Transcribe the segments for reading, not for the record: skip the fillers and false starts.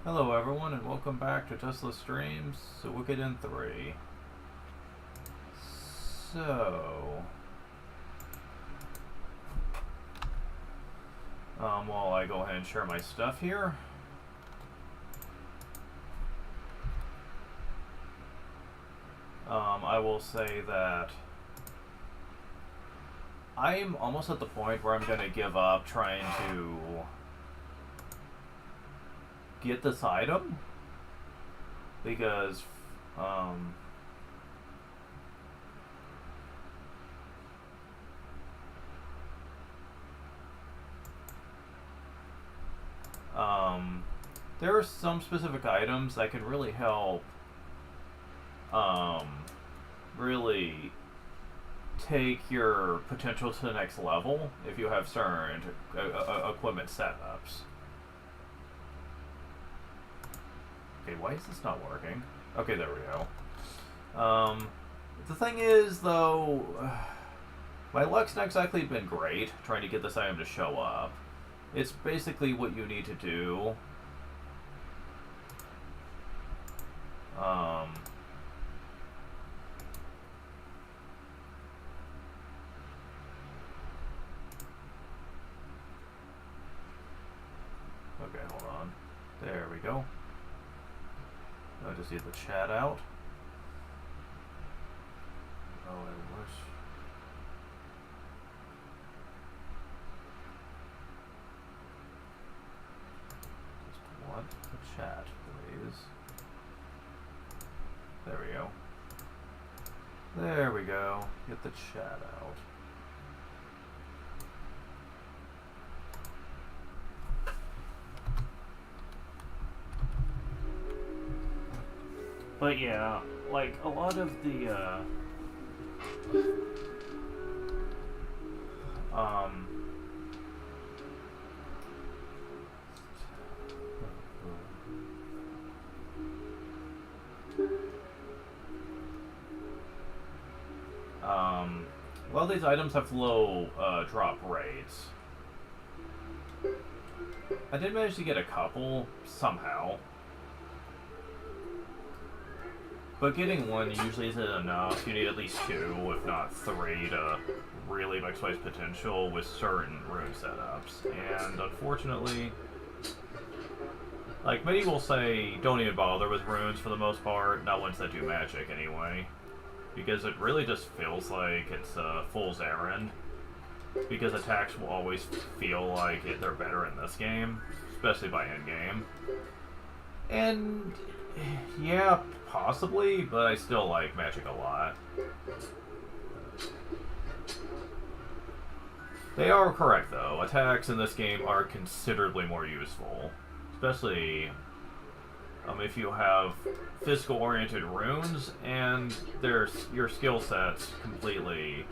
Hello everyone and welcome back to Tesla Streams Suikoden 3. So, while I go ahead and share my stuff here, I will say that I'm almost at the point where I'm going to give up trying to get this item because there are some specific items that can really help really take your potential to the next level if you have certain equipment setups. Okay, why is this not working? Okay, there we go. The thing is, though, my luck's not exactly been great trying to get this item to show up. It's basically what you need to do. Okay, hold on. There we go. I just need the chat out. Oh, I wish. Just want the chat, please. There we go. There we go. Get the chat out. But yeah, like a lot of the a lot of these items have low drop rates. I did manage to get a couple somehow. But getting one usually isn't enough. You need at least two, if not three, to really maximize potential with certain rune setups. And unfortunately, like many will say, don't even bother with runes for the most part, not ones that do magic anyway. Because it really just feels like it's a fool's errand. Because attacks will always feel like they're better in this game, especially by endgame. And yeah, possibly, but I still like magic a lot. They are correct, though. Attacks in this game are considerably more useful. Especially if you have physical-oriented runes, and your skill set's completely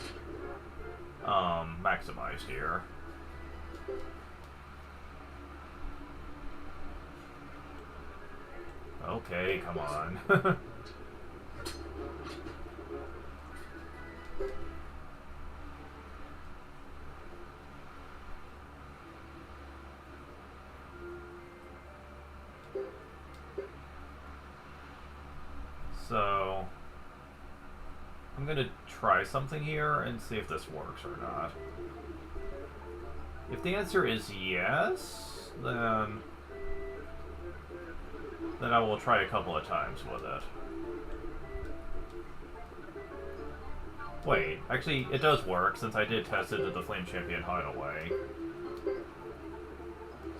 maximized here. Okay, come on. So, I'm gonna try something here and see if this works or not. If the answer is yes, then I will try a couple of times with it. Wait, actually, it does work, since I did test it at the Flame Champion Hideaway.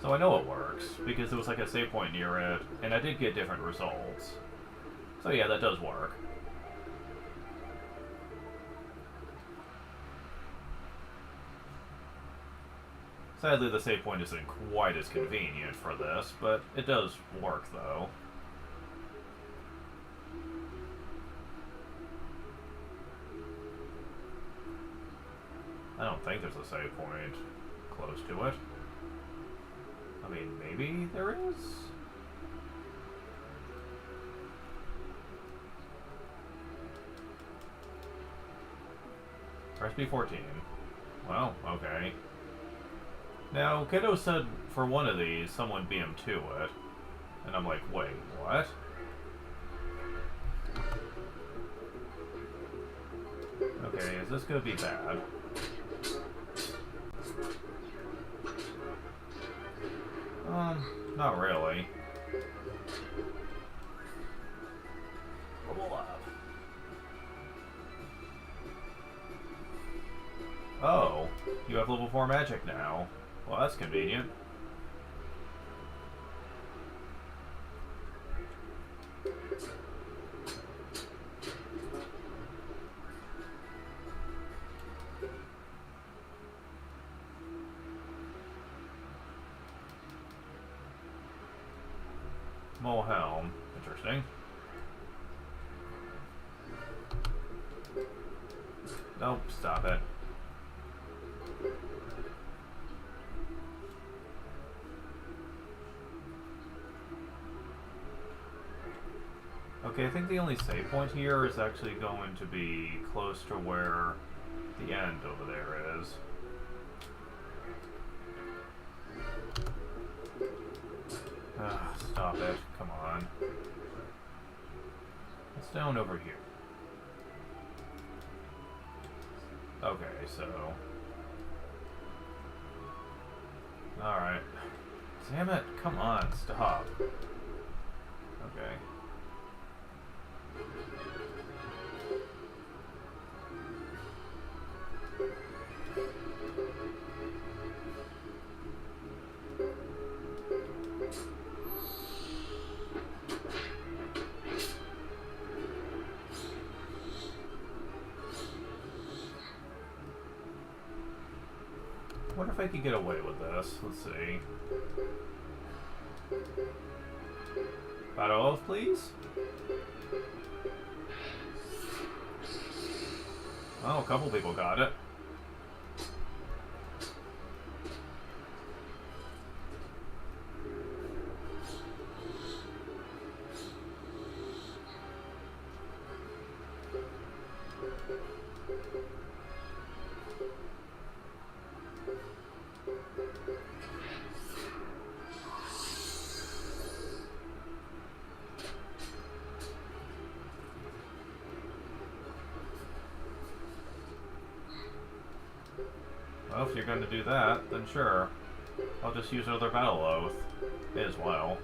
So I know it works, because there was like a save point near it, and I did get different results. So yeah, that does work. Sadly, the save point isn't quite as convenient for this, but it does work, though. I don't think there's a save point close to it. I mean, maybe there is? Recipe 14. Well, okay. Now, Kiddo said for one of these, someone beat him to it. And I'm like, wait, what? Okay, is this gonna be bad? Not really. Bubble up. Oh, you have level 4 magic now. Well, that's convenient. Mole helm. Interesting. Nope, stop it. Okay, I think the only save point here is actually going to be close to where the end over there is. Stop it. Come on. It's down over here. Okay, so... Alright. Damn it, come on, stop. Okay. I wonder if I could get away with this. Let's see. Battle Oath, please? Oh, a couple people got it. Well, if you're going to do that, then sure. I'll just use another Battle Oath. May as well.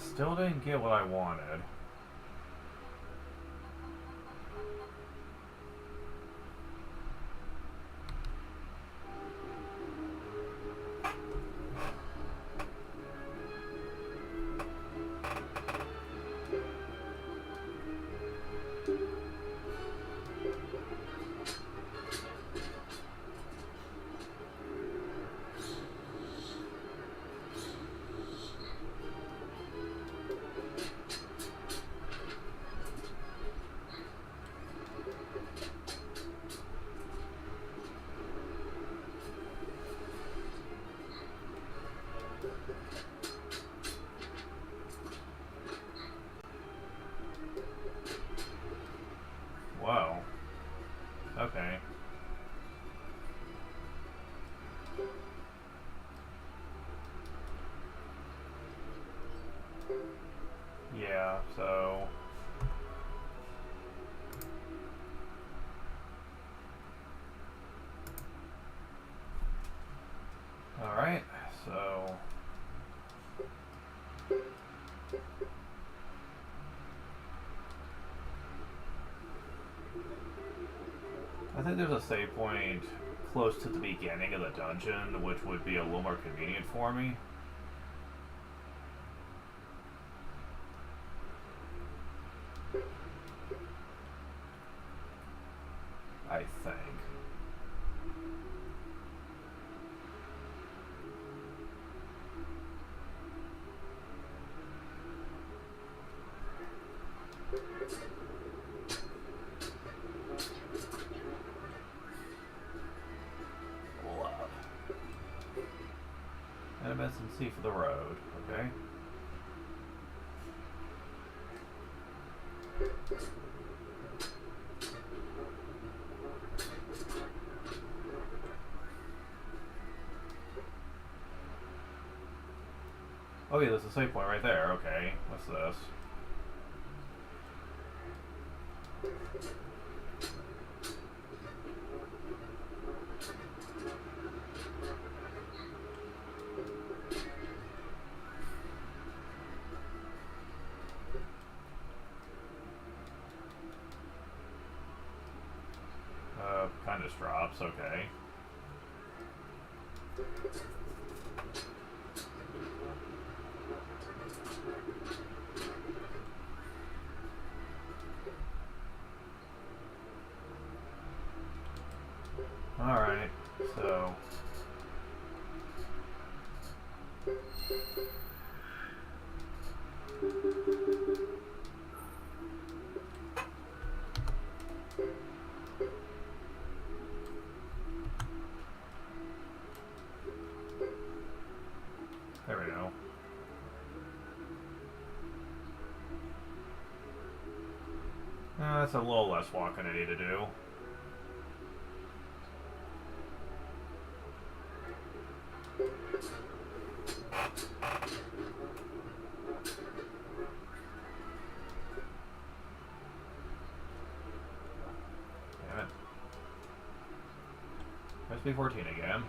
Still didn't get what I wanted. Whoa. Okay. Yeah, so... Alright, so... there's a save point close to the beginning of the dungeon, which would be a little more convenient for me. I think. MS and C for the road, okay? Oh yeah, there's a save point right there, okay. What's this? Kind of drops, okay. Alright, so... There we go. That's a little less walking I need to do. Damn it. Must be 14 again.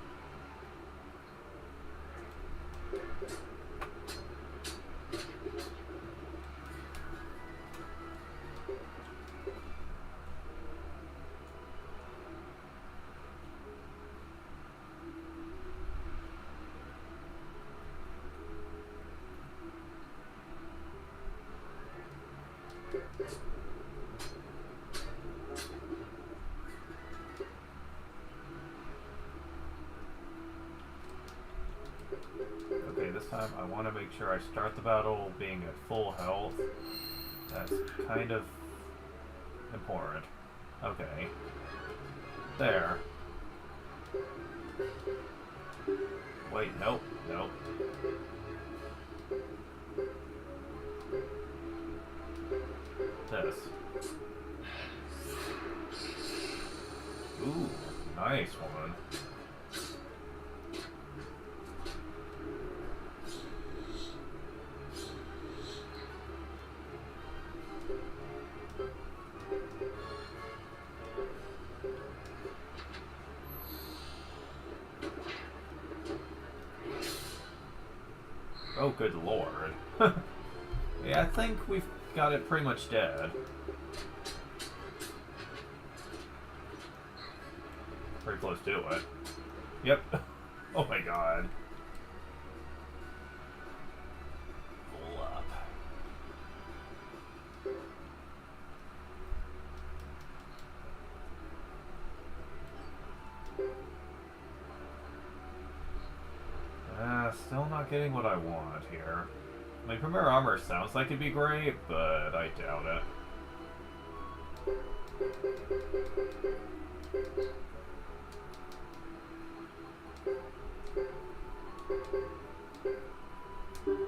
Okay, this time I want to make sure I start the battle being at full health. That's kind of important. Okay. There. Wait, nope, nope. This. Ooh, nice one. Oh, good lord. Yeah, I think we've got it pretty much dead. Pretty close to it. Yep. Oh my god. Pull up. Still not getting what I want here. My Premier Armor sounds like it'd be great, but I doubt it.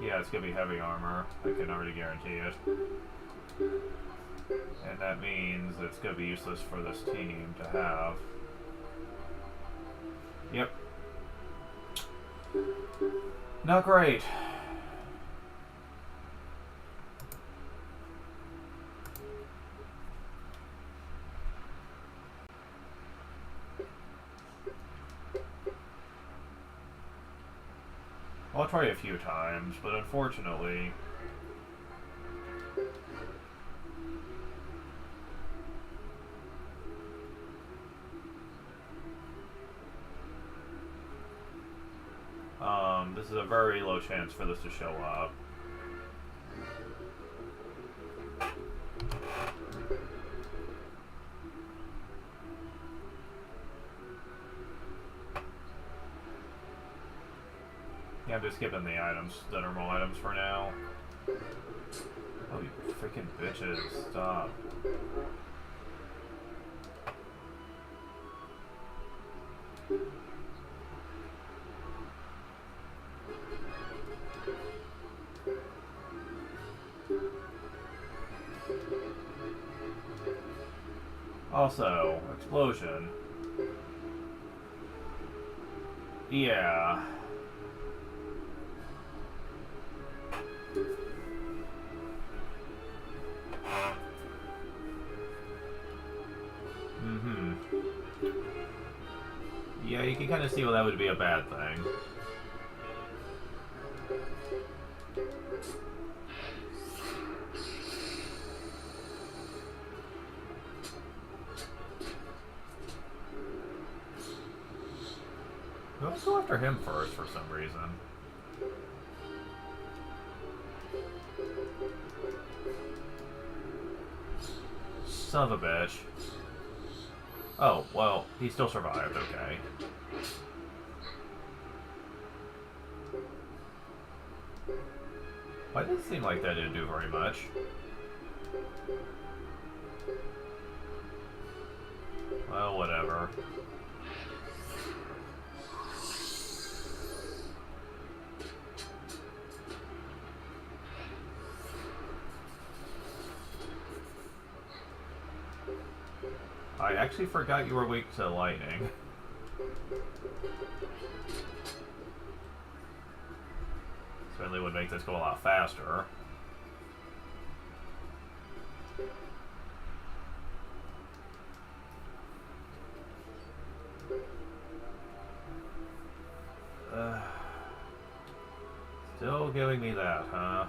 Yeah, it's gonna be heavy armor. I can already guarantee it. And that means it's gonna be useless for this team to have. Yep. Not great. I'll try a few times, but unfortunately... this is a very low chance for this to show up. Yeah, I'm just skipping the items, the normal items for now. Oh, you freaking bitches. Stop. Also, explosion. Yeah. Yeah, you can kind of see why that would be a bad thing. Let's go after him first for some reason. Son of a bitch. Oh, well, he still survived, okay. Why did it seem like that didn't do very much? Well, whatever. I actually forgot you were weak to lightning. Certainly would make this go a lot faster. Still giving me that, huh?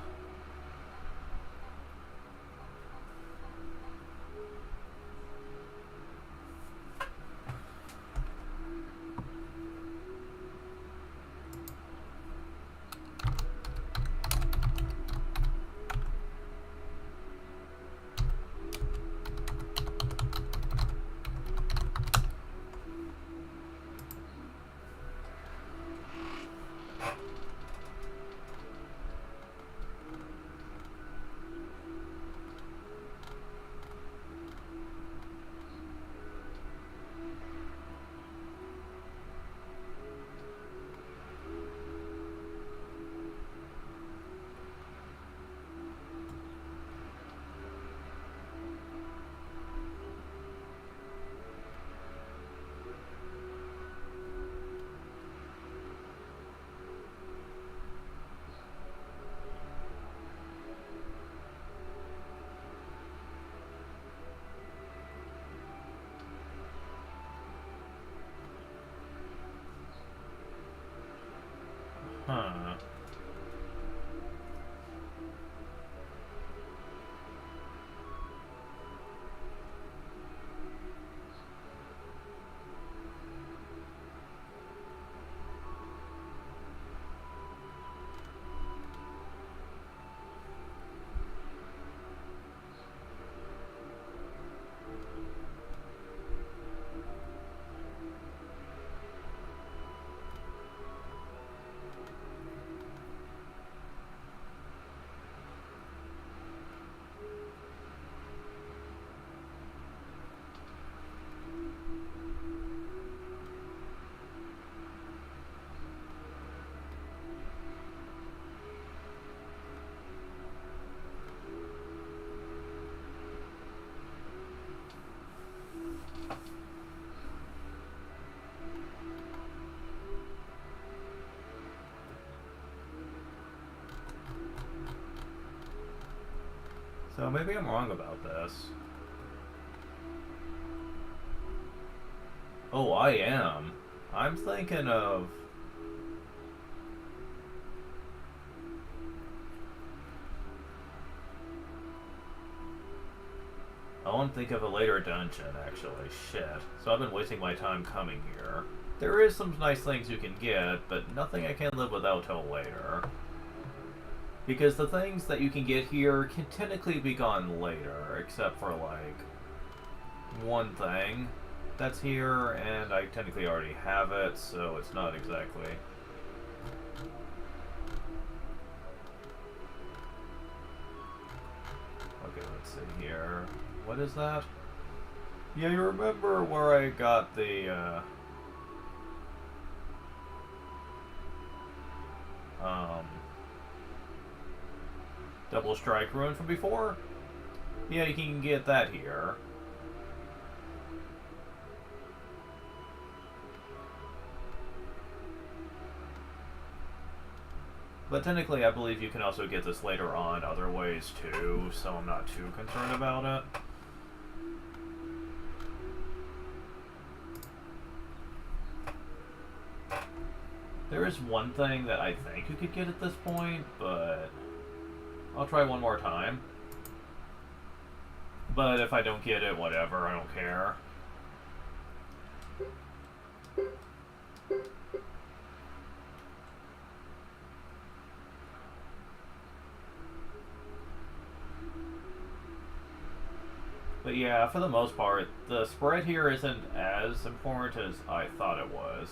Huh. So maybe I'm wrong about this. Oh, I am. I'm thinking of... I want to think of a later dungeon, actually. Shit. So I've been wasting my time coming here. There is some nice things you can get, but nothing I can live without till later. Because the things that you can get here can technically be gone later, except for, like, one thing that's here, and I technically already have it, so it's not exactly... Okay, let's see here. What is that? Yeah, you remember where I got the, double strike rune from before? Yeah, you can get that here. But technically, I believe you can also get this later on other ways too, so I'm not too concerned about it. There is one thing that I think you could get at this point, but I'll try one more time. But if I don't get it, whatever, I don't care. But yeah, for the most part, the spread here isn't as important as I thought it was.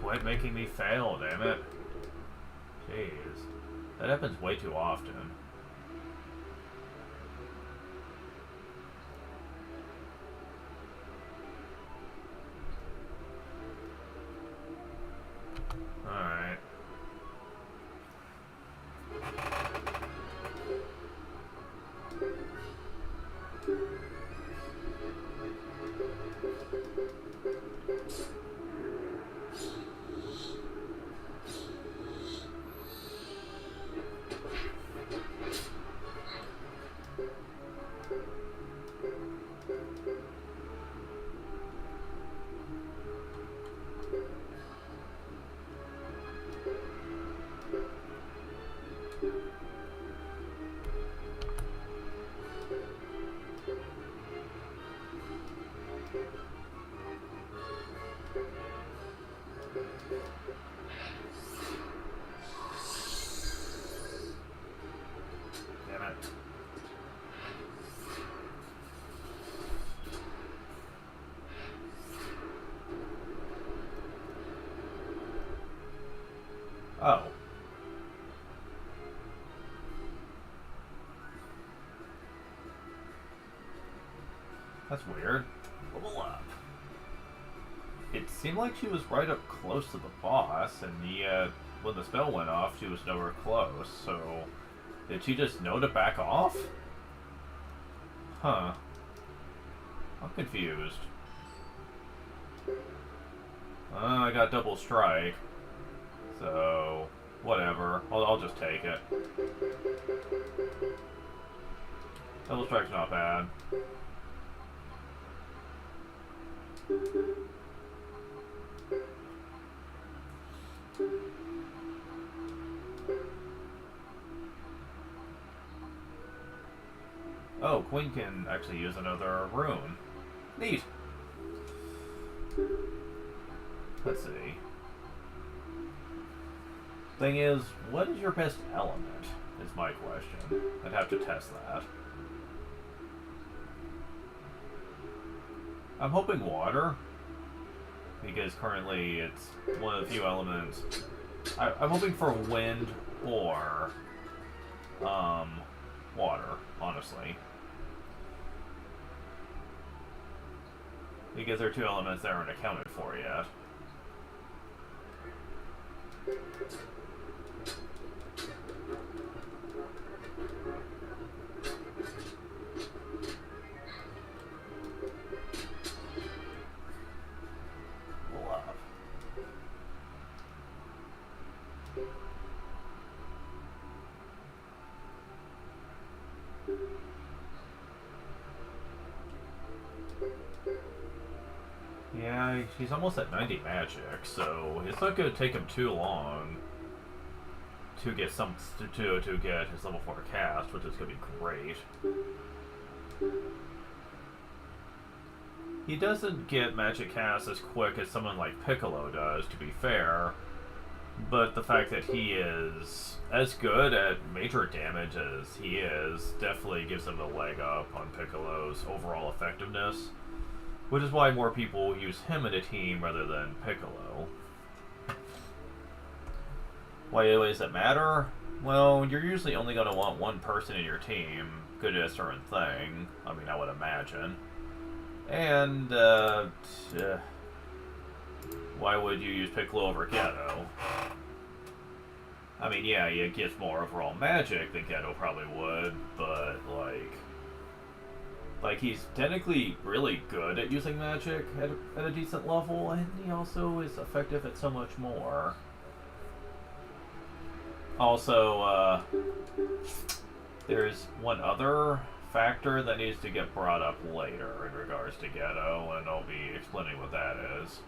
Quit making me fail, damn it. Jeez. That happens way too often. Alright. Oh. That's weird. Level up. It seemed like she was right up close to the boss, and yet when the spell went off, she was nowhere close, so... Did she just know to back off? Huh. I'm confused. I got double strike. So, whatever. I'll just take it. Double strike's not bad. Oh, Queen can actually use another rune. Neat. Let's see. Thing is, what is your best element? Is my question. I'd have to test that. I'm hoping water, because currently it's one of the few elements. I'm hoping for wind or water, honestly. Because there are two elements that aren't accounted for yet. Love. Yeah, he's almost at 90 magic, so it's not going to take him too long to get to get his level 4 cast, which is going to be great. He doesn't get magic cast as quick as someone like Piccolo does, to be fair, but the fact that he is as good at major damage as he is definitely gives him a leg up on Piccolo's overall effectiveness, which is why more people use him in a team rather than Piccolo. Why does it matter? Well, you're usually only going to want one person in your team good at a certain thing. I mean, I would imagine. And, why would you use Piccolo over Geto? I mean, yeah, he gets more overall magic than Geto probably would, but, like he's technically really good at using magic at a decent level, and he also is effective at so much more. Also, there's one other factor that needs to get brought up later in regards to Geto, and I'll be explaining what that is.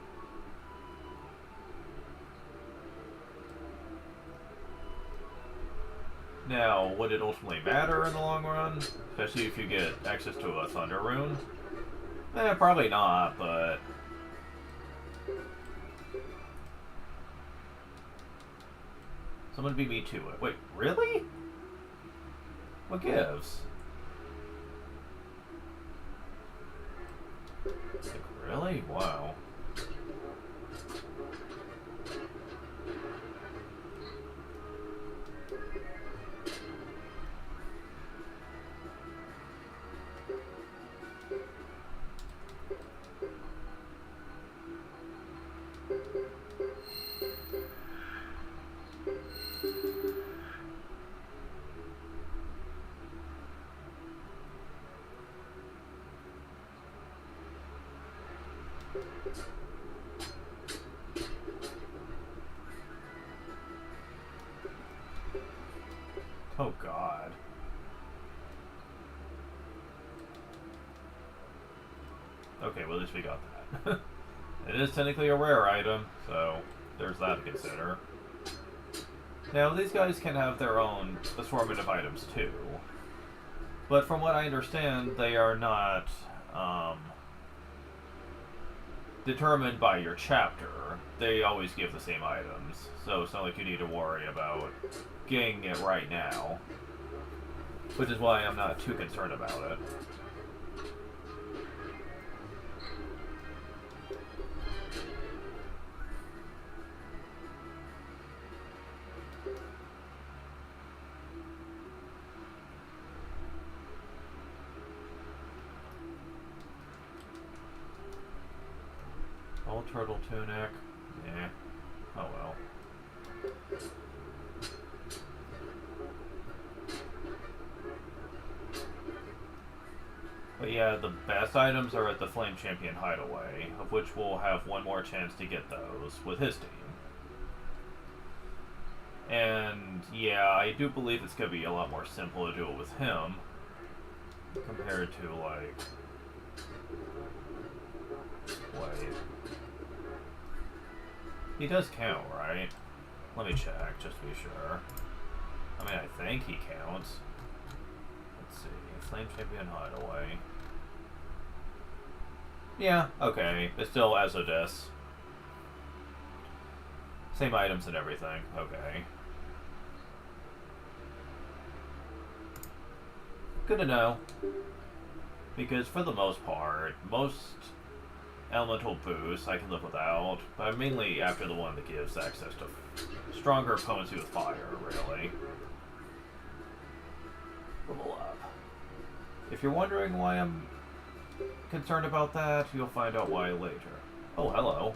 Now, would it ultimately matter in the long run? Especially if you get access to a Thunder Rune? Probably not, but... Someone beat me to it. Wait, really? What gives? Like, really? Wow. Oh god. Okay, well at least we got that. It is technically a rare item, so there's that to consider. Now, these guys can have their own assortment of items too. But from what I understand, they are not determined by your chapter. They always give the same items, so it's not like you need to worry about getting it right now. Which is why I'm not too concerned about it. Old turtle tunic. Yeah. Oh well. But yeah, the best items are at the Flame Champion Hideaway, of which we'll have one more chance to get those with his team. And yeah, I do believe it's going to be a lot more simple to do it with him compared to, like... Wait. He does count, right? Let me check, just to be sure. I mean, I think he counts. Let's see. Flame Champion Hideaway. Yeah, okay. It's still Azodus. Same items and everything. Okay. Good to know. Because for the most part, most elemental boosts I can live without, but mainly after the one that gives access to stronger potency with fire, really. Level up. If you're wondering why I'm concerned about that, you'll find out why later. Oh, hello.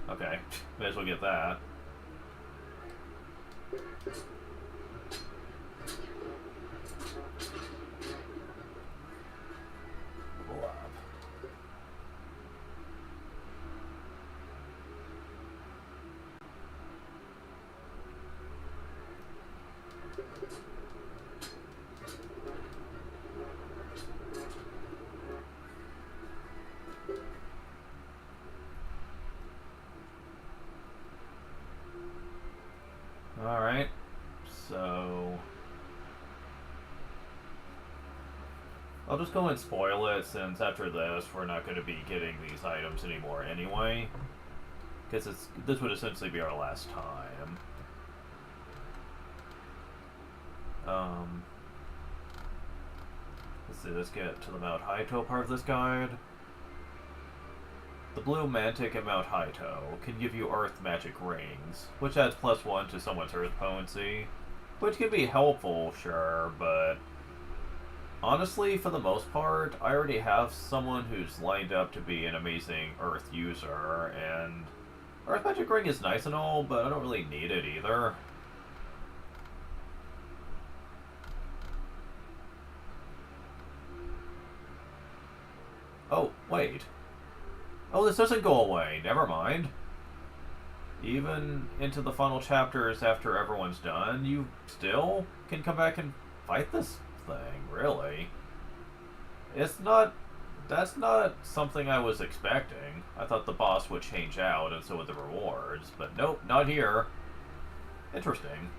Okay, may as well get that. Level up. Alright. I'll just go and spoil it, since after this we're not going to be getting these items anymore anyway. Because this would essentially be our last time. Let's see, let's get to the Mount Haito part of this guide. The Blue Mantic in Mount Haito can give you Earth Magic Rings, which adds +1 to someone's Earth potency. Which can be helpful, sure, but honestly, for the most part, I already have someone who's lined up to be an amazing Earth user, and Earth Magic Ring is nice and all, but I don't really need it either. Oh, wait. Oh, this doesn't go away. Never mind. Even into the final chapters after everyone's done, you still can come back and fight this thing, really. It's not... That's not something I was expecting. I thought the boss would change out, and so would the rewards. But nope, not here. Interesting.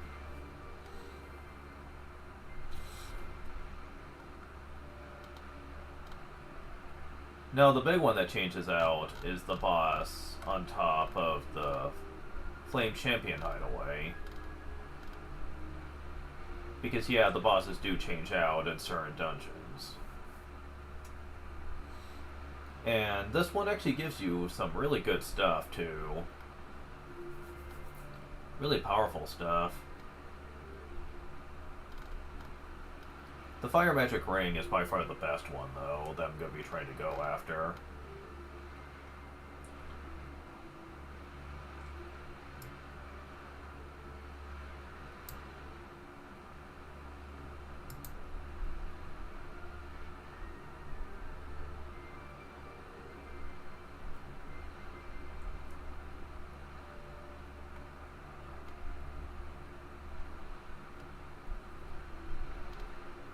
No, the big one that changes out is the boss on top of the Flame Champion hideaway. Because, yeah, the bosses do change out in certain dungeons. And this one actually gives you some really good stuff, too. Really powerful stuff. The Fire Magic Ring is by far the best one, though, that I'm going to be trying to go after.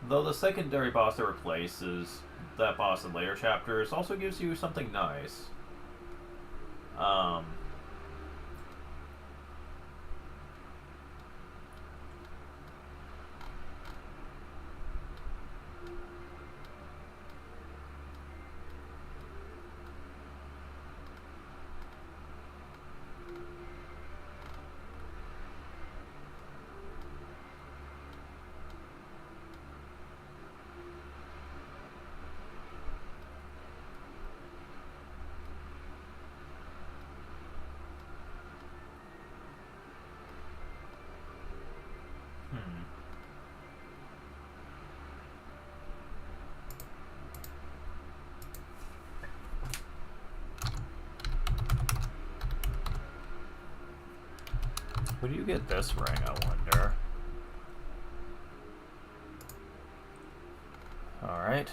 Though the secondary boss that replaces that boss in later chapters also gives you something nice. When do you get this ring, I wonder? Alright.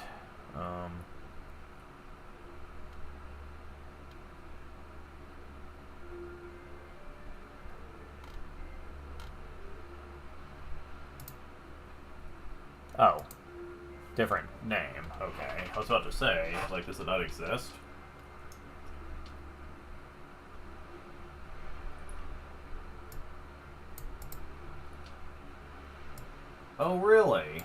Oh. Different name. Okay. I was about to say, like, does it not exist? Oh, really?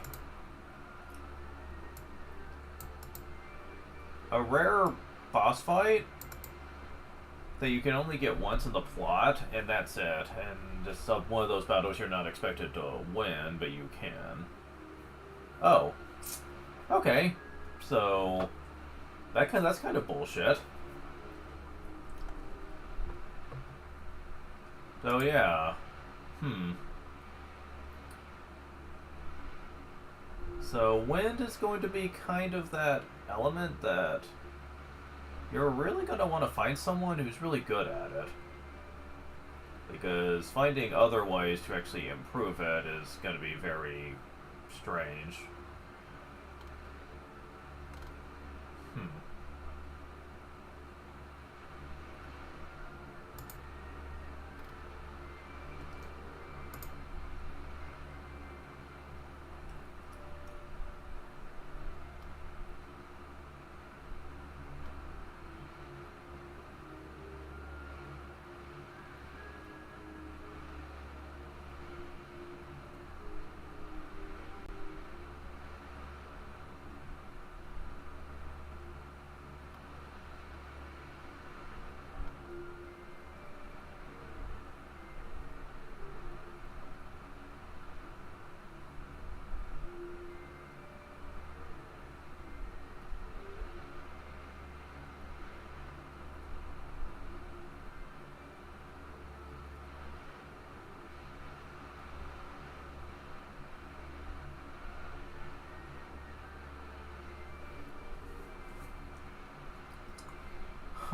A rare boss fight that you can only get once in the plot, and that's it. And just one of those battles you're not expected to win, but you can. Oh. Okay. So that's kind of bullshit. So yeah. So wind is going to be kind of that element that you're really going to want to find someone who's really good at it. Because finding other ways to actually improve it is going to be very strange.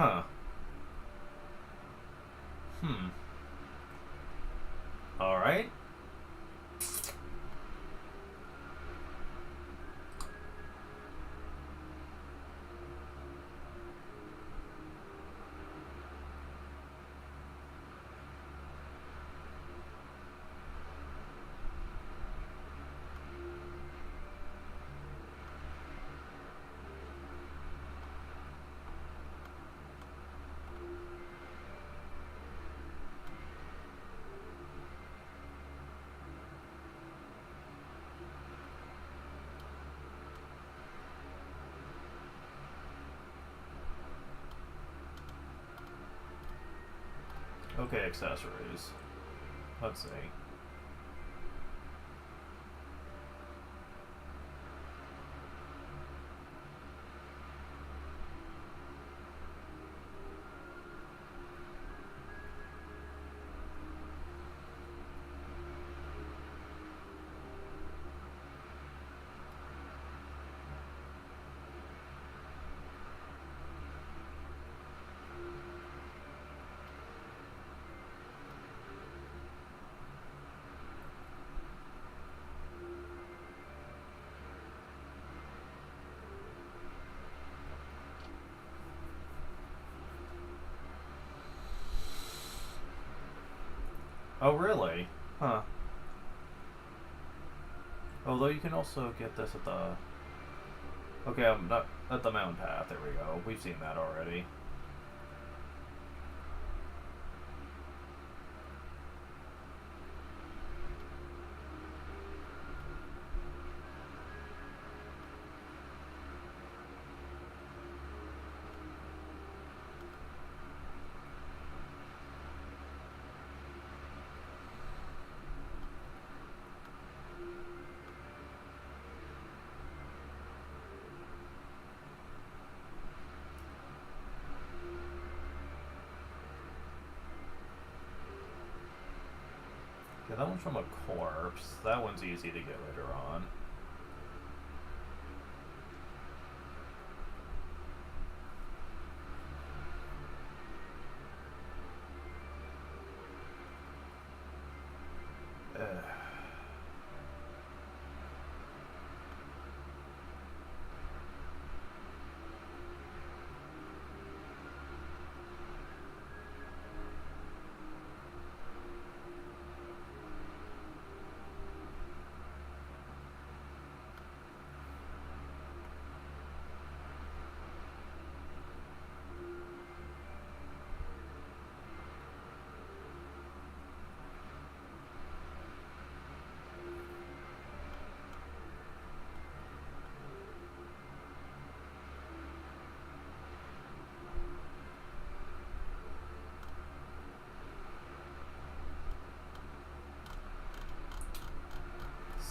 Huh. Hmm. Alright. Okay, accessories. Let's see. Oh, really? Huh. Although you can also get this at the... Okay, I'm not at the mountain path. There we go. We've seen that already. Yeah, that one's from a corpse. That one's easy to get later on.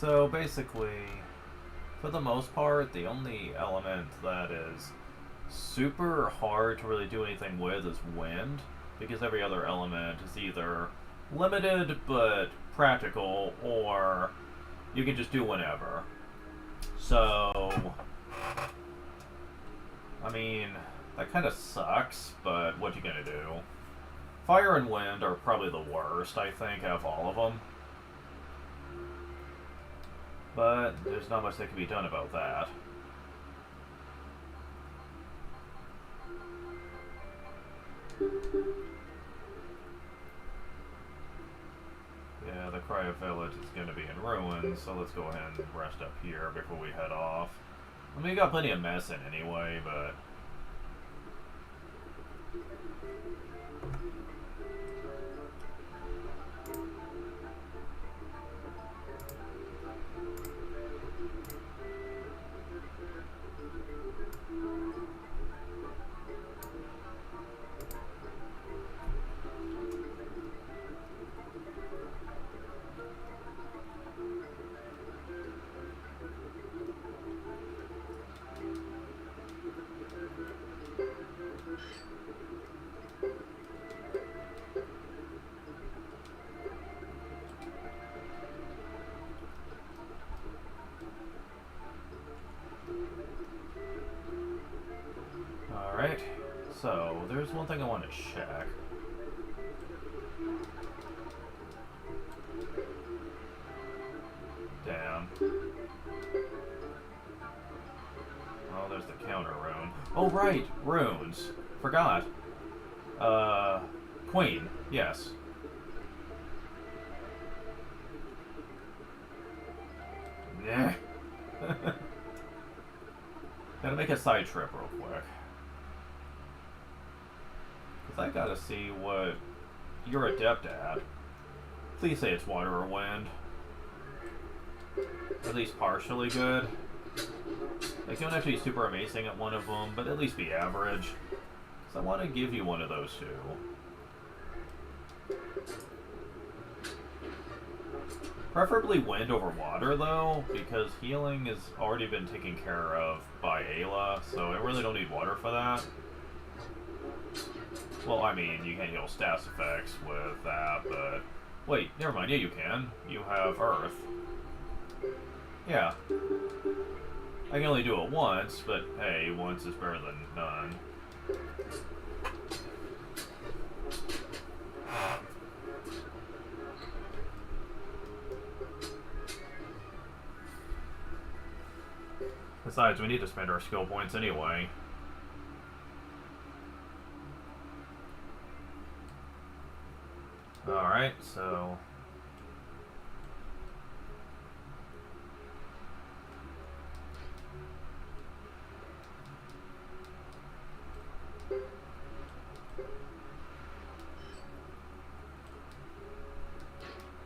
So basically, for the most part, the only element that is super hard to really do anything with is wind, because every other element is either limited but practical, or you can just do whenever. So, I mean, that kind of sucks, but what you gonna do? Fire and wind are probably the worst, I think, out of all of them. But there's not much that can be done about that. Yeah, the Cryo Village is going to be in ruins, so let's go ahead and rest up here before we head off. I mean, we got plenty of mess in anyway, but... there's one thing I want to check. Damn. Oh, there's the counter rune. Oh, right! Runes. Forgot. Queen. Yes. Nah. Gotta make a side trip real quick. Because I gotta see what you're adept at. Please say it's water or wind. At least partially good. Like, you don't have to be super amazing at one of them, but at least be average. Because I want to give you one of those two. Preferably wind over water, though, because healing has already been taken care of by Ayla, so I really don't need water for that. Well, I mean, you can heal status effects with that, but... Wait, never mind, yeah you can. You have Earth. Yeah. I can only do it once, but hey, once is better than none. Besides, we need to spend our skill points anyway. Alright, so...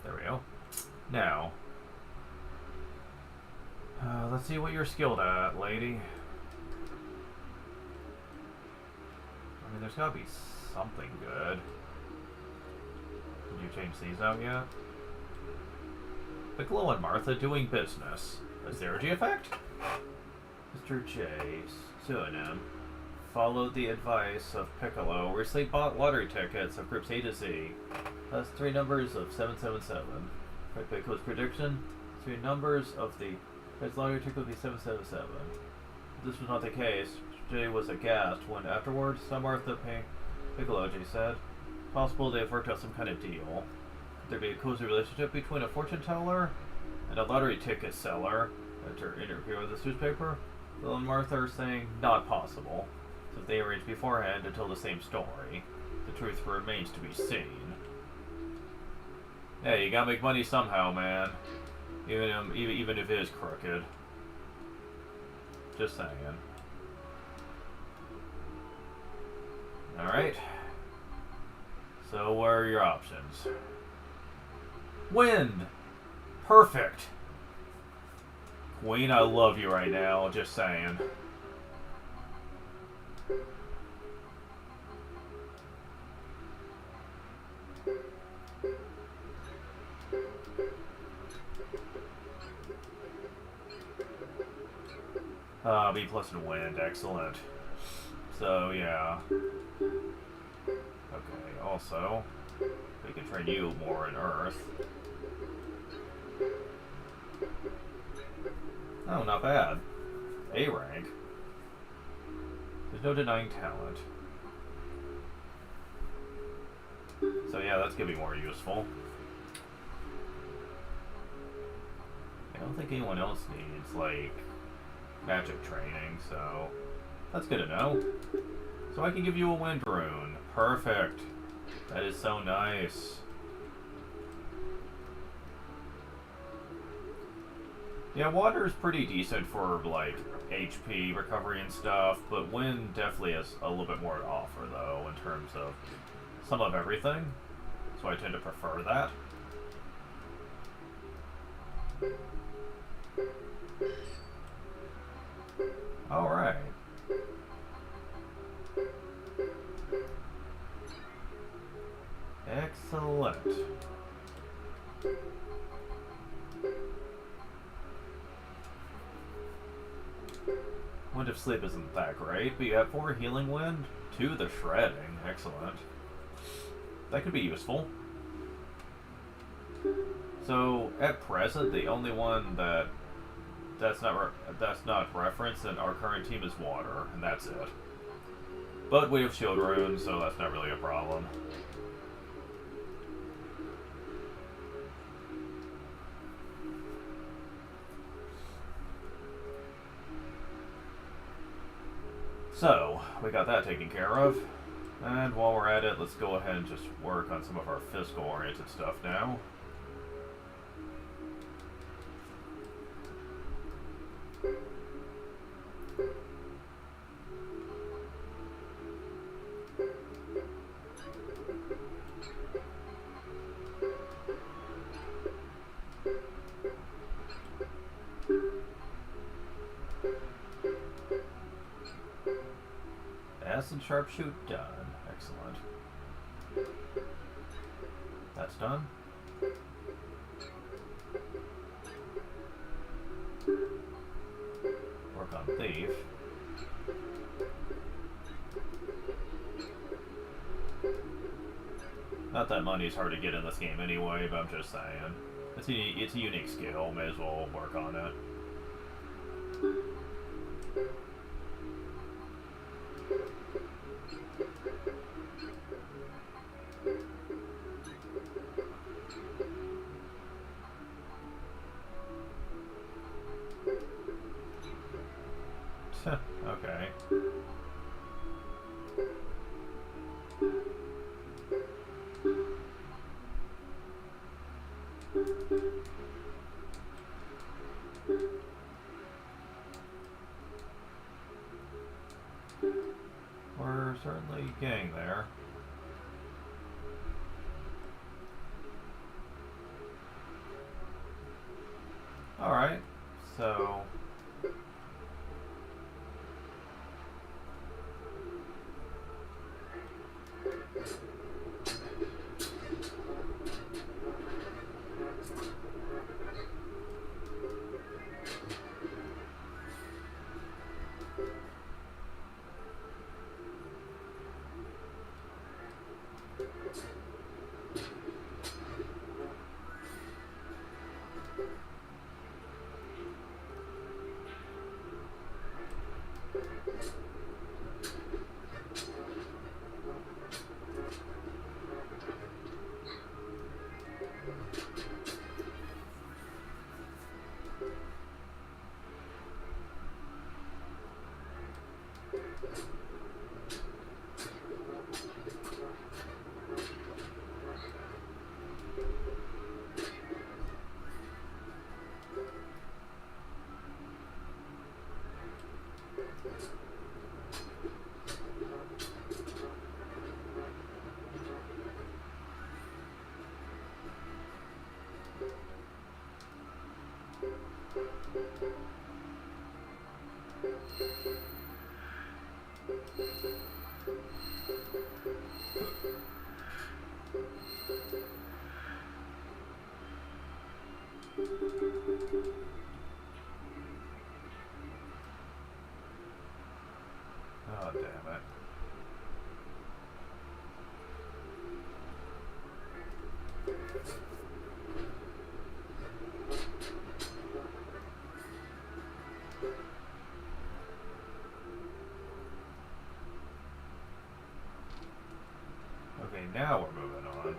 There we go. Now... let's see what you're skilled at, lady. I mean, there's gotta be something good. Did you change these out yet? Piccolo and Martha doing business. A Zergy effect? Mr. J. Suikoden followed the advice of Piccolo, recently bought lottery tickets of groups A to Z. That's 3 numbers of 777. For Piccolo's prediction, 3 numbers of the his lottery ticket would be 777. This was not the case. Jay was aghast when afterwards, some Martha Piccolo, Jay said. Possible they have worked out some kind of deal. Could there be a cozy relationship between a fortune teller and a lottery ticket seller? After interview with this newspaper, Bill and Martha are saying not possible, since they arranged beforehand to tell the same story. The truth remains to be seen. Hey, you gotta make money somehow, man. Even if it is crooked. Just saying. Alright. So what are your options? Wind! Perfect! Queen, I love you right now, just saying. B plus in wind, excellent. So, yeah. Okay, also, we can train you more in Earth. Oh, not bad. A rank. There's no denying talent. So yeah, that's gonna be more useful. I don't think anyone else needs, like, magic training, so that's good to know. So I can give you a wind rune. Perfect. That is so nice. Yeah, water is pretty decent for, like, HP recovery and stuff, but wind definitely has a little bit more to offer, though, in terms of some of everything. So I tend to prefer that. Alright. Excellent. Wind of Sleep isn't that great, but you have 4 healing wind, 2 the shredding. Excellent. That could be useful. So, at present, the only one that's not referenced in our current team is water, and that's it. But we have shield runes, so that's not really a problem. So, we got that taken care of. And while we're at it, let's go ahead and just work on some of our physical-oriented stuff now. Acid sharpshoot done. Excellent. That's done. Work on thief. Not that money's hard to get in this game anyway, but I'm just saying. It's a unique skill. May as well work on it. Okay. We're certainly getting there. Alright, so... Oh, damn it. Okay, now we're moving on.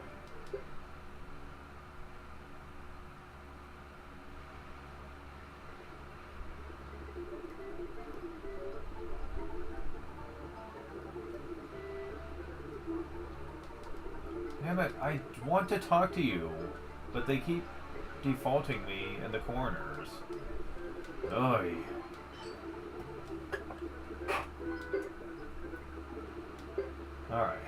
Damn it, I want to talk to you, but they keep defaulting me in the corners. Oy. Alright.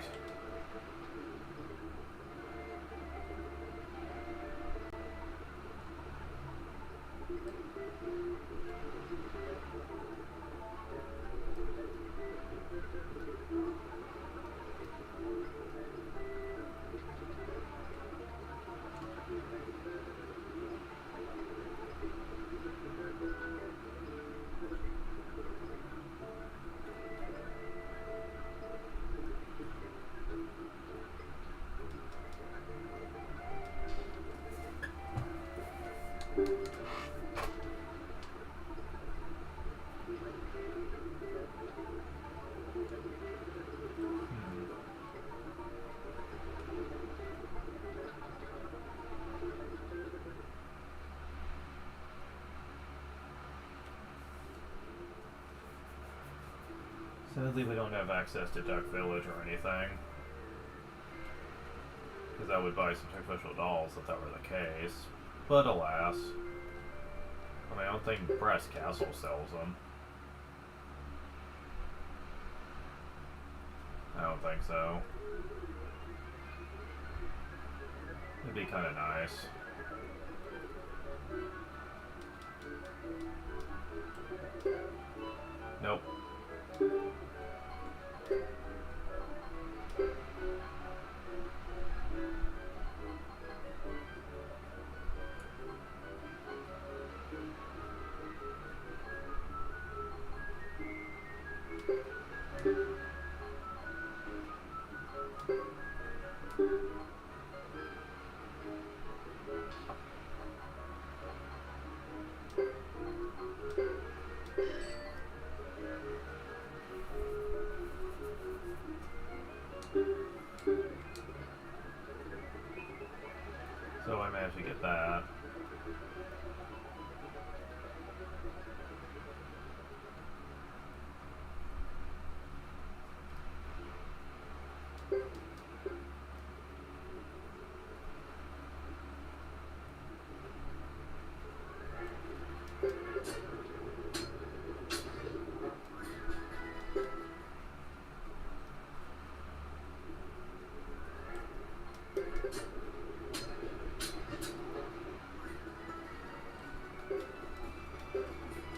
Sadly, we don't have access to Duck Village or anything. Because I would buy some artificial dolls if that were the case. But alas. I mean, I don't think Brass Castle sells them. I don't think so. It'd be kind of nice. Nope. So I managed to get that.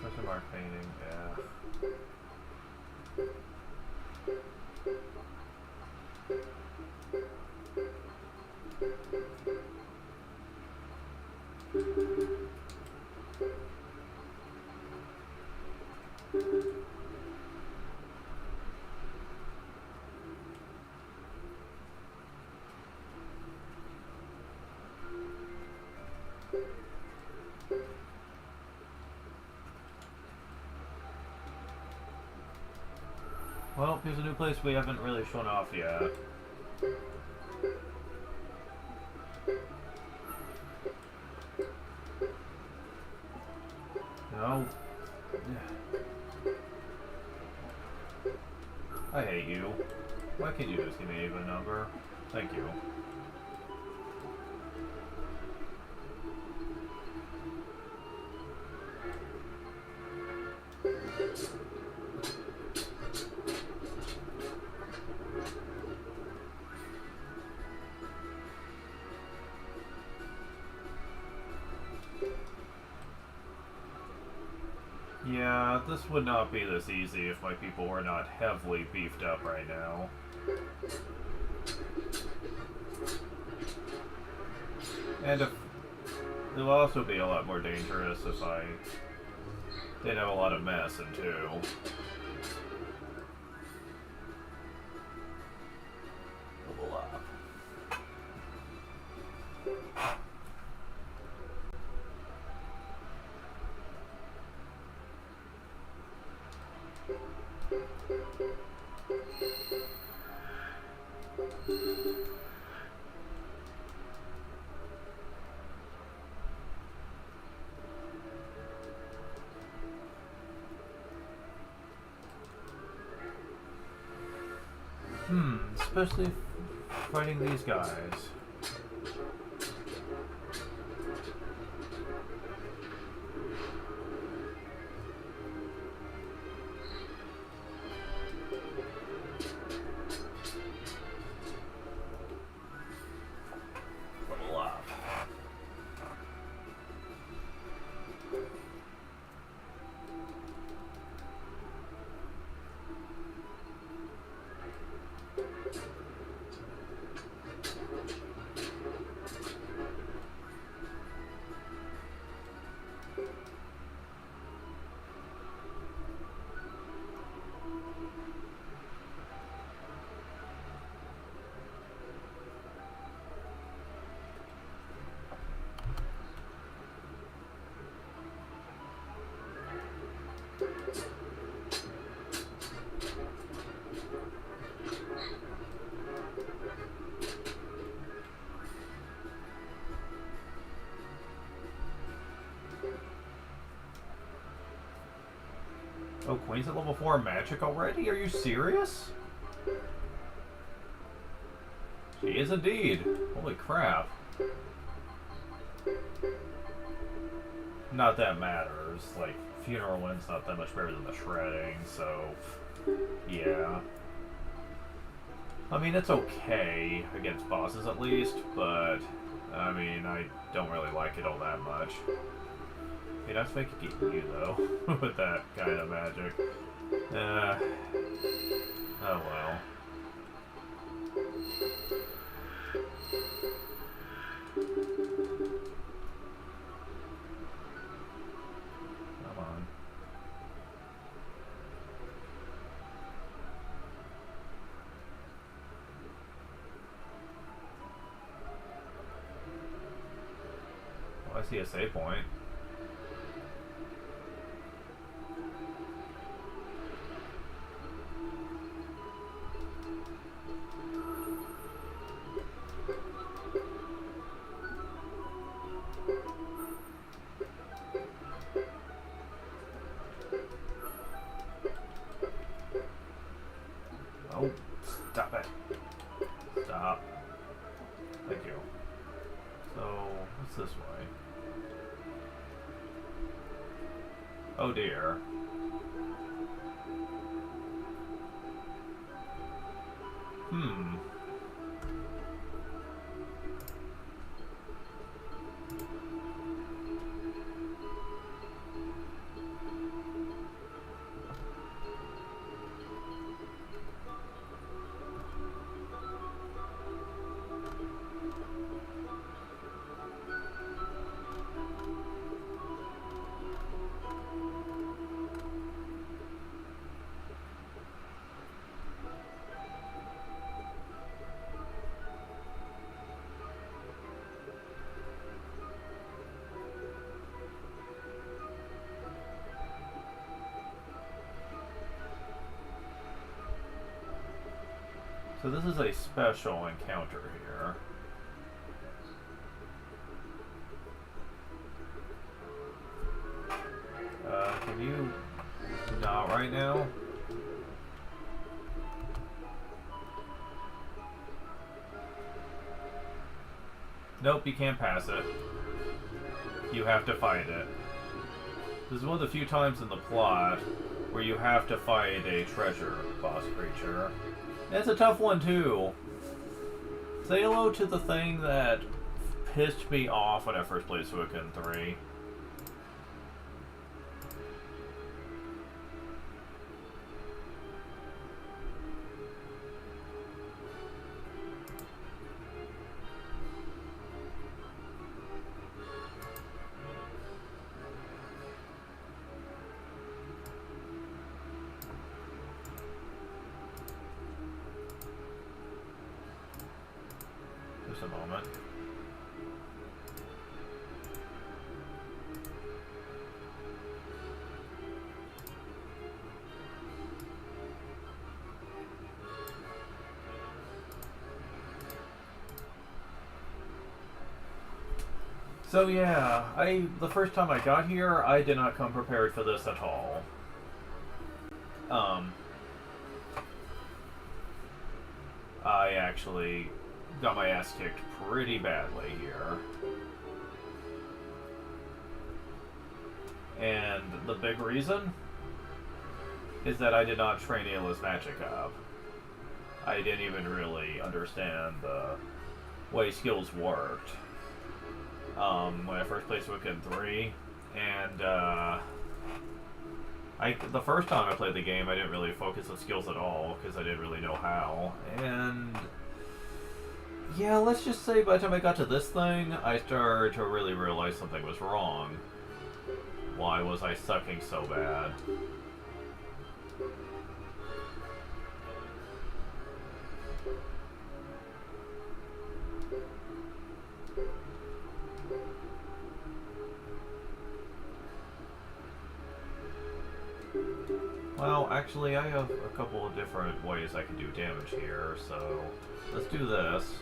Question mark painting, yeah. Well, here's a new place we haven't really shown off yet. No. I hate you. Why can't you just give me an even number? Thank you. Yeah, this would not be this easy if my people were not heavily beefed up right now. And if, it will also be a lot more dangerous if I didn't have a lot of mess in too. Level up. Especially fighting these guys. Level up. Oh, Queen's at level 4 magic already? Are you serious? She is indeed. Holy crap. Not that matters. Like, Funeral Wind's not that much better than the Shredding, so... yeah. I mean, it's okay against bosses at least, but... I mean, I don't really like it all that much. Hey, that's make it keep you, though, with that kind of magic. Oh well. Come on. Oh, I see a save point. Oh, stop it. Stop. Thank you. So, what's this way? Oh dear. Hmm. So this is a special encounter here. Can you not right now? Nope, you can't pass it. You have to fight it. This is one of the few times in the plot where you have to fight a treasure boss creature. It's a tough one, too. Say hello to the thing that pissed me off when I first played Suikoden 3. Just a moment. So yeah, the first time I got here, I did not come prepared for this at all. I actually got my ass kicked pretty badly here. And the big reason is that I did not train Ayla's magic up. I didn't even really understand the way skills worked. When I first played Suikoden 3, and the first time I played the game, I didn't really focus on skills at all, because I didn't really know how, and yeah, let's just say by the time I got to this thing, I started to really realize something was wrong. Why was I sucking so bad? Well, actually, I have a couple of different ways I can do damage here, so let's do this.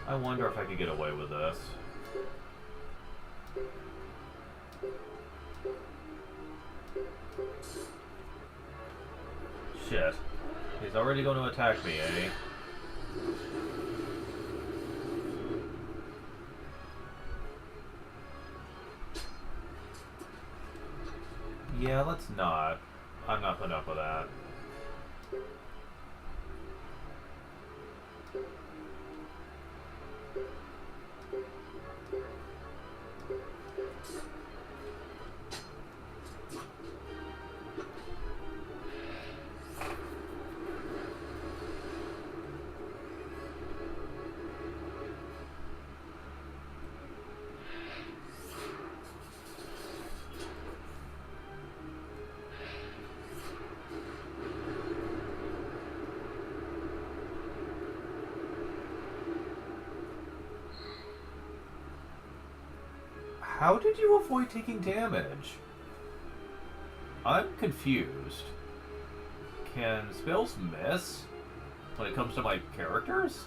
I wonder if I could get away with this. Shit. He's already going to attack me, eh? Yeah, let's not. I'm not putting up with that. How did you avoid taking damage? I'm confused. Can spells miss when it comes to my characters?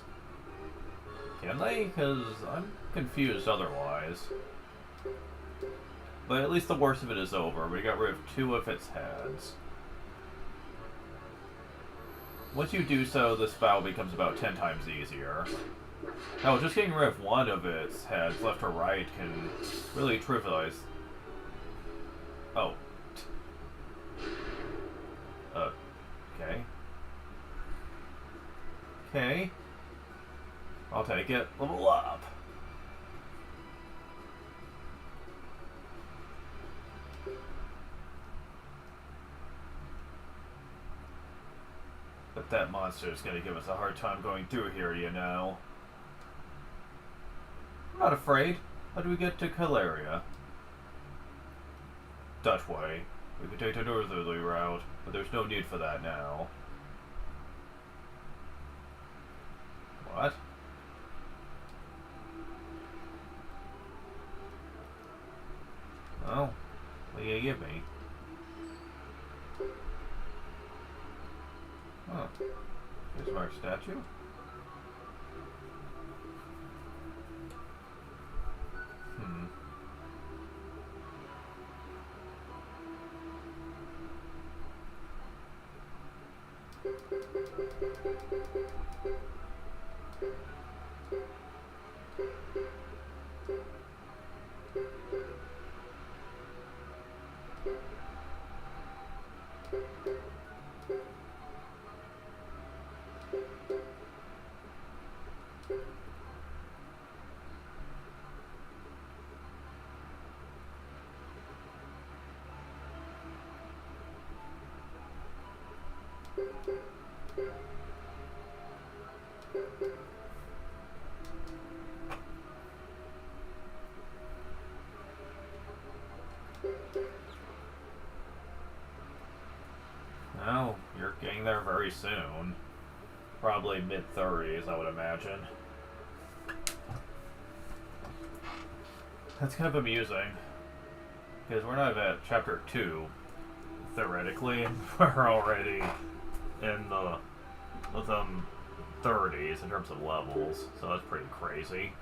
Can they? Because I'm confused otherwise. But at least the worst of it is over. We got rid of 2 of its heads. Once you do so, this battle becomes about 10 times easier. Hell, just getting rid of 1 of its heads, left or right, can really trivialize... Oh. Okay. Okay. I'll take it. Level up! But that monster is going to give us a hard time going through here, you know. I'm not afraid. How do we get to Caleria? Dutch way. We could take the northerly route, but there's no need for that now. What? Oh, what do you give me? Oh, here's our statue. Well, you're getting there very soon. Probably mid-30s, I would imagine. That's kind of amusing. Because we're not at chapter 2, theoretically. We're already in the 30s in terms of levels, so that's pretty crazy.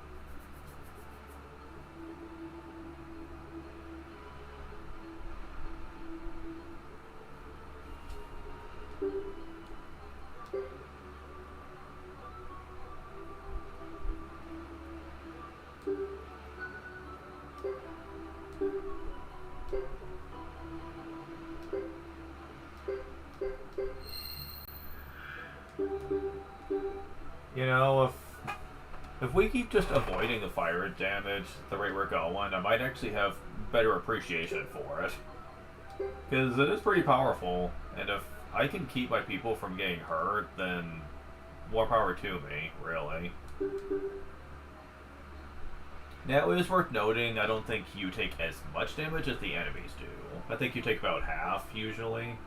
You know, if we keep just avoiding the fire damage the rate we're going, I might actually have better appreciation for it. Because it is pretty powerful, and if I can keep my people from getting hurt, then more power to me, really. Now, it is worth noting, I don't think you take as much damage as the enemies do. I think you take about half, usually.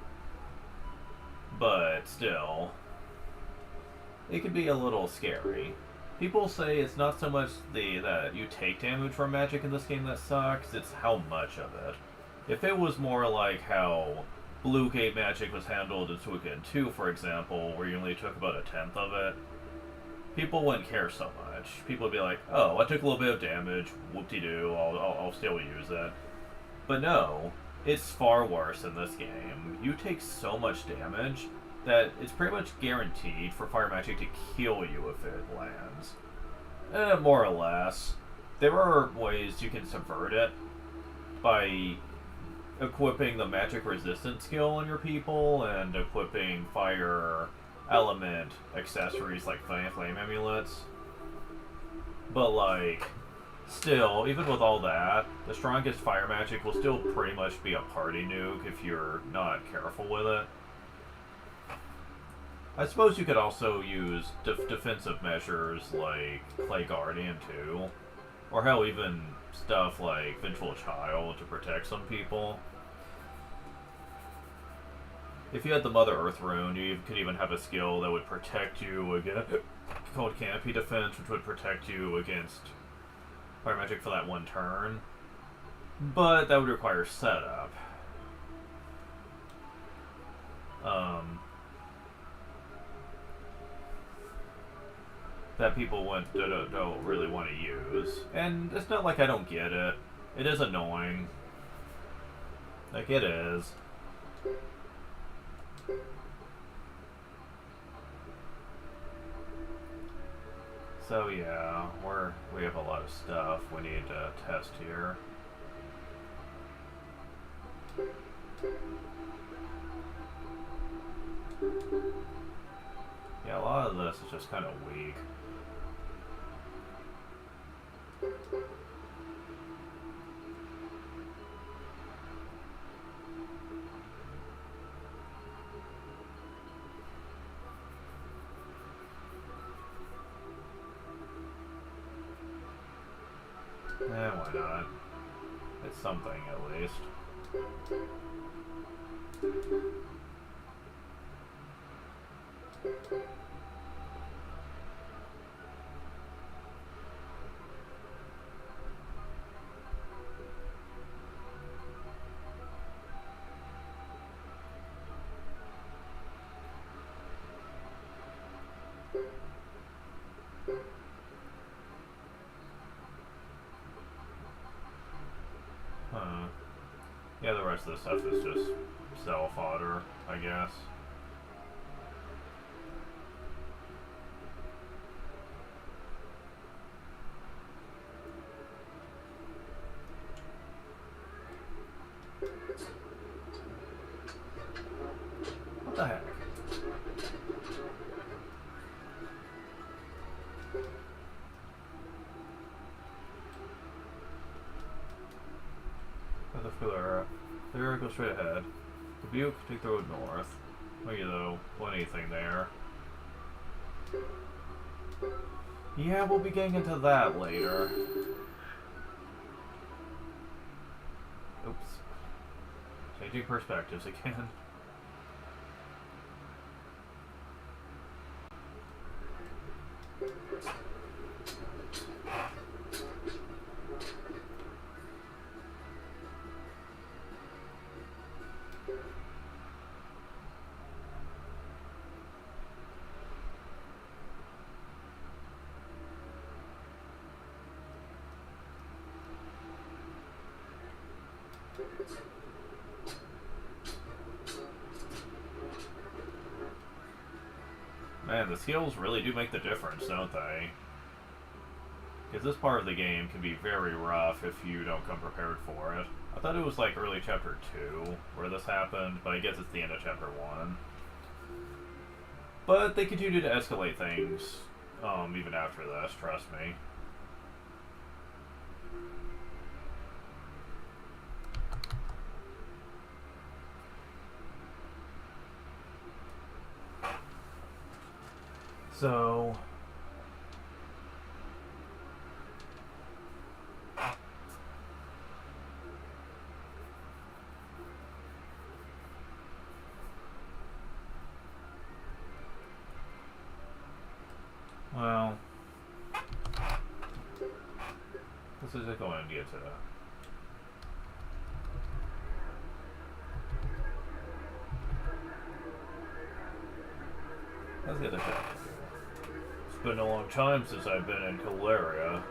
But, still, it can be a little scary. People say it's not so much that you take damage from magic in this game that sucks, it's how much of it. If it was more like how Blue Gate magic was handled in Suikoden 2, for example, where you only took about a tenth of it, people wouldn't care so much. People would be like, oh, I took a little bit of damage, whoop-de-doo, I'll still use it. But no, it's far worse in this game. You take so much damage that it's pretty much guaranteed for fire magic to kill you if it lands. More or less. There are ways you can subvert it by equipping the magic resistance skill on your people and equipping fire element accessories like flame amulets. But like, still, even with all that, the strongest fire magic will still pretty much be a party nuke if you're not careful with it. I suppose you could also use defensive measures like Clay Guardian too. Or hell, even stuff like Vengeful Child to protect some people. If you had the Mother Earth rune, you could even have a skill that would protect you against called Canopy Defense, which would protect you against fire magic for that one turn. But that would require setup. That people don't really want to use. And it's not like I don't get it. It is annoying. Like, it is. So yeah, we have a lot of stuff we need to test here. Yeah, a lot of this is just kind of weak. Why not? It's something, at least. Yeah, the rest of the stuff is just cell fodder, I guess. What the heck? There, go straight ahead. Rebuke, take the road north. Look at though, anything there. Yeah, we'll be getting into that later. Oops. Changing perspectives again. Man, the skills really do make the difference, don't they? Because this part of the game can be very rough if you don't come prepared for it. I thought it was like early chapter 2 where this happened, but I guess it's the end of chapter 1. But they continue to escalate things, even after this, trust me. So, well, this is going to get to that. Let's get the chapter. It's been a long time since I've been in Caleria.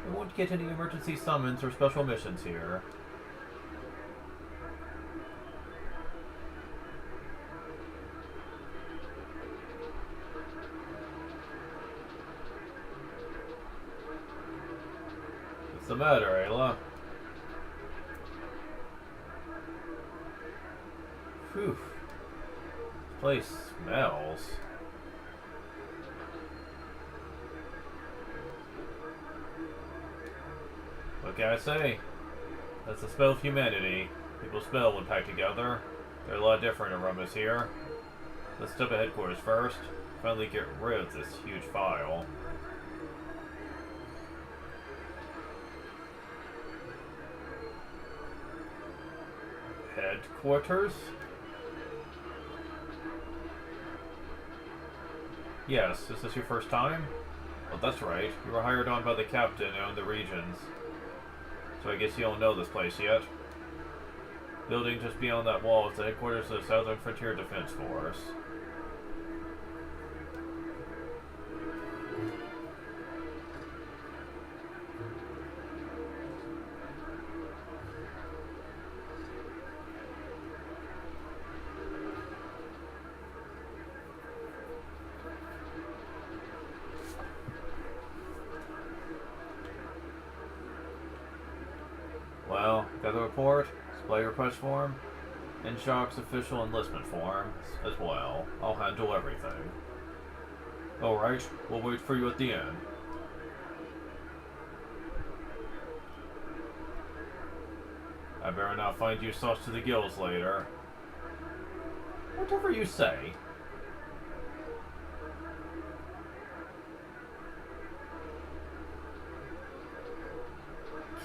We won't get any emergency summons or special missions here. What's the matter, Ayla? Whew. This place smells. What can I say? That's the smell of humanity. People smell when packed together. There are a lot of different aromas here. Let's step at headquarters first. Finally get rid of this huge file. Headquarters? Yes, is this your first time? Well, that's right. You were hired on by the captain and owned the regions. So I guess you don't know this place yet. Building just beyond that wall is the headquarters of the Southern Frontier Defense Force. Well, got the report, display request form, and Shock's official enlistment form as well. I'll handle everything. Alright, we'll wait for you at the end. I better not find you sauce to the gills later. Whatever you say.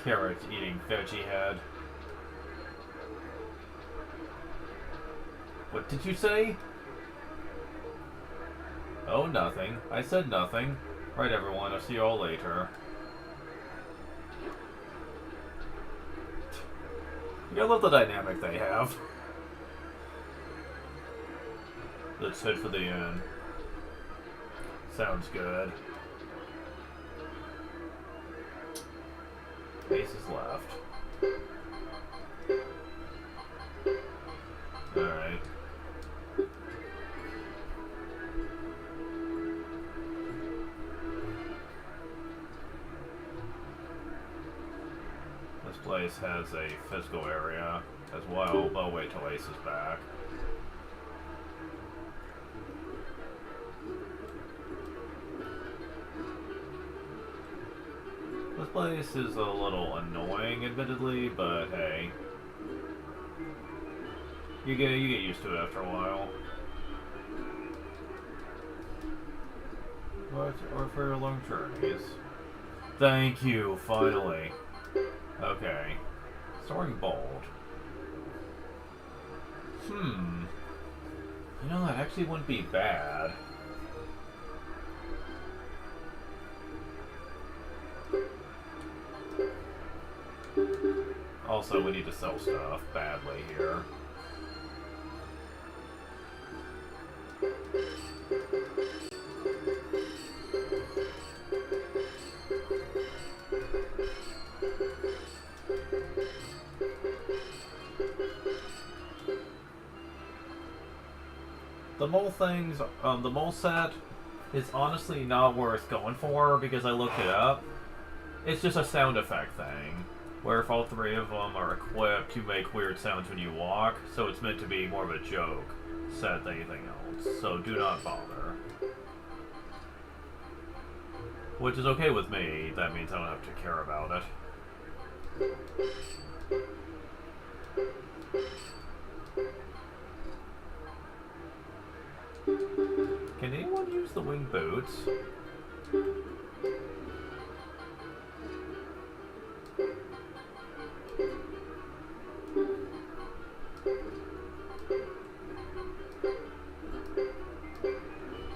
Carrot-eating veggie head. What did you say? Oh, nothing. I said nothing. Right, everyone. I'll see you all later. I love the dynamic they have. Let's head for the inn. Sounds good. Ace is left. Alright. This place has a physical area as well, but I'll wait till Ace is back. This place is a little annoying, admittedly, but hey. You get used to it after a while. What? Or for your long journeys. Thank you, finally. Okay. Soaring bold. You know, that actually wouldn't be bad. Also, we need to sell stuff badly here. The mole things, the mole set is honestly not worth going for because I looked it up. It's just a sound effect thing, where if all three of them are equipped, you make weird sounds when you walk, so it's meant to be more of a joke set than anything else, so do not bother. Which is okay with me, that means I don't have to care about it. Can anyone use the wing boots?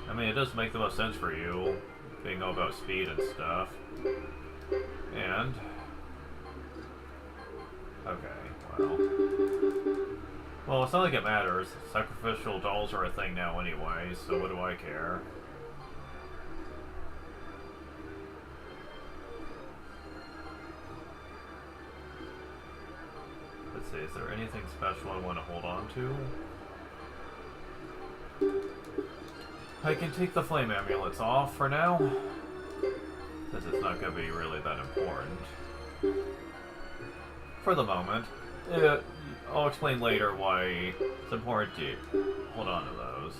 I mean, it does make the most sense for you, being all about speed and stuff. And... okay, well... well, it's not like it matters. Sacrificial dolls are a thing now anyway, so what do I care? there anything special I want to hold on to? I can take the flame amulets off for now, since it's not going to be really that important. For the moment. I'll explain later why it's important to hold on to those.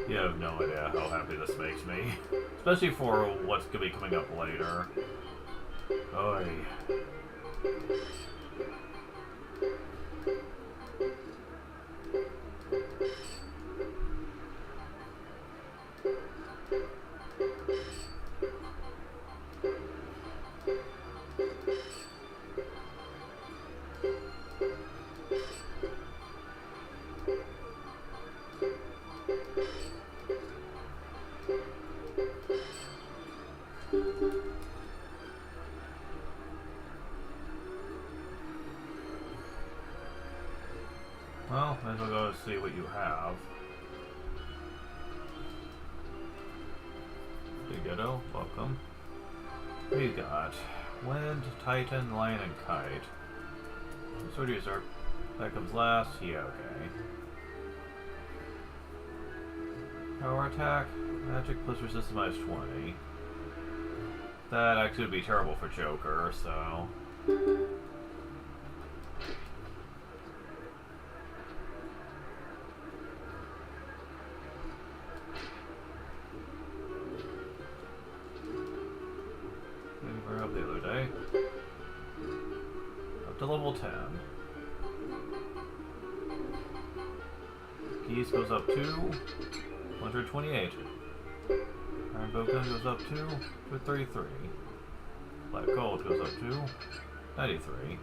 You have no idea how happy this makes me. Especially for what's going to be coming up later. Oy. Well, might as well go see what you have. Hey, Ghetto, welcome. What do you got? Wind, Titan, Lion, and Kite. Sword user. That comes last. Yeah, okay. Power attack. Magic plus resistance minus 20. That actually would be terrible for Joker, so... Up the other day. Up to level 10. Keys goes up to 128. Iron Bow Gun goes up to 233. Black Gold goes up to 93.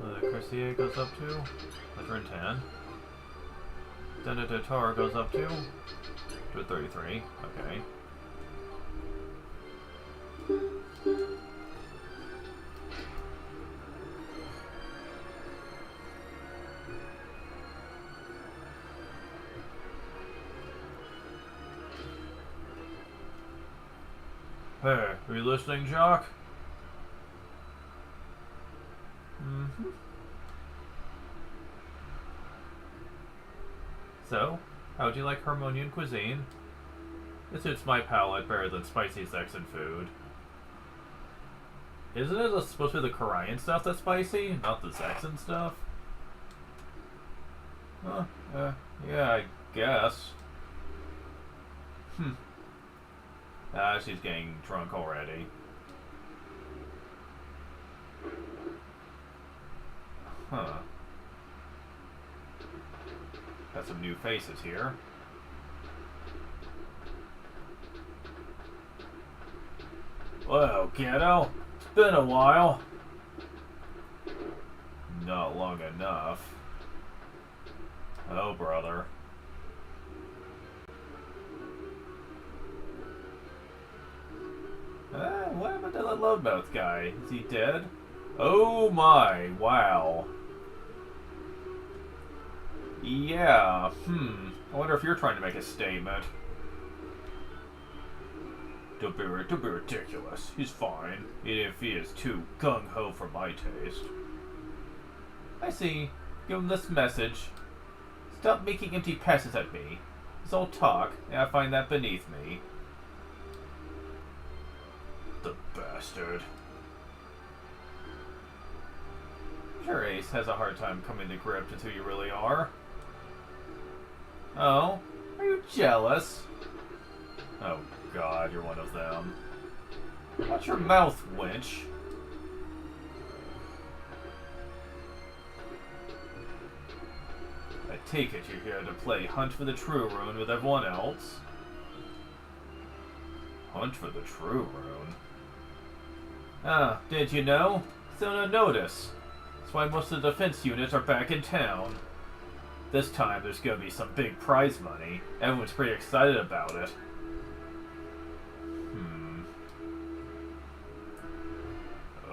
The Cressier goes up to 110. Denatatar goes up to 233. Okay. Hey, are you listening, Jock? Mm-hmm. So, how'd you like Harmonian cuisine? It suits my palate better than spicy Saxon food. Isn't it supposed to be the Korean stuff that's spicy, not the Saxon stuff? Huh, yeah, I guess. Ah, she's getting drunk already. Huh. Got some new faces here. Well, kiddo, it's been a while. Not long enough. Oh, brother. What happened to that loudmouth guy? Is he dead? Oh my, wow. Yeah, I wonder if you're trying to make a statement. Don't be ridiculous. He's fine, even if he is too gung-ho for my taste. I see. Give him this message. Stop making empty passes at me. It's all talk, and I find that beneath me. The bastard. Sure, Ace has a hard time coming to grips with who you really are. Oh? Are you jealous? Oh god, you're one of them. Watch your mouth, wench. I take it you're here to play Hunt for the True Rune with everyone else. Hunt for the true rune. Ah, didn't you know? Still no notice. That's why most of the defense units are back in town. This time there's gonna be some big prize money. Everyone's pretty excited about it.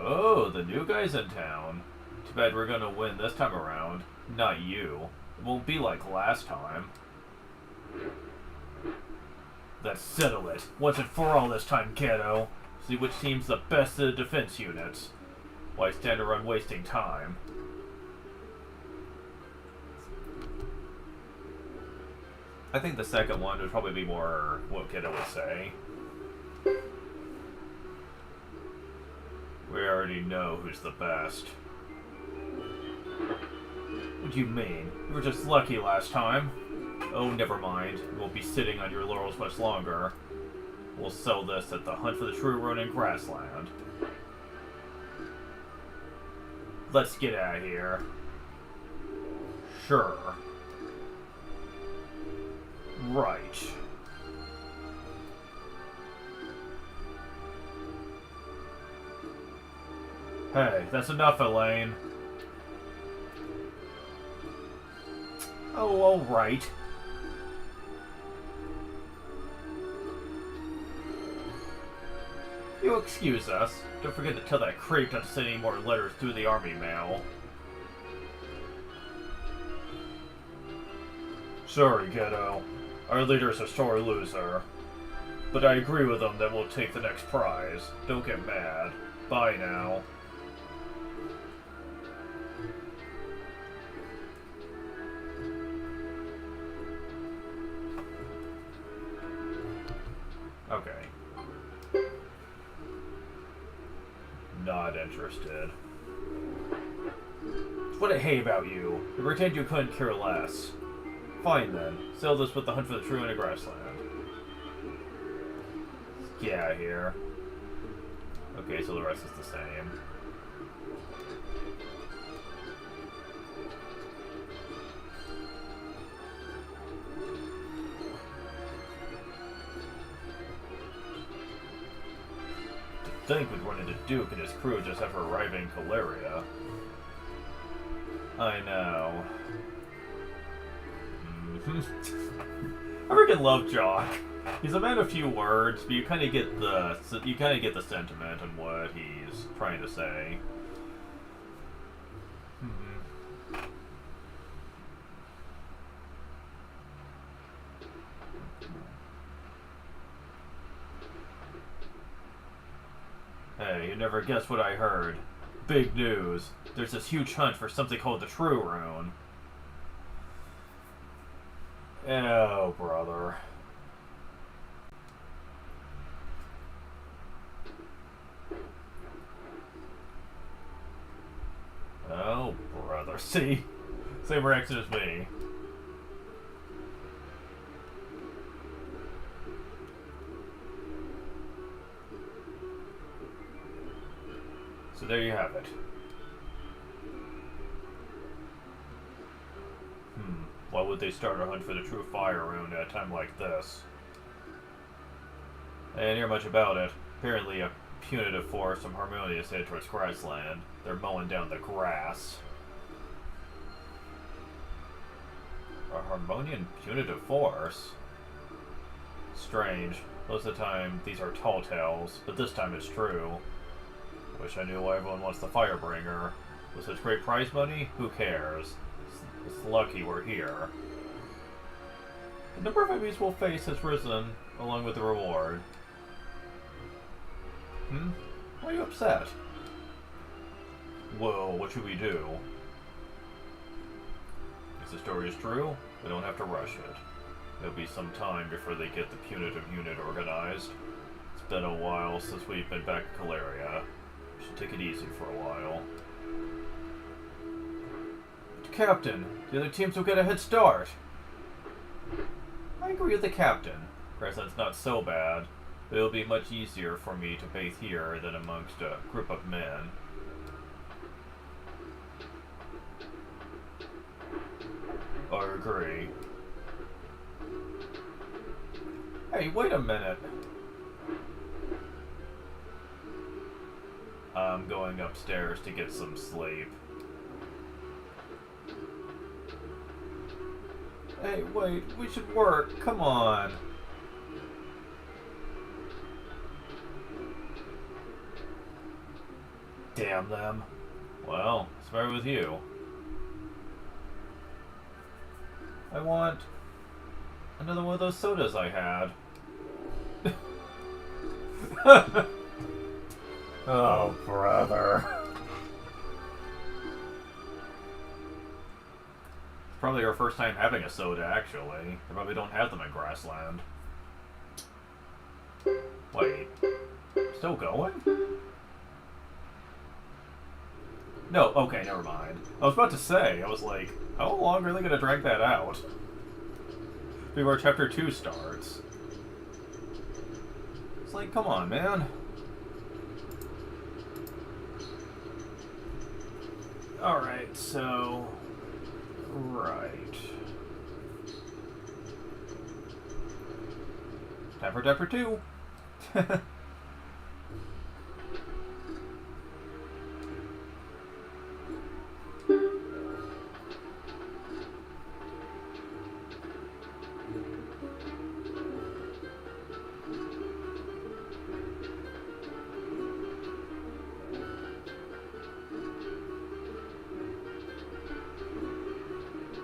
Oh, the new guy's in town. Too bad we're gonna win this time around. Not you. It won't be like last time. Let's settle it. Once and for all this time, kiddo. See which team's the best of the defense units. Why stand around wasting time? I think the second one would probably be more what kiddo would say. We already know who's the best. What do you mean? You were just lucky last time. Oh, never mind. You won't be sitting on your laurels much longer. We'll sell this at the Hunt for the True Rune in Grassland. Let's get out of here. Sure. Right. Hey, that's enough, Elaine. Oh, alright. You excuse us. Don't forget to tell that creep not to send any more letters through the army mail. Sorry, kiddo. Our leader's a sore loser. But I agree with him that we'll take the next prize. Don't get mad. Bye now. Okay. Not interested. What I hate about you. You pretend you couldn't care less. Fine then. Sell this with the Hunt for the True in Grassland. Get out of here. Okay, so the rest is the same. To think we'd run into Duke and his crew just after arriving in Caleria. I know. I freaking love Jock. He's a man of few words, but you kind of get the sentiment and what he's trying to say. Hey, you never guess what I heard. Big news. There's this huge hunt for something called the True Rune. Oh, brother. Oh, brother. See? Same reaction as me. So there you have it. Why would they start a hunt for the true fire rune at a time like this? I didn't hear much about it. Apparently a punitive force from Harmonia is headed towards Grassland. They're mowing down the grass. A Harmonian punitive force? Strange. Most of the time these are tall tales, but this time it's true. Wish I knew why everyone wants the Firebringer. With such great prize money, who cares? It's lucky we're here. The number of enemies we'll face has risen, along with the reward. Why are you upset? Well, what should we do? If the story is true, we don't have to rush it. There'll be some time before they get the punitive unit organized. It's been a while since we've been back in Caleria. We should take it easy for a while. Captain, the other teams will get a head start. I agree with the captain. Grassland's not so bad, but it'll be much easier for me to bathe here than amongst a group of men. I agree. Hey, wait a minute. I'm going upstairs to get some sleep. Hey, wait, we should work. Come on. Damn them. Well, start with you. I want another one of those sodas I had. Oh, brother. It's probably our first time having a soda, actually. They probably don't have them in Grassland. Wait. Still going? No, okay, never mind. I was about to say, I was like, how long are they going to drag that out? Before Chapter 2 starts. It's like, come on, man. Alright, so... Right. Time for Chapter 2.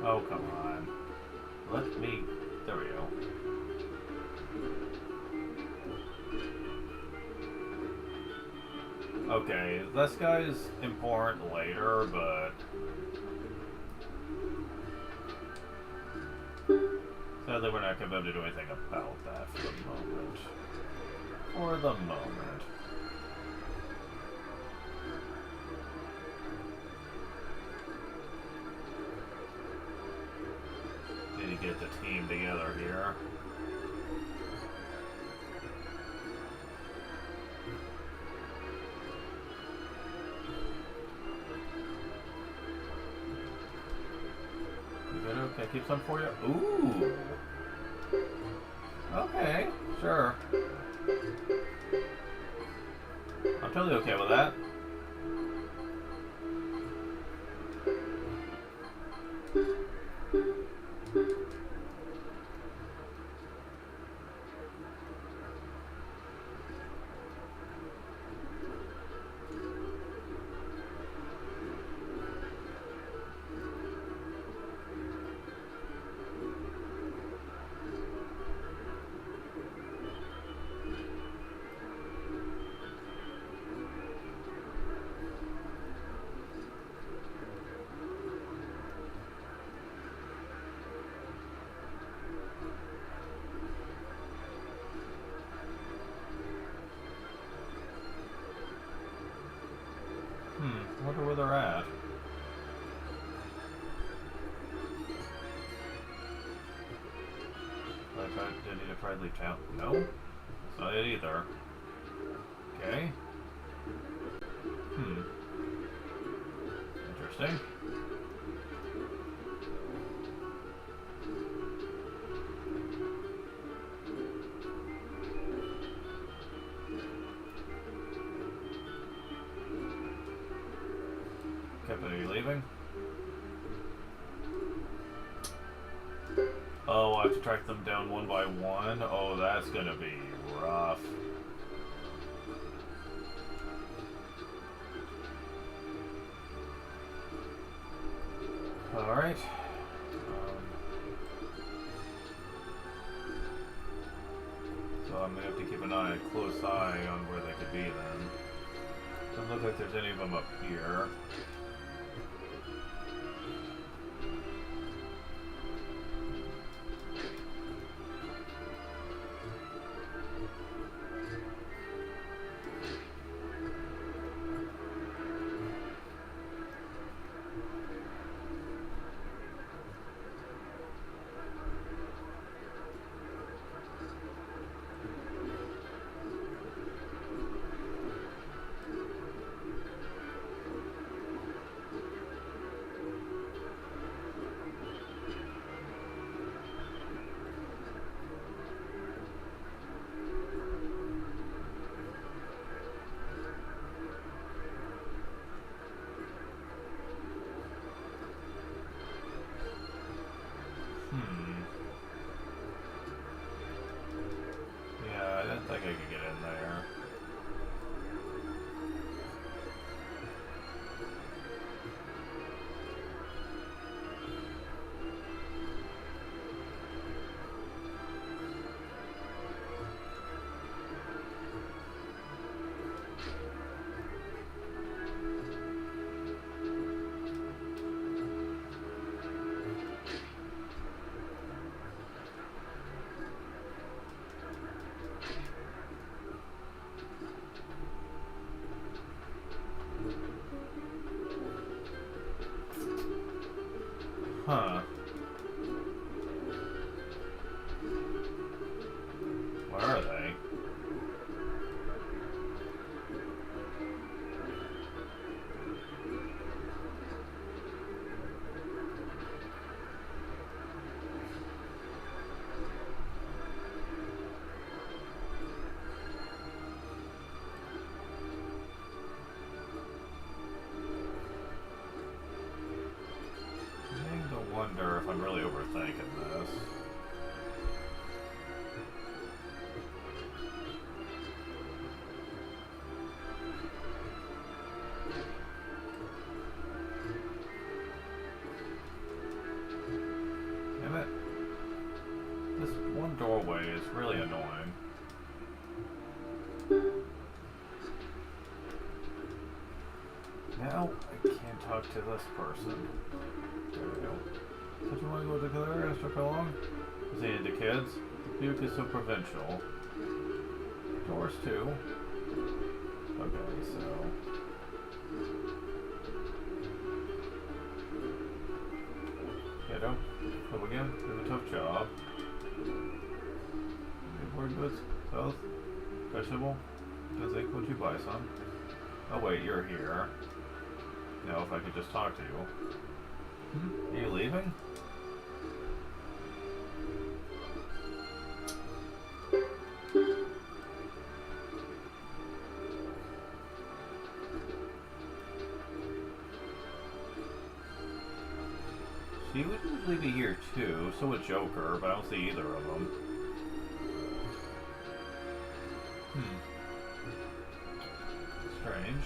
Oh, come on. Let me... There we go. Okay, this guy's important later, but... Sadly, we're not going to be able to do anything about that for the moment. For the moment. Need to get the team together here. You good? Okay, keep some for you. Ooh. Okay, sure. I'm totally okay with that. I wonder where they're at. Do I need to try to leave town? No? That's not it either. Okay. Interesting. Captain, are you leaving? Oh, I have to track them down one by one? Oh, that's gonna be rough. Alright. So I'm gonna have to keep an eye, a close eye on where they could be then. Doesn't look like there's any of them up here. Huh. Where are they? I wonder if I'm really overthinking this. Damn it. This one doorway is really annoying. Now I can't talk to this person. There we go. Don't you want to go to the other area for long? Is he into kids? The Buke is so provincial. Doors too. Okay, so... Kiddo, come again. You have a tough job. Word goods? South? Vegetable? Physic, would you buy some? Oh wait, you're here. You know, if I could just talk to you. Are you leaving? She would usually be here too, so would Joker, but I don't see either of them. Strange.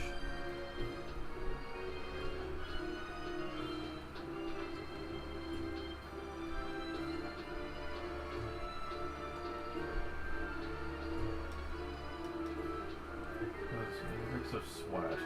Let's see, reeks of sweat.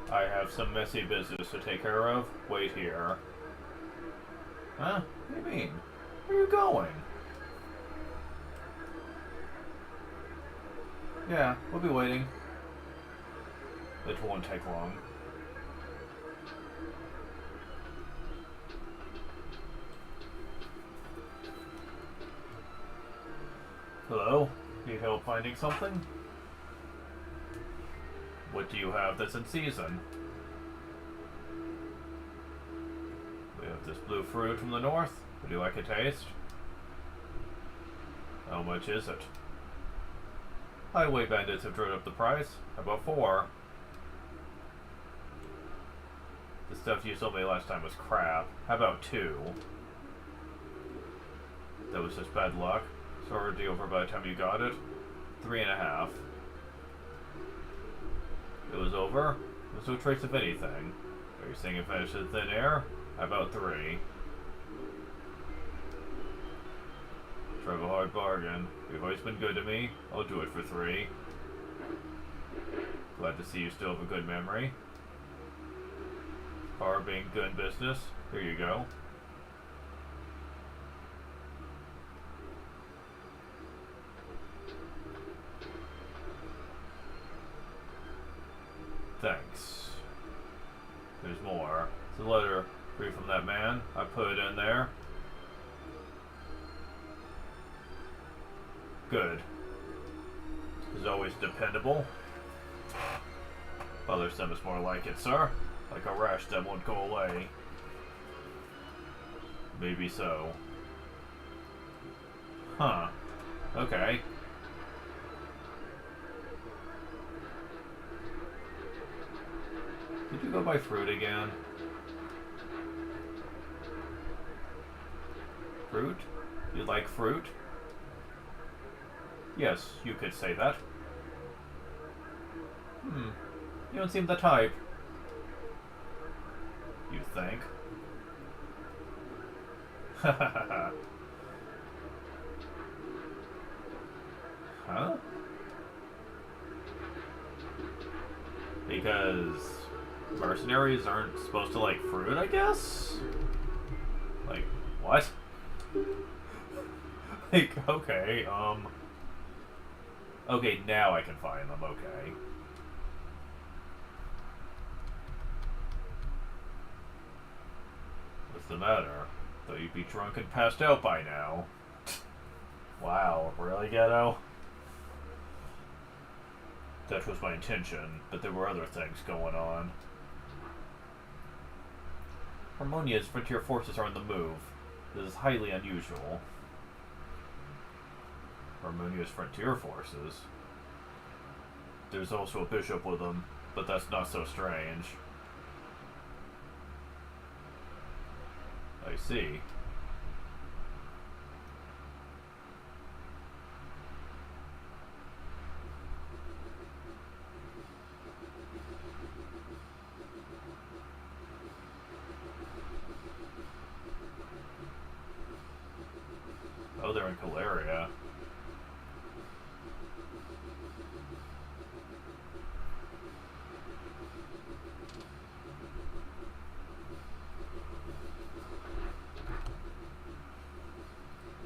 I have some messy business to take care of. Wait here. Huh? What do you mean? Where are you going? Yeah, we'll be waiting. It won't take long. Hello? Need help finding something? What do you have that's in season? We have this blue fruit from the north. Would you like a taste? How much is it? Highway bandits have driven up the price. How about 4? The stuff you sold me last time was crap. How about 2? That was just bad luck. So already over by the time you got it. 3.5. It was over? There's no trace of anything. Are you saying it vanished in thin air? How about 3? Drive a hard bargain. You've always been good to me. I'll do it for 3. Glad to see you still have a good memory. Car being good business. Here you go. Thanks. There's more. It's a letter free from that man. I put it in there. Good. Is always dependable. Other some is more like it, sir. Like a rash that won't go away. Maybe so. Huh. Okay. Did you go buy fruit again? Fruit? You like fruit? Yes, you could say that. You don't seem the type. You think? Huh? Because mercenaries aren't supposed to like fruit, I guess? Like, what? Like, okay, okay, now I can find them, okay. What's the matter? Thought you'd be drunk and passed out by now. Wow, really, Ghetto? That was my intention, but there were other things going on. Harmonia's frontier forces are on the move. This is highly unusual. Harmonia's frontier forces? There's also a bishop with them, but that's not so strange. I see. Oh, they're in Caleria.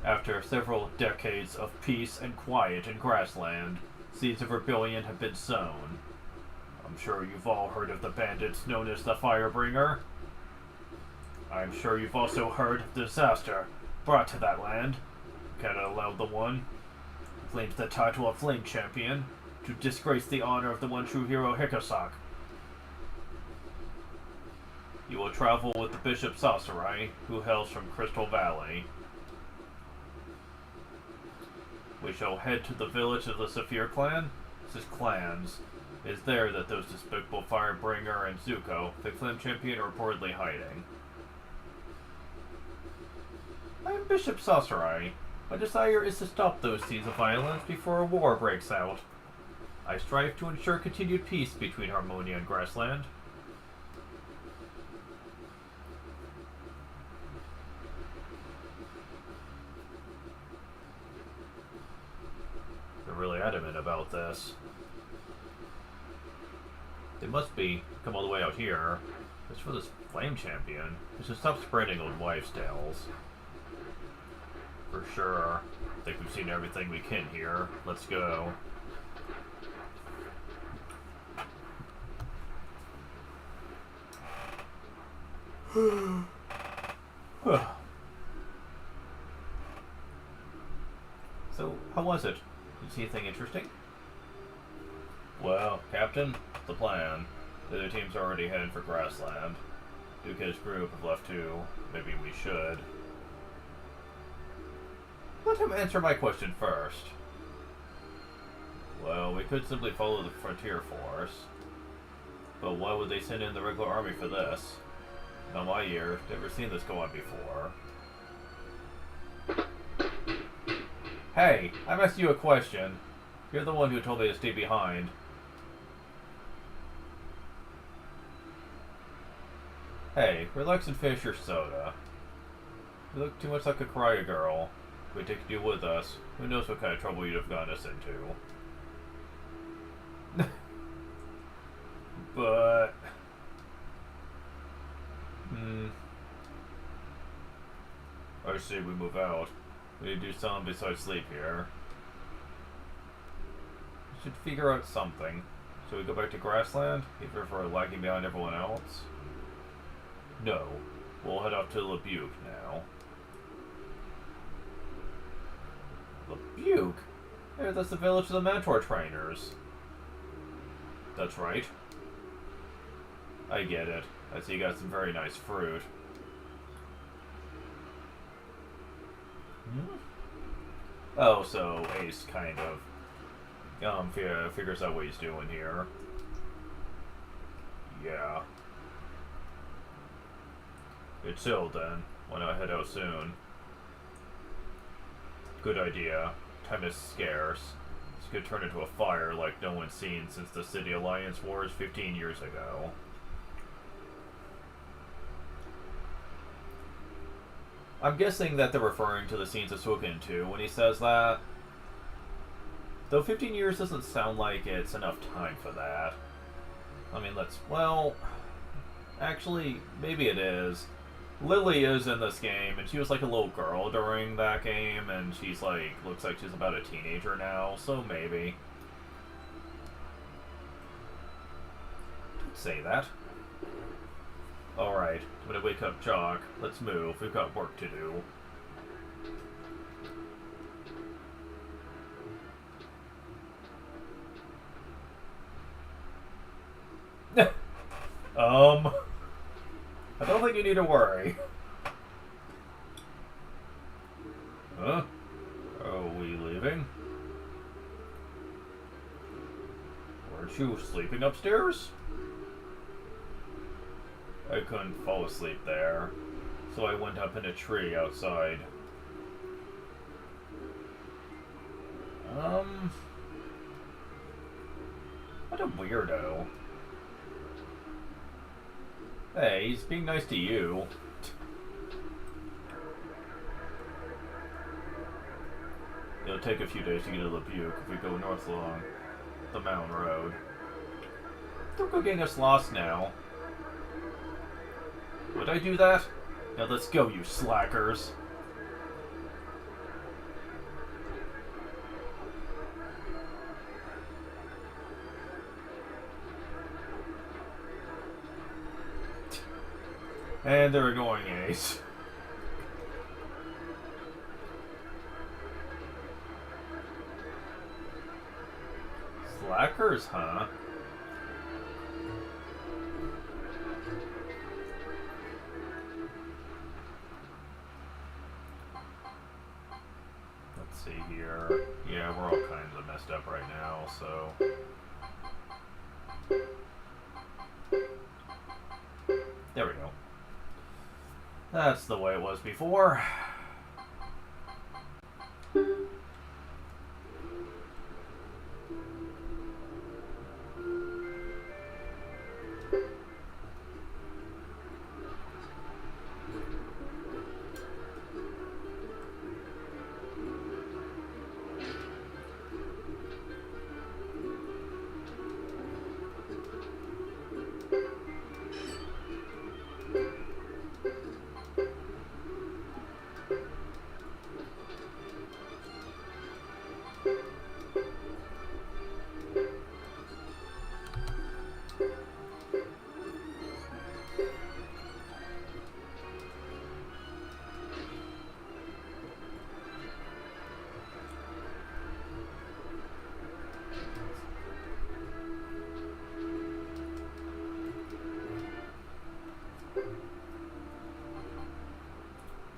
After several decades of peace and quiet in Grassland, seeds of rebellion have been sown. I'm sure you've all heard of the bandits known as the Firebringer. I'm sure you've also heard of the disaster brought to that land. Cannot allow the one who claims the title of Flame Champion to disgrace the honor of the one true hero Hikosak. You will travel with the Bishop Sasarai, who hails from Crystal Valley. We shall head to the village of the Saphir clan. This is clans. It is there that those despicable Firebringer and Zuko, the Flame Champion, are reportedly hiding. I am Bishop Sasarai. My desire is to stop those scenes of violence before a war breaks out. I strive to ensure continued peace between Harmonia and Grassland. They're really adamant about this. They must be come all the way out here. It's for this Flame Champion. We should stop spreading old wives' tales. For sure. I think we've seen everything we can here. Let's go. So, how was it? Did you see anything interesting? Well, Captain, the plan. The other team's already headed for Grassland. Duke and his group have left too. Maybe we should. Let him answer my question first. Well, we could simply follow the frontier force. But why would they send in the regular army for this? In my year, never seen this go on before. Hey, I'm asking you a question. You're the one who told me to stay behind. Hey, relax and finish your soda. You look too much like a cry girl. If we take you with us, who knows what kind of trouble you'd have gotten us into. But... I say we move out. We need to do something besides sleep here. We should figure out something. Should we go back to Grassland, even if we're lagging behind everyone else? No. We'll head off to Lebuke now. Lebuke? Hey, that's the village of the Mentor trainers. That's right. I get it. I see you got some very nice fruit. Oh, so Ace kind of figures out what he's doing here. Yeah. Good chill then. Why not head out soon? Good idea. Time is scarce. This could turn into a fire like no one's seen since the City Alliance Wars 15 years ago. I'm guessing that they're referring to the scenes of Suikoden 2 when he says that. Though 15 years doesn't sound like it's enough time for that. I mean, well... Actually, maybe it is. Lily is in this game, and she was like a little girl during that game, and she's like, looks like she's about a teenager now, so maybe. Don't say that. Alright, I'm gonna wake up Jock. Let's move, we've got work to do. I don't think you need to worry. Huh? Are we leaving? Weren't you sleeping upstairs? I couldn't fall asleep there, so I went up in a tree outside. What a weirdo. Hey, he's being nice to you. It'll take a few days to get to the Butte if we go north along the mountain road. Don't go getting us lost now. Would I do that? Now let's go, you slackers. And they're ignoring Ace. Slackers, huh? Let's see here. Yeah, we're all kinds of messed up right now, so... There we go. That's the way it was before.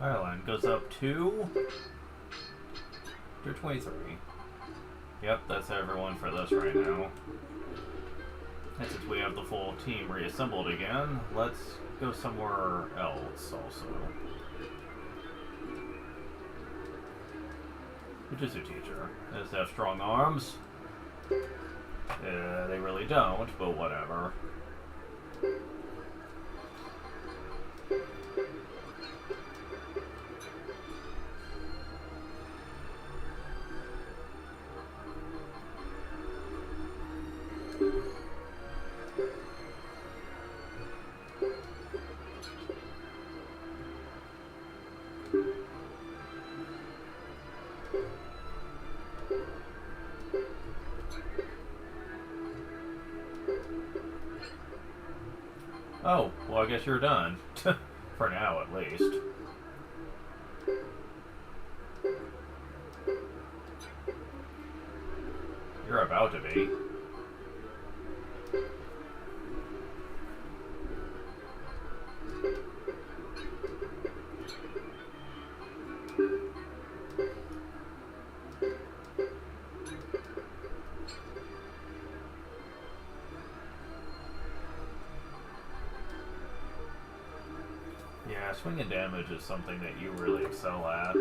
Ireland goes up to 23. Yep, that's everyone for this right now. And since we have the full team reassembled again, let's go somewhere else also. Jujutsu teacher. Does have strong arms? They really don't, but whatever. Oh, well I guess you're done. For now, at least. You're about to be. Yeah, swinging damage is something that you really excel at.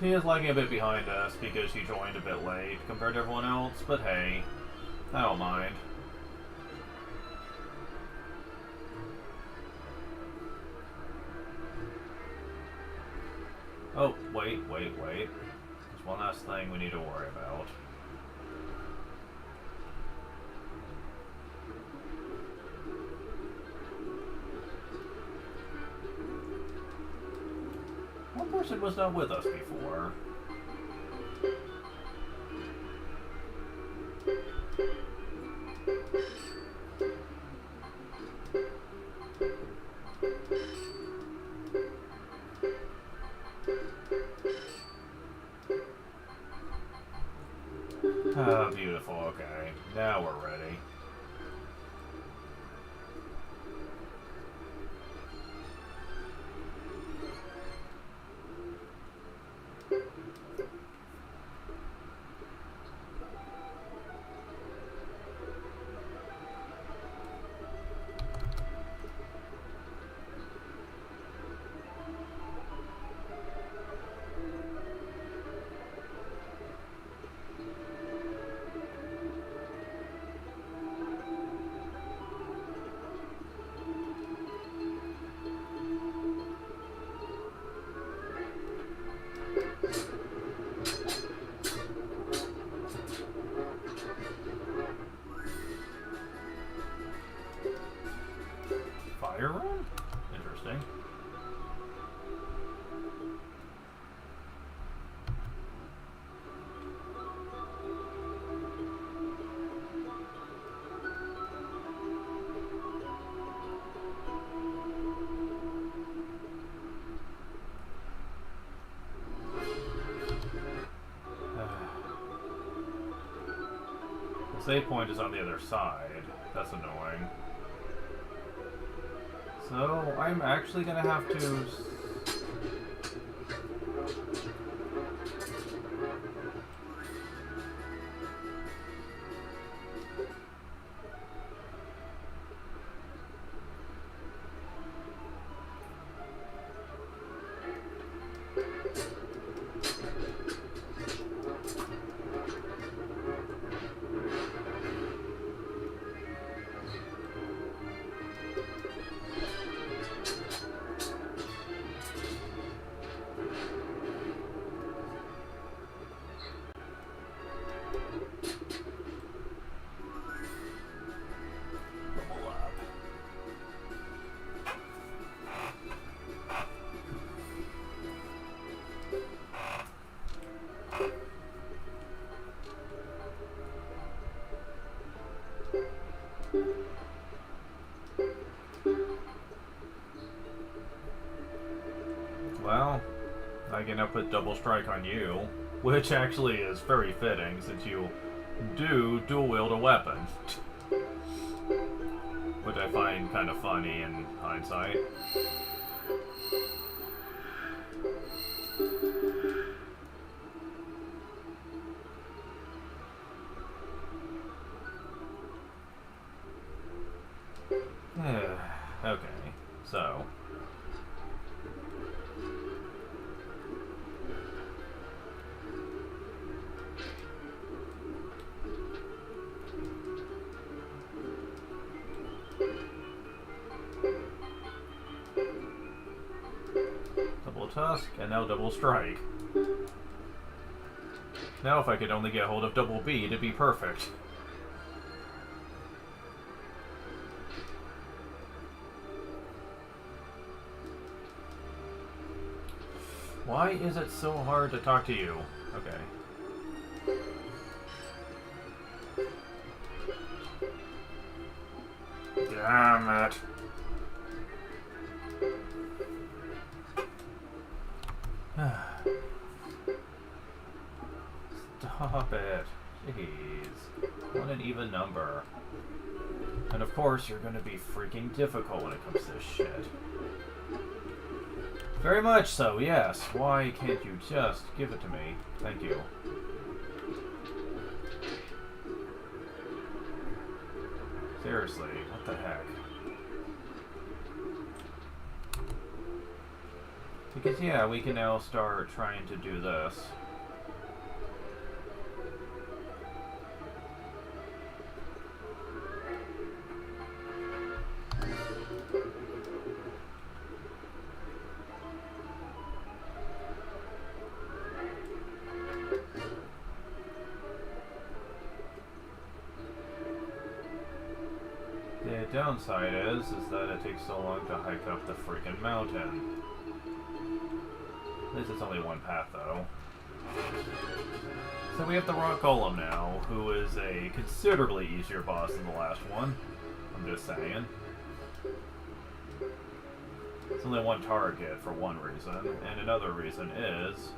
She is lagging a bit behind us because she joined a bit late compared to everyone else, but hey, I don't mind. Oh, wait. There's one last thing we need to worry about. One person was not with us before. Oh, beautiful. Okay, now we're ready. Fire room? Interesting. The save point is on the other side. That's annoying. So, I'm actually gonna have to... Well, I can now put double strike on you, which actually is very fitting since you do dual wield a weapon. Which I find kind of funny in hindsight. Okay, so... Double tusk, and now double strike. Now if I could only get hold of double B, it'd be perfect. Why is it so hard to talk to you? Okay. Damn it. Stop it. Jeez. What an even number. And of course, you're gonna be freaking difficult when it comes to this shit. Very much so, yes. Why can't you just give it to me? Thank you. Seriously, what the heck? Because, yeah, we can now start trying to do this. The downside is that it takes so long to hike up the freaking mountain. At least it's only one path, though. So we have the Rock Golem now, who is a considerably easier boss than the last one. I'm just saying. It's only one target for one reason, and another reason is...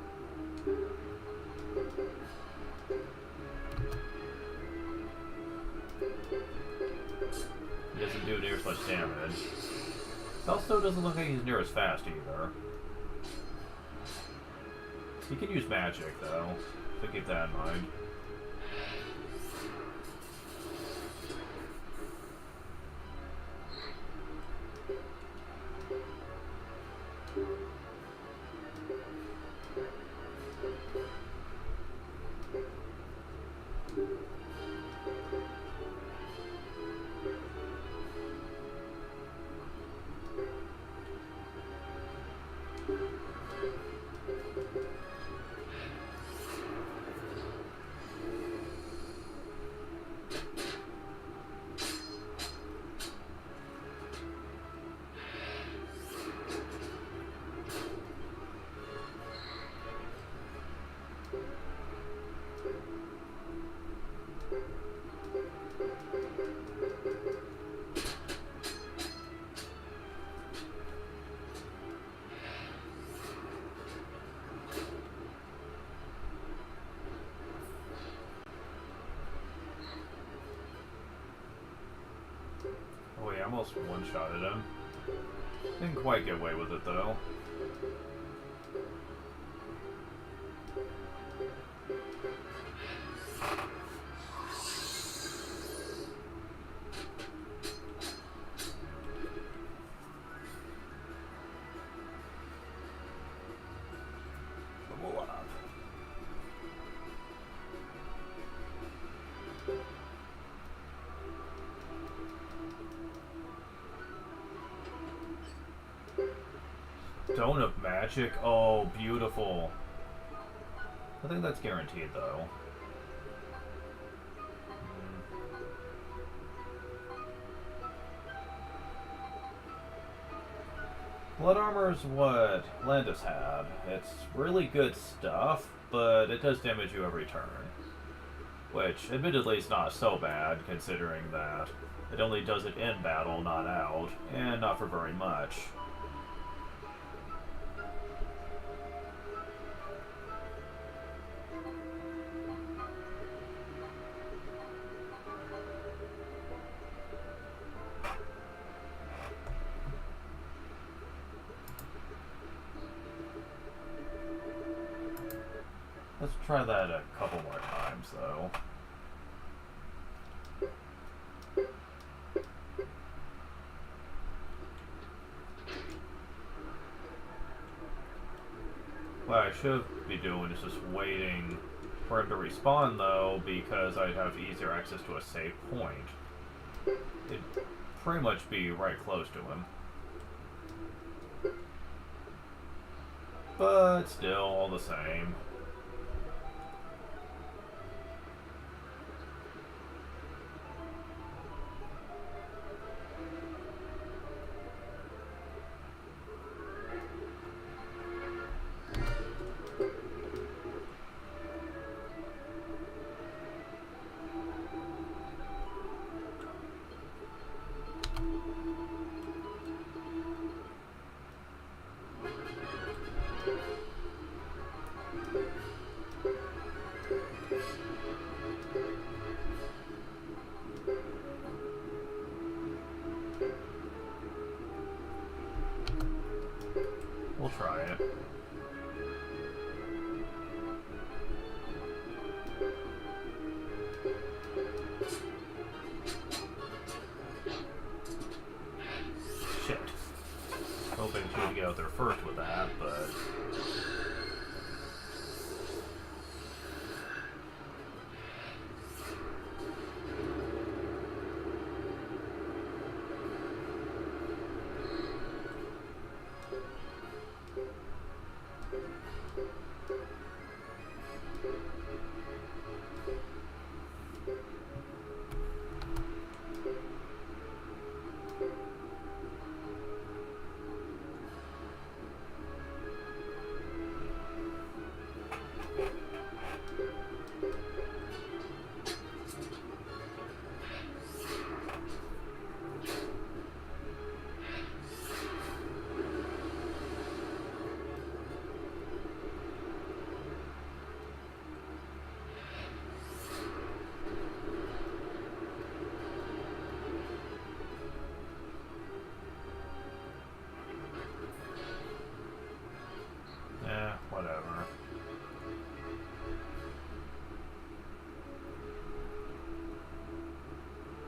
he doesn't do near as much damage. It also doesn't look like he's near as fast either. He can use magic, though, so keep that in mind. Oh, he almost one-shotted him. Didn't quite get away with it, though. Level up. Stone of Magic? Oh, beautiful. I think that's guaranteed, though. Blood Armor is what Landis had. It's really good stuff, but it does damage you every turn. Which, admittedly, is not so bad, considering that it only does it in battle, not out, and not for very much. Let's try that a couple more times, though. What I should be doing is just waiting for him to respawn, though, because I'd have easier access to a save point. It'd pretty much be right close to him. But still, all the same.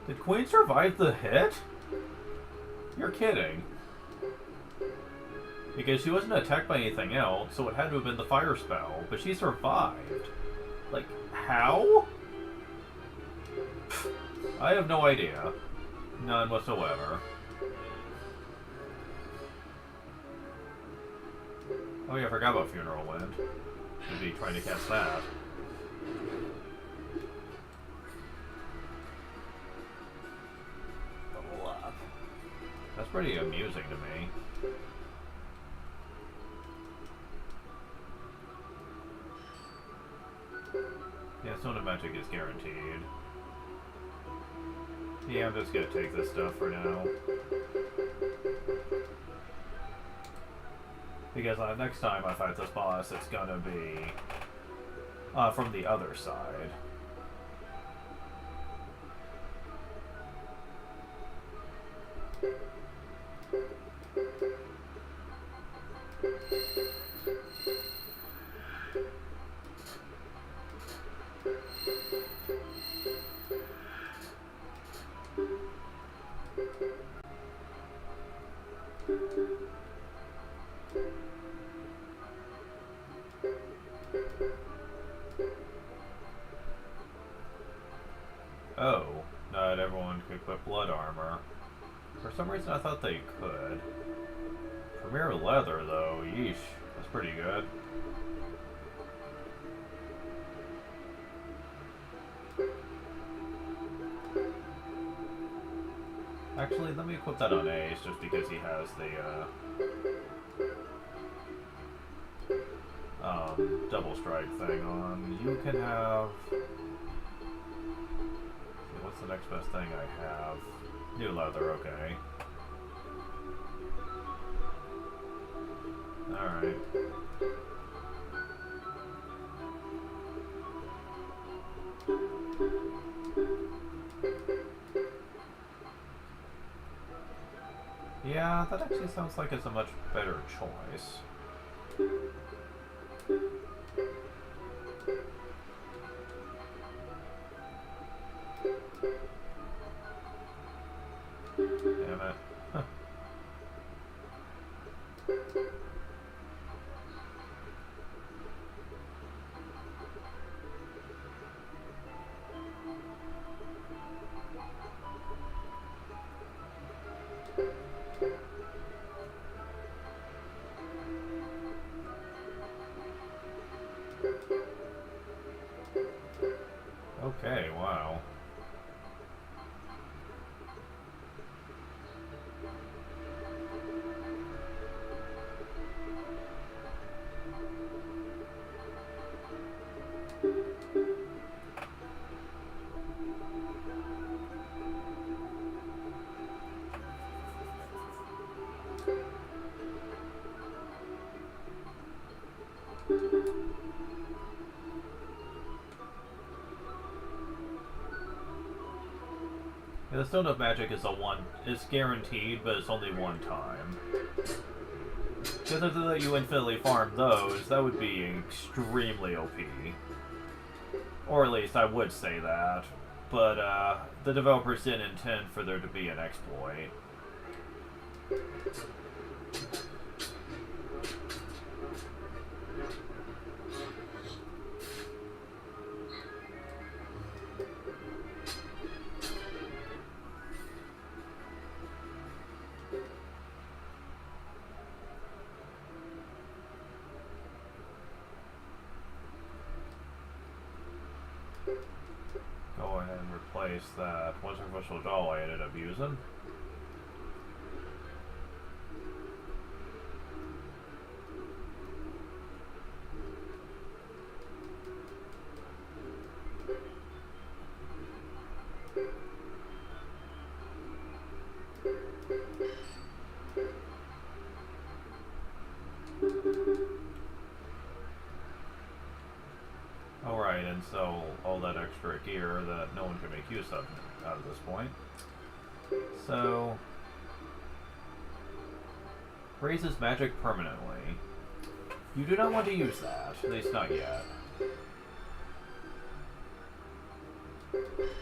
Did Queen survive the hit? You're kidding. Because she wasn't attacked by anything else, so it had to have been the fire spell. But she survived. Like, how? I have no idea. None whatsoever. Oh yeah, I forgot about Funeral Wind. Should be trying to cast that. Level up. That's pretty amusing to me. Yeah, Stone of Magic is guaranteed. Yeah, I'm just gonna take this stuff for now. Because next time I fight this boss, it's gonna be from the other side. Oh, not everyone could equip blood armor. For some reason I thought they could. Premier leather though, yeesh, that's pretty good. Actually, let me equip that on Ace just because he has the double strike thing on. You can have... What's the next best thing I have? New leather, okay. Alright. Yeah, that actually sounds like it's a much better choice. Damn it. Huh. Okay, wow. Yeah, the Stone of Magic is it's guaranteed, but it's only one time. Because if they let you infinitely farm those, that would be extremely OP. Or at least I would say that. But the developers didn't intend for there to be an exploit. Go ahead and replace that one sacrificial doll I ended up using. Alright, and so all that extra gear that no one can make use of out of this point. So, raises magic permanently. You do not want to use that, at least not yet.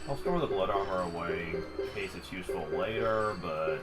I'll store the blood armor away in case it's useful later, but...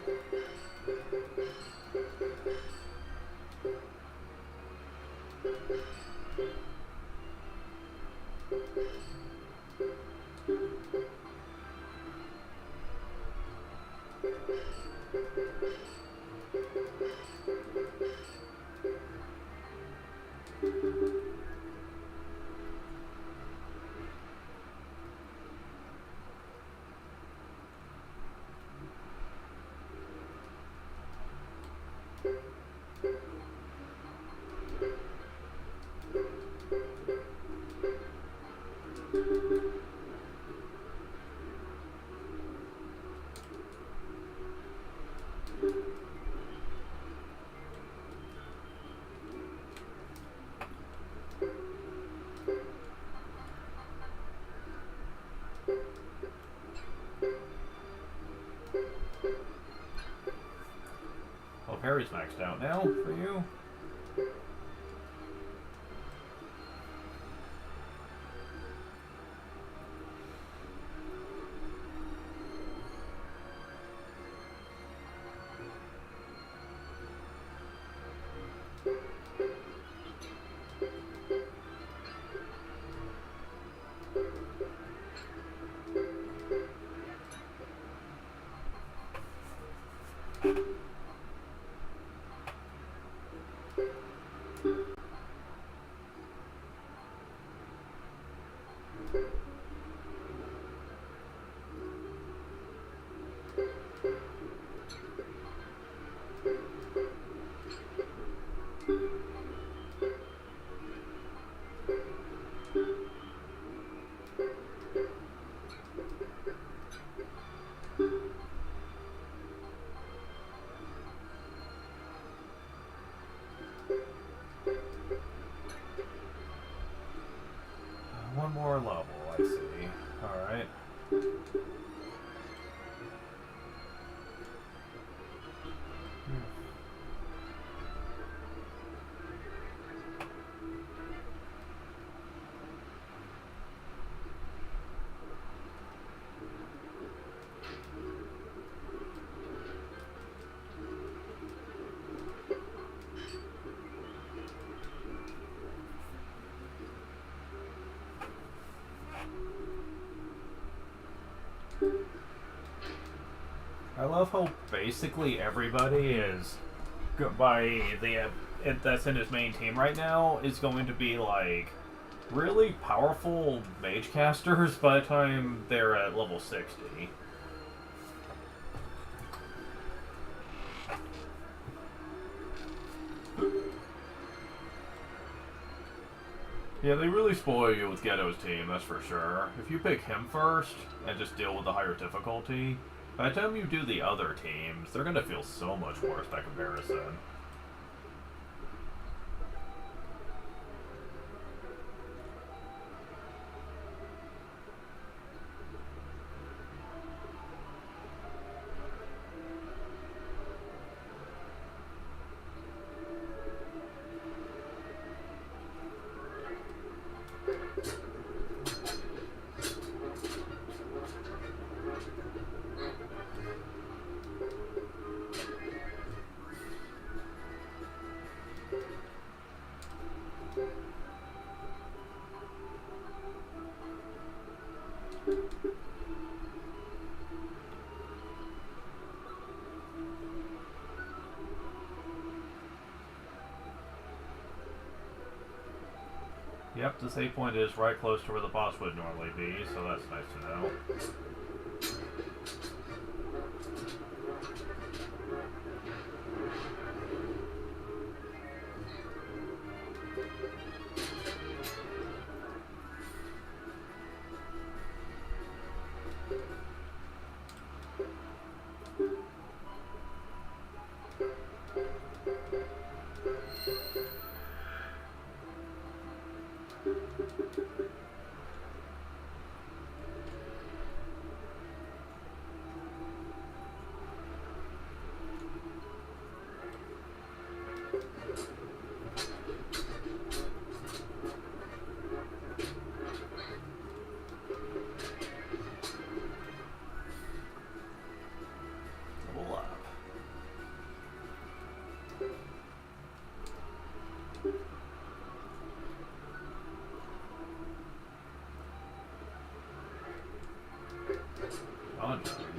Well, Harry's maxed out now for you. One more level, I see. Alright. I love how basically everybody is that's in his main team right now is going to be like really powerful mage casters by the time they're at level 60. Yeah, they really spoil you with Ghetto's team, that's for sure. If you pick him first and just deal with the higher difficulty, by the time you do the other teams, they're gonna feel so much worse by comparison. Yep, the save point is right close to where the boss would normally be, so that's nice to know. dungeons.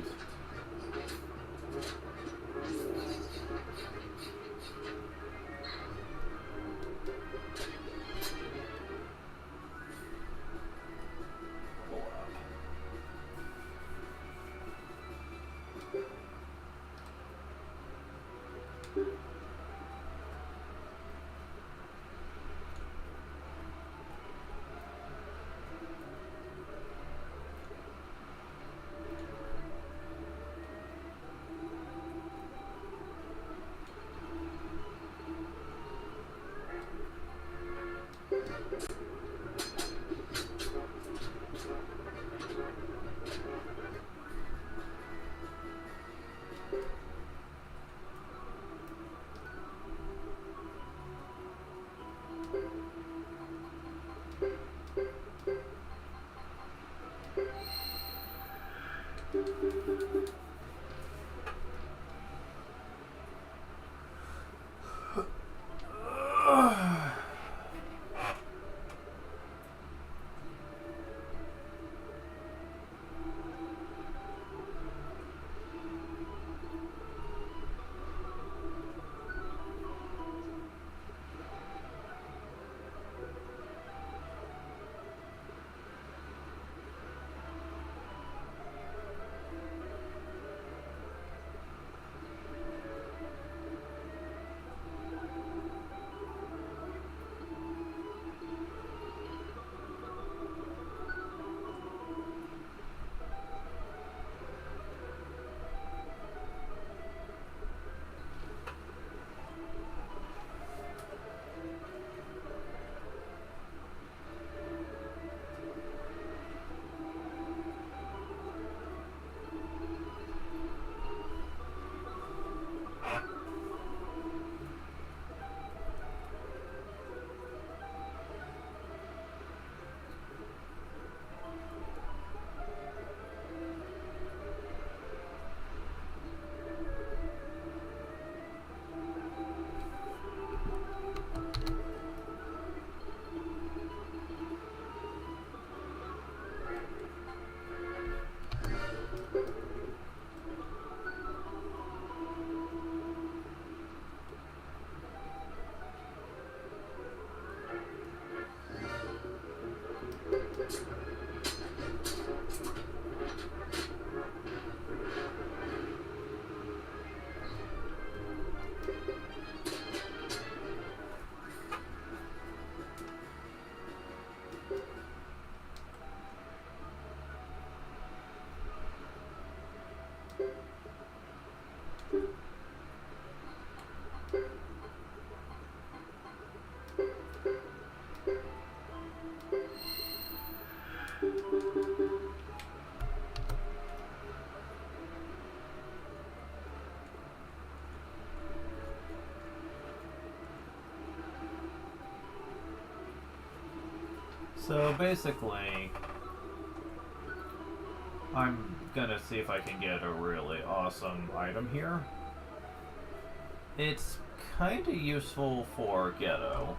So basically, I'm gonna see if I can get a really awesome item here. It's kinda useful for Ghetto.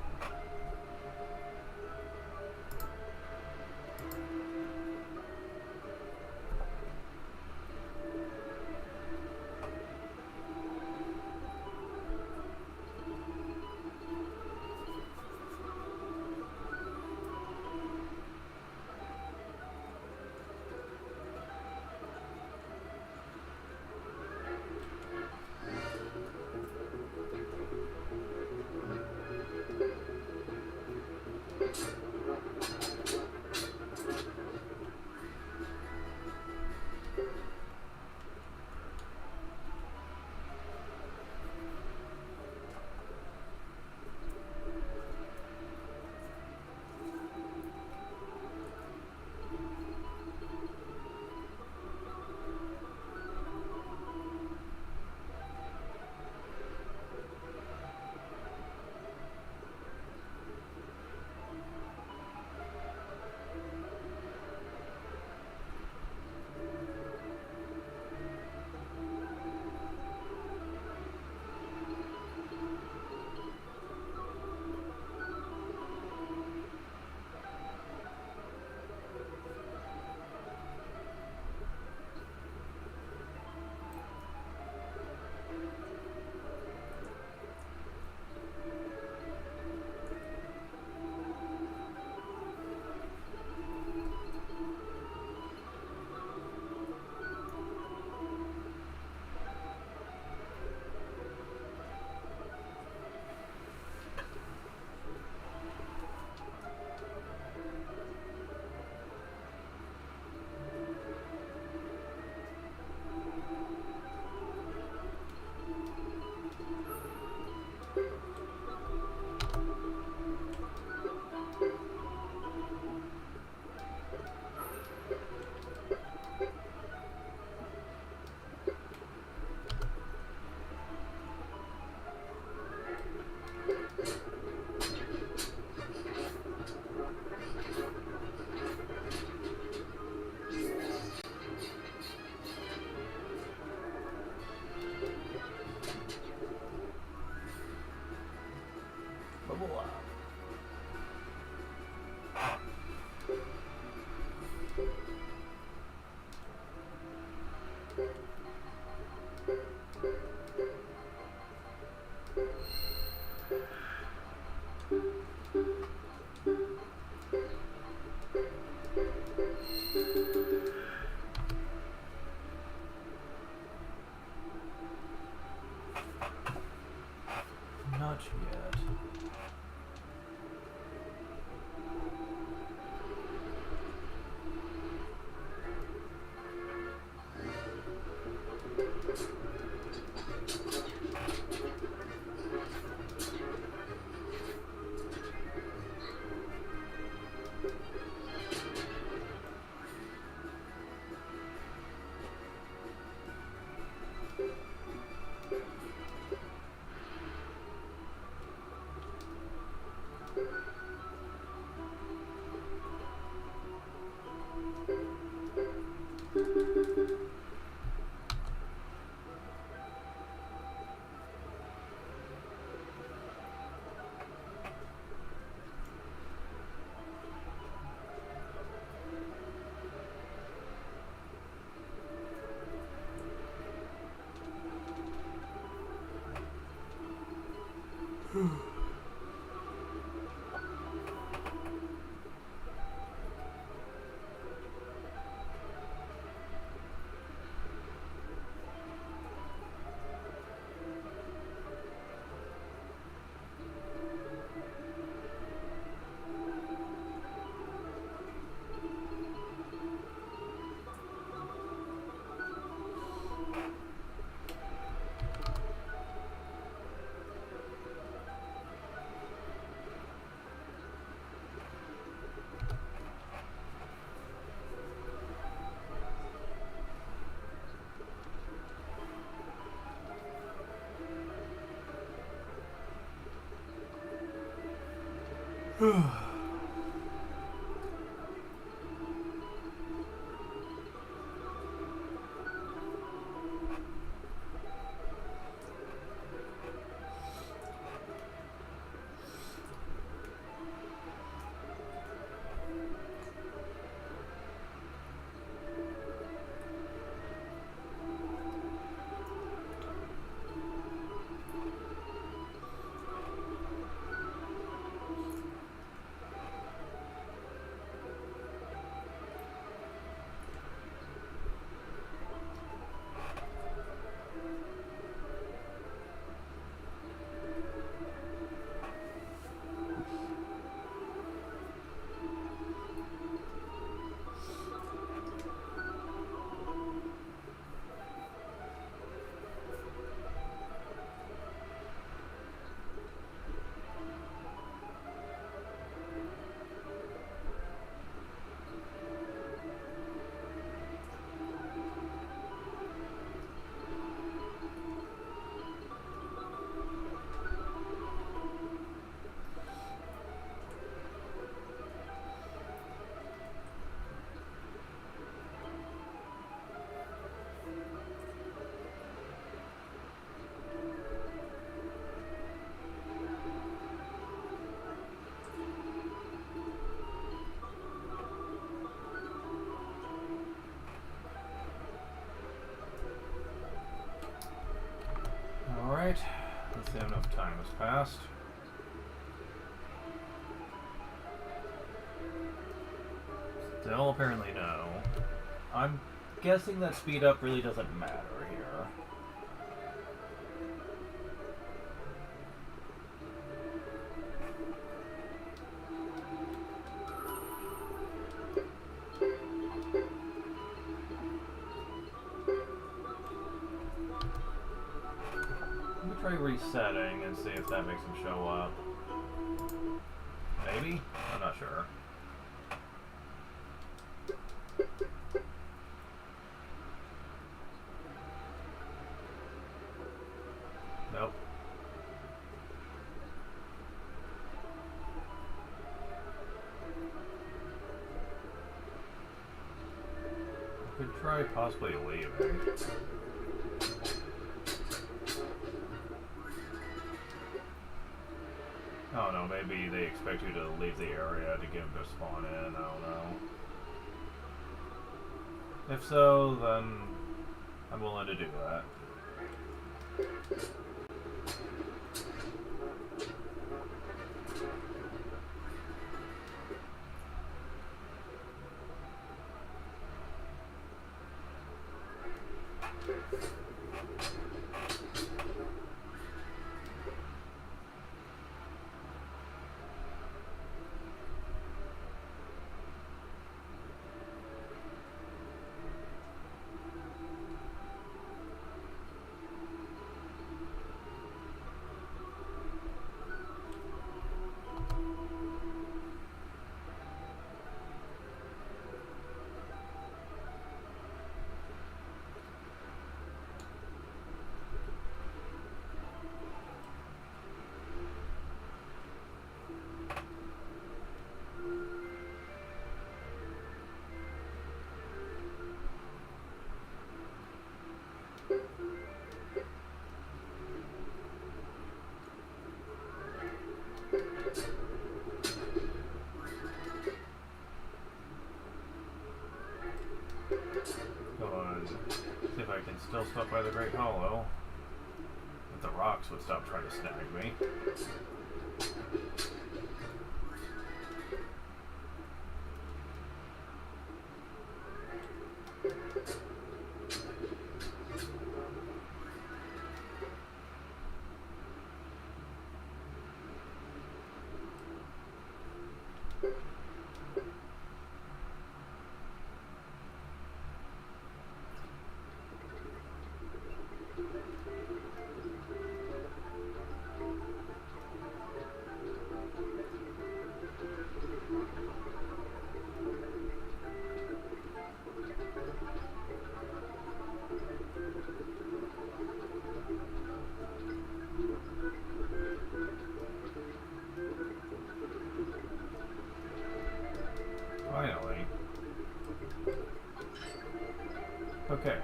Alright, let's see how enough time has passed. Still apparently no. I'm guessing that speed up really doesn't matter here. Try resetting and see if that makes him show up. Maybe? I'm not sure. Nope. I could try possibly leaving. Oh no, maybe they expect you to leave the area to get him to spawn in, I don't know. If so, then I'm willing to do that. See if I can still stop by the Great Hollow. If the rocks would stop trying to snag me. Okay.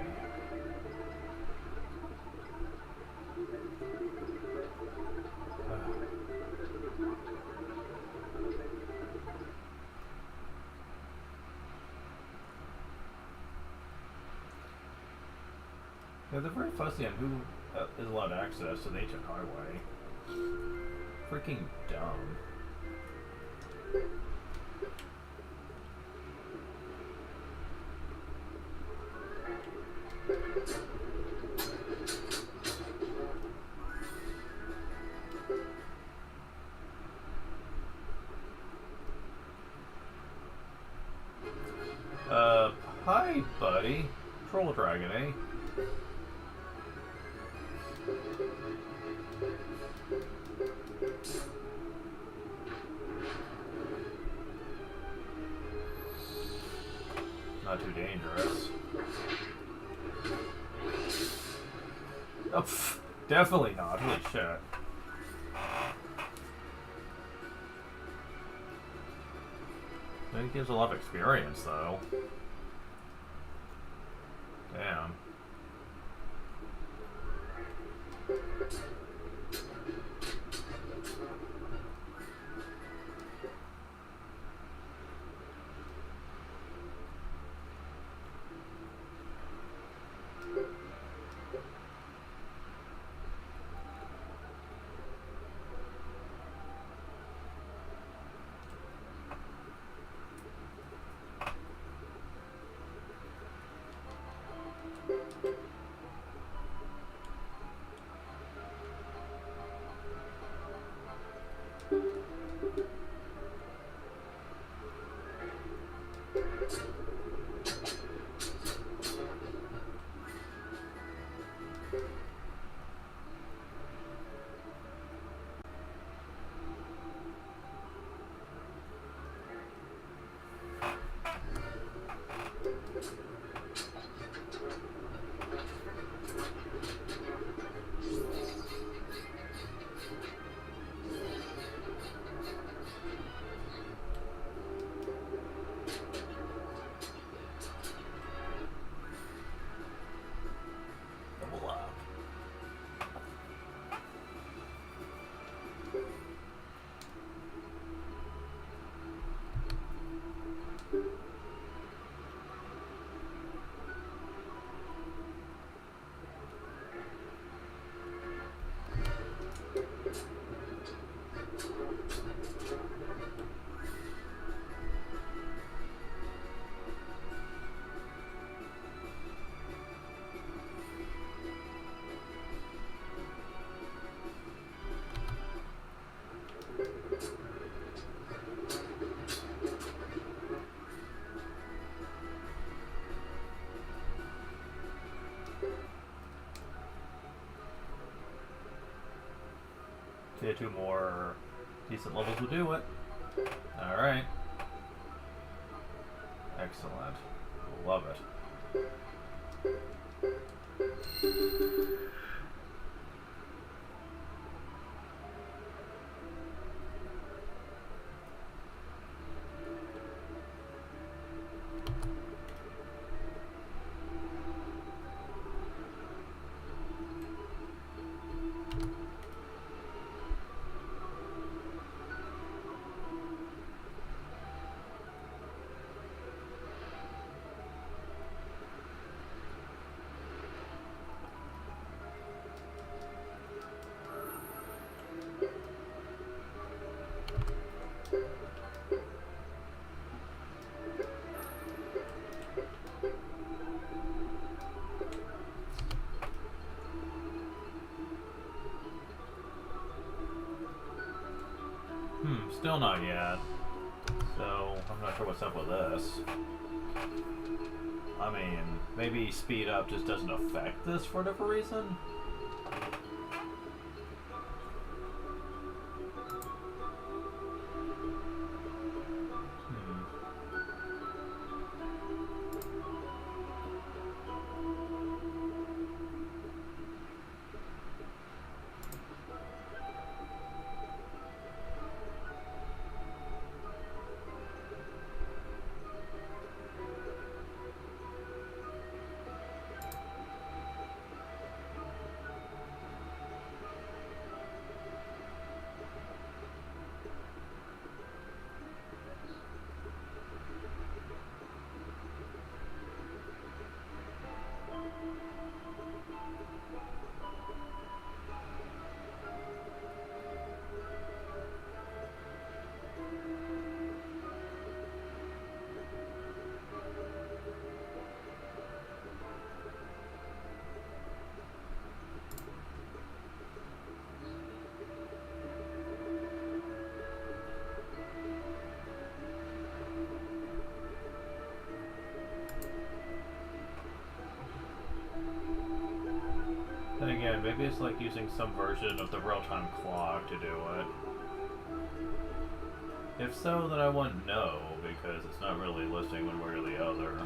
Yeah, they're very fussy on who is allowed access to the ancient highway. Freaking dumb. Hi, buddy. Troll Dragon, eh? Not too dangerous. Oh, pff, definitely not. Holy shit. It gives a lot of experience, though. Damn. Say 2 more decent levels will do it. Alright. Excellent. Love it. Still not yet. So, I'm not sure what's up with this. I mean, maybe speed up just doesn't affect this for whatever reason? Then again, maybe it's like using some version of the real-time clock to do it. If so, then I wouldn't know, because it's not really listing one way or the other.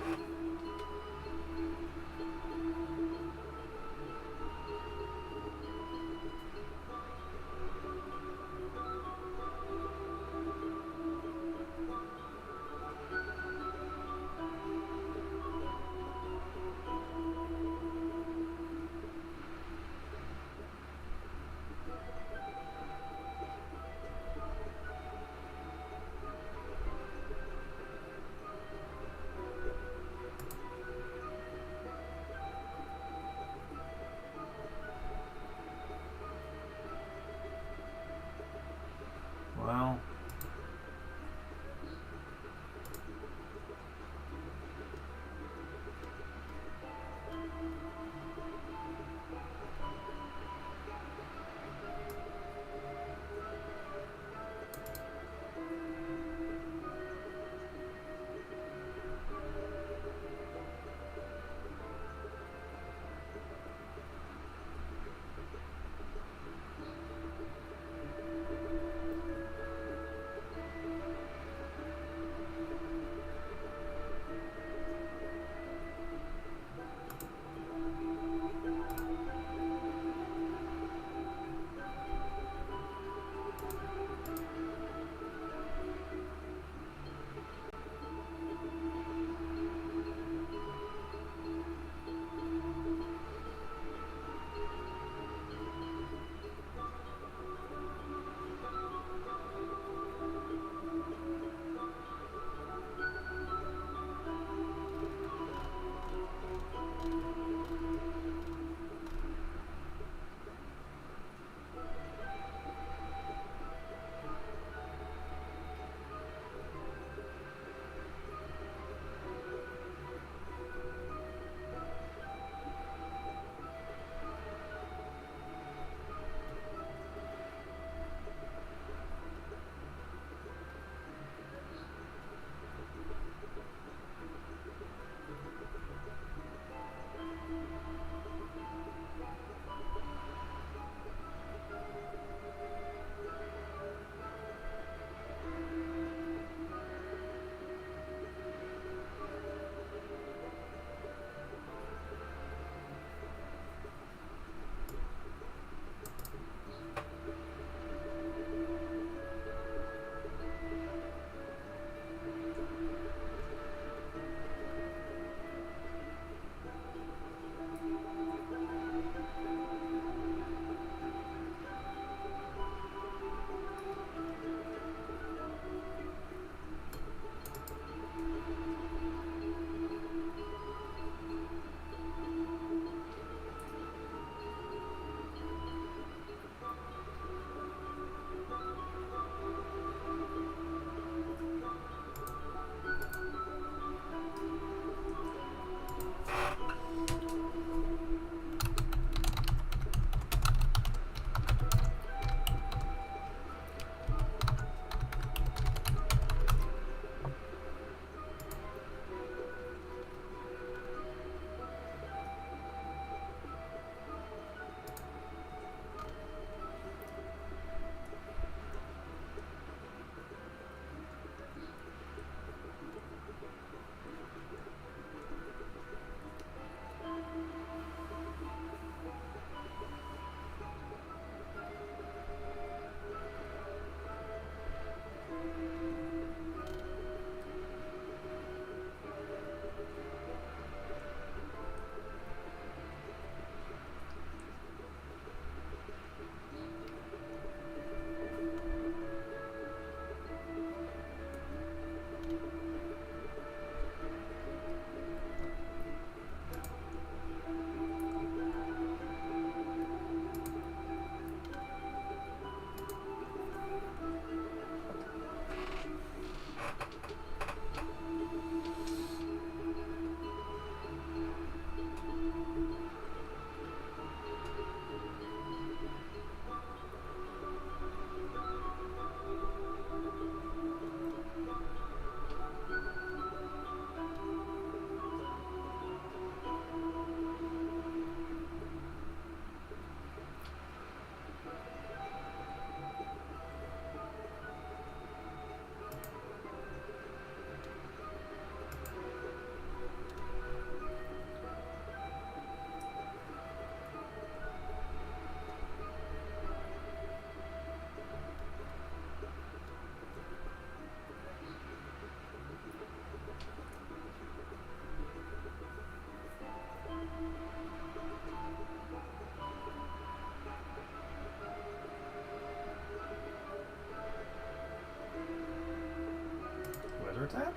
Weather attack?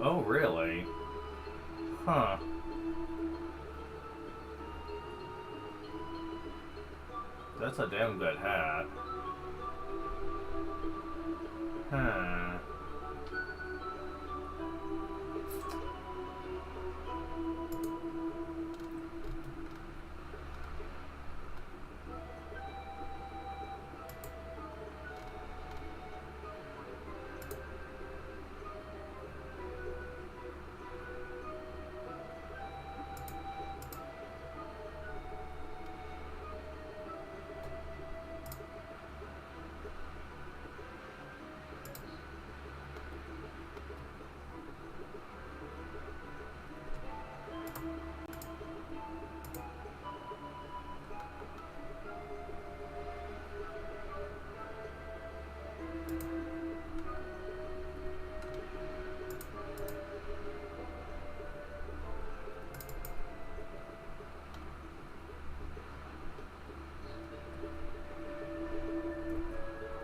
Oh, really? Huh. That's a damn good hat. Huh.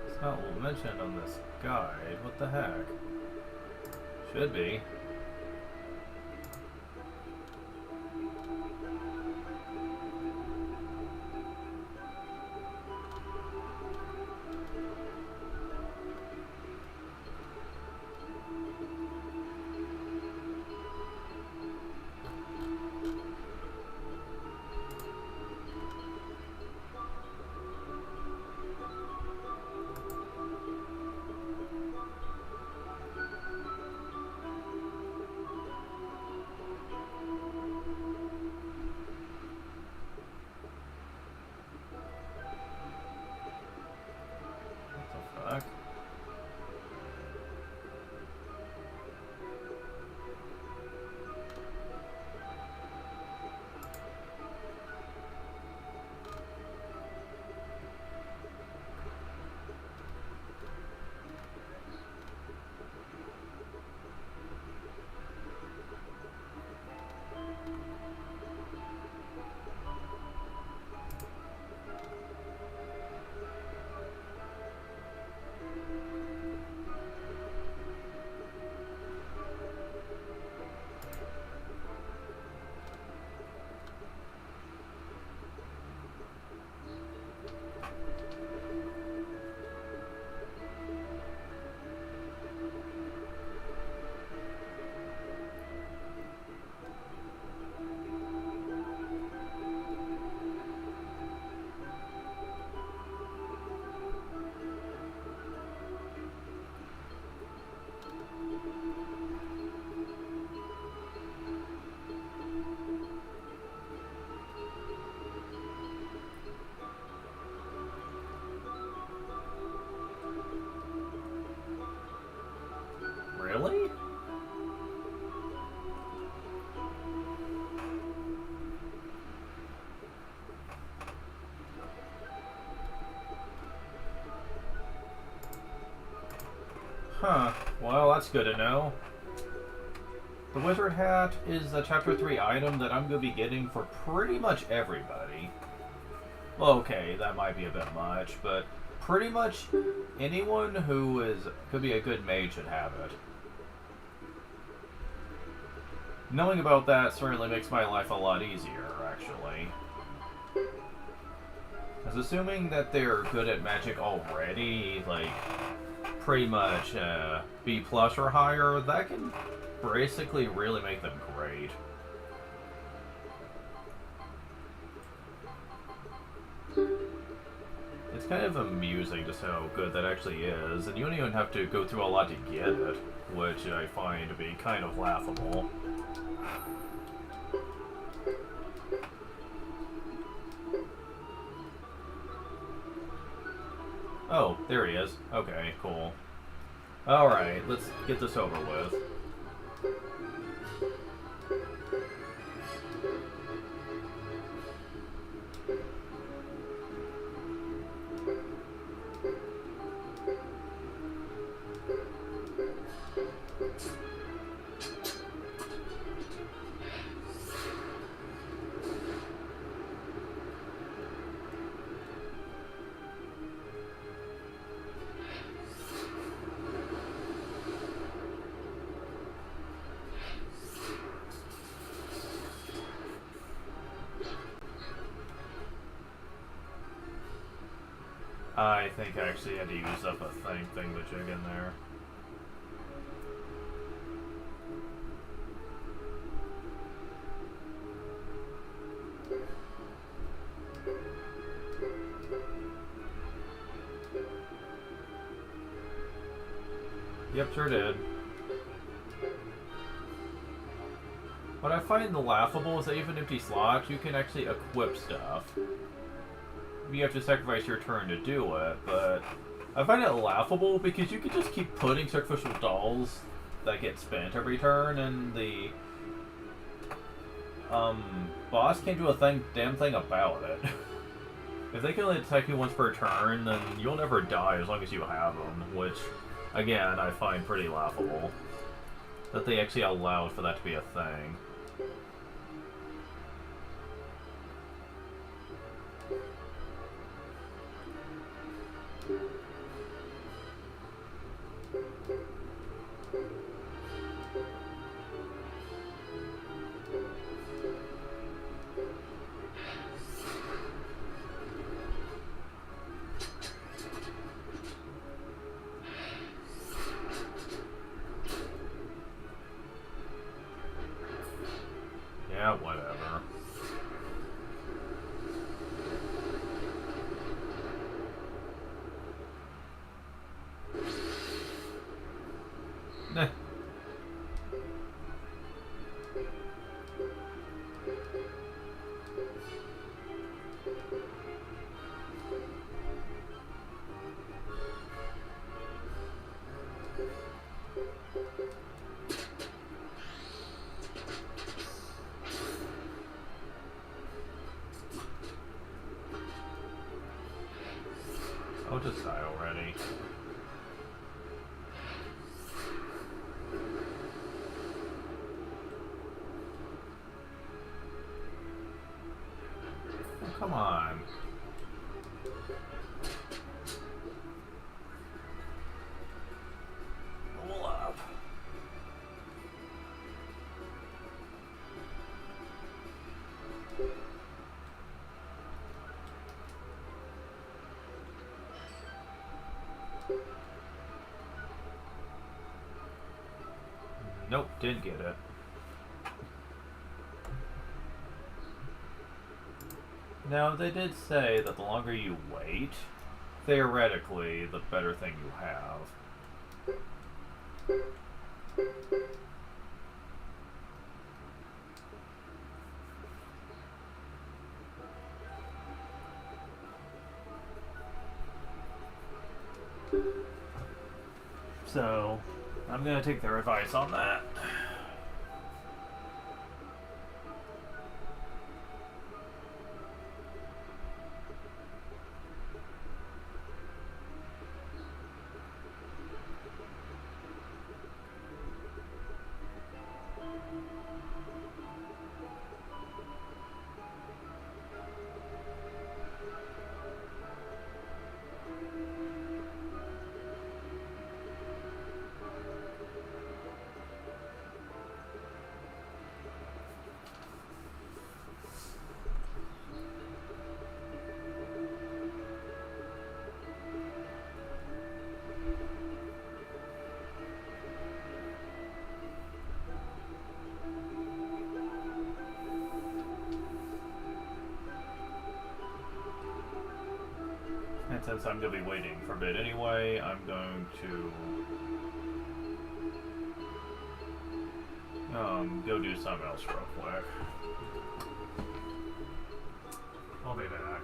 It's not mentioned on this guide. What the heck? Should be. Really? Huh. Well, that's good to know. The Wizard Hat is a Chapter 3 item that I'm going to be getting for pretty much everybody. Well, okay, that might be a bit much, but pretty much anyone who could be a good mage should have it. Knowing about that certainly makes my life a lot easier, actually. Because assuming that they're good at magic already, like, pretty much B+ or higher, that can basically really make them great. It's kind of amusing just how good that actually is, and you don't even have to go through a lot to get it, which I find to be kind of laughable. There he is. Okay, cool. Alright, let's get this over with. I think I actually had to use up a thingamajig in there. Yep, sure did. What I find laughable is that even empty slots, you can actually equip stuff. You have to sacrifice your turn to do it, but I find it laughable because you can just keep putting sacrificial dolls that get spent every turn, and the boss can't do a damn thing about it. If they can only attack you once per turn, then you'll never die as long as you have them, which, again, I find pretty laughable. That they actually allowed for that to be a thing. Yeah, whatever. Nah. I'll just die already. Oh, come on. Roll up. Nope, didn't get it. Now, they did say that the longer you wait, theoretically, the better thing you have. So, I'm gonna take their advice on that. And since I'm going to be waiting for a bit anyway, I'm going to go do something else real quick. I'll be back.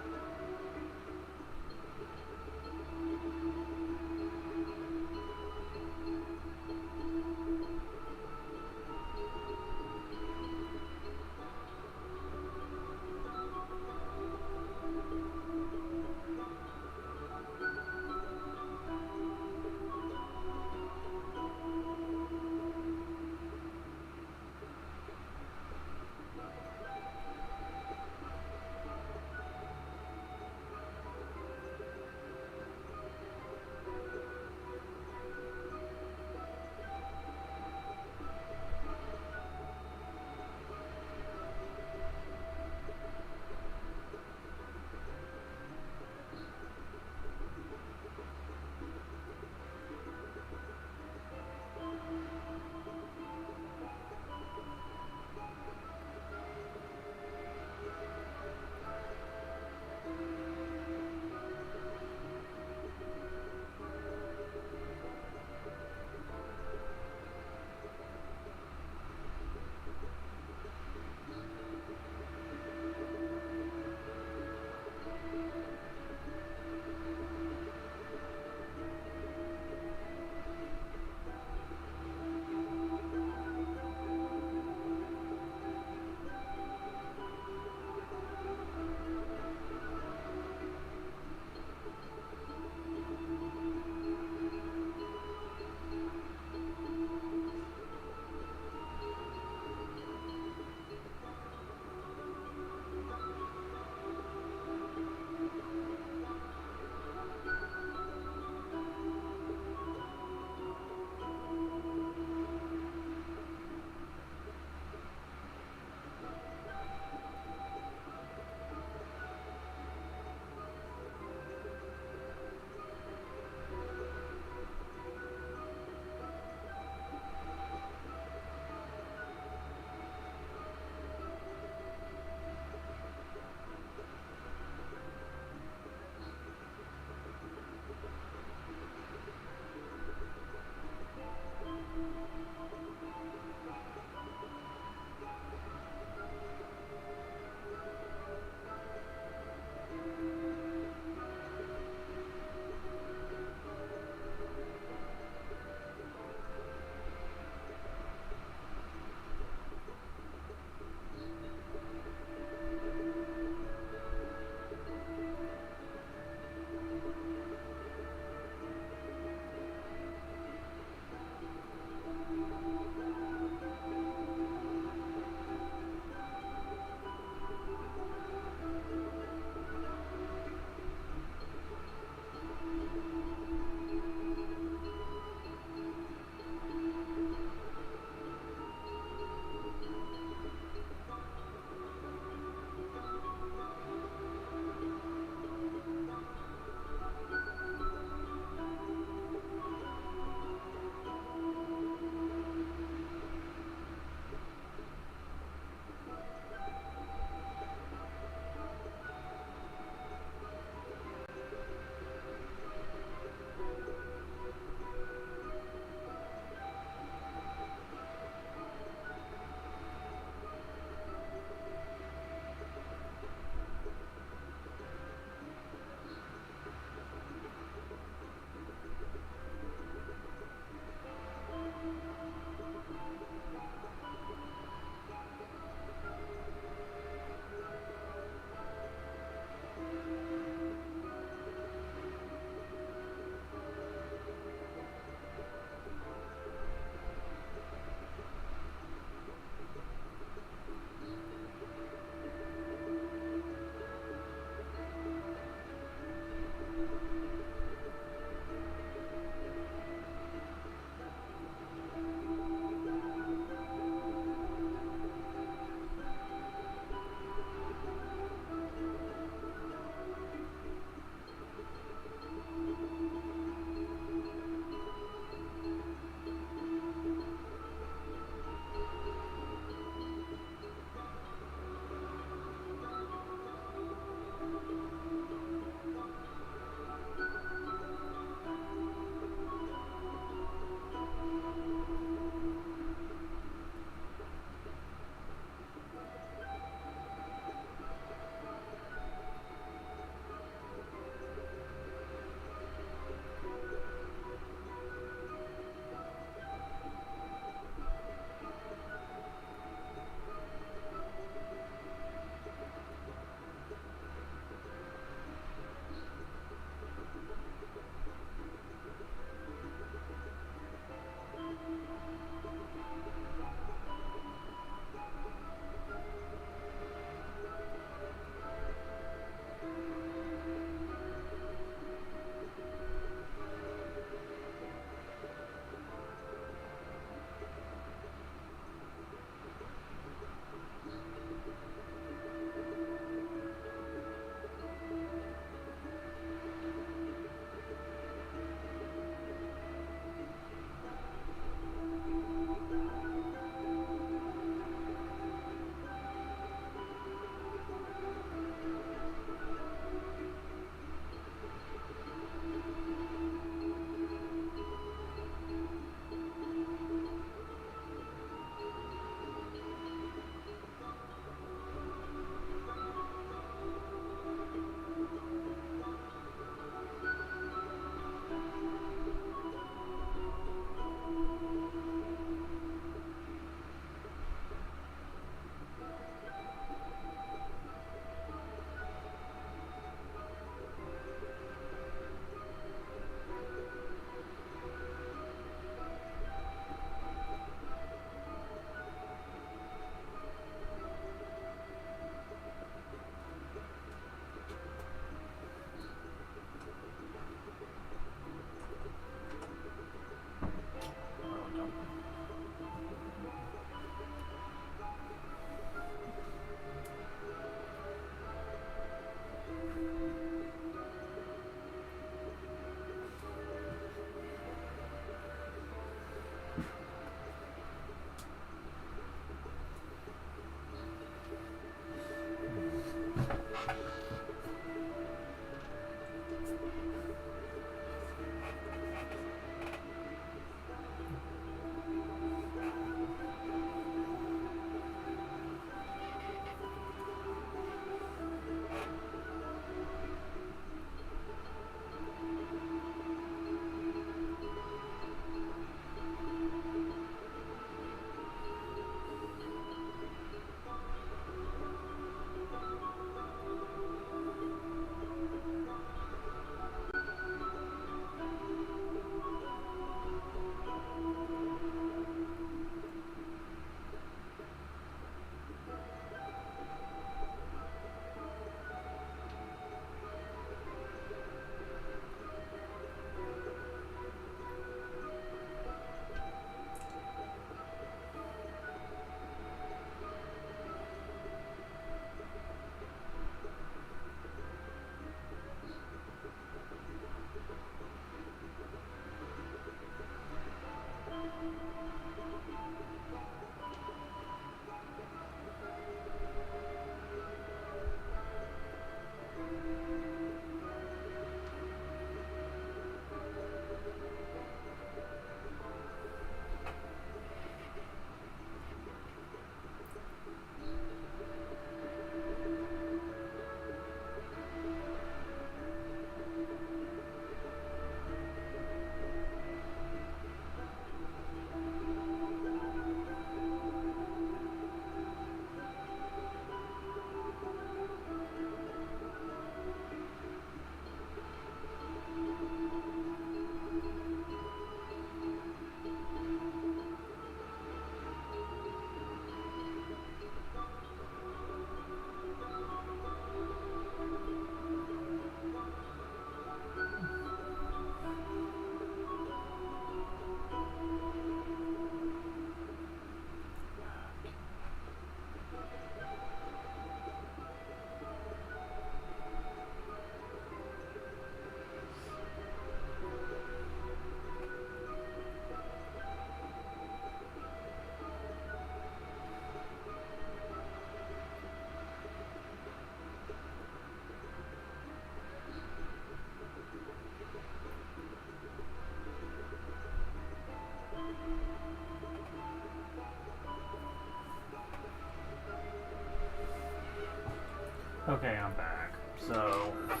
Okay, I'm back. So, let's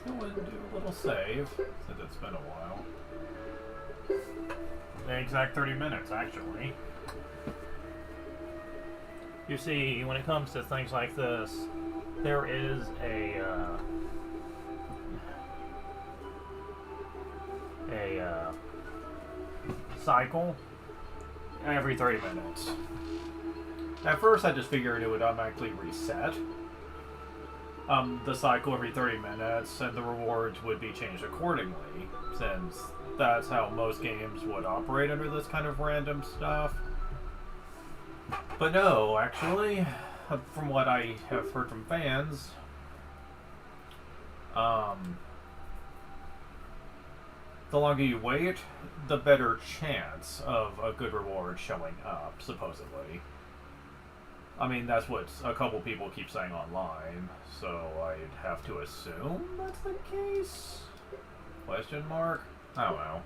go ahead and do a little save, since it's been a while. the exact 30 minutes, actually. You see, when it comes to things like this, there is a cycle every 30 minutes. At first, I just figured it would automatically reset the cycle every 30 minutes, and the rewards would be changed accordingly, since that's how most games would operate under this kind of random stuff. But no, actually, from what I have heard from fans, the longer you wait, the better chance of a good reward showing up, supposedly. I mean, that's what a couple people keep saying online, so I'd have to assume that's the case? Question mark? I don't know.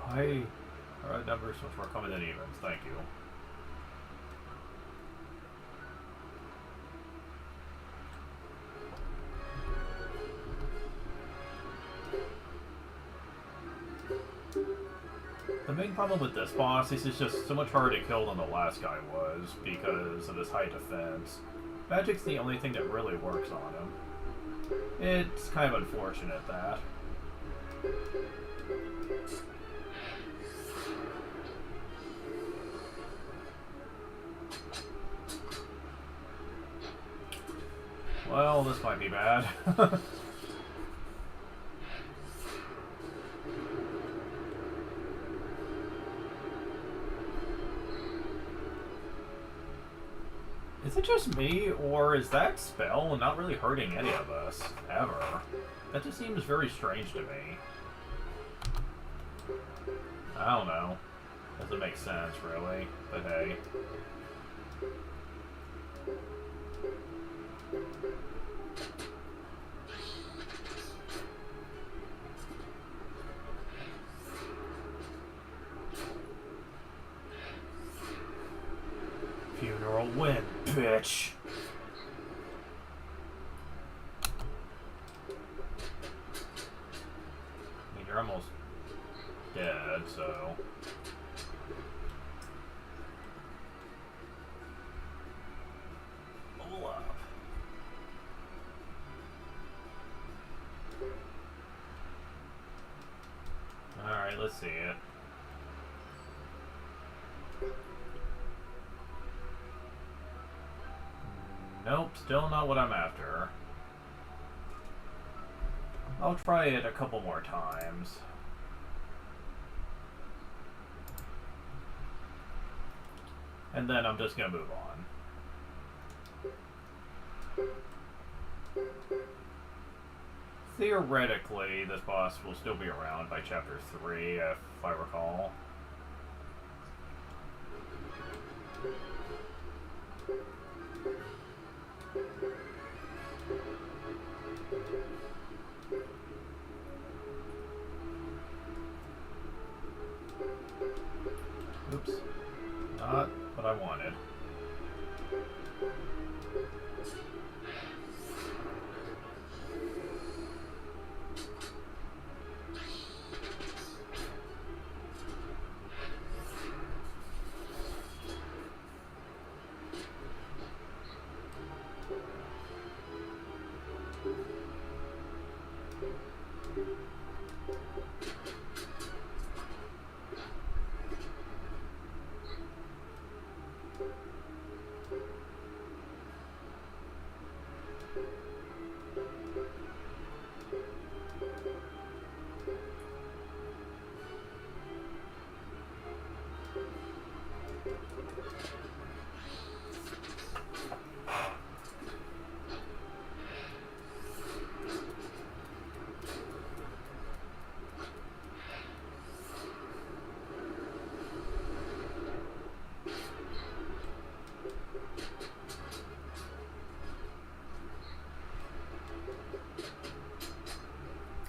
Why are odd numbers much more common than evens? Thank you. The main problem with this boss is it's just so much harder to kill than the last guy was because of his high defense. Magic's the only thing that really works on him. It's kind of unfortunate that. Well, this might be bad. Is it just me, or is that spell not really hurting any of us, ever? That just seems very strange to me. I don't know. Doesn't make sense, really, but hey. Funeral win, bitch. I mean, you're almost dead, so... Pull up. Alright, let's see it. Nope, still not what I'm after. I'll try it a couple more times. And then I'm just gonna move on. Theoretically, this boss will still be around by chapter 3, if I recall. Oops. Not what I wanted.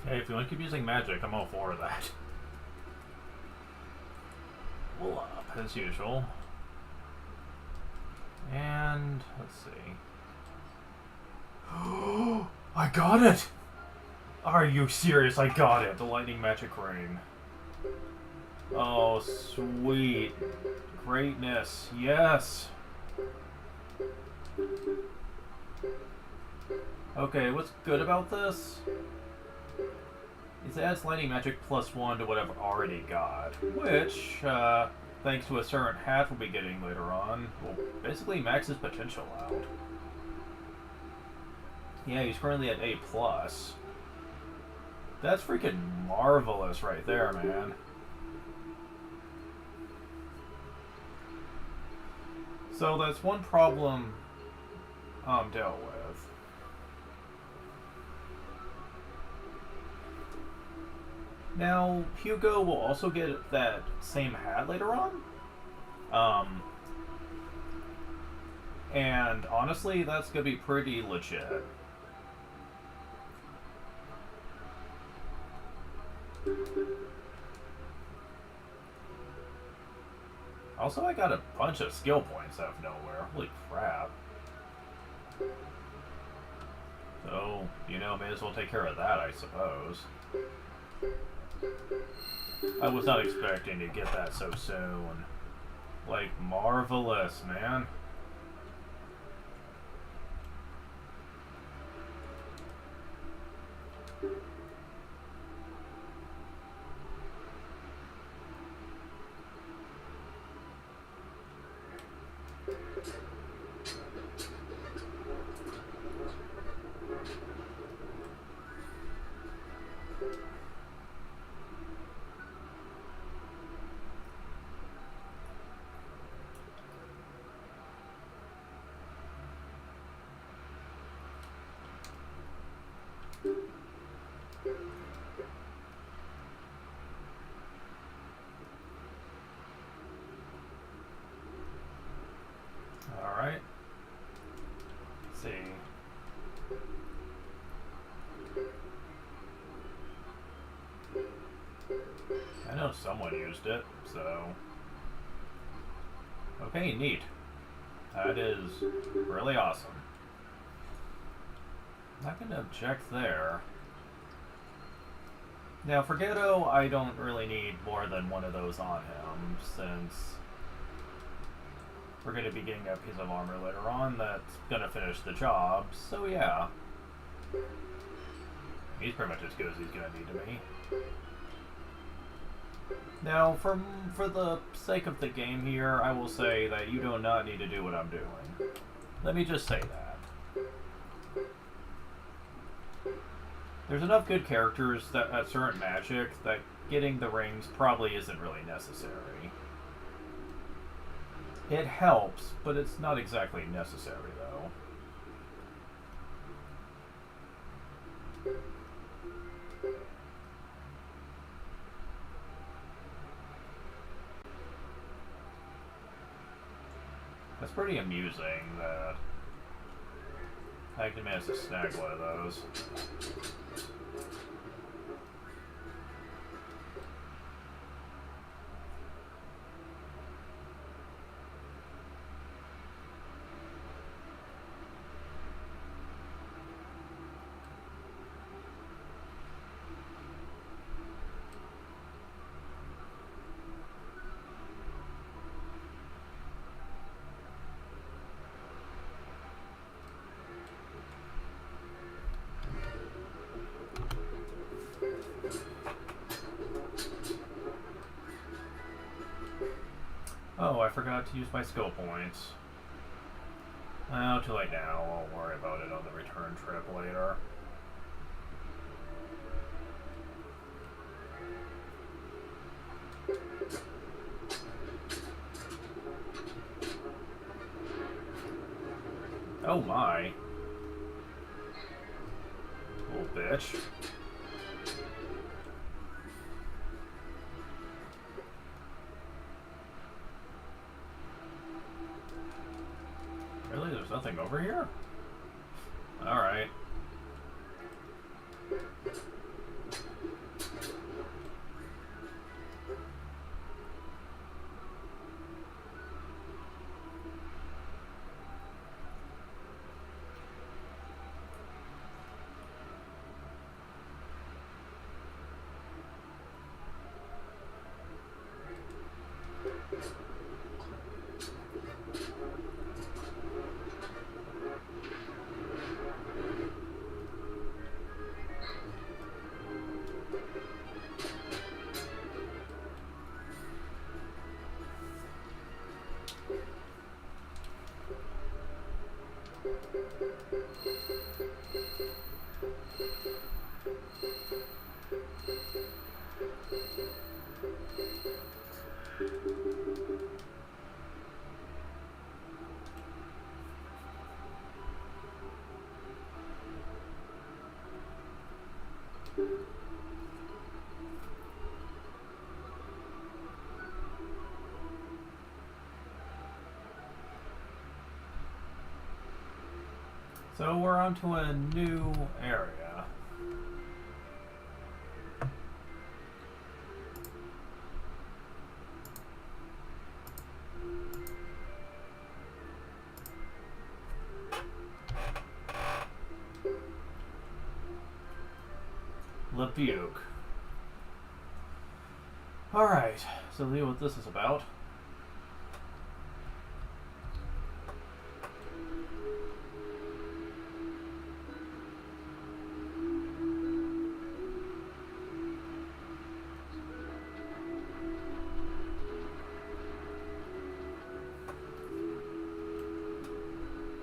Hey, if you want to keep using magic, I'm all for that. Pull up. as usual. And let's see. I got it! Are you serious? I got it! The lightning magic ring. Oh, sweet. Greatness. Yes! Okay, what's good about this? It adds lightning magic +1 to what I've already got, which, thanks to a certain hat we'll be getting later on, will basically max his potential out. Yeah, he's currently at A+. That's freaking marvelous right there, man. So that's one problem I'm dealt with. Now, Hugo will also get that same hat later on. And honestly, that's gonna be pretty legit. Also, I got a bunch of skill points out of nowhere. Holy crap. So, you know, may as well take care of that, I suppose. I was not expecting to get that so soon. Like, marvelous, man. Alright. Let's see. I know someone used it, so... Okay, neat. That is really awesome. Not gonna object there. Now, for Ghetto, I don't really need more than one of those on him, since we're going to be getting a piece of armor later on that's going to finish the job, so yeah. He's pretty much as good as he's going to need to be. Now, for the sake of the game here, I will say that you do not need to do what I'm doing. Let me just say that. There's enough good characters that at certain magic that getting the rings probably isn't really necessary. It helps, but it's not exactly necessary, though. That's pretty amusing that I actually managed to snag one of those. Oh, I forgot to use my skill points. Oh, too late now. I'll worry about it on the return trip later. Oh my. Little bitch. Really? There's nothing over here? Alright. So we're onto a new area. Lebuke. Alright, so see what this is about.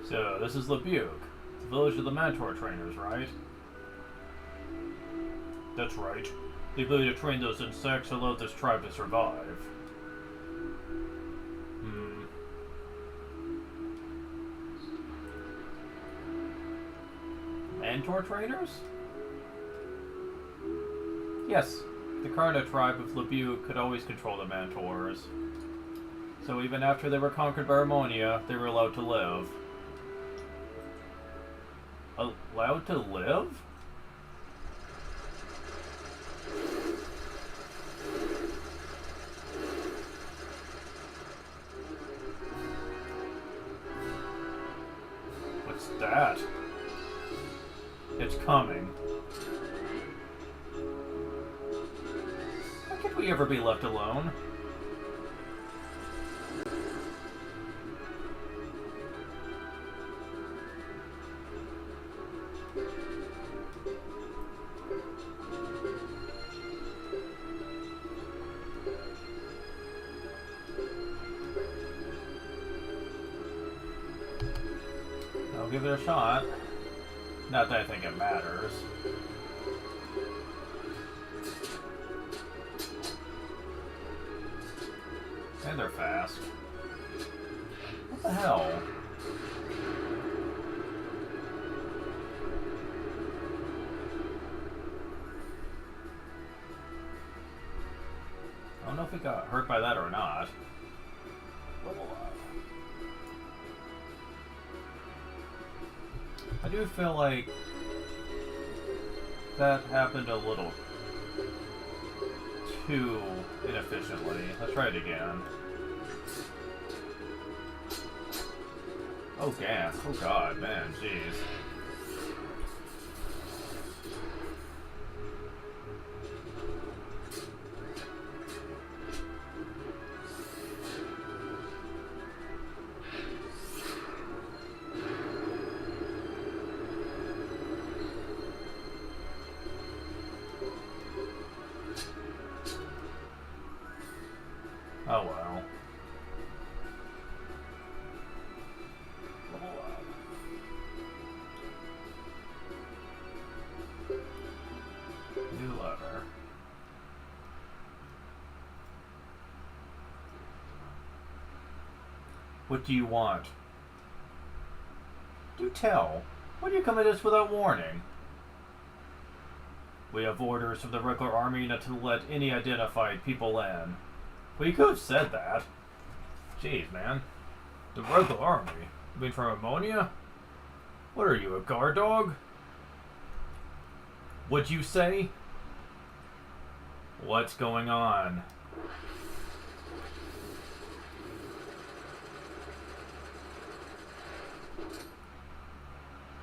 So, this is Lebuke, the village of the Mantor trainers, right? That's right. The ability to train those insects allowed this tribe to survive. Mantor trainers? Yes, the Karna tribe of Lebuke could always control the Mantors. So even after they were conquered by Harmonia, they were allowed to live. Allowed to live? What's that? It's coming. How could we ever be left alone? I'll give it a shot. Not that I think it matters. And they're fast. What the hell? I don't know if we got hurt by that or not. I do feel like that happened a little too inefficiently. Let's try it again. Oh, gas. Oh, God, man. Jeez. Oh, well. New lever. What do you want? Do tell. Why do you come at us without warning? We have orders from the regular army not to let any identified people in. Well, you could have said that. Jeez, man. The regular army? You mean from Ammonia? What are you, a guard dog? What'd you say? What's going on?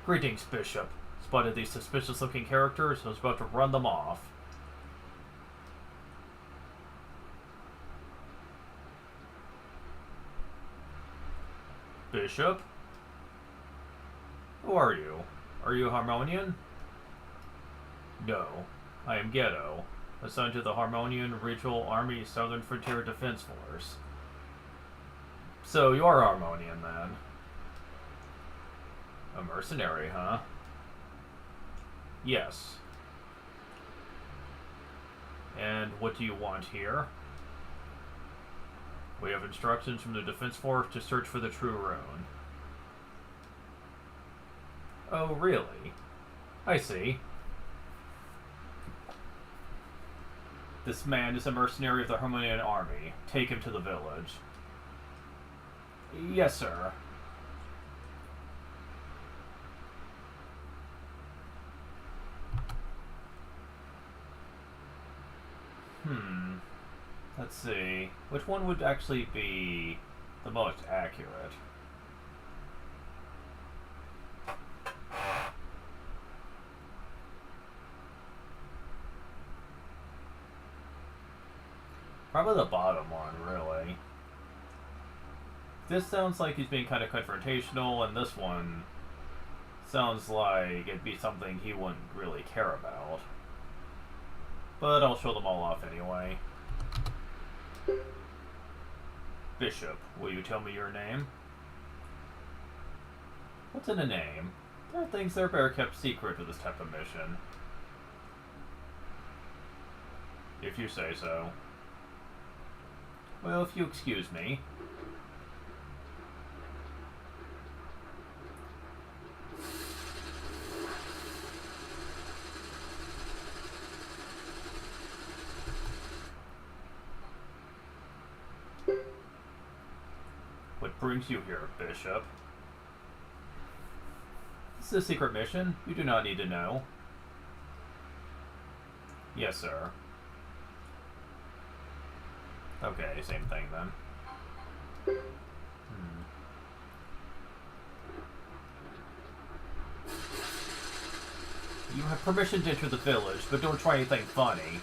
Greetings, Bishop. Spotted these suspicious-looking characters and was about to run them off. Bishop? Who are you? Are you a Harmonian? No, I am Ghetto, assigned to the Harmonian Regional Army Southern Frontier Defense Force. So you are Harmonian, then? A mercenary, huh? Yes. And what do you want here? We have instructions from the Defense Force to search for the true rune. Oh, really? I see. This man is a mercenary of the Harmonian army. Take him to the village. Yes, sir. Let's see. Which one would actually be the most accurate? Probably the bottom one, really. This sounds like he's being kind of confrontational, and this one sounds like it'd be something he wouldn't really care about. But I'll show them all off anyway. Bishop, will you tell me your name? What's in a name? There are things that are better kept secret with this type of mission. If you say so. Well, if you excuse me. What brings you here, Bishop? This is a secret mission. You do not need to know. Yes, sir. Okay, same thing then. You have permission to enter the village, but don't try anything funny.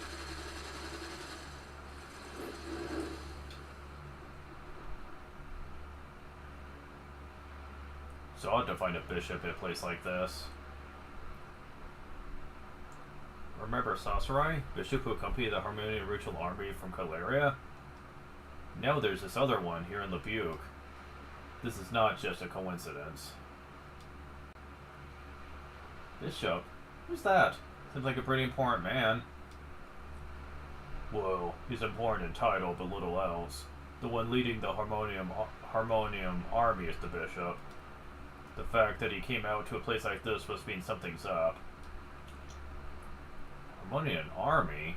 So odd to find a bishop in a place like this. Remember Sasarai, bishop who accompanied the Harmonian ritual army from Caleria? Now there's this other one here in Lebuc. This is not just a coincidence. Bishop? Who's that? Seems like a pretty important man. Whoa, he's important in title, but little else. The one leading the Harmonium army is the bishop. The fact that he came out to a place like this must mean something's up. Harmonian army?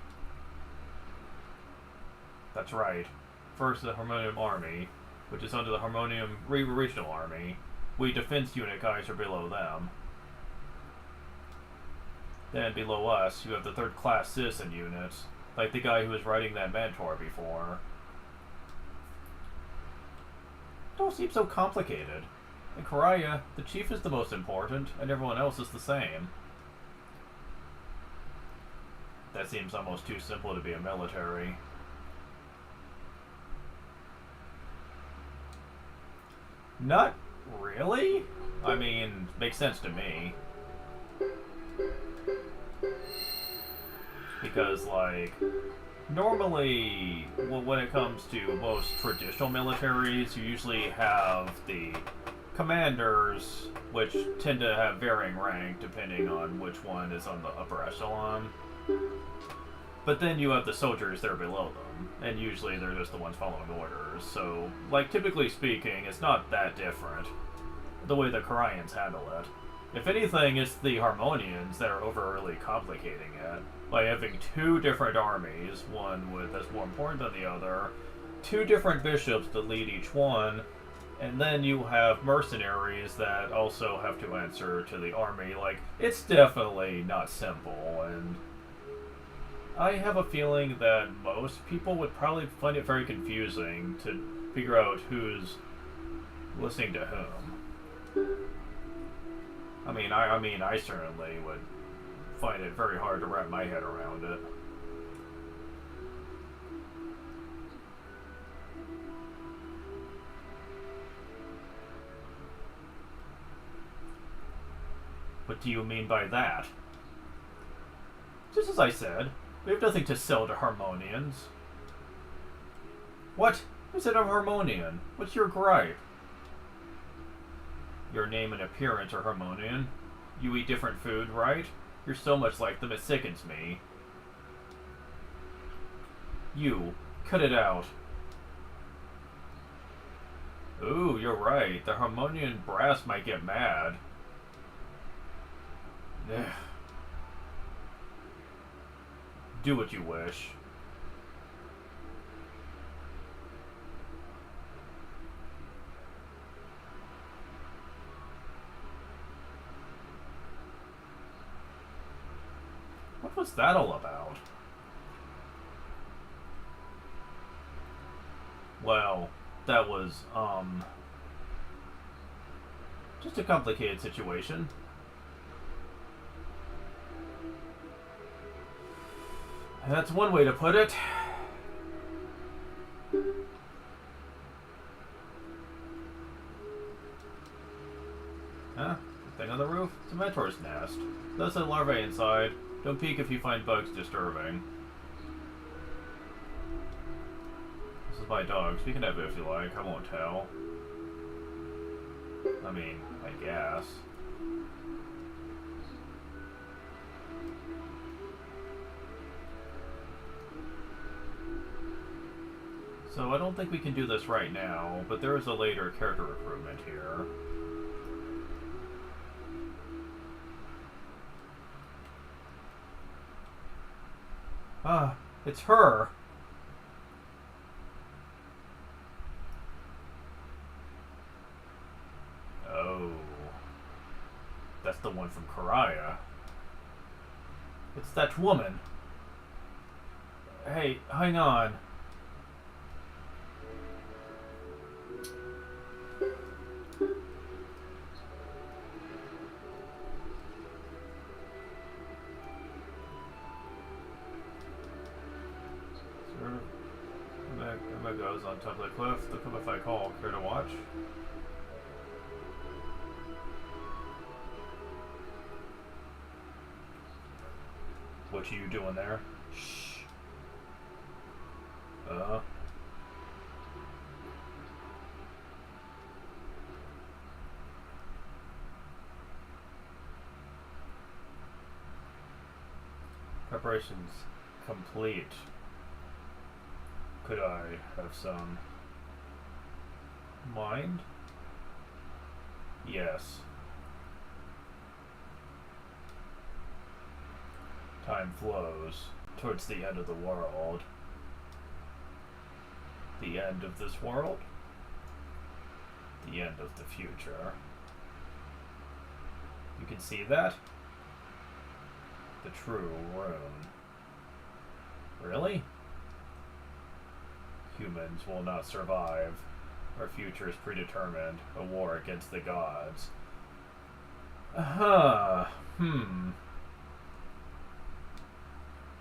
That's right. First, the Harmonium army, which is under the Harmonium regional army. We defense unit guys are below them. Then below us, you have the third-class citizen units, like the guy who was riding that mentor before. Don't seem so complicated. In Karaya, the chief is the most important, and everyone else is the same. That seems almost too simple to be a military. Not really? I mean, makes sense to me. Because, like, normally, when it comes to most traditional militaries, you usually have the commanders, which tend to have varying rank depending on which one is on the upper echelon. But then you have the soldiers that are below them, and usually they're just the ones following orders. So, like, typically speaking, it's not that different, the way the Karians handle it. If anything, it's the Harmonians that are overly complicating it, by having two different armies, one that's more important than the other, two different bishops that lead each one, and then you have mercenaries that also have to answer to the army. Like, it's definitely not simple, and I have a feeling that most people would probably find it very confusing to figure out who's listening to whom. I mean, I certainly would find it very hard to wrap my head around it. What do you mean by that? Just as I said, we have nothing to sell to Harmonians. What? Who said I'm Harmonian? What's your gripe? Your name and appearance are Harmonian. You eat different food, right? You're so much like them, it sickens me. You. Cut it out. Ooh, you're right. The Harmonian brass might get mad. Ugh. Do what you wish. What was that all about? Well, that was, just a complicated situation. That's one way to put it. Huh? Thing on the roof? It's a mentor's nest. There's a larvae inside. Don't peek if you find bugs disturbing. This is my dog. You can have it if you like. I won't tell. I mean, I guess. So I don't think we can do this right now, but there is a later character recruitment here. Ah, it's her! Oh. That's the one from Karaya. It's that woman. Hey, hang on. Emma goes on top of the cliff. Look up if I call. Care to watch? What are you doing there? Shh. Preparations complete. Could I have some mind? Yes. Time flows towards the end of the world. The end of this world? The end of the future. You can see that? The true rune. Really? Humans will not survive. Our future is predetermined. A war against the gods.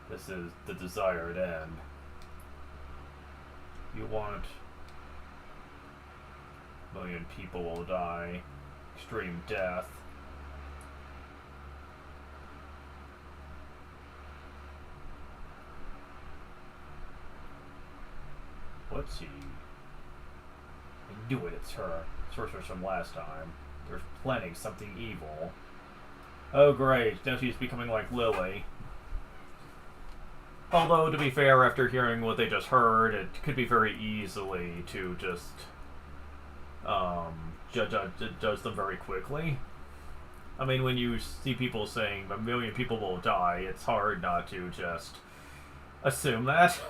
This is the desired end. You want... A million people will die. Extreme death. What's he? I knew it, it's her. Sorceress from last time. They're planning something evil. Oh great, now she's becoming like Lily. Although, to be fair, after hearing what they just heard, it could be very easily to just judge them very quickly. I mean, when you see people saying a million people will die, it's hard not to just assume that.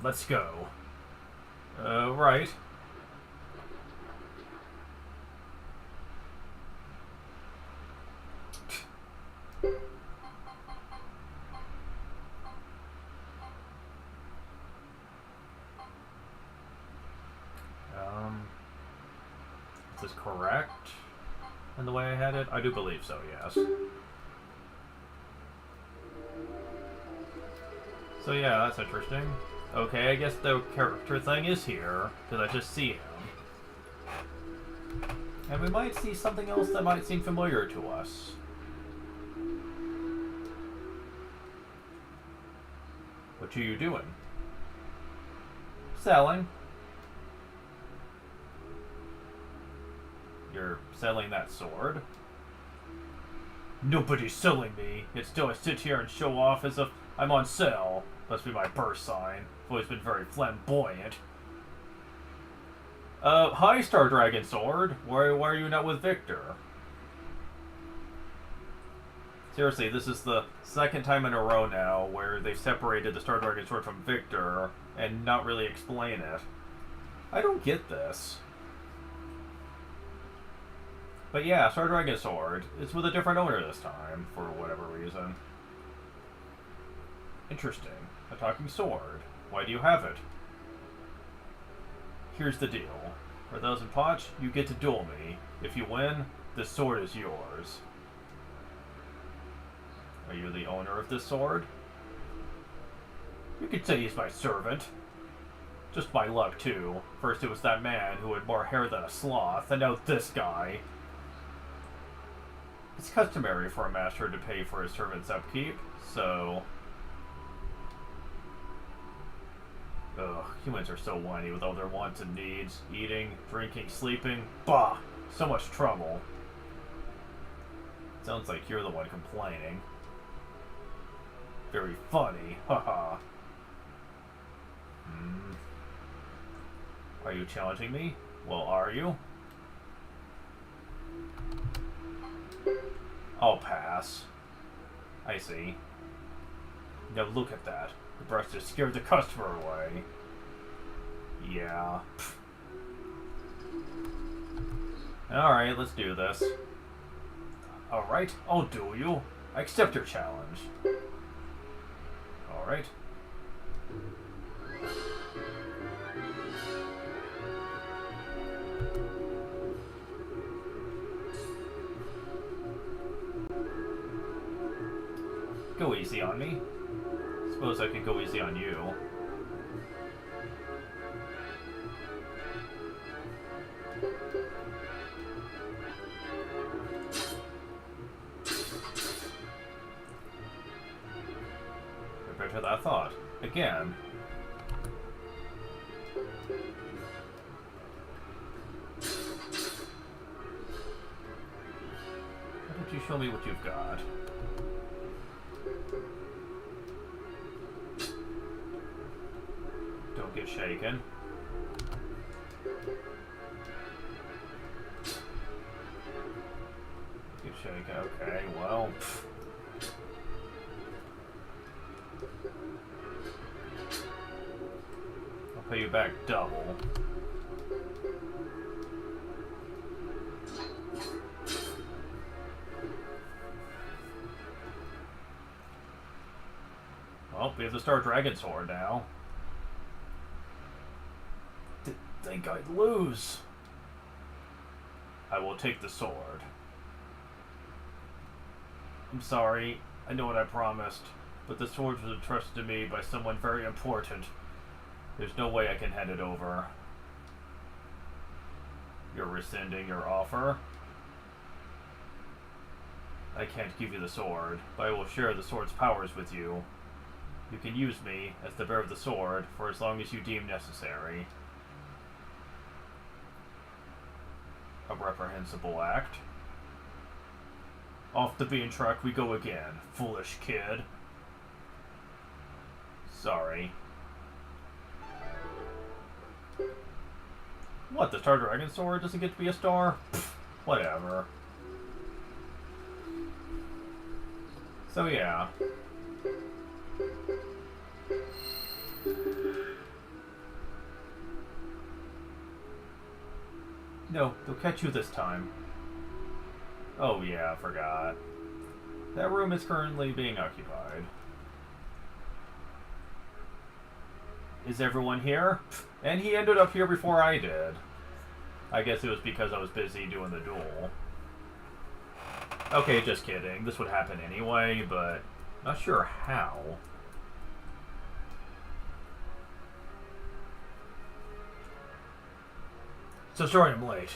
Let's go. Right. Is this correct in the way I had it? I do believe so, yes. So yeah, that's interesting. Okay, I guess the character thing is here, because I just see him. And we might see something else that might seem familiar to us. What are you doing? selling. You're selling that sword? Nobody's selling me. Yet still I sit here and show off as if I'm on sale. Must be my birth sign. I've always been very flamboyant. Hi, Star Dragon Sword. Why are you not with Victor? Seriously, this is the second time in a row now where they've separated the Star Dragon Sword from Victor and not really explain it. I don't get this. But yeah, Star Dragon Sword. It's with a different owner this time, for whatever reason. Interesting. A talking sword. Why do you have it? Here's the deal. For 1,000 pots, you get to duel me. If you win, this sword is yours. Are you the owner of this sword? You could say he's my servant. Just my luck, too. First it was that man who had more hair than a sloth, and now this guy. It's customary for a master to pay for his servant's upkeep, so... Ugh, humans are so whiny with all their wants and needs. Eating, drinking, sleeping. Bah! So much trouble. Sounds like you're the one complaining. Very funny, haha. Are you challenging me? Well, are you? I'll pass. I see. Now look at that. The brush just scared the customer away. Yeah. Alright, let's do this. Alright, I'll duel you. I accept your challenge. Alright. Go easy on me. Suppose I can go easy on you. Better than I thought. Again. Why don't you show me what you've got? Don't get shaken. Get shaken. Okay, well. I'll pay you back double. Well, we have the Star Dragon Sword now. Didn't think I'd lose. I will take the sword. I'm sorry. I know what I promised. But the sword was entrusted to me by someone very important. There's no way I can hand it over. You're rescinding your offer? I can't give you the sword, but I will share the sword's powers with you. You can use me as the bearer of the sword for as long as you deem necessary. A reprehensible act. Off the beaten track we go again, foolish kid. Sorry. What, the Star Dragon Sword doesn't get to be a star? Pfft, whatever. So yeah. No, they'll catch you this time. Oh yeah, I forgot. That room is currently being occupied. Is everyone here? And he ended up here before I did. I guess it was because I was busy doing the duel. Okay, just kidding. This would happen anyway, but not sure how. So sorry I'm late.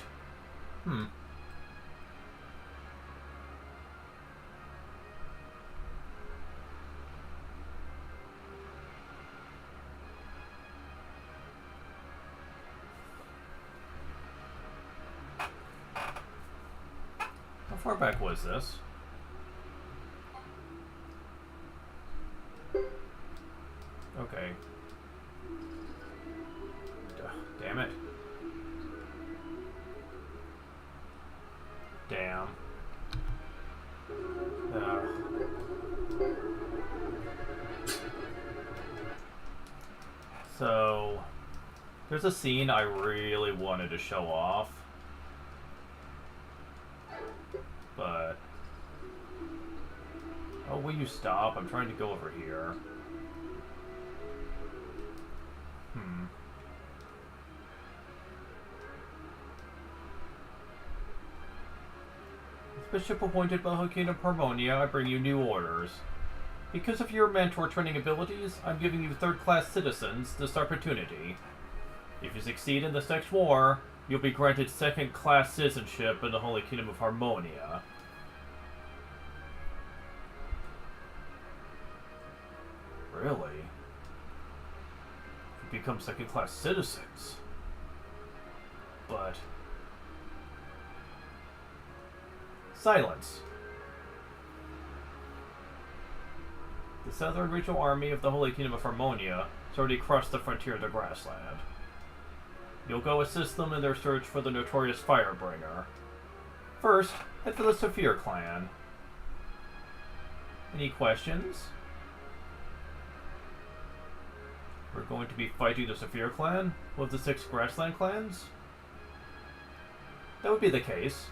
far back was this? Okay. Damn it. Damn. So, there's a scene I really wanted to show off, but... Oh, will you stop? I'm trying to go over here. Bishop appointed by the Kingdom of Harmonia, I bring you new orders. Because of your mentor training abilities, I'm giving you third-class citizens this opportunity. If you succeed in this next war, you'll be granted second-class citizenship in the Holy Kingdom of Harmonia. Really? You become second-class citizens. But... Silence. The Southern Regional Army of the Holy Kingdom of Harmonia has already crossed the frontier of the grassland. You'll go assist them in their search for the notorious Firebringer. First, head for the Saphir clan. Any questions? We're going to be fighting the Saphir clan? One of the 6 grassland clans? That would be the case.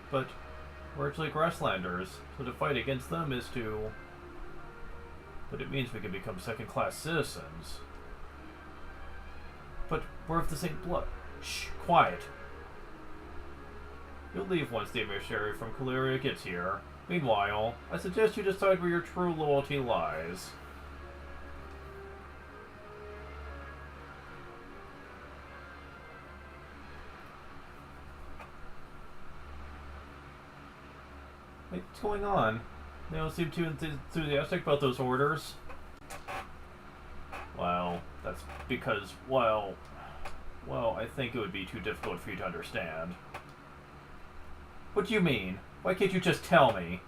But we're actually grasslanders, so to fight against them is to... But it means we can become second-class citizens. But we're of the same blood. Shh, quiet. You'll leave once the emissary from Caleria gets here. Meanwhile, I suggest you decide where your true loyalty lies. What's going on? They don't seem too enthusiastic about those orders. Well, that's because, well, I think it would be too difficult for you to understand. What do you mean? Why can't you just tell me?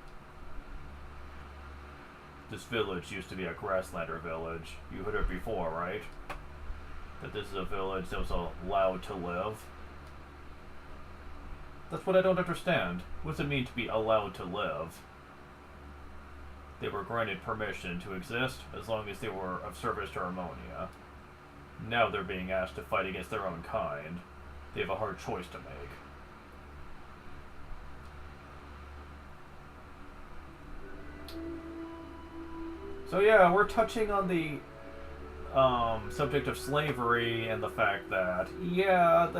This village used to be a Grasslander village. You heard it before, right? That this is a village that was allowed to live. That's what I don't understand. What does it mean to be allowed to live? They were granted permission to exist as long as they were of service to Harmonia. Now they're being asked to fight against their own kind. They have a hard choice to make. So yeah, we're touching on the subject of slavery and the fact that, yeah,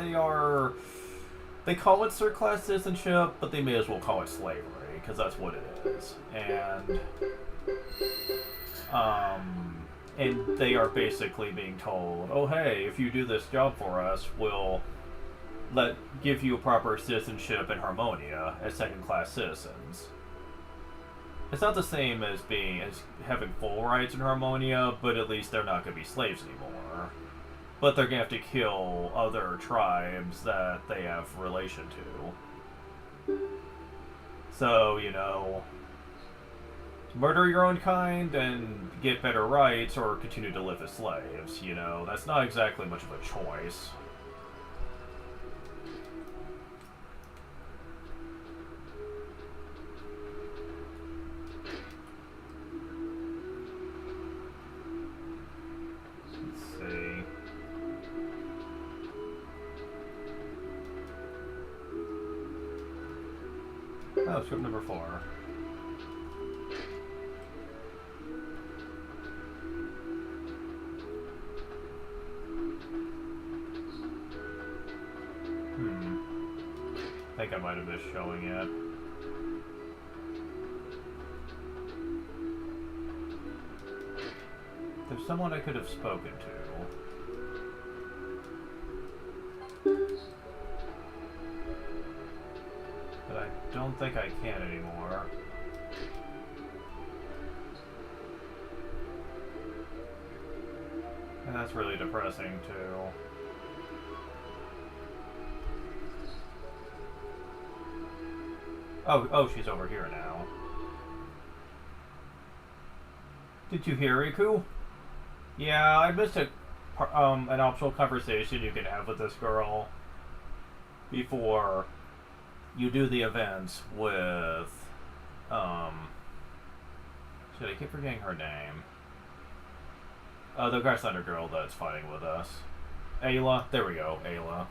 they call it third-class citizenship, but they may as well call it slavery, because that's what it is. And they are basically being told, oh hey, if you do this job for us, we'll give you a proper citizenship in Harmonia as second-class citizens. It's not the same as having full rights in Harmonia, but at least they're not going to be slaves anymore. But they're going to have to kill other tribes that they have relation to. So, you know, murder your own kind and get better rights, or continue to live as slaves, you know. That's not exactly much of a choice. Oh, script number 4. I think I might have missed showing it. There's someone I could have spoken to. But I don't think I can anymore. And that's really depressing, too. Oh, she's over here now. Did you hear, Iku? Yeah, I missed an optional conversation you could have with this girl before you do the events with, shit, I keep forgetting her name. The Grasslander girl that's fighting with us. Ayla. There we go, Ayla.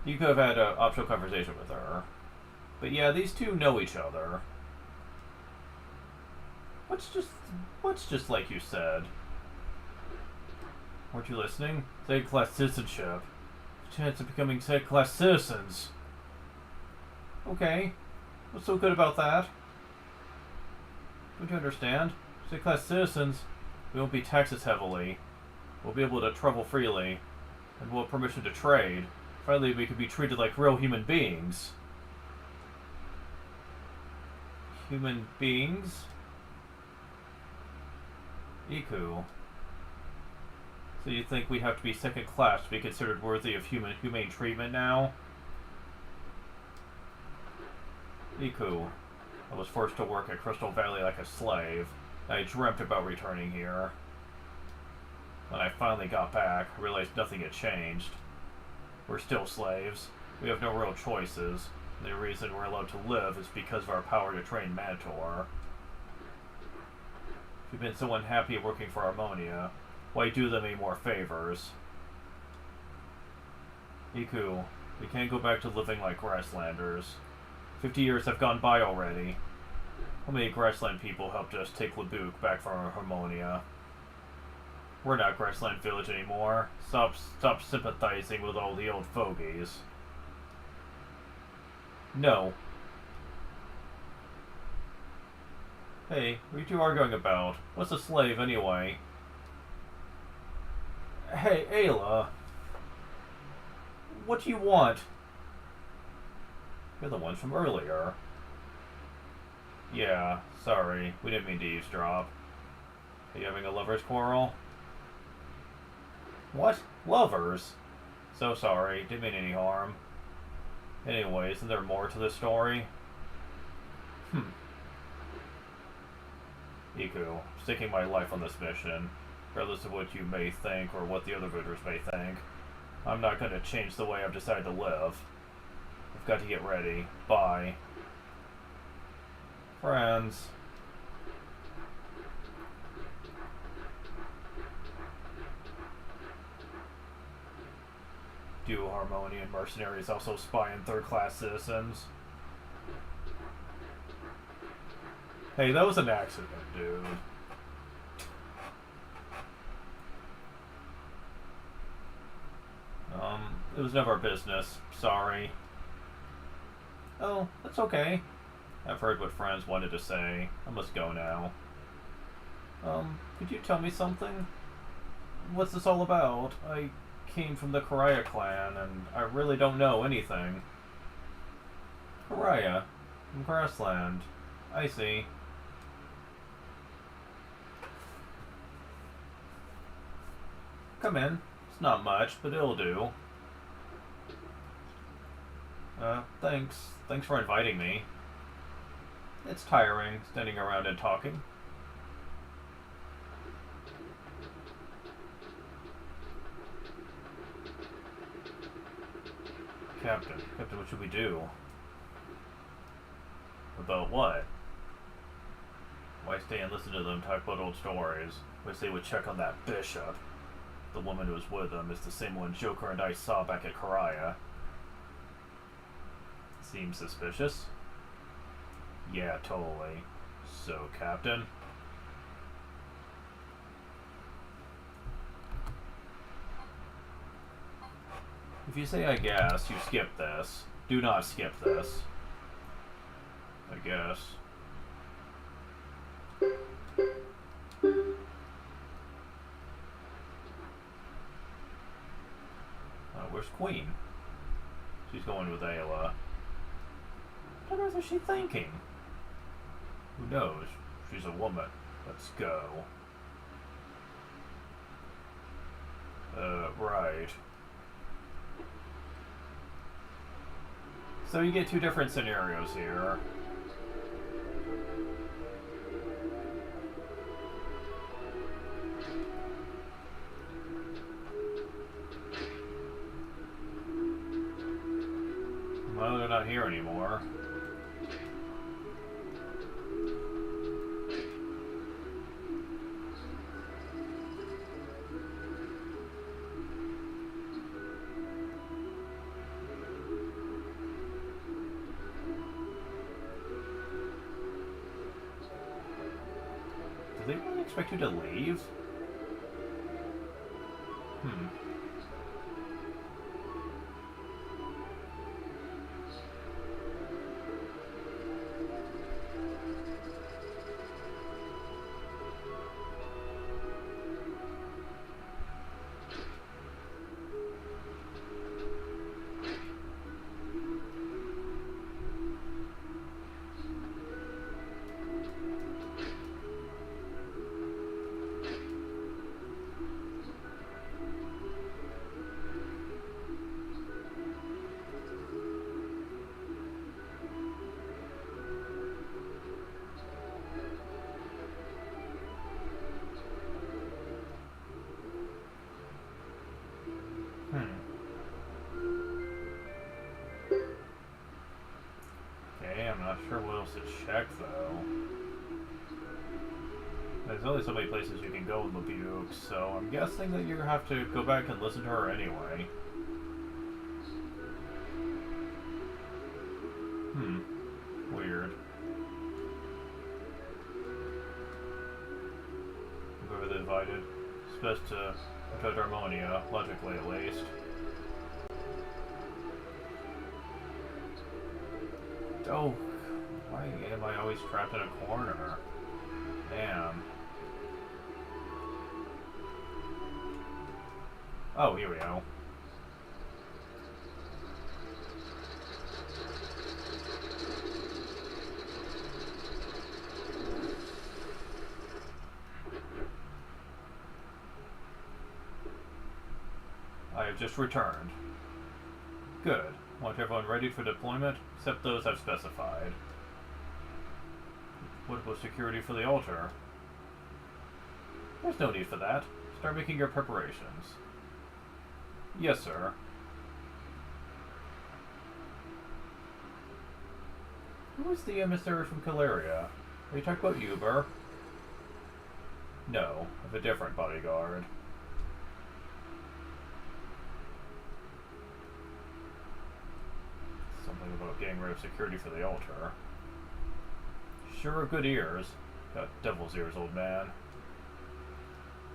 You could have had an optional conversation with her. But yeah, these two know each other. What's just like you said? Weren't you listening? Second class citizenship. Chance of becoming second class citizens. Okay. What's so good about that? Don't you understand? Second class citizens, we won't be taxed as heavily. We'll be able to travel freely. And we'll have permission to trade. Finally, we could be treated like real human beings. Human beings? Iku. So you think we have to be second class to be considered worthy of humane treatment now? Iku. I was forced to work at Crystal Valley like a slave. I dreamt about returning here. When I finally got back, I realized nothing had changed. We're still slaves. We have no real choices. The reason we're allowed to live is because of our power to train Mantor. If you've been so unhappy working for Harmonia, why do them any more favors? Iku, we can't go back to living like grasslanders. 50 years have gone by already. How many grassland people helped us take Labuk back from Harmonia? We're not Grassland Village anymore. Stop sympathizing with all the old fogies. No. Hey, what are you two arguing about? What's a slave, anyway? Hey, Ayla. What do you want? You're the one from earlier. Yeah, sorry. We didn't mean to eavesdrop. Are you having a lover's quarrel? What? Lovers? So sorry. Didn't mean any harm. Anyway, isn't there more to this story? Iku, sticking my life on this mission, regardless of what you may think or what the other voters may think. I'm not going to change the way I've decided to live. I've got to get ready. Bye. Friends. Do Harmonian mercenaries also spy on third-class citizens? Hey, that was an accident, dude. It was never our business. Sorry. Oh, that's okay. I've heard what friends wanted to say. I must go now. Could you tell me something? What's this all about? I came from the Karaya clan, and I really don't know anything. Karaya? From Grassland. I see. Come in. It's not much, but it'll do. Thanks. Thanks for inviting me. It's tiring, standing around and talking. Captain, what should we do? About what? Why stay and listen to them talk about old stories? Wish they would check on that bishop. The woman who was with them is the same one Joker and I saw back at Karaya. Seems suspicious? Yeah, totally. So, Captain? If you say I guess, you skip this. Do not skip this. I guess. Where's Queen? She's going with Ayla. What on earth is she thinking? Who knows? She's a woman. Let's go. Right. So you get two different scenarios here. Well, they're not here anymore. Do they really expect you to leave? Hmm. Okay, I'm not sure what else to check though. There's only so many places you can go in Lebuke, so I'm guessing that you have to go back and listen to her anyway. Weird. Whoever they invited. It's best to protect Harmonia, logically at least. Oh, why am I always trapped in a corner? Damn. Oh, here we go. I have just returned. Good. Want everyone ready for deployment, except those I've specified. What was security for the altar? There's no need for that. Start making your preparations. Yes, sir. Who is the emissary from Caleria? Are you talking about Uber? No, of a different bodyguard. Something about getting rid of security for the altar. Sure are good ears. Got devil's ears, old man.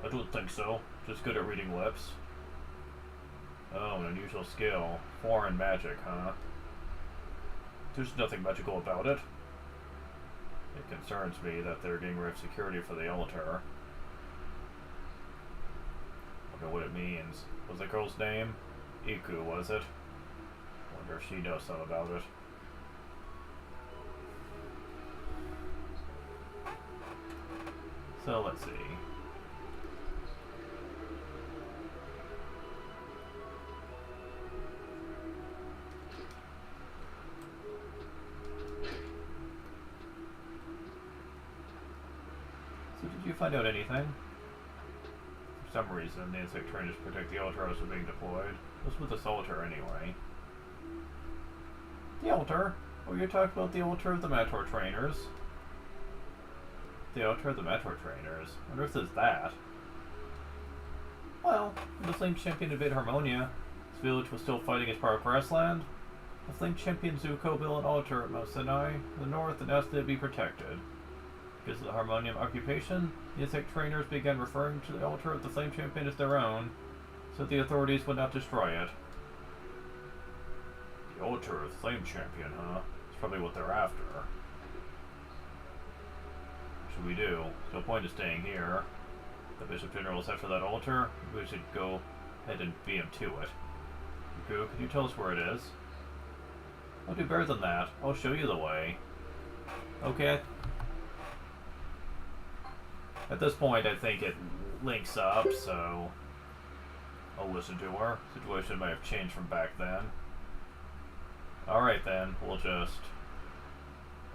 I don't think so. Just good at reading lips. Oh, an unusual skill. Foreign magic, huh? There's nothing magical about it. It concerns me that they're getting rid of security for the altar. Wonder what it means. What was the girl's name? Iku, was it? Wonder if she knows something about it. So let's see. So did you find out anything? For some reason, the insect trainers protect the altar as they're being deployed. What's with this altar anyway? The altar? Oh, you're talking about the altar of the Mator trainers. The altar of the Mator trainers? I wonder if there's that. Well, when the Flame Champion invaded Harmonia, this village was still fighting as part of Grassland. The Flame Champion Zuko built an altar at Mount Sinai, in the north, and asked that it be protected. Because of the Harmonium occupation, the insect trainers began referring to the altar of the Flame Champion as their own, so the authorities would not destroy it. The altar of the Flame Champion, huh? That's probably what they're after. What should we do? There's no point in staying here. The Bishop General is after that altar. We should go ahead and beat him to it. Riku, can you tell us where it is? I'll do better than that. I'll show you the way. Okay. At this point, I think it links up, so I'll listen to her. Situation might have changed from back then. Alright then, we'll just...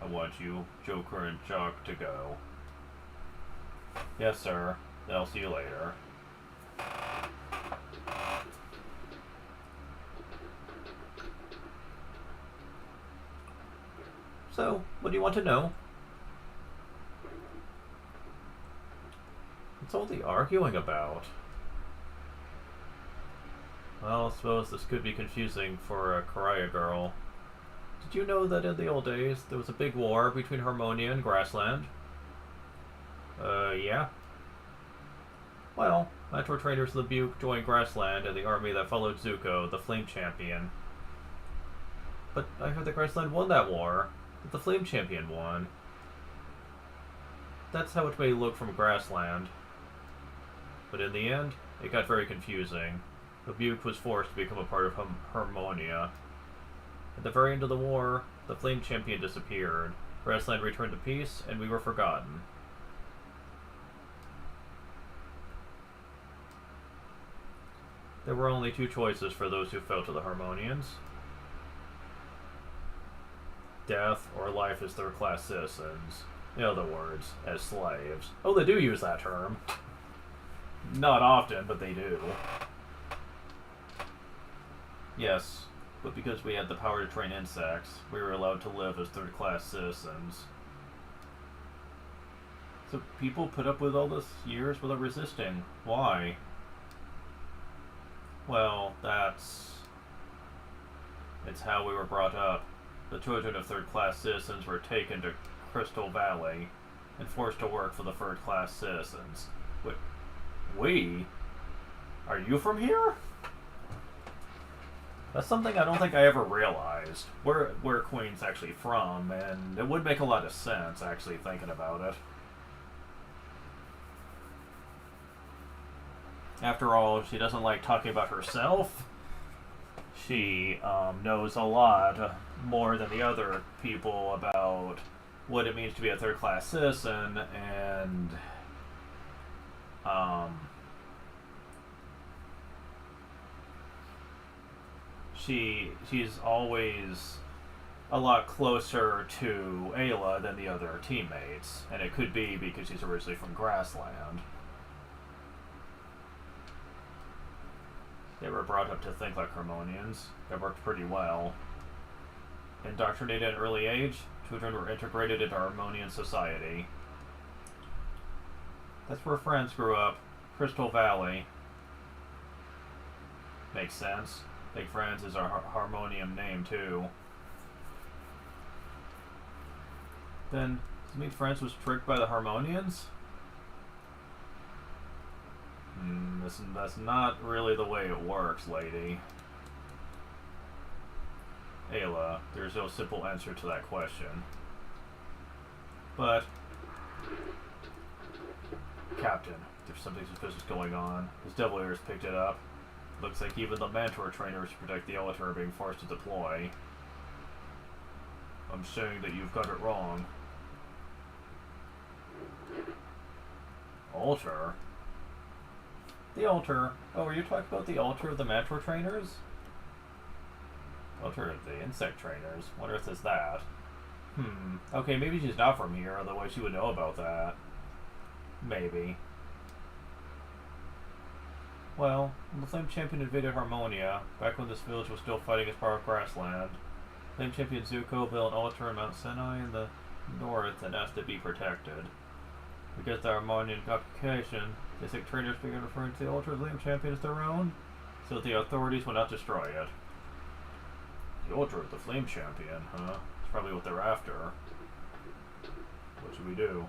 I want you, Joker and Jock, to go. Yes, sir. Then I'll see you later. So, what do you want to know? What's all the arguing about? Well, I suppose this could be confusing for a Karaya girl. Did you know that in the old days, there was a big war between Harmonia and Grassland? Yeah? Well, Mentor trainers of the Buke joined Grassland and the army that followed Zuko, the Flame Champion. But I heard that Grassland won that war. That the Flame Champion won. That's how it may look from Grassland. But in the end, it got very confusing. The Buke was forced to become a part of Harmonia. At the very end of the war, the Flame Champion disappeared. Grassland returned to peace, and we were forgotten. There were only two choices for those who fell to the Harmonians. Death or life as third-class citizens. In other words, as slaves. Oh, they do use that term. Not often, but they do. Yes, but because we had the power to train insects, we were allowed to live as third-class citizens. So people put up with all this years without resisting. Why? Well, it's how we were brought up. The children of third-class citizens were taken to Crystal Valley and forced to work for the third-class citizens. Wait, we? Are you from here? That's something I don't think I ever realized. Where Queen's actually from, and it would make a lot of sense, actually, thinking about it. After all, she doesn't like talking about herself. She knows a lot more than the other people about what it means to be a third-class citizen, and she's always a lot closer to Ayla than the other teammates, and it could be because she's originally from Grassland. They were brought up to think like Harmonians. That worked pretty well. Indoctrinated at an early age, children were integrated into Harmonian society. That's where Friends grew up. Crystal Valley. Makes sense. I think Friends is our Harmonium name, too. Then, does it mean Friends was tricked by the Harmonians? That's not really the way it works, lady. Ayla, there's no simple answer to that question. But, Captain, there's something suspicious going on. His devil ears picked it up. Looks like even the Mantor trainers to protect the altar are being forced to deploy. I'm saying that you've got it wrong. Altar? The altar. Oh, are you talking about the altar of the Mantor trainers? Altar of the insect trainers. What earth is that? Okay, maybe she's not from here, otherwise she would know about that. Maybe. Well, when the Flame Champion invaded Harmonia, back when this village was still fighting as part of Grassland, Flame Champion Zuko built an altar in Mount Sinai in the north and asked to be protected. Because the Harmonian complication, the sick trainers began referring to the altar of the Flame Champion as their own, so the authorities will not destroy it. The altar of the Flame Champion, huh? It's probably what they're after. What should we do?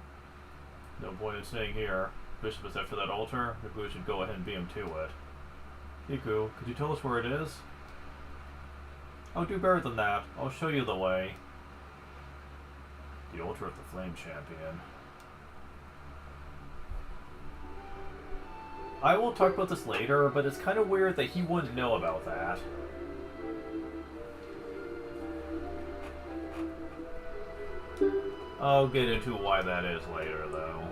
No point in staying here. Bishop is after that altar. Maybe we should go ahead and beam him to it. Iku, could you tell us where it is? Oh, do better than that. I'll show you the way. The altar of the Flame Champion. I will talk about this later, but it's kind of weird that he wouldn't know about that. I'll get into why that is later, though.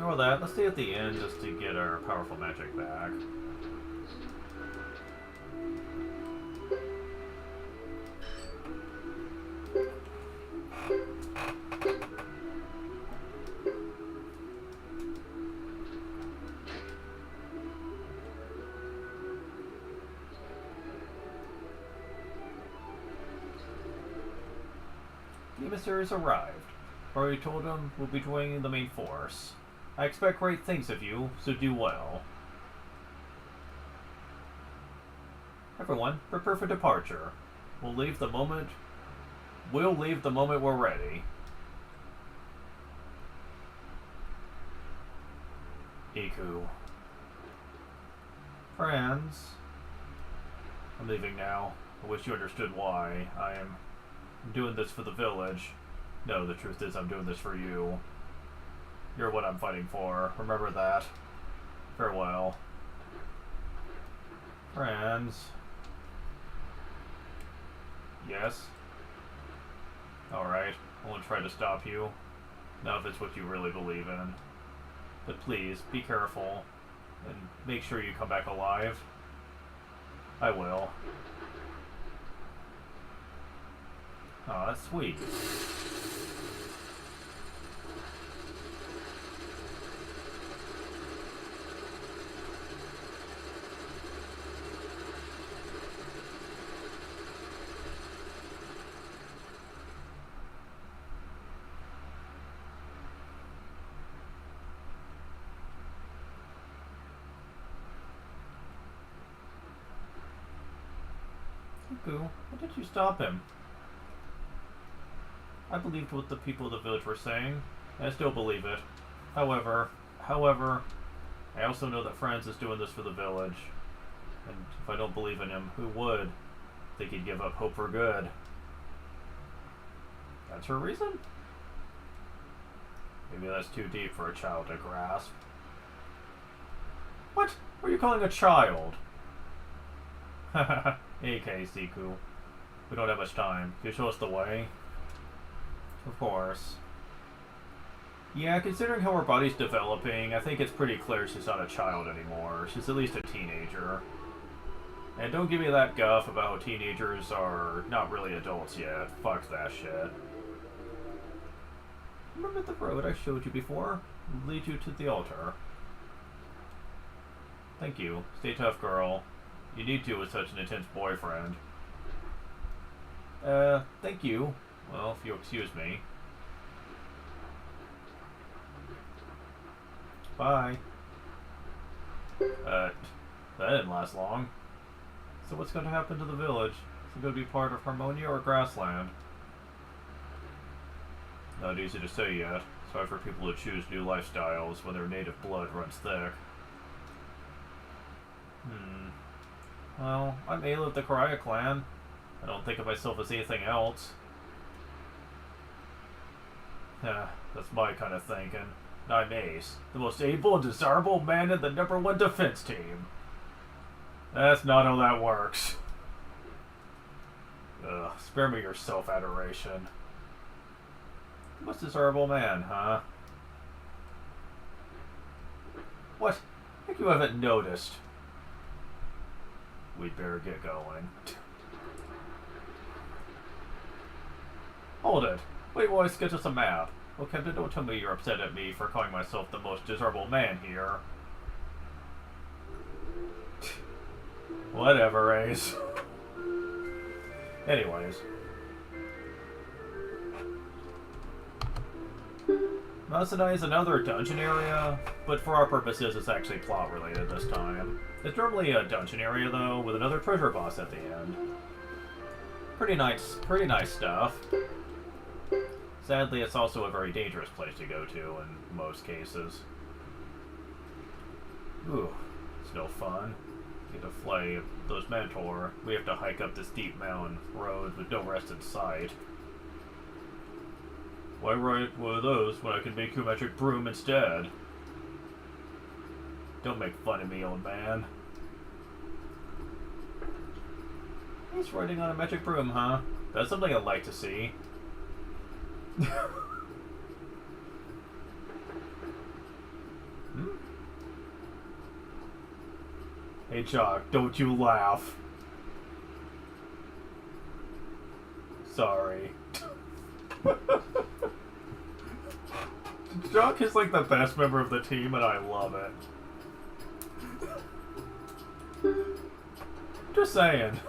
ignore that. Let's stay at the end just to get our powerful magic back. The emissaries arrived. Already told him we'll be joining the main force. I expect great things of you, so do well. Everyone, prepare for departure. We'll leave the moment we're ready. Iku. Friends. I'm leaving now. I wish you understood why. I'm doing this for the village. No, the truth is I'm doing this for you. You're what I'm fighting for. Remember that. Farewell. Friends. Yes? Alright. I won't try to stop you. Not if it's what you really believe in. But please, be careful. And make sure you come back alive. I will. Aw, that's sweet. Iku, why did you stop him? I believed what the people of the village were saying, and I still believe it. However, I also know that Franz is doing this for the village. And if I don't believe in him, who would? I think he'd give up hope for good. That's her reason? Maybe that's too deep for a child to grasp. What? What are you calling a child? Haha. Okay, Siku. We don't have much time. Can you show us the way? Of course. Yeah, considering how her body's developing, I think it's pretty clear she's not a child anymore. She's at least a teenager. And don't give me that guff about how teenagers are not really adults yet. Fuck that shit. Remember the road I showed you before? It'll lead you to the altar. Thank you. Stay tough, girl. You need to with such an intense boyfriend. Thank you. Well, if you'll excuse me. Bye. That didn't last long. So what's going to happen to the village? Is it going to be part of Harmonia or Grassland? Not easy to say yet. It's hard for people to choose new lifestyles when their native blood runs thick. Well, I'm Ayla of the Karaya clan. I don't think of myself as anything else. That's my kind of thinking. I'm Ace, the most able and desirable man in the #1 defense team. That's not how that works. Ugh, spare me your self-adoration. Most desirable man, huh? What? I think you haven't noticed. We'd better get going. Hold it. Wait while I sketch us a map. Well, Captain, don't tell me you're upset at me for calling myself the most desirable man here. Whatever, Ace. Anyways. Masanai is another dungeon area, but for our purposes it's actually plot related this time. It's normally a dungeon area though, with another treasure boss at the end. Pretty nice stuff. Sadly, it's also a very dangerous place to go to in most cases. Ooh, it's no fun. Get to fly those Mentor. We have to hike up this steep mountain road with no rest in sight. Why ride one of those when I can make you a magic broom instead? Don't make fun of me, old man. He's riding on a magic broom, huh? That's something I'd like to see. Hey, Chuck, don't you laugh. Sorry. Chuck is like the best member of the team, and I love it. Just saying.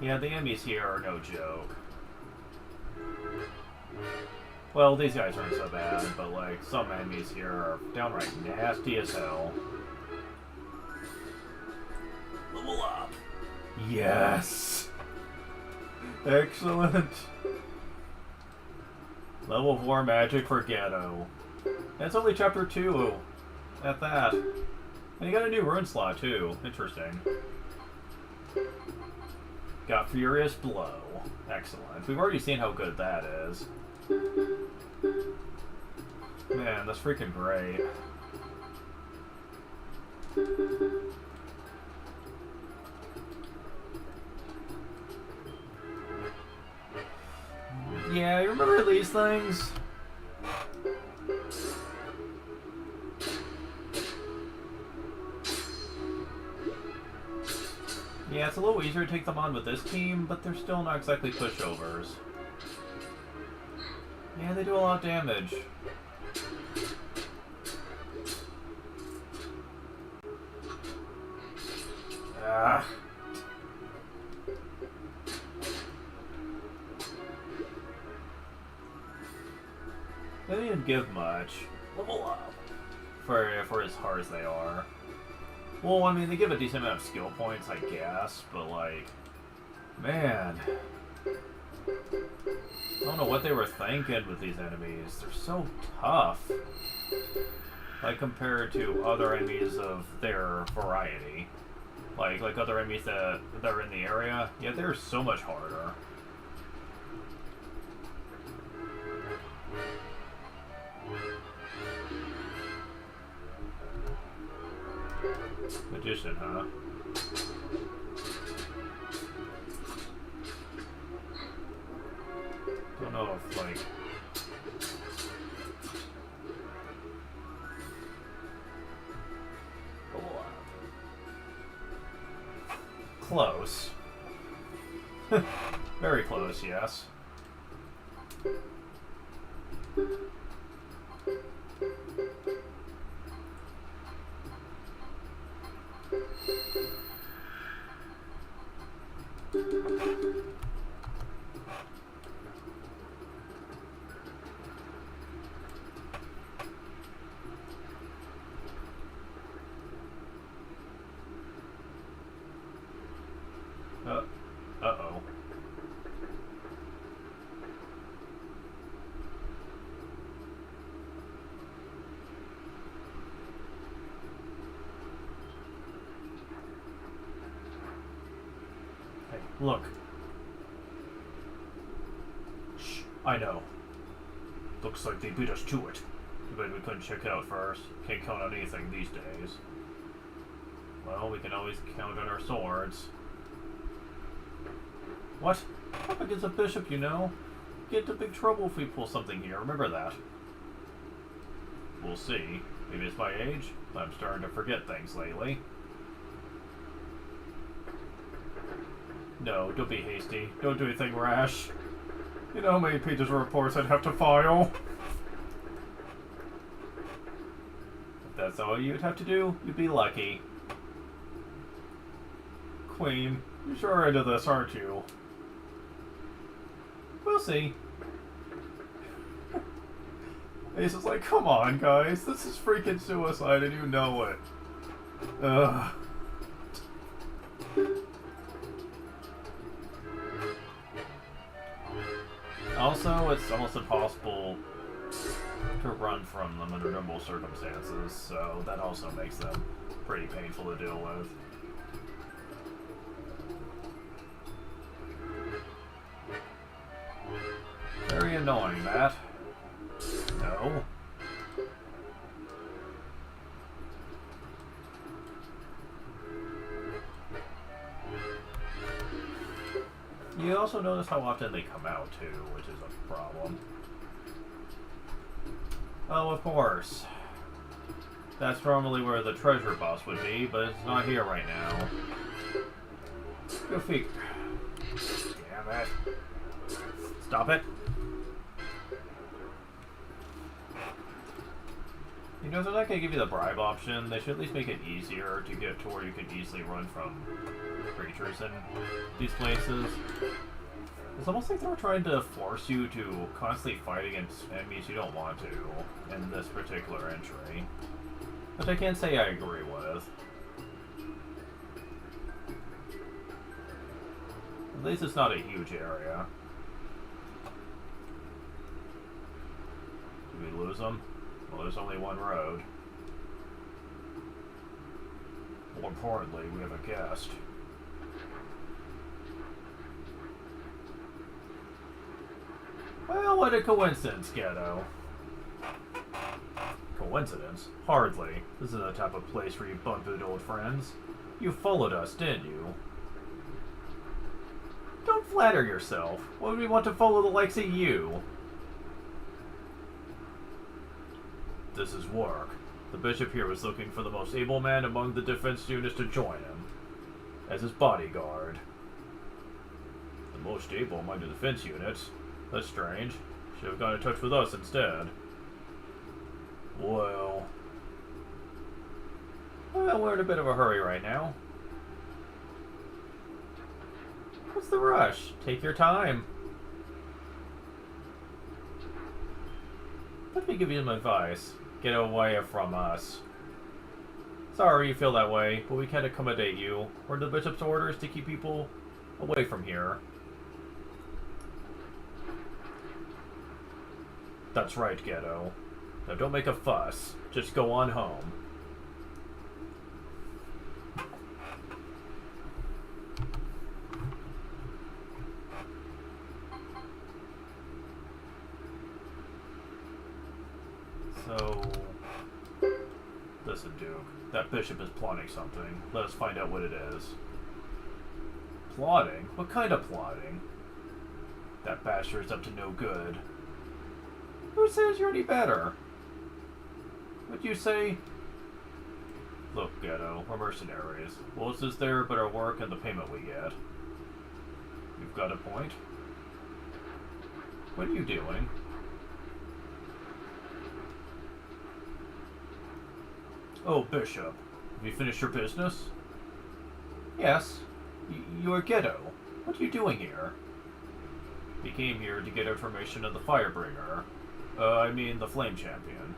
Yeah, the enemies here are no joke. Well, these guys aren't so bad, but like, some enemies here are downright nasty as hell. Level up! Yes! Excellent! Level 4 magic for Ghetto. And it's only chapter 2 at that. And you got a new rune slot too. Interesting. Got Furious Blow. Excellent. We've already seen how good that is. Man, that's freaking great. Yeah, you remember these things? Yeah, it's a little easier to take them on with this team, but they're still not exactly pushovers. Yeah, they do a lot of damage. Ah. They didn't give much. Level up. For as hard as they are. Well, I mean, they give a decent amount of skill points, I guess, but like, man. I don't know what they were thinking with these enemies. They're so tough. Like, compared to other enemies of their variety. Like other enemies that are in the area. Yeah, they're so much harder. Magician, huh? Don't know if, like... Close. Very close, yes. Uh-oh. Hey, look. Shh, I know. Looks like they beat us to it. But we couldn't check it out first. Can't count on anything these days. Well, we can always count on our swords. What? Up against a bishop, you know? Get into big trouble if we pull something here. Remember that. We'll see. Maybe it's my age. I'm starting to forget things lately. No, don't be hasty. Don't do anything rash. You know how many pages of reports I'd have to file? If that's all you'd have to do, you'd be lucky. Queen, you sure are into this, aren't you? We'll see. Ace is like, come on, guys. This is freaking suicide and you know it. Ugh. Also, it's almost impossible to run from them under normal circumstances, so that also makes them pretty painful to deal with. Very annoying, that. No. You also notice how often they come out, too, which is a problem. Oh, of course. That's normally where the treasure boss would be, but it's not here right now. Go figure. Damn it. Stop it. You know, they're not going to give you the bribe option. They should at least make it easier to get to where you can easily run from creatures in these places. It's almost like they're trying to force you to constantly fight against enemies you don't want to in this particular entry. Which I can't say I agree with. At least it's not a huge area. Did we lose them? Well, there's only one road. More importantly, we have a guest. Well, what a coincidence, Ghetto. Coincidence? Hardly. This is the type of place where you bump into old friends. You followed us, didn't you? Don't flatter yourself. Why would we want to follow the likes of you? This is work. The bishop here was looking for the most able man among the defense units to join him. As his bodyguard. The most able among the defense units? That's strange. Should have got in touch with us instead. Well, we're in a bit of a hurry right now. What's the rush? Take your time. Let me give you some advice. Get away from us. Sorry you feel that way, but we can't accommodate you. We're the bishop's orders to keep people away from here. That's right, Ghetto. Now don't make a fuss. Just go on home. So... Listen, Duke. That bishop is plotting something. Let us find out what it is. Plotting? What kind of plotting? That bastard's up to no good. Who says you're any better? What'd you say? Look, Ghetto, we're mercenaries. Well, is there but our work and the payment we get? You've got a point. What are you doing? Oh, Bishop. Have you finished your business? Yes. You're Ghetto. What are you doing here? We came here to get information of the Firebringer. I mean the Flame Champion.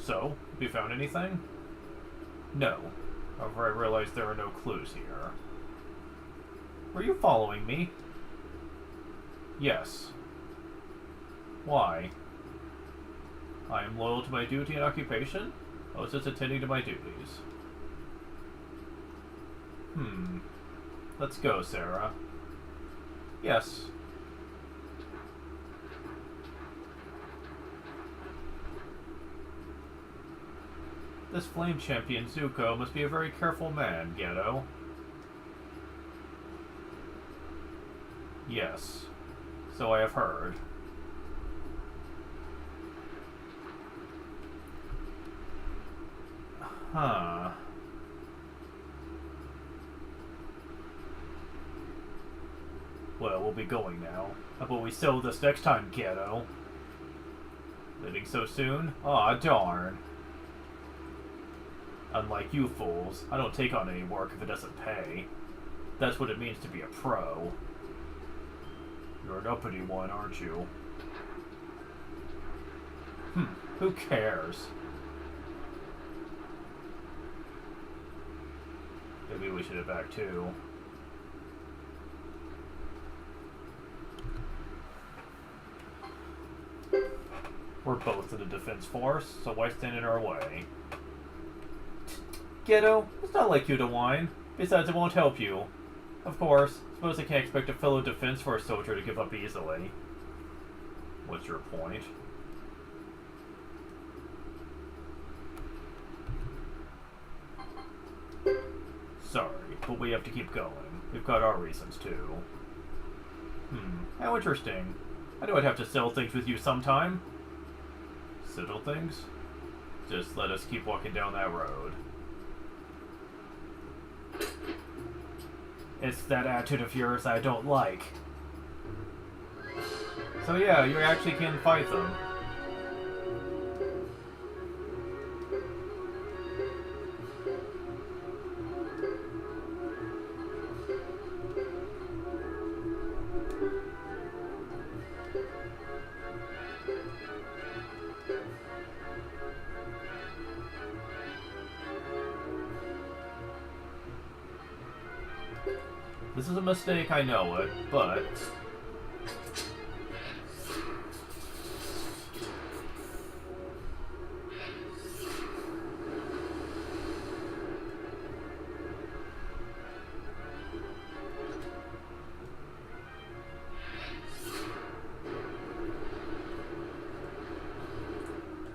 So, have you found anything? No. However, I realize there are no clues here. Were you following me? Yes. Why? I am loyal to my duty and occupation? I was just attending to my duties. Let's go, Sarah. Yes. This Flame Champion Zuko must be a very careful man, Ghetto. Yes. So I have heard. Huh. Well, we'll be going now. How about we settle this next time, Ghetto? Leaving so soon? Aw, darn. Unlike you fools, I don't take on any work if it doesn't pay. That's what it means to be a pro. You're an uppity one, aren't you? Who cares? Maybe we should head back too. We're both in the defense force, so why stand in our way? Ghetto, it's not like you to whine. Besides, it won't help you. Of course, suppose I can't expect a fellow defense force soldier to give up easily. What's your point? Sorry, but we have to keep going. We've got our reasons, too. How interesting. I knew I'd have to settle things with you sometime. Settle things? Just let us keep walking down that road. It's that attitude of yours I don't like. So yeah, you actually can fight them. This is a mistake, I know it, but...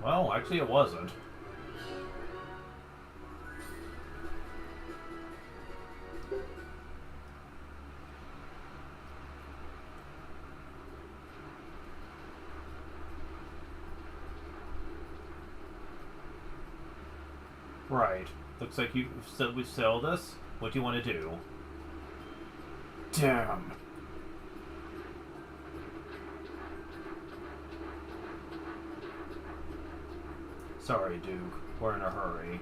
Well, actually it wasn't. Right. Looks like we sell this. What do you want to do? Damn. Sorry, Duke. We're in a hurry.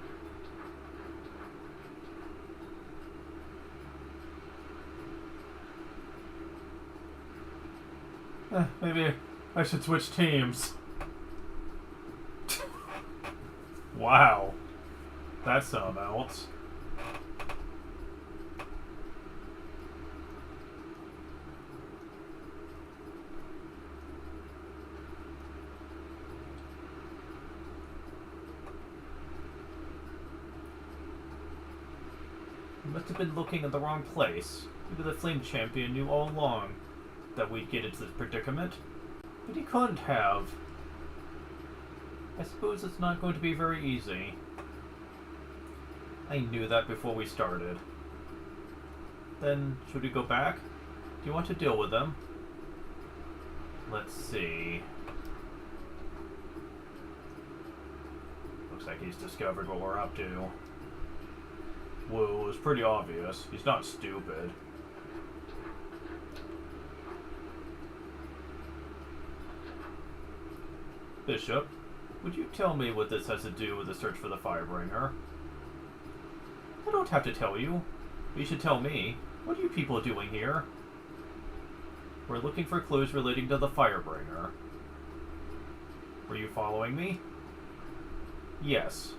Maybe I should switch teams. Wow. That's something else. You must have been looking in the wrong place. Maybe the Flame Champion knew all along that we'd get into this predicament. But he couldn't have. I suppose it's not going to be very easy. I knew that before we started. Then, should we go back? Do you want to deal with them? Let's see. Looks like he's discovered what we're up to. Whoa, it's pretty obvious. He's not stupid. Bishop, would you tell me what this has to do with the search for the Firebringer? I don't have to tell you. But you should tell me. What are you people doing here? We're looking for clues relating to the Firebringer. Were you following me? Yes.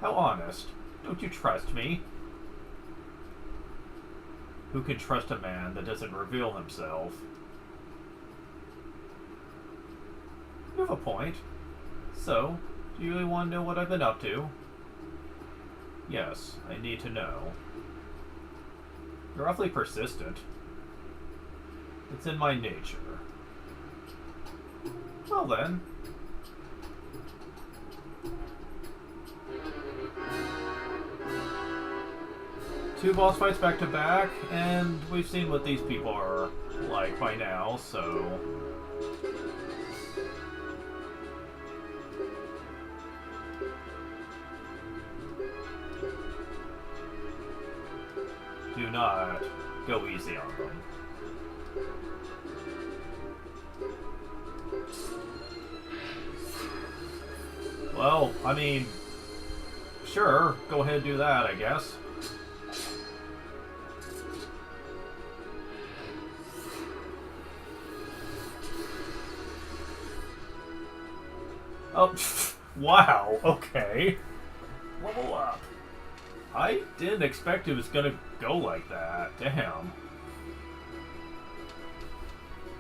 How honest. Don't you trust me? Who can trust a man that doesn't reveal himself? You have a point. So, do you really want to know what I've been up to? Yes, I need to know. You're awfully persistent. It's in my nature. Well then. Two boss fights back to back, and we've seen what these people are like by now, so... Do not go easy on them. Well, I mean, sure, go ahead and do that, I guess. Oh, wow, okay. Level up. I didn't expect it was gonna go like that. Damn.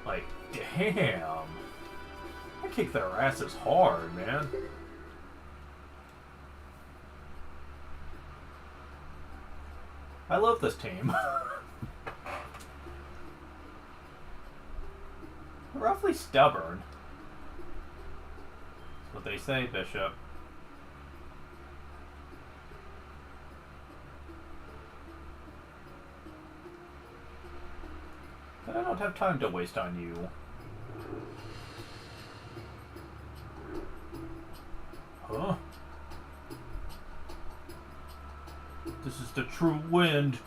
Like, damn. I kicked their asses hard, man. I love this team. They're awfully stubborn. That's what they say, Bishop. But I don't have time to waste on you. Huh? This is the true wind.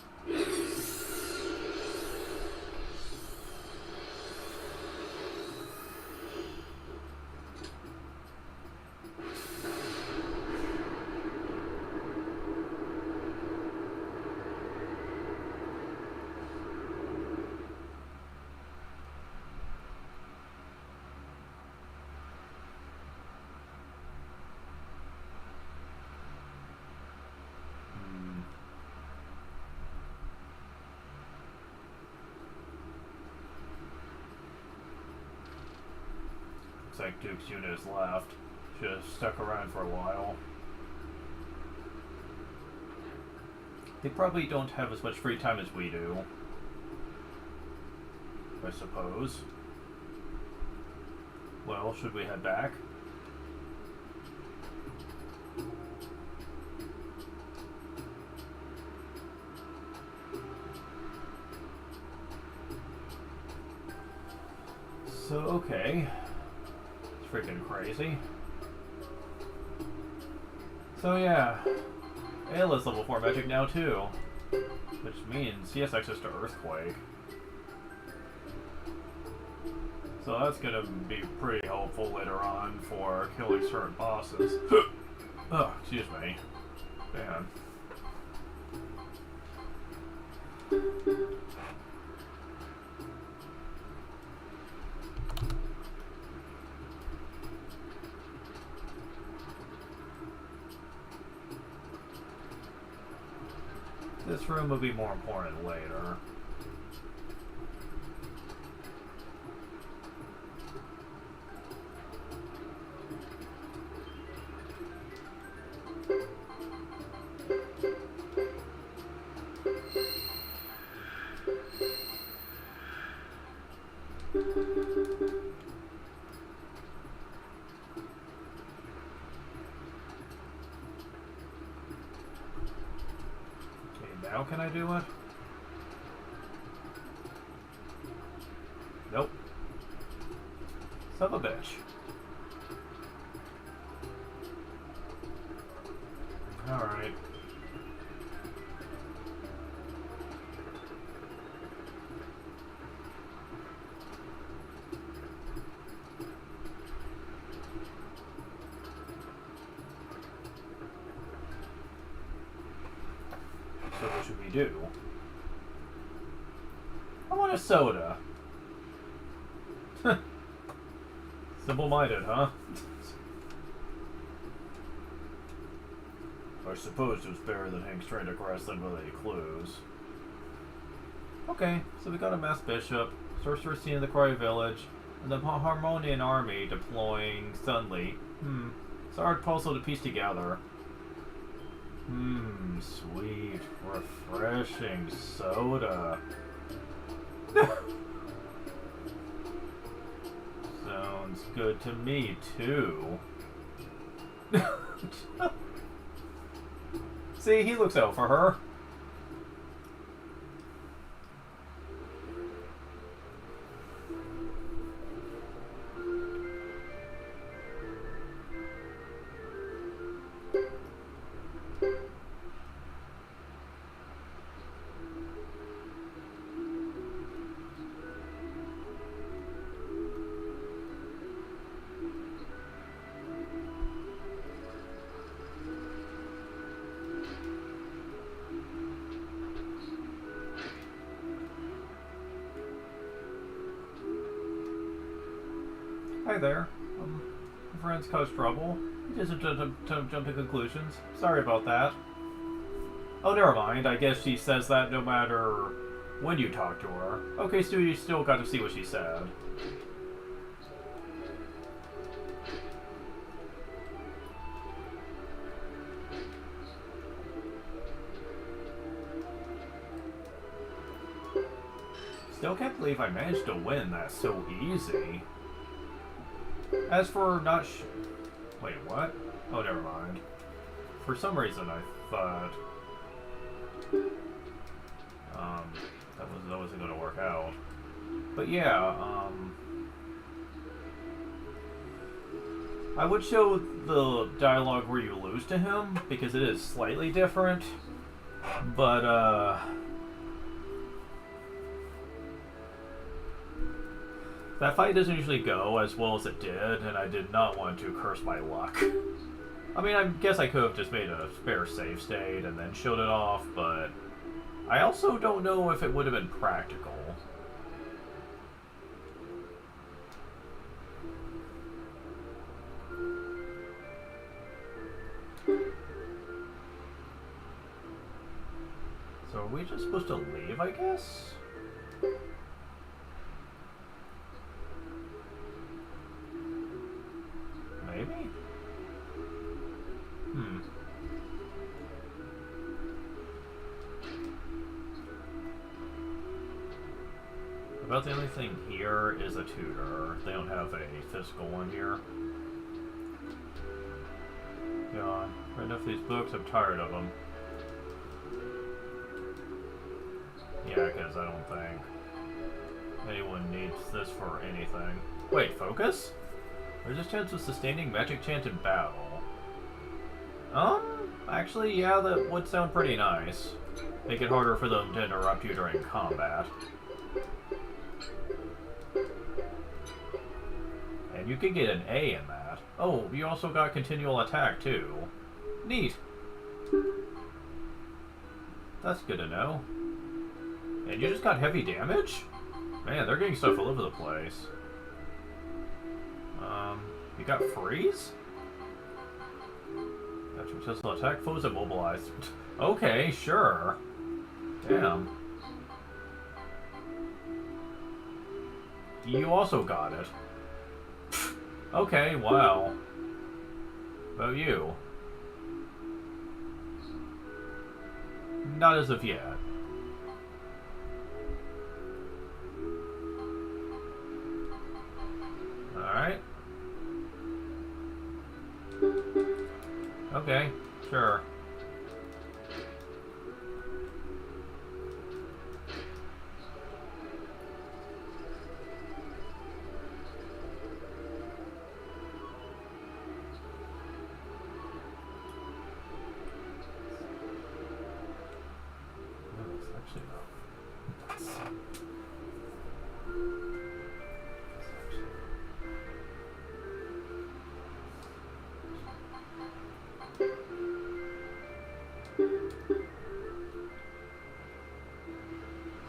Looks like Duke's unit is left. Should have stuck around for a while. They probably don't have as much free time as we do, I suppose. Well, should we head back? So, okay. It's freaking crazy. So yeah, Ayla's level 4 magic now too, which means he has access to Earthquake. So that's gonna be pretty helpful later on for killing certain bosses. Oh, excuse me. Man. This room will be more important later. Now can I do it? Nope. Son of a bitch. Alright. So what should we do? I want a soda. Simple-minded, huh? I suppose it was better than Hank's trying to caress them with any clues. Okay, so we got a masked bishop, sorcerer seen in the Quarry Village, and the Harmonian army deploying suddenly. It's a hard puzzle to piece together. Sweet, refreshing soda. Sounds good to me, too. See, he looks out for her. Hi there. My friend's caused trouble. He doesn't jump to conclusions. Sorry about that. Oh, never mind. I guess she says that no matter when you talk to her. Okay, so you still got to see what she said. Still can't believe I managed to win that so easy. As for not wait, what? Oh, never mind. For some reason I thought that wasn't going to work out. But yeah, I would show the dialogue where you lose to him, because it is slightly different. But, that fight doesn't usually go as well as it did, and I did not want to curse my luck. I mean, I guess I could have just made a spare save state and then showed it off, but I also don't know if it would have been practical. So are we just supposed to leave, I guess? Maybe? About the only thing here is a tutor. They don't have a physical one here. God, read enough of these books, I'm tired of them. Yeah, because I don't think anyone needs this for anything. Wait, focus? There's a chance of sustaining magic chant in battle. Actually, yeah, that would sound pretty nice. Make it harder for them to interrupt you during combat. And you could get an A in that. Oh, you also got continual attack, too. Neat. That's good to know. And you just got heavy damage? Man, they're getting stuff all over the place. You got freeze? That's successful attack, foes immobilized. Okay, sure. Damn. You also got it. Okay, wow. About you? Not as of yet. Alright. Okay, sure.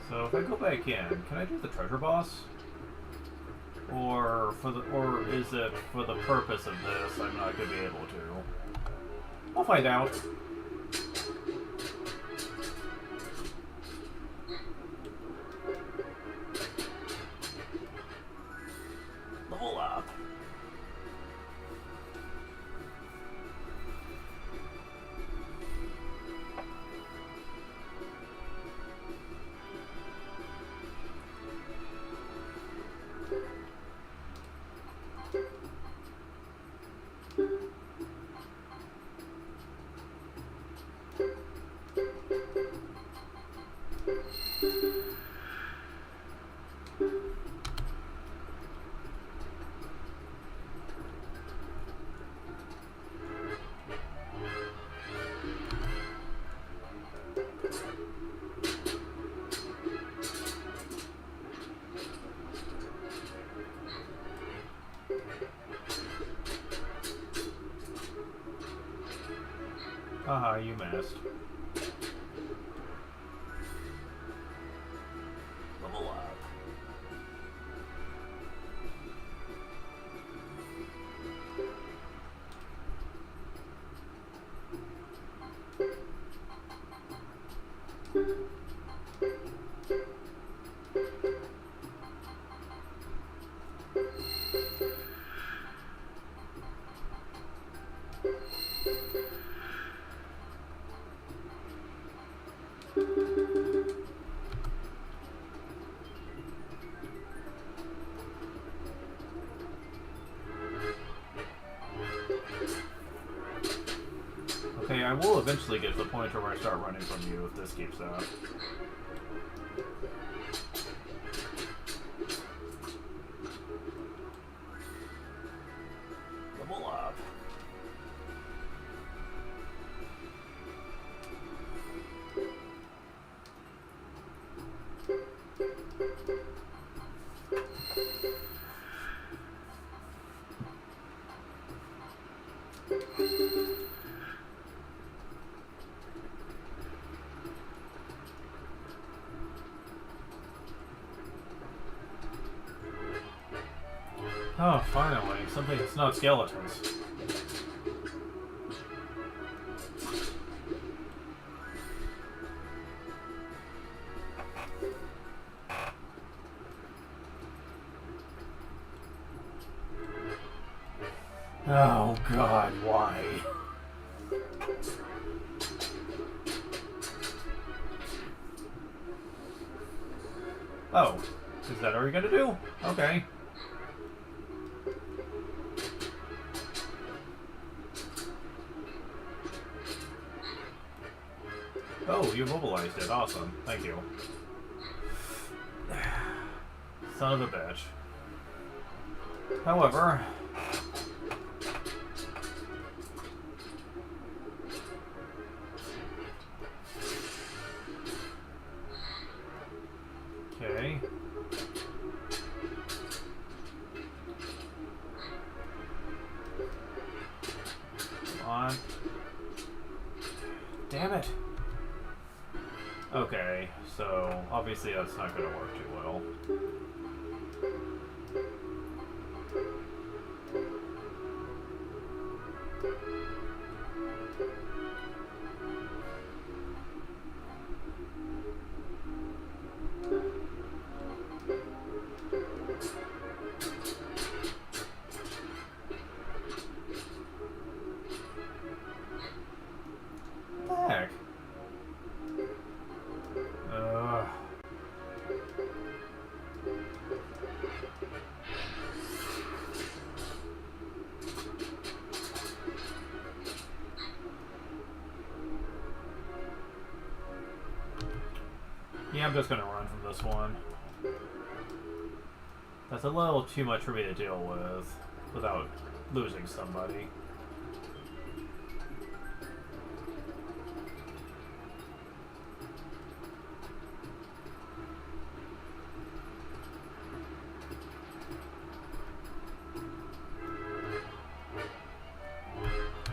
So if I go back in, can I do the treasure boss? Or is it for the purpose of this I'm not gonna be able to? I'll find out. Level up. Haha, you missed. Level up. Okay, I will eventually get to the point where I start running from you if this keeps up. Oh, finally. Something that's not skeletons. Oh, God, why? Oh, is that all you're gonna do? Okay. Oh, you mobilized it. Awesome. Thank you. Son of a bitch. However... Okay. Come on. Damn it. Okay, so obviously that's not going to work too well. What the heck? Yeah, I'm just gonna run from this one. That's a little too much for me to deal with without losing somebody.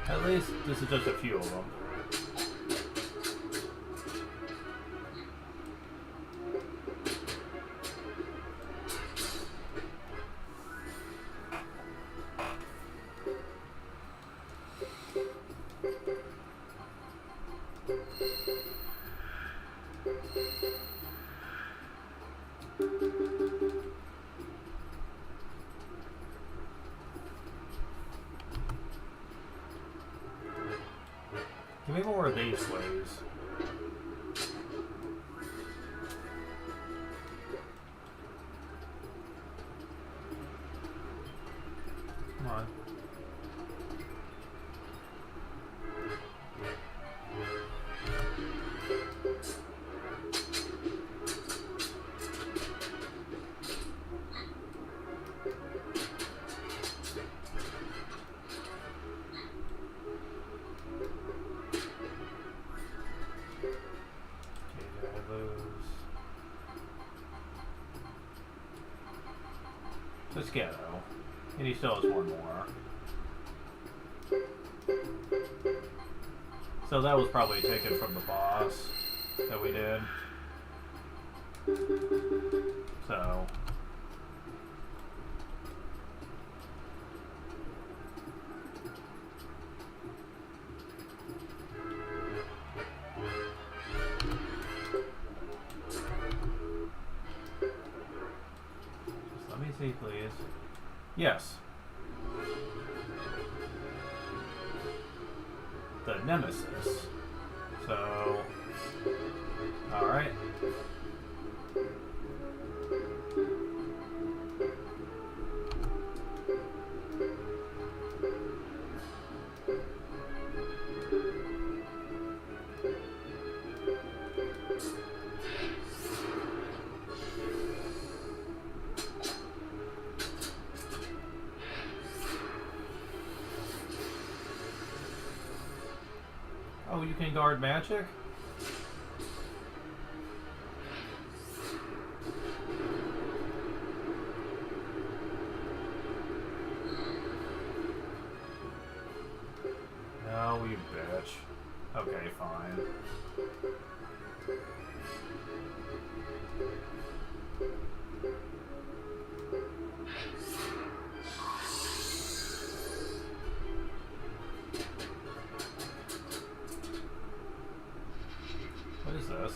At least this is just a few of them. Give me more of these ways. Come on. Let's Ghetto. And he still has one more. So that was probably taken from the boss that we did. So. Let me see, please. Yes. The Nemesis. So, alright. Oh, you can guard magic? Oh, you bitch. Okay, fine. What is this?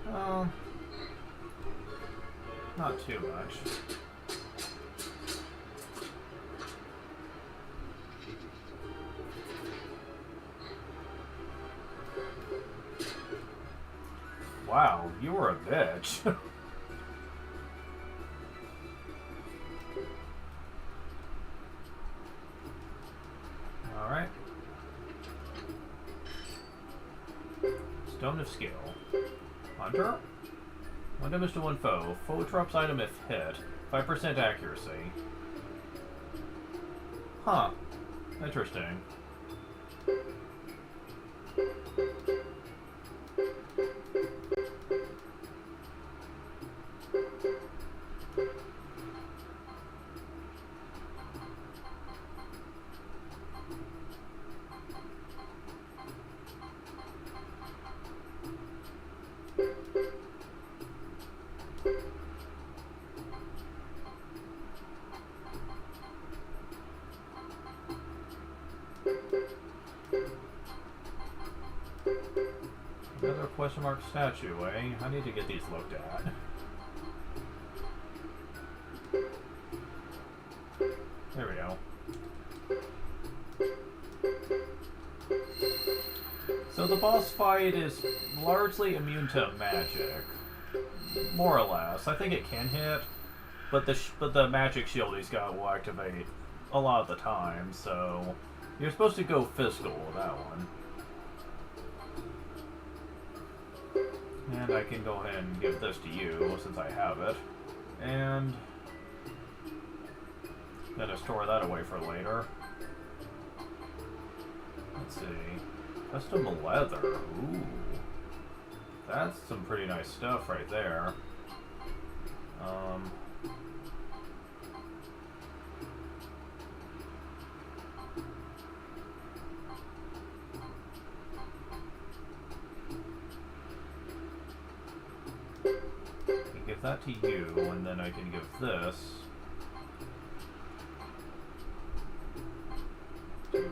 Oh, not too much. Wow, you were a bitch. Alright. Stone of Skill. Hunter? One damage to one foe. Foe drops item if hit. 5% accuracy. Huh. Interesting. Another question mark statue, eh? I need to get these looked at. There we go. So the boss fight is largely immune to magic. More or less. I think it can hit, but the magic shield he's got will activate a lot of the time, so you're supposed to go physical with that one. And I can go ahead and give this to you, since I have it. And gonna store that away for later. Let's see. Custom leather. Ooh. That's some pretty nice stuff right there. Give that to you, and then I can give this to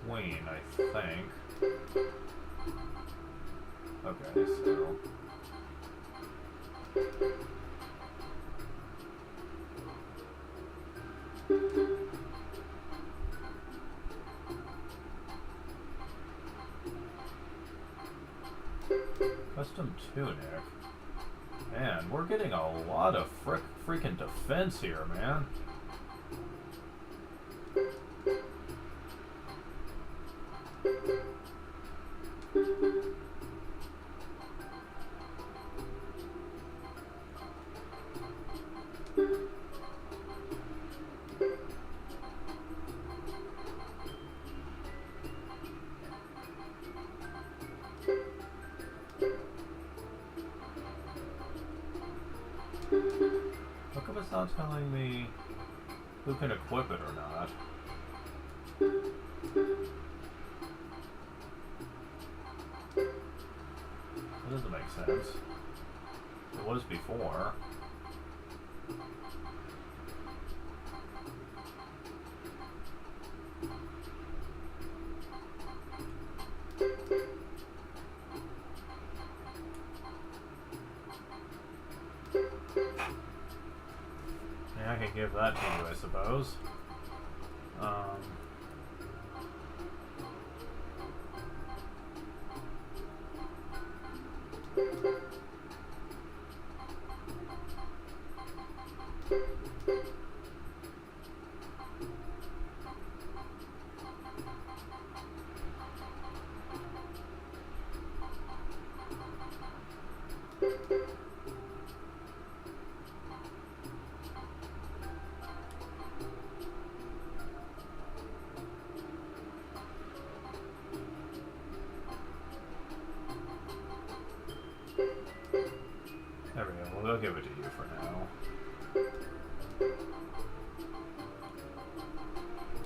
Queen, I think. Okay, so custom tunic. Man, we're getting a lot of freaking defense here, man. How come it's not telling me who can equip it or not? That doesn't make sense. It was before. Yeah, I can give that to you, I suppose.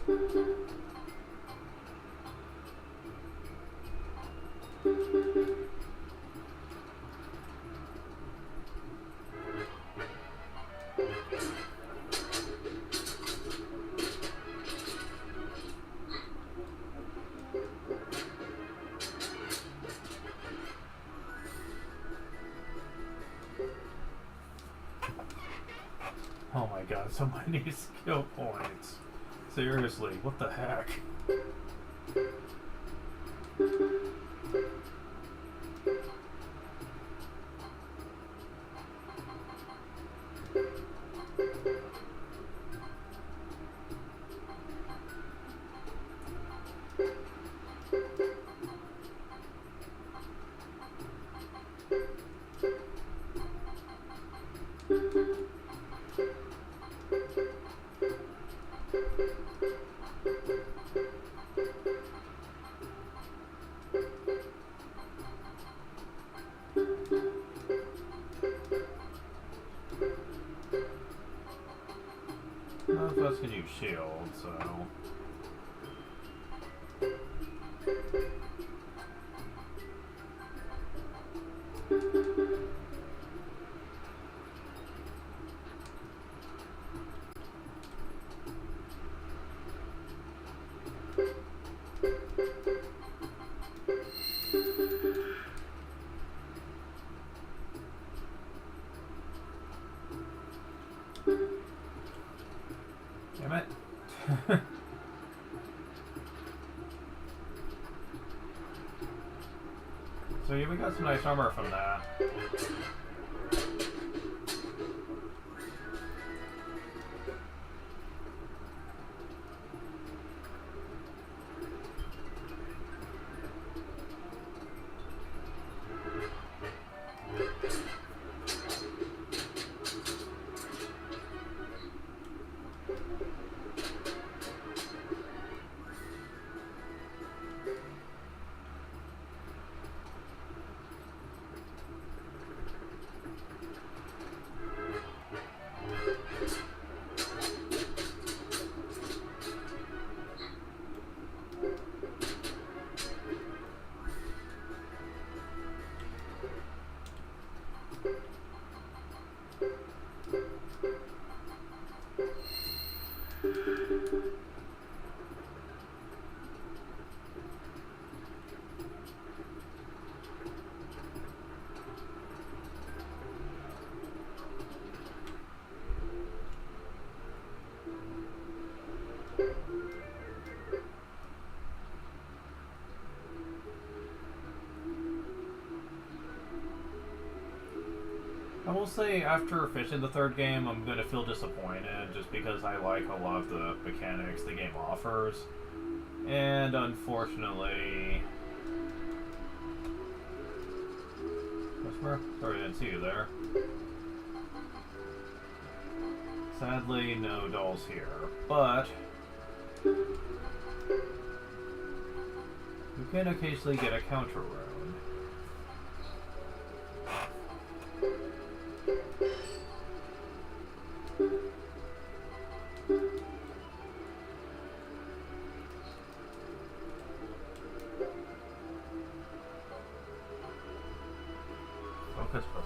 Oh my god, so many skill points. Seriously, what the heck? None of us can use shield, so... Damn it. So yeah, we got some nice armor from that. I will say, after finishing the third game, I'm going to feel disappointed just because I like a lot of the mechanics the game offers. And unfortunately... Customer? Sorry, I didn't see you there. Sadly, no dolls here, but... you can occasionally get a counter rune. Focus +1.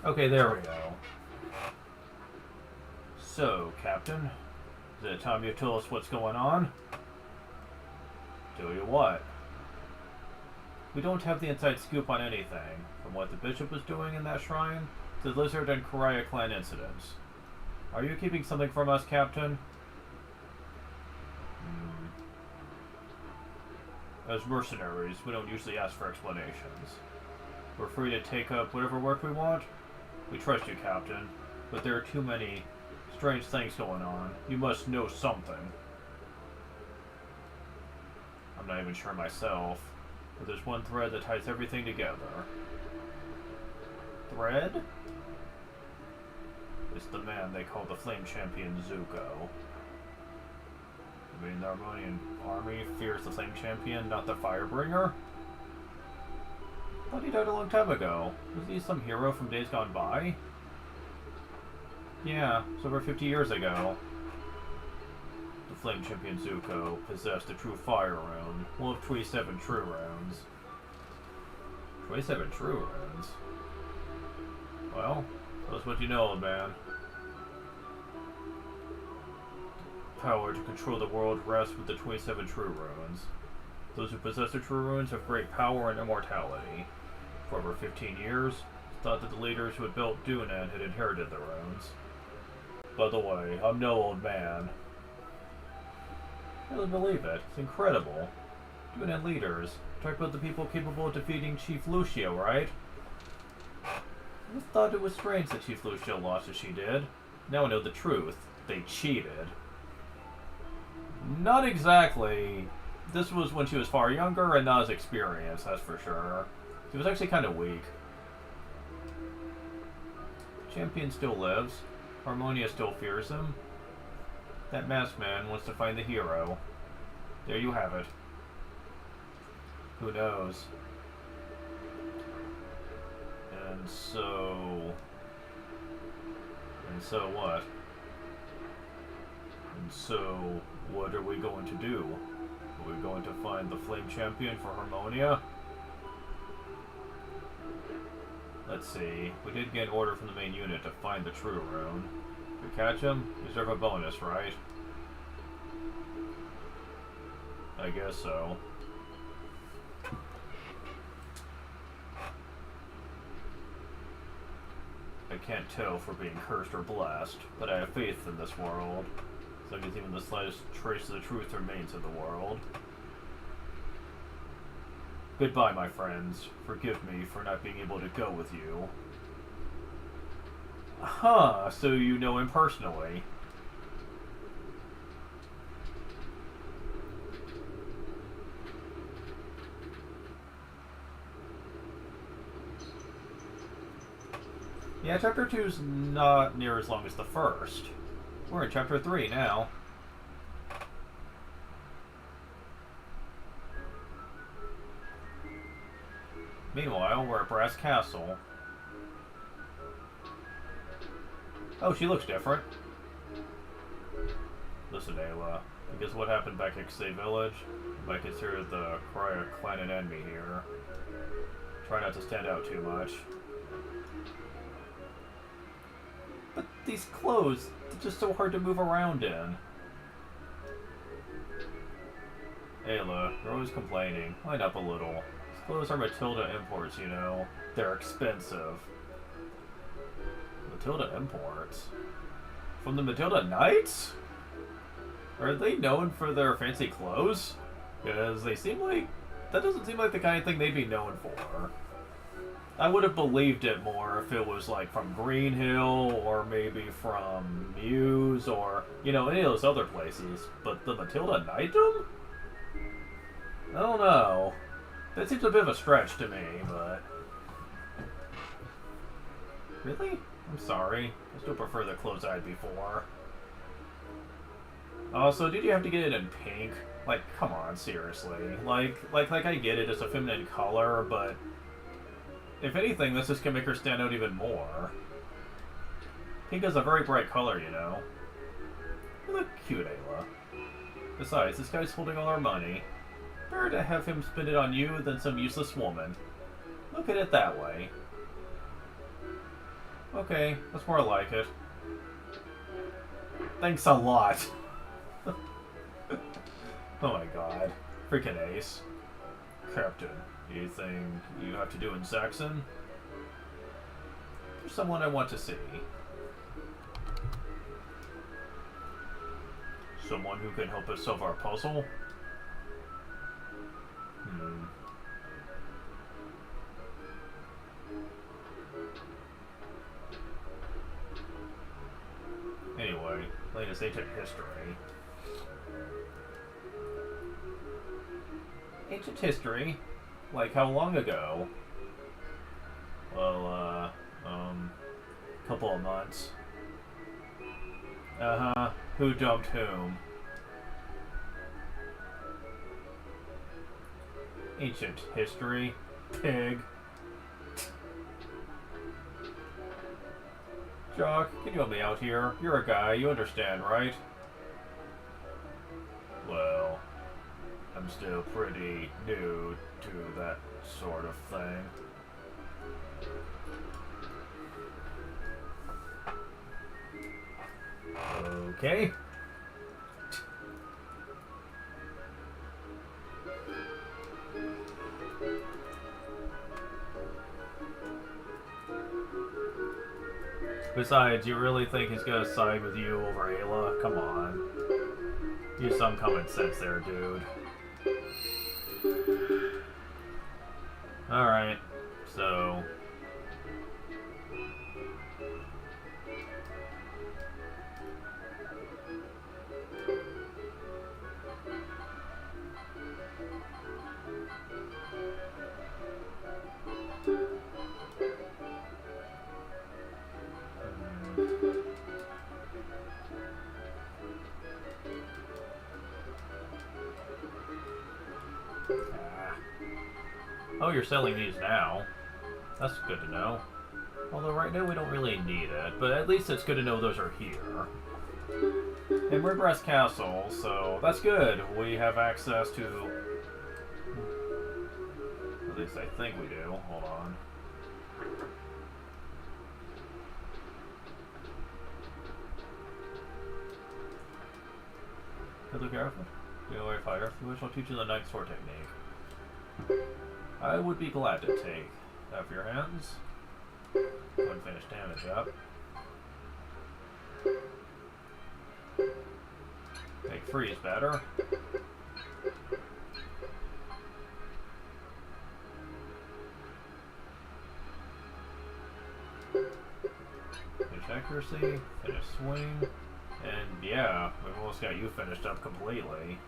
Okay, there we go. So, Captain, is it time you tell us what's going on? Tell you what. We don't have the inside scoop on anything, from what the bishop was doing in that shrine, to the Lizard and Karaya clan incidents. Are you keeping something from us, Captain? As mercenaries, we don't usually ask for explanations. We're free to take up whatever work we want. We trust you, Captain, but there are too many strange things going on. You must know something. I'm not even sure myself, but there's one thread that ties everything together. Thread? It's the man they call the Flame Champion Zuko. You mean the Harmonian army fears the Flame Champion, not the Firebringer? I thought he died a long time ago. Was he some hero from days gone by? Yeah, it's over 50 years ago. The Flame Champion Zuko possessed a true fire rune, one of 27 true runes. 27 true runes? Well, that's what you know, old man. Power to control the world rests with the 27 true runes. Those who possess the true runes have great power and immortality. For over 15 years, it's thought that the leaders who had built Dunan had inherited the runes. By the way, I'm no old man. I really believe it. It's incredible. Dunan leaders. Talk about the people capable of defeating Chief Lucio, right? I thought it was strange that Chief Lucio lost as she did. Now I know the truth. They cheated. Not exactly. This was when she was far younger and not as experienced, that's for sure. She was actually kind of weak. Champion still lives. Harmonia still fears him. That masked man wants to find the hero. There you have it. Who knows? And so what? And so, what are we going to do? Are we going to find the Flame Champion for Harmonia? Let's see. We did get an order from the main unit to find the true rune. If we catch him, you deserve a bonus, right? I guess so. I can't tell if we're being cursed or blessed, but I have faith in this world. As long as even the slightest trace of the truth remains in the world. Goodbye, my friends. Forgive me for not being able to go with you. Huh, so you know him personally. Yeah, Chapter 2's not near as long as the first. We're in Chapter 3 now. Meanwhile, we're at Brass Castle. Oh, she looks different. Listen, Ayla, because what happened back at Ksei Village, you might consider the Karaya clan an enemy here. Try not to stand out too much. But these clothes, they're just so hard to move around in. Ayla, you're always complaining. Line up a little. These clothes are Matilda imports, you know. They're expensive. Matilda imports? From the Matilda Knights? Are they known for their fancy clothes? Because they seem like... that doesn't seem like the kind of thing they'd be known for. I would have believed it more if it was like from Green Hill or maybe from Muse or, you know, any of those other places. But the Matilda Knightdom? I don't know. That seems a bit of a stretch to me, but... Really? I'm sorry. I still prefer the clothes I had before. Also, did you have to get it in pink? Like, come on, seriously. Like I get it, it's a feminine color, but... if anything, this just can make her stand out even more. Pink is a very bright color, you know. You look cute, Ayla. Besides, this guy's holding all our money. Better to have him spend it on you than some useless woman. Look at it that way. Okay, that's more like it. Thanks a lot. Oh my god. Freaking ace. Captain, you think you have to do in Saxon? There's someone I want to see. Someone who can help us solve our puzzle? Anyway, latest ancient history. Ancient history? Like how long ago? Well, couple of months. Uh-huh. Who dumped whom? Ancient history. Pig. Jock, can you help me out here? You're a guy, you understand, right? Well, I'm still pretty new to that sort of thing. Okay. Besides, you really think he's gonna side with you over Ayla? Come on. Use some common sense there, dude. Alright, so... Oh, you're selling these now. That's good to know. Although right now we don't really need it, but at least it's good to know those are here. And we're Brass Castle, so that's good. We have access to... At least I think we do. Hold on. Hello, Gareth. You know, fire which I'll teach you the Night Sword technique. I would be glad to take that for your hands. Go and finish damage up. Make freeze better. Finish accuracy, finish swing, and yeah, we've almost got you finished up completely.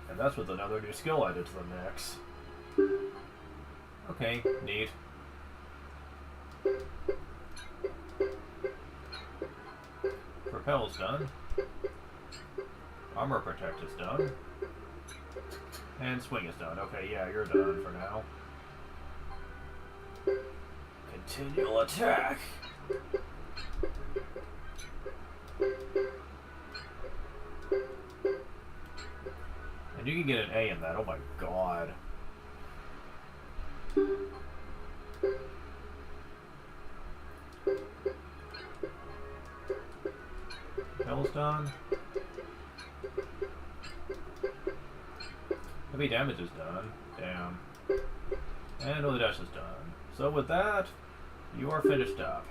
And that's with another new skill added to the mix. Okay, neat. Propel's done. Armor Protect is done. And Swing is done. Okay, yeah, you're done for now. Continual attack! And you can get an A in that, oh my god. Hell's done. Heavy damage is done. Damn. And Holy Dash is done. So with that, you are finished up.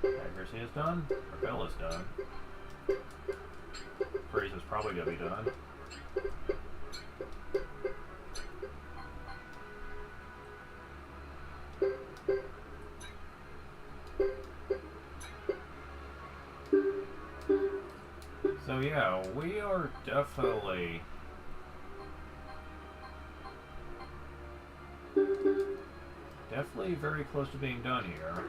Accuracy is done. Repel is done. Freeze is probably going to be done. So yeah, we are definitely very close to being done here.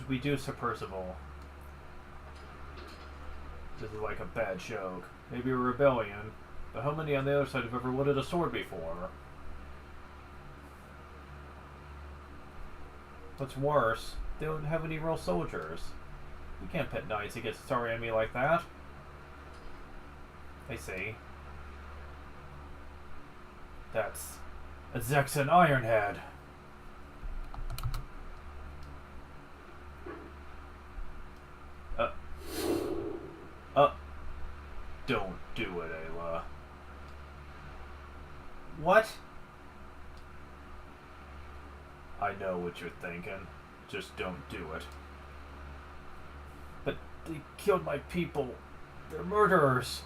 We do Sir Percival. This is like a bad joke. Maybe a rebellion, but how many on the other side have ever wielded a sword before? What's worse, they don't have any real soldiers. You can't pit knights against a sorry enemy like that. I see. That's a Zexan Ironhead. Don't do it, Ayla. What? I know what you're thinking. Just don't do it. But they killed my people. They're murderers.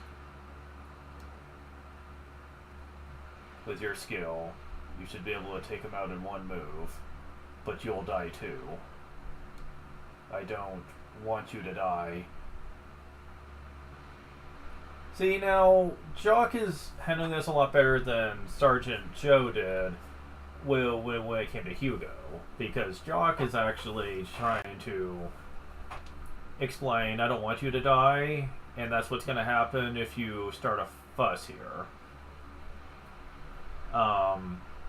With your skill, you should be able to take them out in one move. But you'll die too. I don't want you to die. See, now, Jock is handling this a lot better than Sergeant Joe did when it came to Hugo. Because Jock is actually trying to explain, I don't want you to die, and that's what's going to happen if you start a fuss here.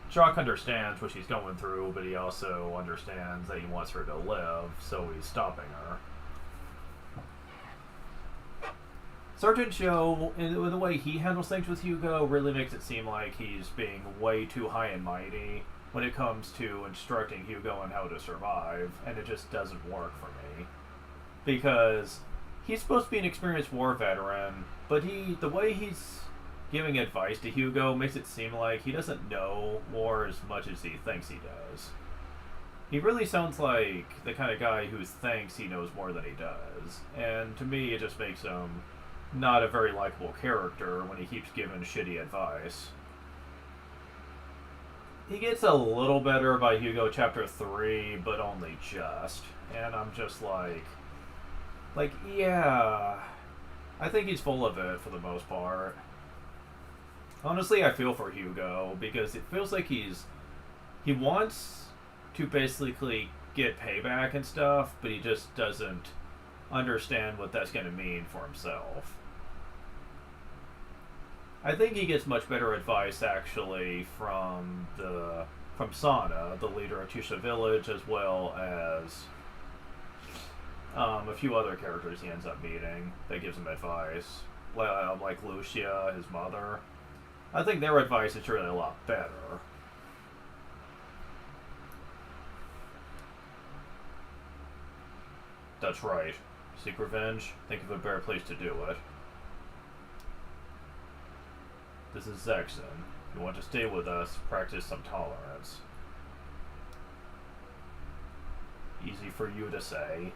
Jock understands what she's going through, but he also understands that he wants her to live, so he's stopping her. Sergeant Joe, in the way he handles things with Hugo, really makes it seem like he's being way too high and mighty when it comes to instructing Hugo on how to survive, and it just doesn't work for me. Because he's supposed to be an experienced war veteran, but the way he's giving advice to Hugo makes it seem like he doesn't know war as much as he thinks he does. He really sounds like the kind of guy who thinks he knows more than he does, and to me it just makes him not a very likable character when he keeps giving shitty advice. He gets a little better by Hugo chapter 3, but only just. And I'm just like, yeah, I think he's full of it for the most part. Honestly, I feel for Hugo, because it feels like he wants to basically get payback and stuff, but he just doesn't understand what that's going to mean for himself. I think he gets much better advice, actually, from Sana, the leader of Tusha Village, as well as a few other characters he ends up meeting that gives him advice, like Lucia, his mother. I think their advice is really a lot better. That's right. Seek revenge? Think of a better place to do it. This is Zexan. If you want to stay with us, practice some tolerance. Easy for you to say.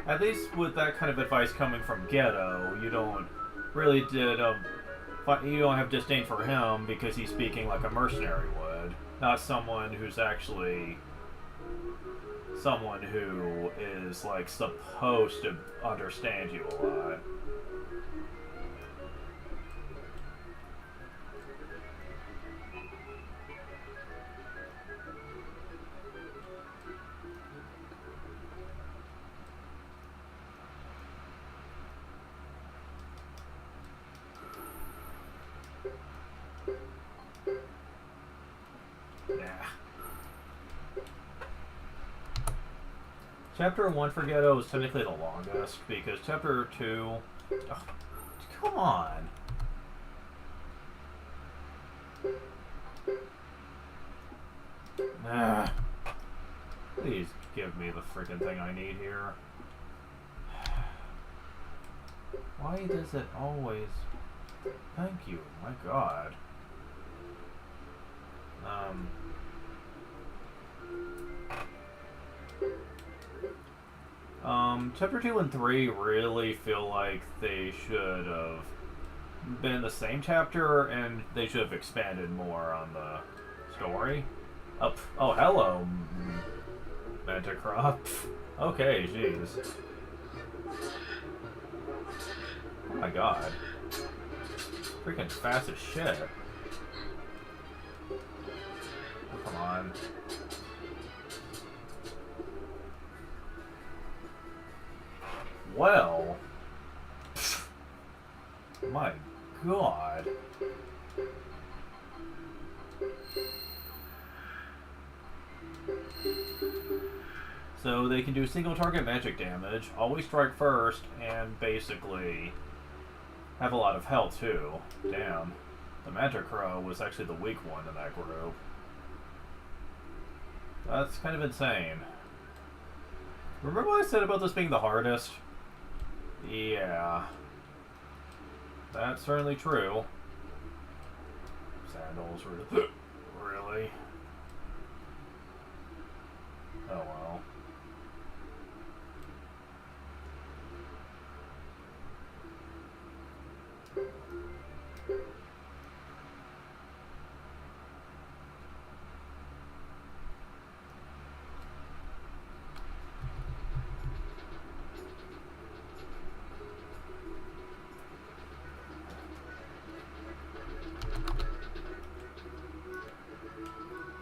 At least with that kind of advice coming from Ghetto, you don't really you don't have disdain for him because he's speaking like a mercenary would, not someone who's actually someone who is like supposed to understand you a lot. Chapter 1 for Ghetto is technically the longest, because Chapter 2... Oh, come on! Please give me the freaking thing I need here. Why does it always... Thank you, my god. Chapter 2 and 3 really feel like they should have been the same chapter, and they should have expanded more on the story. Oh, hello, Manticrop. Okay, jeez. Oh my god. Freaking fast as shit. Oh, come on. Well. My god. So they can do single target magic damage, always strike first, and basically have a lot of health too. Damn. The Manticrow was actually the weak one in that group. That's kind of insane. Remember what I said about this being the hardest? Yeah. That's certainly true. Sandals, really? Really? Oh well.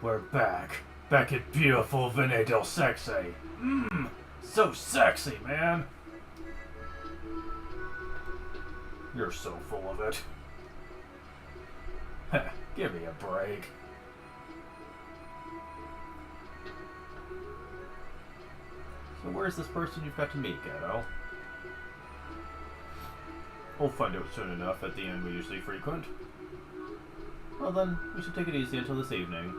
We're back. Back at beautiful Vene del Sexy. Mmm, so sexy, man. You're so full of it. Give me a break. So where's this person you've got to meet, Ghetto? We'll find out soon enough. At the end we usually frequent. Well then, we should take it easy until this evening.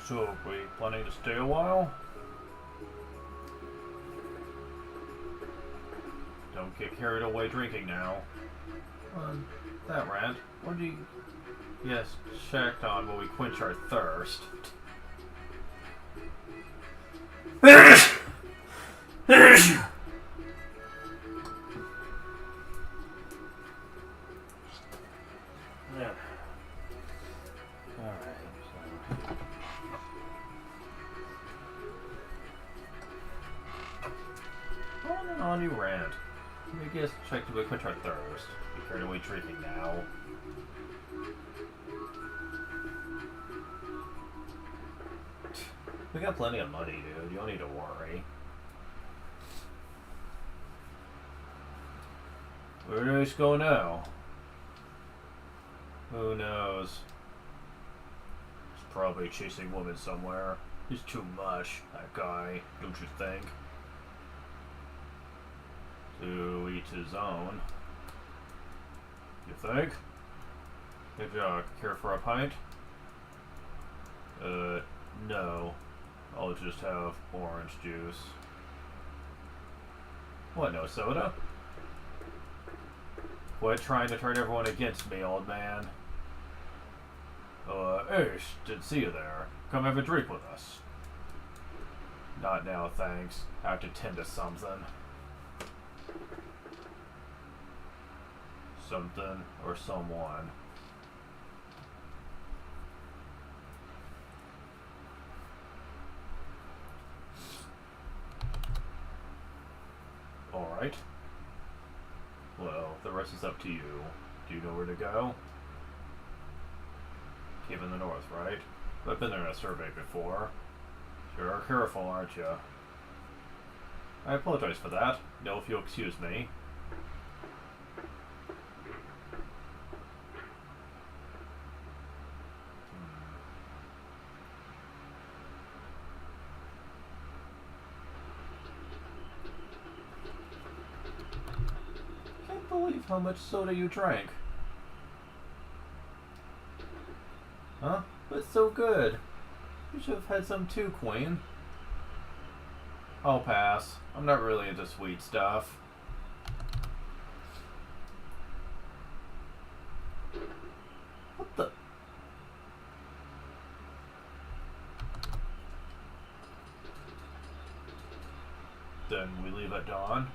So, we planning to stay a while? Don't get carried away drinking now. That rant. What do you... Yes, checked on when we quench our thirst. On you rant. I guess check to quench our thirst. Be carried away drinking now. We got plenty of money, dude. You don't need to worry. Where do we go now? Who knows? He's probably chasing women somewhere. He's too much, that guy, don't you think? To each his own. You think? Hey, care for a pint? No. I'll just have orange juice. What, no soda? Quit trying to turn everyone against me, old man. Ish, didn't see you there. Come have a drink with us. Not now, thanks. I have to tend to something. Something or someone. Alright. Well, the rest is up to you. Do you know where to go? Cave in the north, right? I've been there in a survey before. You're careful, aren't you? I apologize for that. No, if you'll excuse me. believe how much soda you drank. Huh? But it's so good. You should have had some too, Queen. I'll pass. I'm not really into sweet stuff. What the? Then we leave at dawn?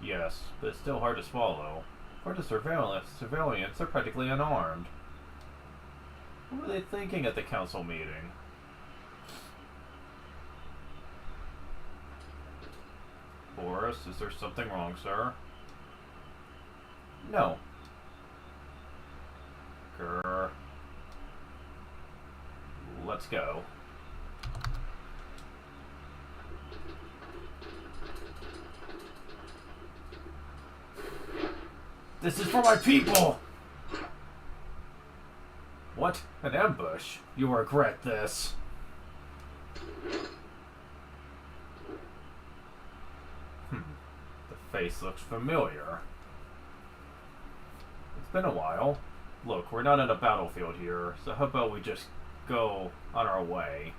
Yes, but it's still hard to swallow. For the civilians are practically unarmed. What were they thinking at the council meeting? Boris, is there something wrong, sir? No. Grr. Let's go. This is for my people! What? An ambush? You will regret this. The face looks familiar. It's been a while. Look, we're not in a battlefield here, so how about we just go on our way?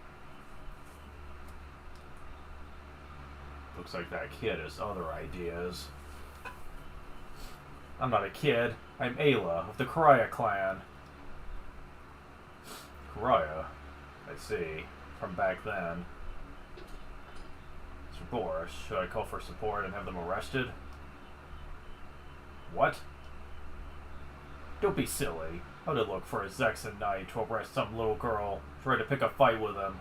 Looks like that kid has other ideas. I'm not a kid. I'm Ayla of the Karaya clan. Karaya? I see. From back then. Sir Boris, should I call for support and have them arrested? What? Don't be silly. How'd it look for a Zexan knight to arrest some little girl, try to pick a fight with him?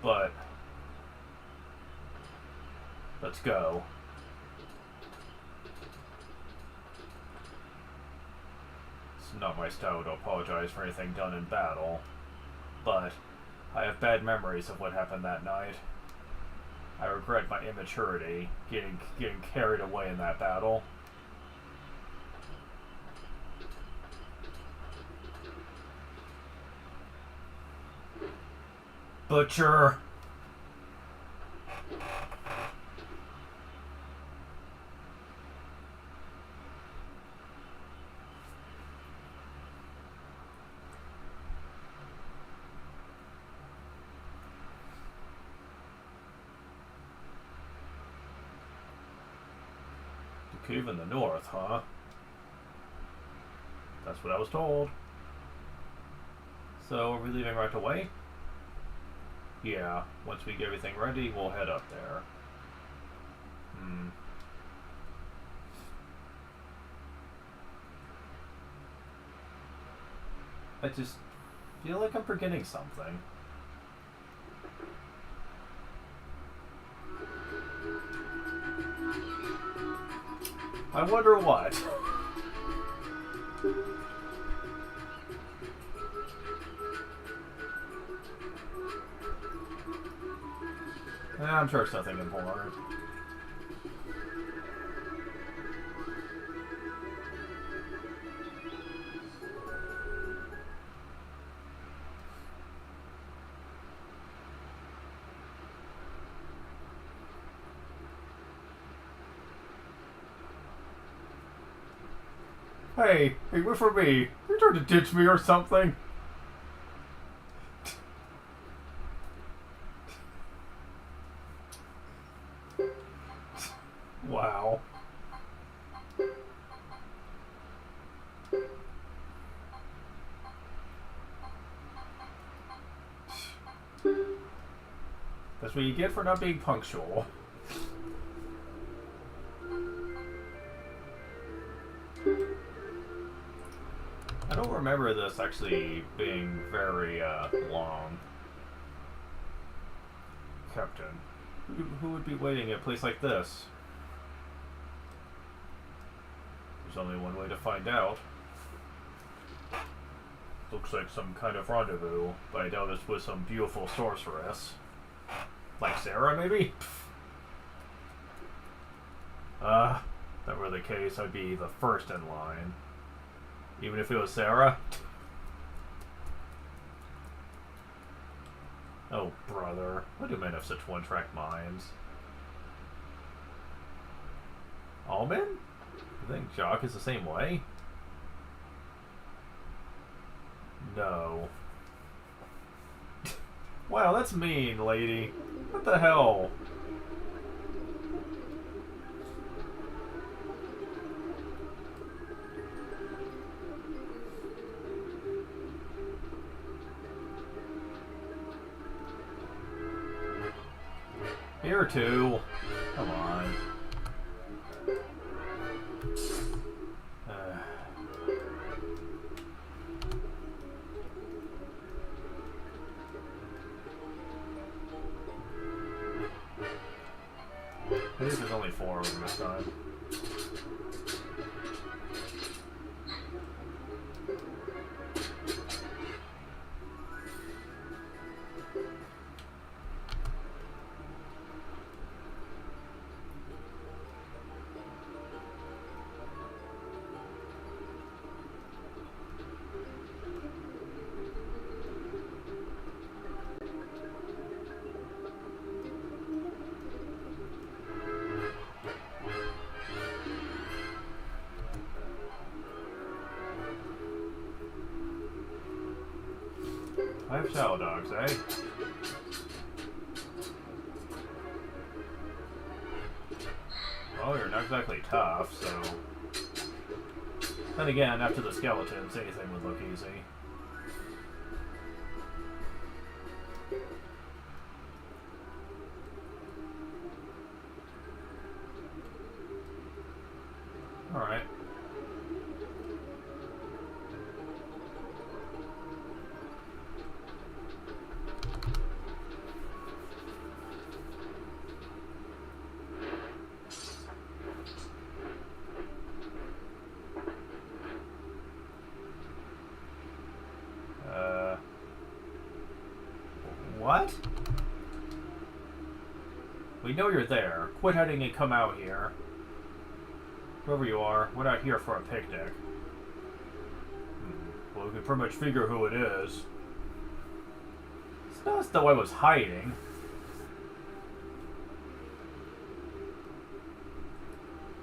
But... let's go. It's not my style to apologize for anything done in battle, but I have bad memories of what happened that night. I regret my immaturity, getting carried away in that battle. Butcher! The cave in the north, huh? That's what I was told. So, are we leaving right away? Yeah, once we get everything ready, we'll head up there. I just feel like I'm forgetting something. I wonder what. I'm sure it's nothing important. Hey, wait for me. You trying to ditch me or something? Wow. That's what you get for not being punctual. I don't remember this actually being very long. Captain, who would be waiting at a place like this? There's only one way to find out. Looks like some kind of rendezvous, but I doubt it's with some beautiful sorceress. Like Sarah, maybe? If that were the case, I'd be the first in line. Even if it was Sarah? Oh, brother. Why do men have such one-track minds? Almond? You think Jock is the same way? No. Wow, that's mean, lady. What the hell? Here too. Come on. At least there's only 4 of them this time. I have shadow dogs, eh? Well, you're not exactly tough, so... Then again, after the skeletons, anything would look easy. Alright. What? We know you're there. Quit hiding and come out here. Whoever you are, we're not here for a picnic. Well, we can pretty much figure who it is. It's not as though I was hiding.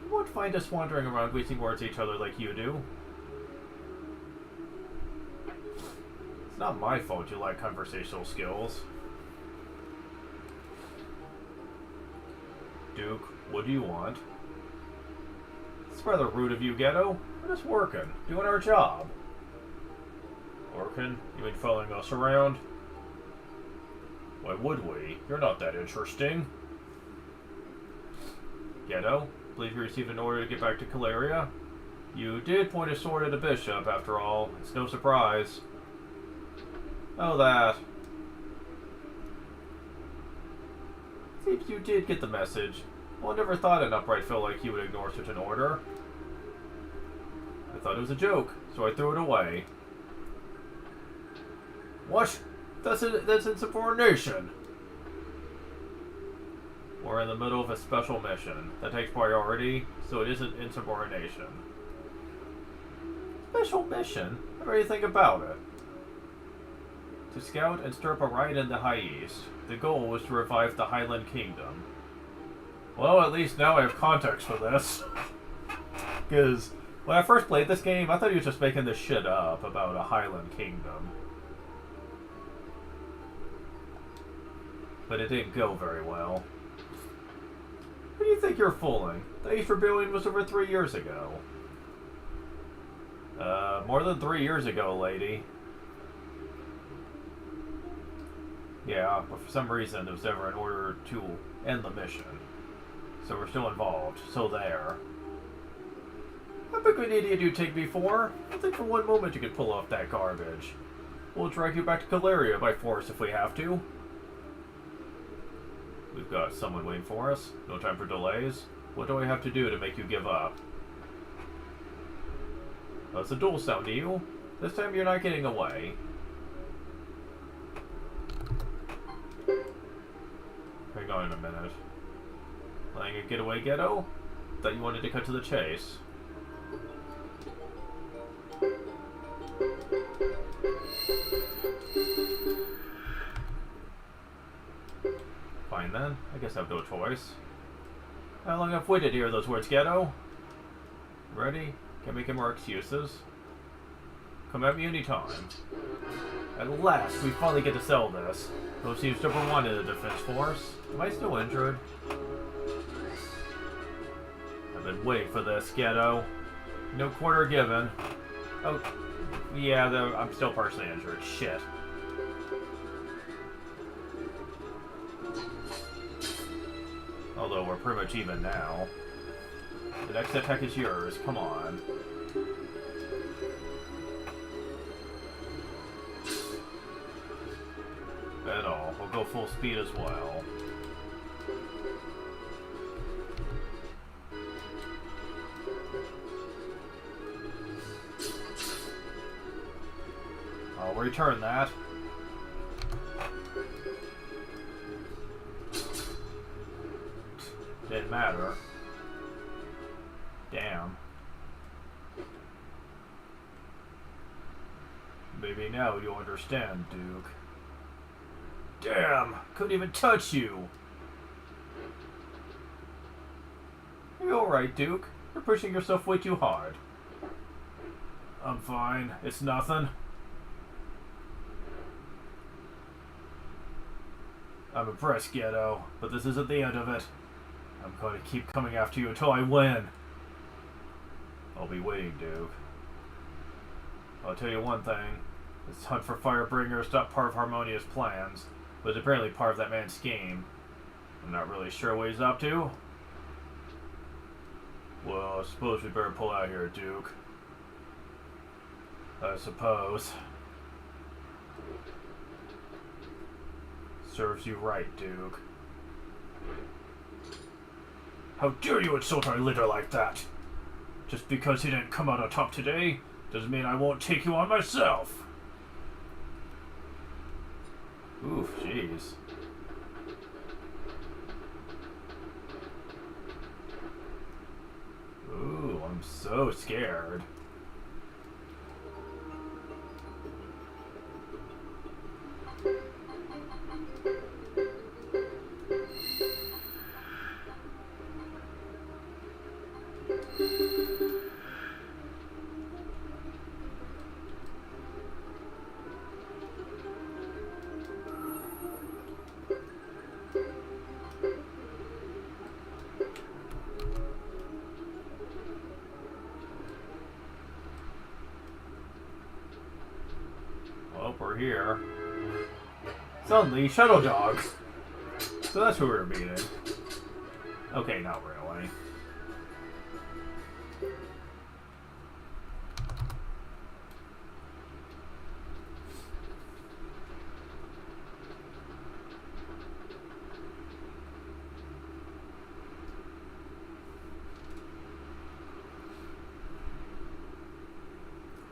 You won't find us wandering around wasting words at each other like you do. It's not my fault you lack conversational skills. Duke, what do you want? It's rather rude of you, Ghetto. We're just working, doing our job. Working? You mean following us around? Why would we? You're not that interesting. Ghetto, believe you received an order to get back to Caleria? You did point a sword at a bishop, after all. It's no surprise. Oh, that. Seems you did get the message. Well, I never thought an upright fellow like you would ignore such an order. I thought it was a joke, so I threw it away. What? That's insubordination. We're in the middle of a special mission. That takes priority, so it isn't insubordination. Special mission? What do you think about it? To scout and stir up a riot in the High East. The goal was to revive the Highland Kingdom. Well, at least now I have context for this. Because when I first played this game, I thought he was just making this shit up about a Highland Kingdom. But it didn't go very well. Who do you think you're fooling? The East Rebellion was over 3 years ago. More than 3 years ago, lady. Yeah, but for some reason there was never an order to end the mission. So we're still involved. So there. How big of an idiot do you take me for? I don't think for one moment you could pull off that garbage. We'll drag you back to Caleria by force if we have to. We've got someone waiting for us. No time for delays. What do I have to do to make you give up? That's a duel sound to you. This time you're not getting away. Hang on a minute. Letting it get away, Ghetto? Thought you wanted to cut to the chase. Fine then. I guess I have no choice. How long I've waited to hear those words, Ghetto? Ready? Can't make any more excuses. Come at me anytime. At last, we finally get to sell this. Who seems number one in the defense force? Am I still injured? I've been waiting for this, Ghetto. No quarter given. Oh, yeah, though I'm still partially injured. Shit. Although we're pretty much even now. The next attack is yours. Come on. At all. We'll go full speed as well. I'll return that. Didn't matter. Damn. Maybe now you'll understand, Duke. Damn! Couldn't even touch you! Are you alright, Duke? You're pushing yourself way too hard. I'm fine. It's nothing. I'm impressed, Ghetto, but this isn't the end of it. I'm going to keep coming after you until I win. I'll be waiting, Duke. I'll tell you one thing. This hunt for Firebringer is not part of Harmonia's plans, but it's apparently part of that man's scheme. I'm not really sure what he's up to. Well, I suppose we better pull out here, Duke. I suppose. Serves you right, Duke. How dare you insult our leader like that? Just because he didn't come out on top today, doesn't mean I won't take you on myself. Oof, jeez. Ooh, I'm so scared. We're here. Suddenly, Shadow Dogs. So that's who we're meeting. Okay, not really.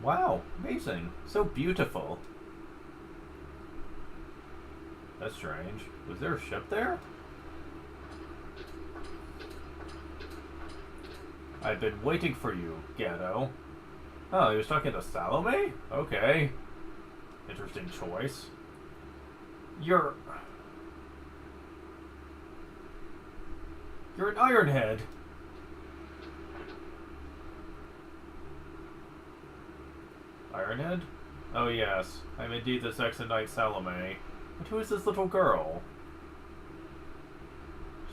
Wow, amazing. So beautiful. That's strange. Was there a ship there? I've been waiting for you, Ghetto. Oh, he was talking to Salome? Okay. Interesting choice. You're an Ironhead. Ironhead? Oh yes, I'm indeed the Saxon Knight Salome. But who is this little girl?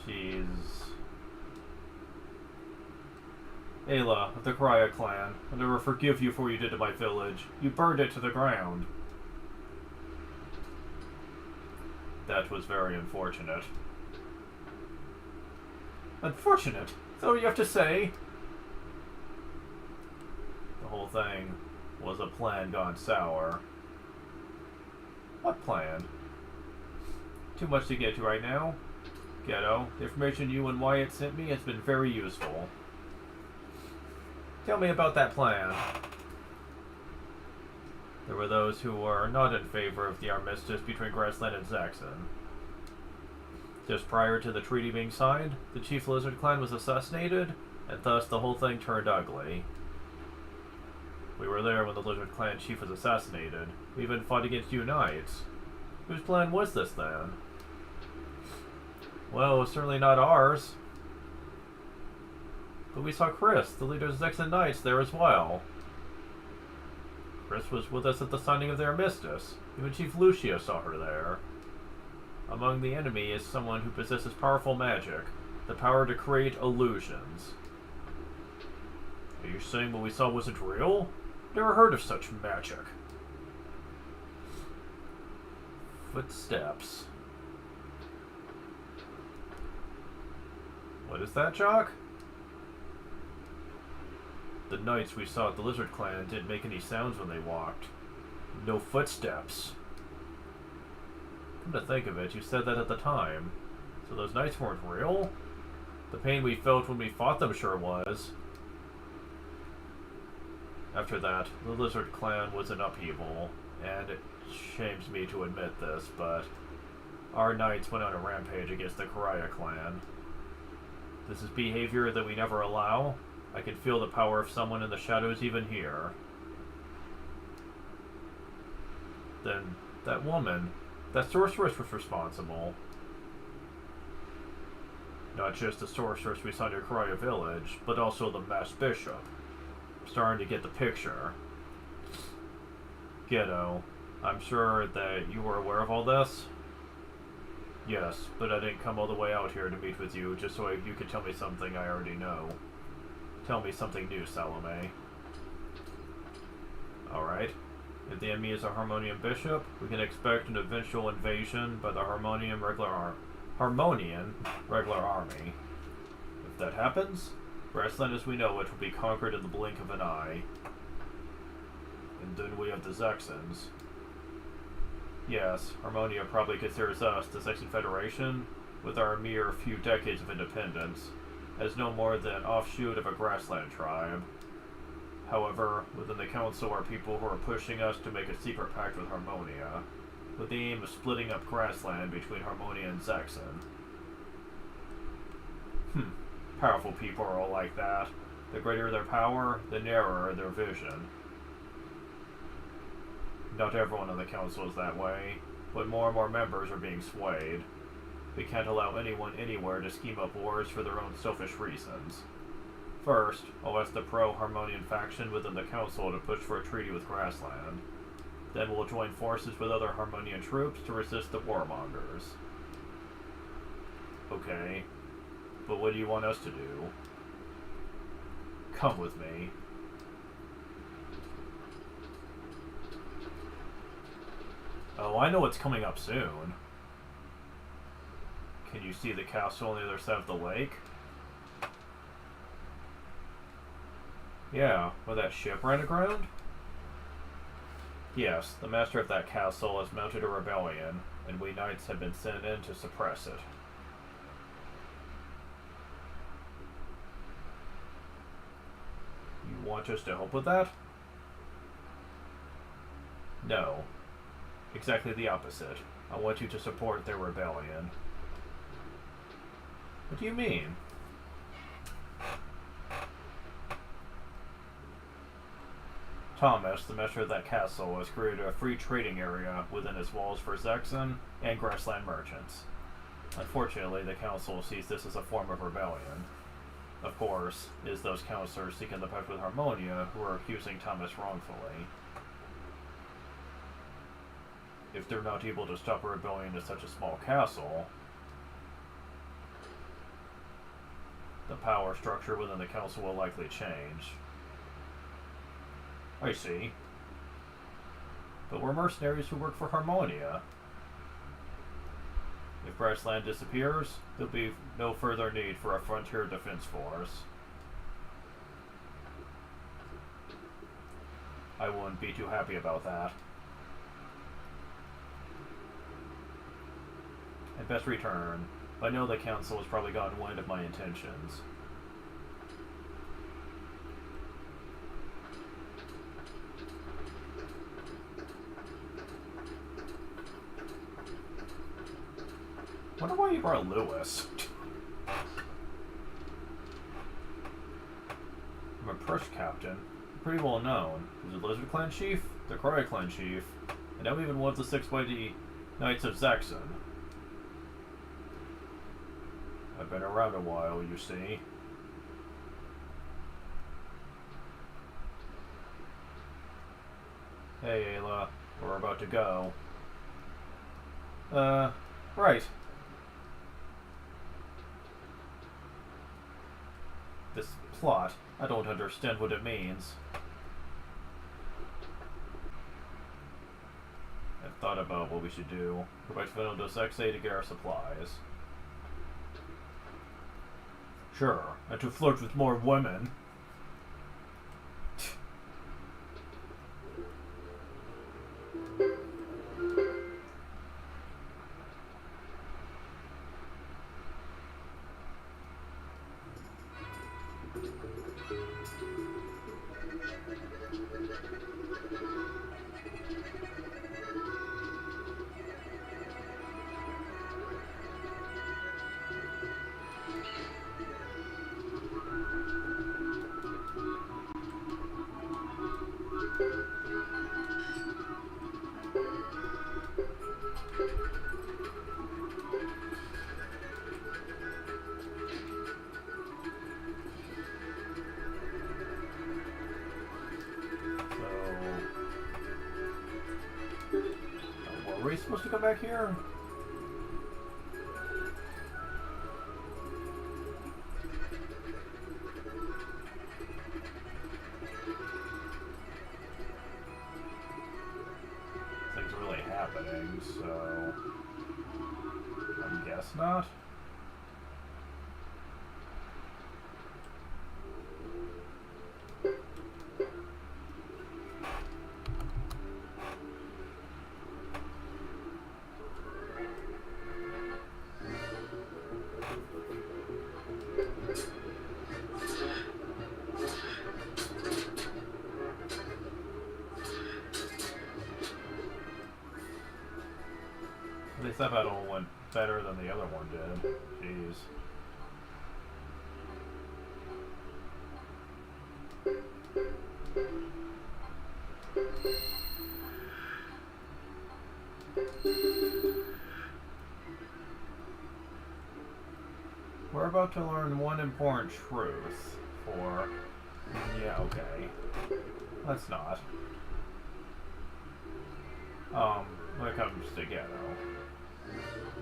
She's Ayla of the Karaya clan. I'll never forgive you for what you did to my village. You burned it to the ground. That was very unfortunate. Unfortunate? Is that what you have to say? The whole thing was a plan gone sour. What plan? Too much to get to right now. Ghetto, the information you and Wyatt sent me has been very useful. Tell me about that plan. There were those who were not in favor of the armistice between Grassland and Zaxxon. Just prior to the treaty being signed, the Chief Lizard Clan was assassinated, and thus the whole thing turned ugly. We were there when the Lizard Clan chief was assassinated. We even fought against you knights. Whose plan was this, then? Well, it was certainly not ours. But we saw Chris, the leader of the Zexan Knights, there as well. Chris was with us at the signing of the Armistice. Even Chief Lucia saw her there. Among the enemy is someone who possesses powerful magic, the power to create illusions. Are you saying what we saw wasn't real? Never heard of such magic. Footsteps. What is that, Jock? The knights we saw at the Lizard Clan didn't make any sounds when they walked. No footsteps. Come to think of it, you said that at the time. So those knights weren't real? The pain we felt when we fought them sure was. After that, the Lizard Clan was in upheaval, and it shames me to admit this, but our knights went on a rampage against the Karaya clan. This is behavior that we never allow. I can feel the power of someone in the shadows even here. Then, that woman, that sorceress was responsible. Not just the sorceress we saw near Karaya village, but also the masked bishop. I'm starting to get the picture. Ghetto, I'm sure that you were aware of all this? Yes, but I didn't come all the way out here to meet with you just so you could tell me something I already know. Tell me something new, Salome. Alright. If the enemy is a Harmonian bishop, we can expect an eventual invasion by the Harmonian regular army. If that happens, Grassland as we know it will be conquered in the blink of an eye. And then we have the Zexans. Yes, Harmonia probably considers us, the Zexan Federation, with our mere few decades of independence, as no more than an offshoot of a grassland tribe. However, within the council are people who are pushing us to make a secret pact with Harmonia, with the aim of splitting up grassland between Harmonia and Zexan. Powerful people are all like that. The greater their power, the narrower their vision. Not everyone on the council is that way, but more and more members are being swayed. We can't allow anyone anywhere to scheme up wars for their own selfish reasons. First, I'll ask the pro-Harmonian faction within the council to push for a treaty with Grassland. Then we'll join forces with other Harmonian troops to resist the warmongers. Okay, but what do you want us to do? Come with me. Oh, I know what's coming up soon. Can you see the castle on the other side of the lake? Yeah, where that ship ran aground? Yes, the master of that castle has mounted a rebellion, and we knights have been sent in to suppress it. You want us to help with that? No. Exactly the opposite. I want you to support their rebellion. What do you mean? Thomas, the master of that castle, has created a free trading area within its walls for Zexan and grassland merchants. Unfortunately, the council sees this as a form of rebellion. Of course, it is those counselors seeking the pact with Harmonia who are accusing Thomas wrongfully. If they're not able to stop a rebellion in such a small castle, the power structure within the council will likely change. I see. But we're mercenaries who work for Harmonia. If Grassland disappears, there'll be no further need for a frontier defense force. I wouldn't be too happy about that. I'd best return. I know the council has probably gotten wind of my intentions. Wonder why you brought Lewis. I'm a Prush captain. Pretty well known. There's a Lizard Clan chief, the Cry Clan chief, and I'm even one of the 6 mighty Knights of Zexan. I've been around a while, you see. Hey, Ayla. We're about to go. Right. This plot, I don't understand what it means. I've thought about what we should do. Go back to Final Dos Exe to get our supplies. Sure, and to flirt with more women. Were we supposed to come back here? Things are really happening, so I guess not. At least that battle went better than the other one did. Jeez. We're about to learn one important truth for... Yeah, okay. Let's not. When it comes to Ghetto.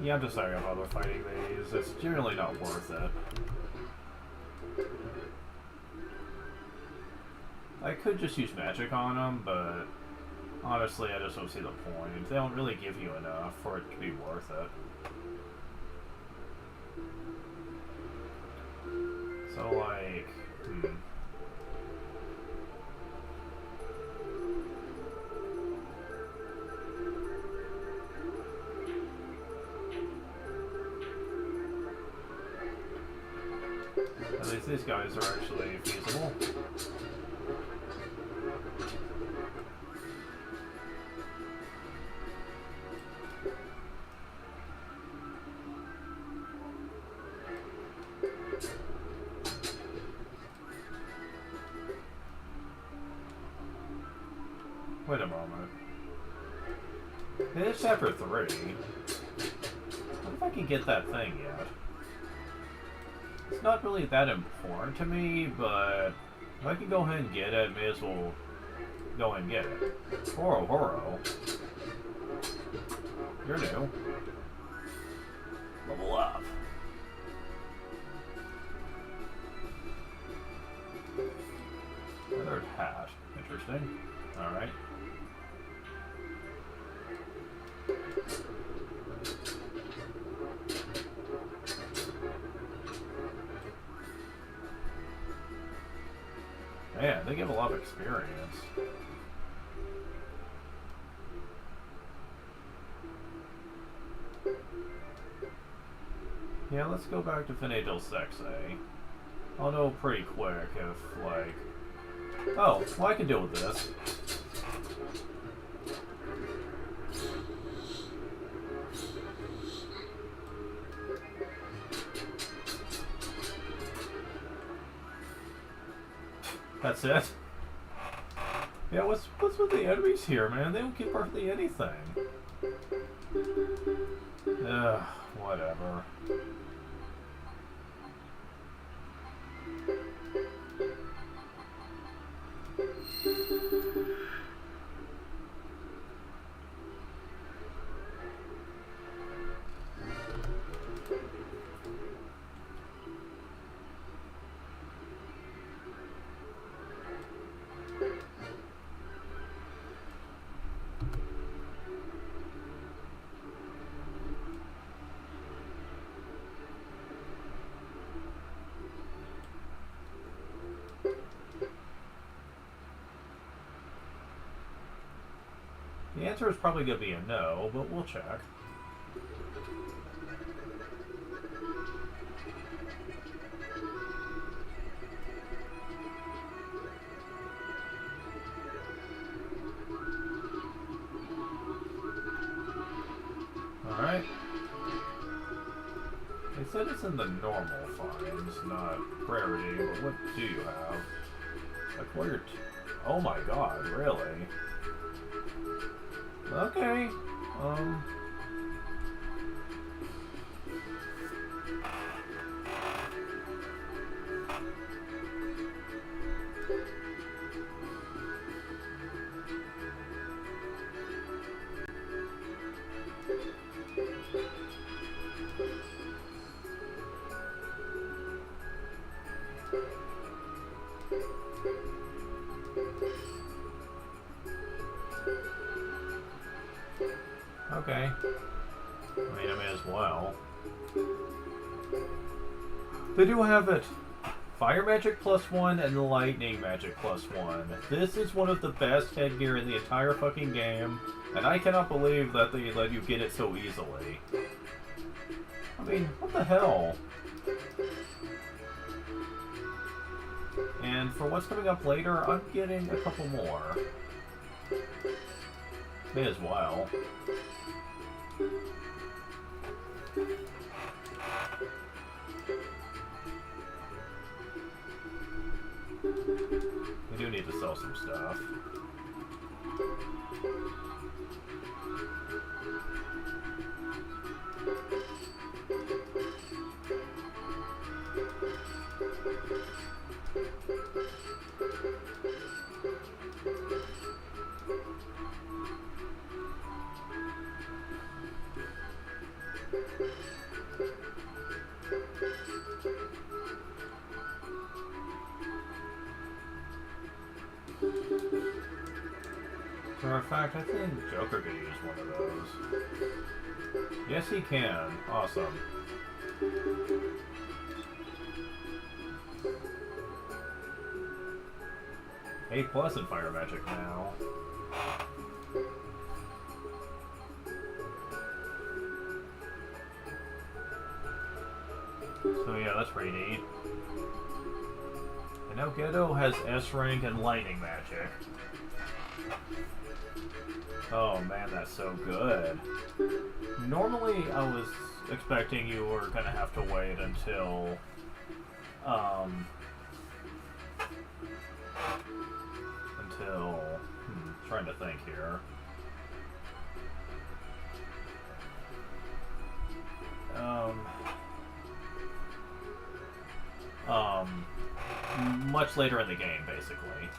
Yeah, I'm just sorry about other fighting these. It's generally not worth it. I could just use magic on them, but honestly, I just don't see the point. They don't really give you enough for it to be worth it. So, like, At least these guys are actually feasible. Wait a moment. It is chapter 3. What if I can get that thing yet? It's not really that important to me, but if I can go ahead and get it, may as well go and get it. Horo Horo. You're new. Level up. Feathered hat. Interesting. Alright. Man, they give a lot of experience. Yeah, let's go back to Fine del Sexe. I'll know pretty quick if, like... Oh, well, I can deal with this. That's it. Yeah, what's with the enemies here, man? They don't get hardly anything. Ugh, whatever. The answer is probably going to be a no, but we'll check. Alright. They said it's in the normal finds, not rarity, but what do you have? Acquired. Oh my god, really? Okay. Okay. I may as well. They do have it. Fire magic +1 and lightning magic +1. This is one of the best headgear in the entire fucking game, and I cannot believe that they let you get it so easily. I mean, what the hell? And for what's coming up later, I'm getting a couple more. May as well. We do need to sell some stuff. For a fact, I think Joker could use one of those. Yes, he can. Awesome. A+ in fire magic now. So yeah, that's pretty neat. And now Ghetto has S rank and lightning magic. Oh man, that's so good. Normally I was expecting you were gonna have to wait until trying to think here. Much later in the game, basically.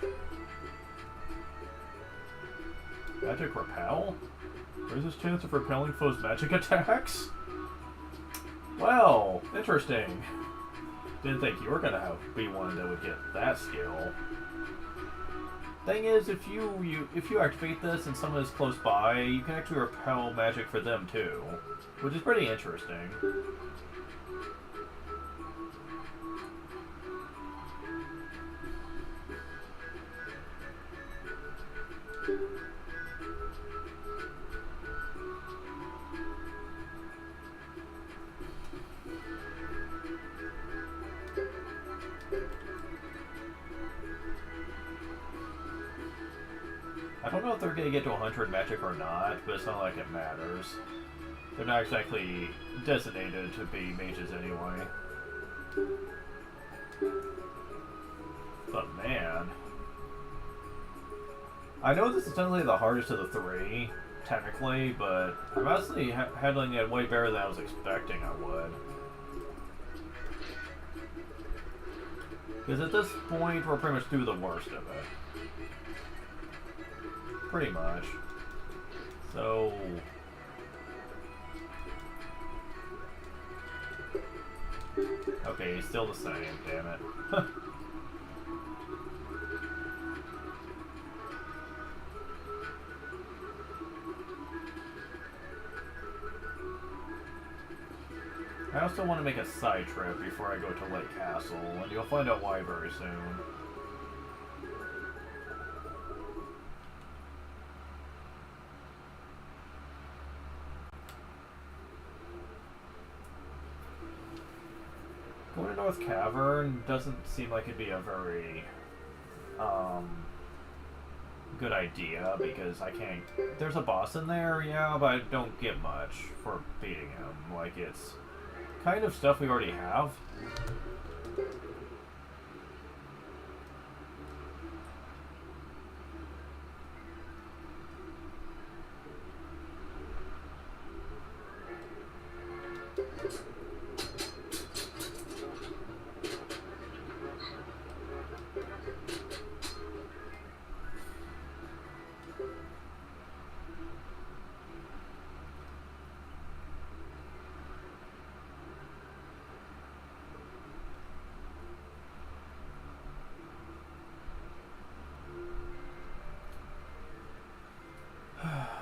Magic Repel? Raises chance of repelling foes' magic attacks? Well, interesting. Didn't think you were gonna be one that would get that skill. Thing is, if you activate this and someone is close by, you can actually repel magic for them too, which is pretty interesting. I don't know if they're going to get to 100 magic or not, but it's not like it matters. They're not exactly designated to be mages anyway. But man... I know this is technically the hardest of the three, technically, but I'm actually handling it way better than I was expecting I would. Because at this point, we're pretty much through the worst of it. Pretty much. So... Okay, he's still the same, damn it. I also want to make a side trip before I go to Lake Castle, and you'll find out why very soon. with Cavern doesn't seem like it'd be a very good idea, because I can't... There's a boss in there, yeah, but I don't get much for beating him. Like, it's kind of stuff we already have.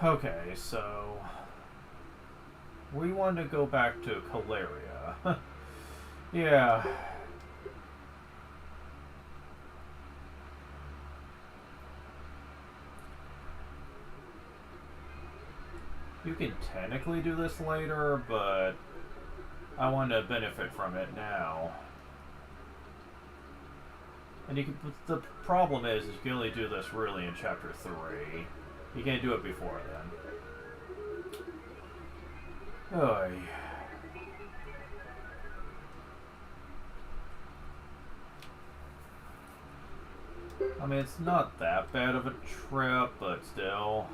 Okay, so we want to go back to Caleria. Yeah. You can technically do this later, but I want to benefit from it now. And you can, the problem is you can only do this really in Chapter 3. You can't do it before then. Oy. I mean, it's not that bad of a trip, but still.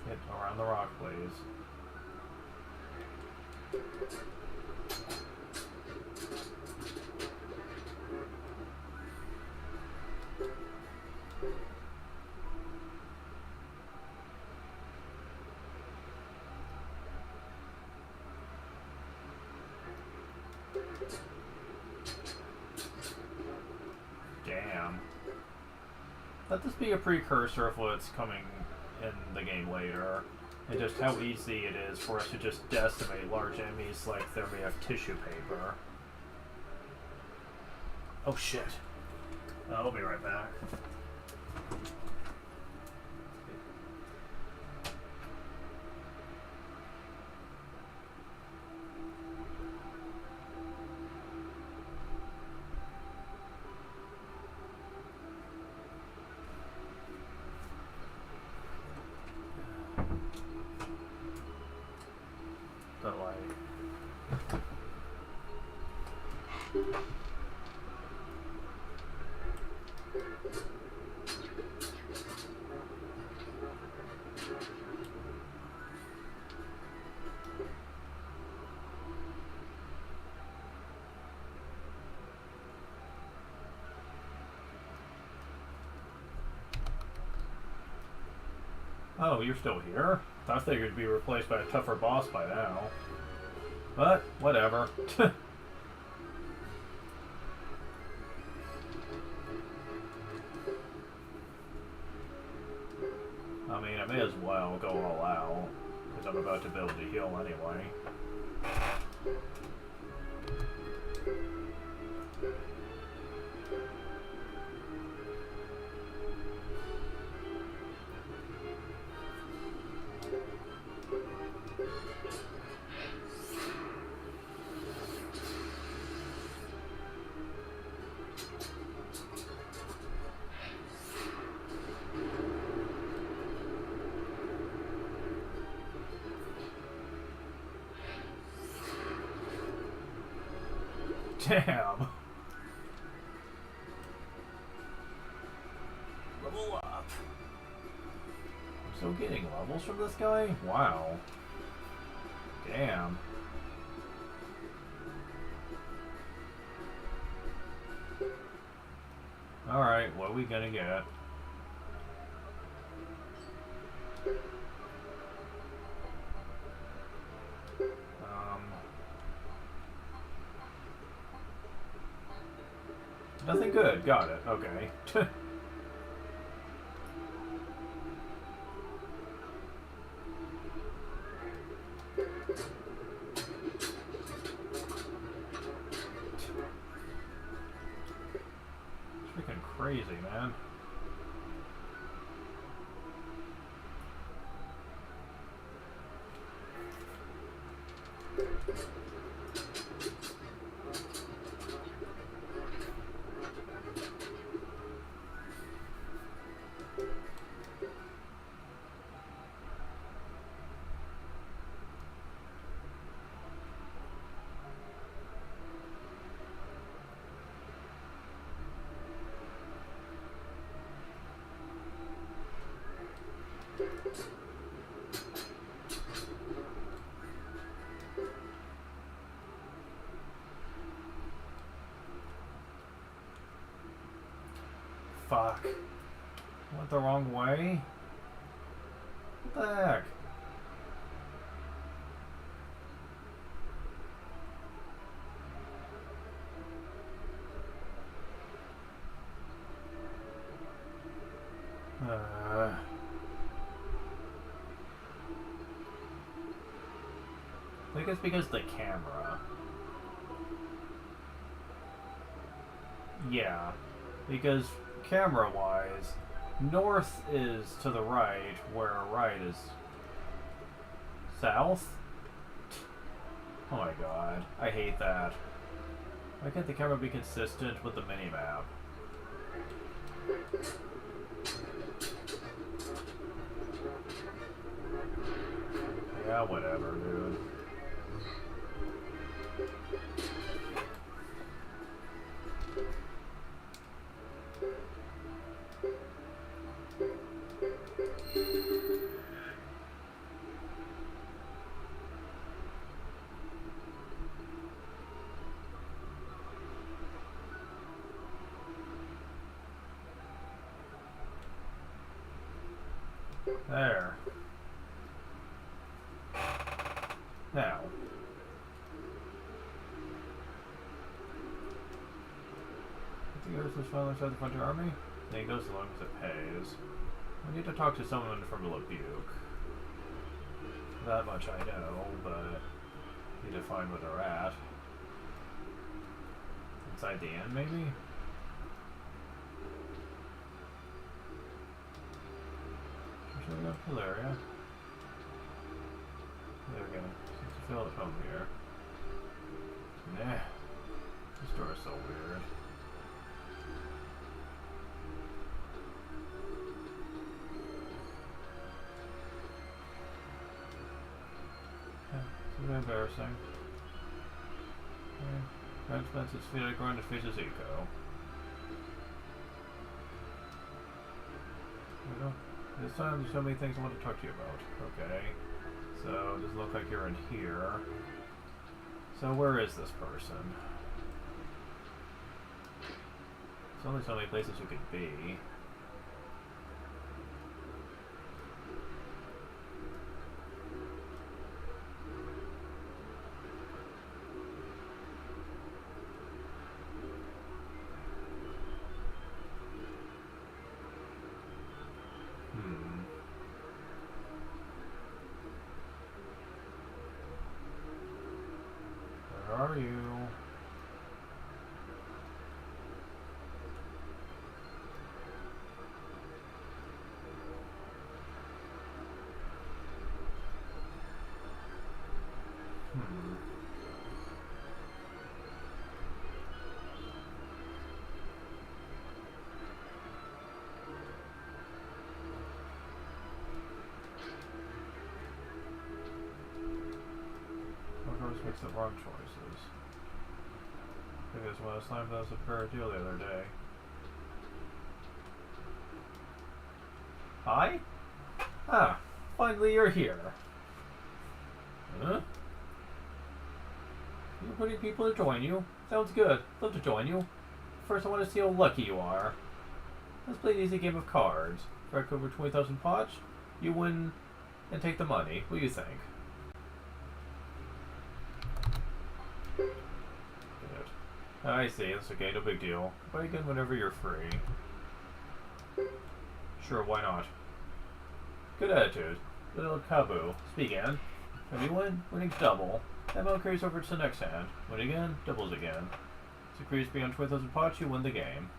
Get around the rock, please. Damn. Let this be a precursor of what's coming in the game later, and just how easy it is for us to just decimate large enemies like they're made of tissue paper. Oh shit. I'll be right back. But like... Oh, you're still here? I thought you'd be replaced by a tougher boss by now. But, whatever. I mean, I may as well go all out, because I'm about to build a heal anyway. Damn. Level up. I'm still getting levels from this guy? Wow. Damn. Alright, what are we gonna get? Nothing good. Got it. Okay. Freaking crazy, man. Fuck. Went the wrong way? What the heck? I think it's because the camera. Yeah. Because camera-wise, north is to the right, where right is south? Oh my god. I hate that. Why can't the camera be consistent with the minimap? Yeah, whatever, dude. There. Now. I think there's this fellow inside the Frontier Army? I think it goes as long as it pays. We need to talk to someone from Lebuke. That much I know, but need to find where they're at. Inside the inn, maybe? Should we go to Hilaria? There we go. Seems to feel at home here. Nah. This door is so weird. Yeah, it's a bit embarrassing. Red plants its feet at the ground and faces Eco. This time there's so many things I want to talk to you about. Okay. So, does it look like you're in here? So where is this person? There's only so many places you could be. Where are you? Makes the wrong choices. I guess last time that was a fair deal the other day. Hi? Ah, finally you're here. Huh? You're putting people to join you? Sounds good. Love to join you. First I want to see how lucky you are. Let's play an easy game of cards. Strike over 20,000 pots, you win and take the money. What do you think? Good. I see, that's okay, no big deal. Play again whenever you're free. Sure, why not? Good attitude. Little Kabu. Speak again. When you win, winning's double. That amount carries over to the next hand. Win again, doubles again. If it carries beyond 20,000 pots, you win the game.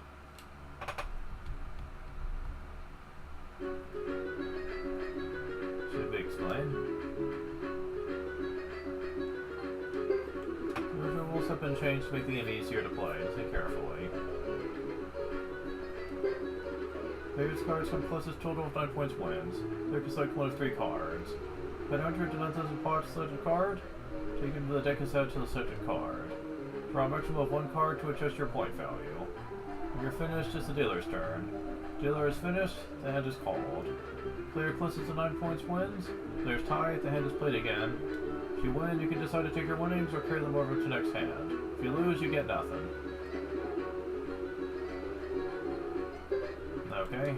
Should we explain? The rules have been changed to make the game easier to play. Listen carefully. Player's cards from closest total of 9 points wins. Player can select one of 3 cards. Put 100 to 9,000 pots selected card. Take it into the deck and set it to the selected card. Draw a maximum of 1 card to adjust your point value. When you're finished, it's the dealer's turn. Dealer is finished, the hand is called. Player closest to 9 points wins. Player's tied, the hand is played again. If you win, you can decide to take your winnings or carry them over to next hand. If you lose, you get nothing. Okay.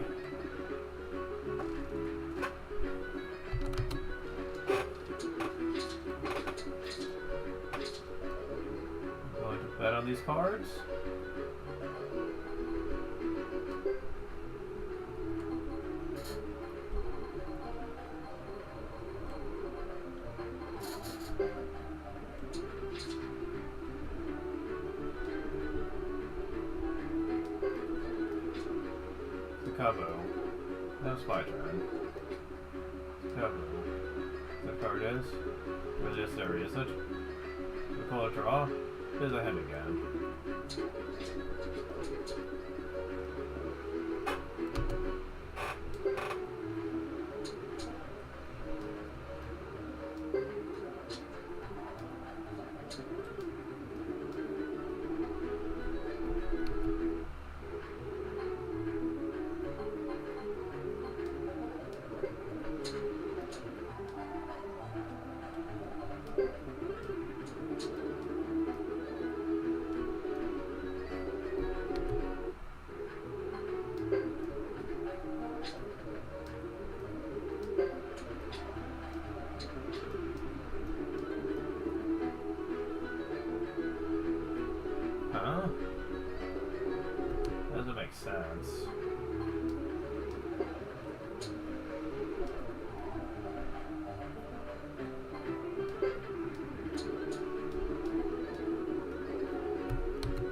I'm going to bet on these cards. Cabo. Now it's my turn. Cabo. That card is? Well, yes, there is it. We call it draw. There's a hand again. Huh? Doesn't make sense.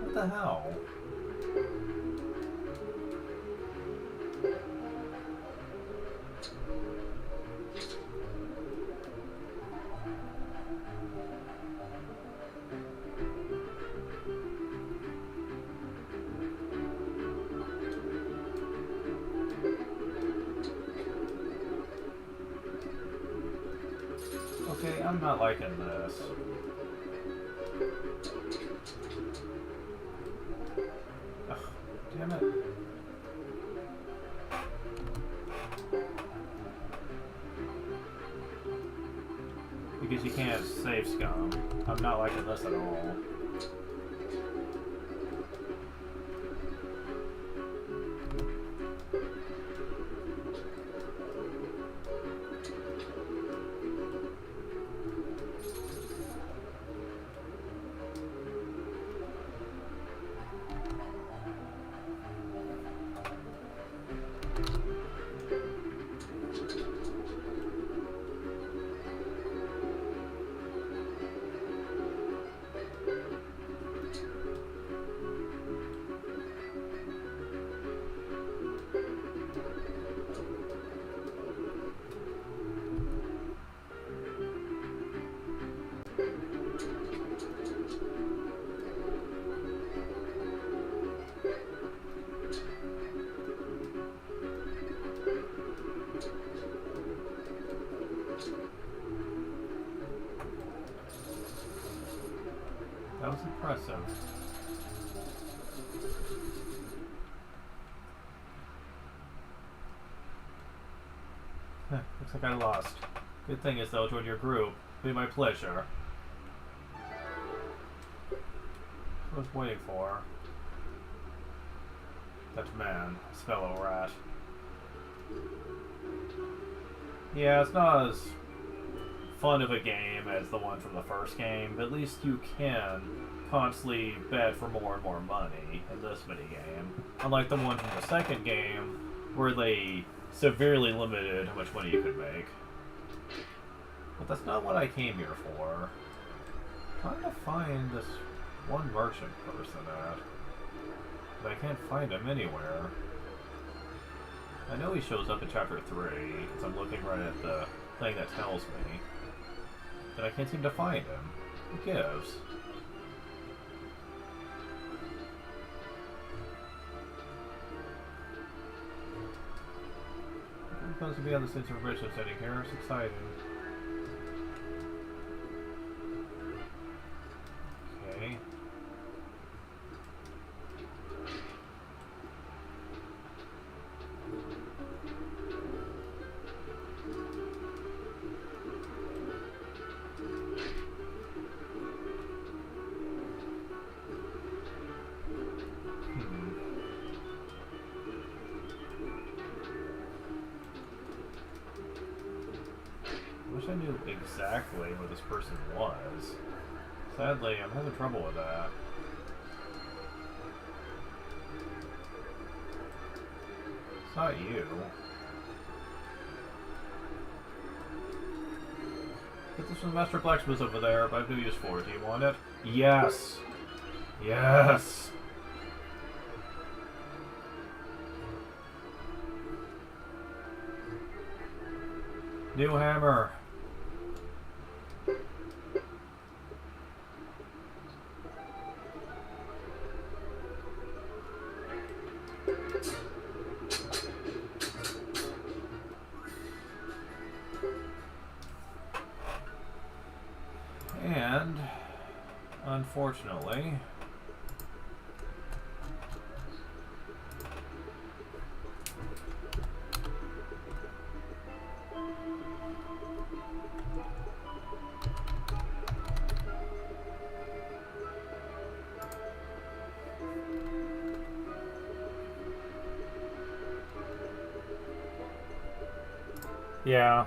What the hell? Okay, I'm not liking this. Ugh, damn it. Because you can't save scum. I'm not liking this at all. That was impressive. Looks like I lost. Good thing is they'll join your group. Be my pleasure. I was waiting for that man, this fellow rat. Yeah, it's not as fun of a game as the one from the first game, but at least you can constantly bet for more and more money in this minigame. Unlike the one from the second game, where they severely limited how much money you could make. But that's not what I came here for. I'm trying to find this one merchant person at, but I can't find him anywhere. I know he shows up in chapter 3, because I'm looking right at the thing that tells me, but I can't seem to find him. Who gives? I'm supposed to be on the sense of Richard sitting here. It's exciting. Okay. I knew exactly where this person was. Sadly, I'm having trouble with that. It's not you. Get this from Master Blacksmith over there, but I have no use for it. Do you want it? Yes! Yes! New hammer! And, unfortunately, yeah.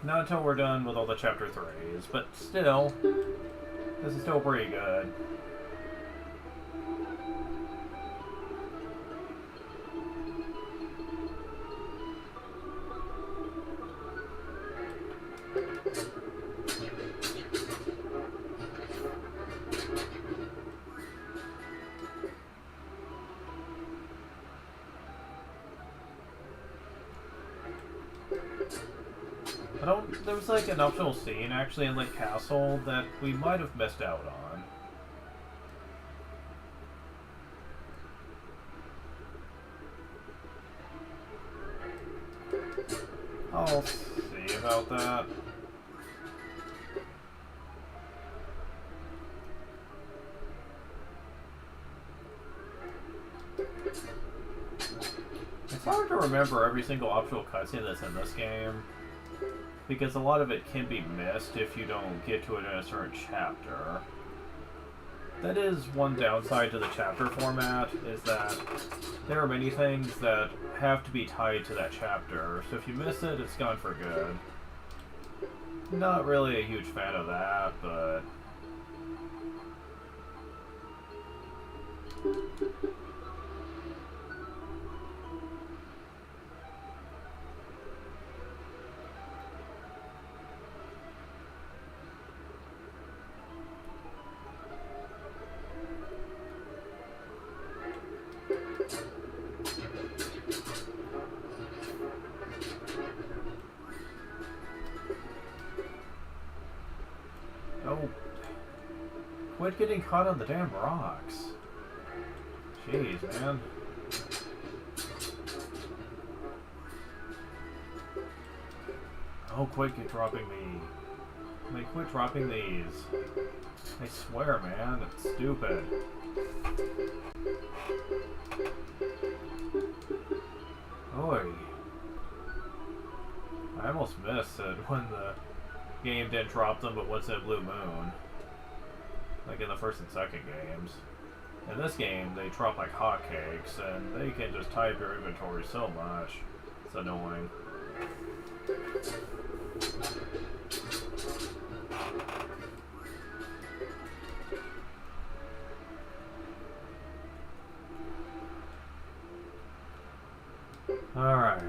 Not until we're done with all the chapter 3s, but still, this is still pretty good. There was like an optional scene actually in Lake Castle that we might have missed out on. I'll see about that. It's hard to remember every single optional cutscene that's in this game, because a lot of it can be missed if you don't get to it in a certain chapter. That is one downside to the chapter format, is that there are many things that have to be tied to that chapter, so if you miss it, it's gone for good. Not really a huge fan of that, but... Oh, quit getting caught on the damn rocks. Jeez, man. Oh, quit dropping me. Like, quit dropping these. I swear, man, it's stupid. Oy. I almost missed it when the game didn't drop them, but what's in Blue Moon? Like in the first and second games. In this game, they drop like hotcakes, and they can just type your inventory so much. It's annoying. Alright.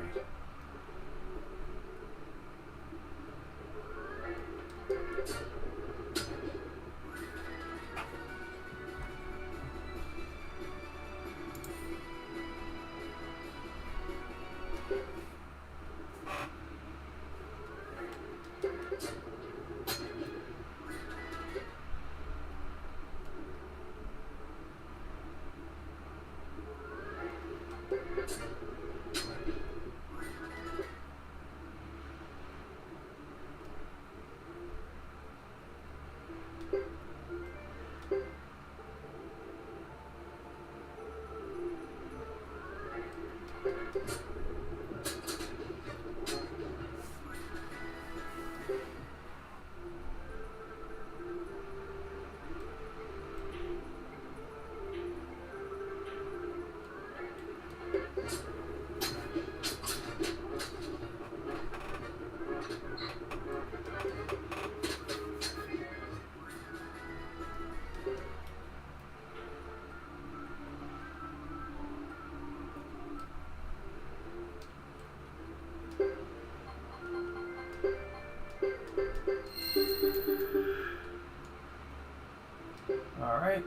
Alright.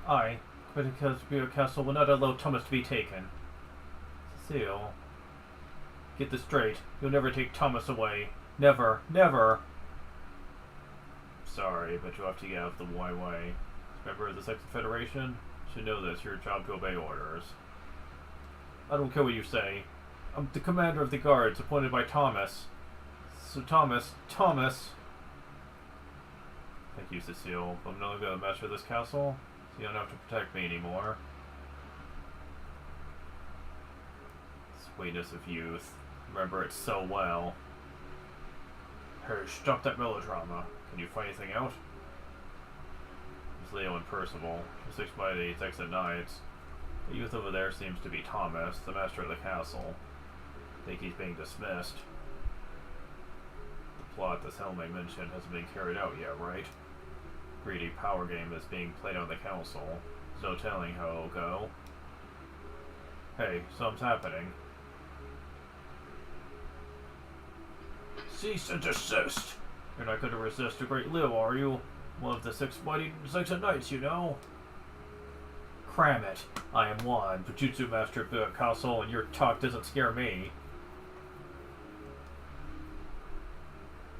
I, because Bureau Castle will not allow Thomas to be taken. Cecile, get this straight. You'll never take Thomas away. Never, never. Sorry, but you'll have to get out of the way. Member of the Second Federation? You should know this. Your job to obey orders. I don't care what you say. I'm the commander of the guards appointed by Thomas. So Thomas. Thank you, Cecile. I'm no longer the master of this castle, so you don't have to protect me anymore. Sweetness of youth. Remember it so well. Hey, stop that melodrama. Can you find anything out? It's Leo and Percival. Just explain the exit nights. The youth over there seems to be Thomas, the master of the castle. I think he's being dismissed. The plot this Helme mentioned hasn't been carried out yet, right? Greedy power game is being played on the council. There's no telling how it'll go. Hey, something's happening. Cease and desist! You're not going to resist a great Leo, are you? One of the six mighty knights, you know? Cram it. I am one, the Jutsu Master of the castle, and your talk doesn't scare me.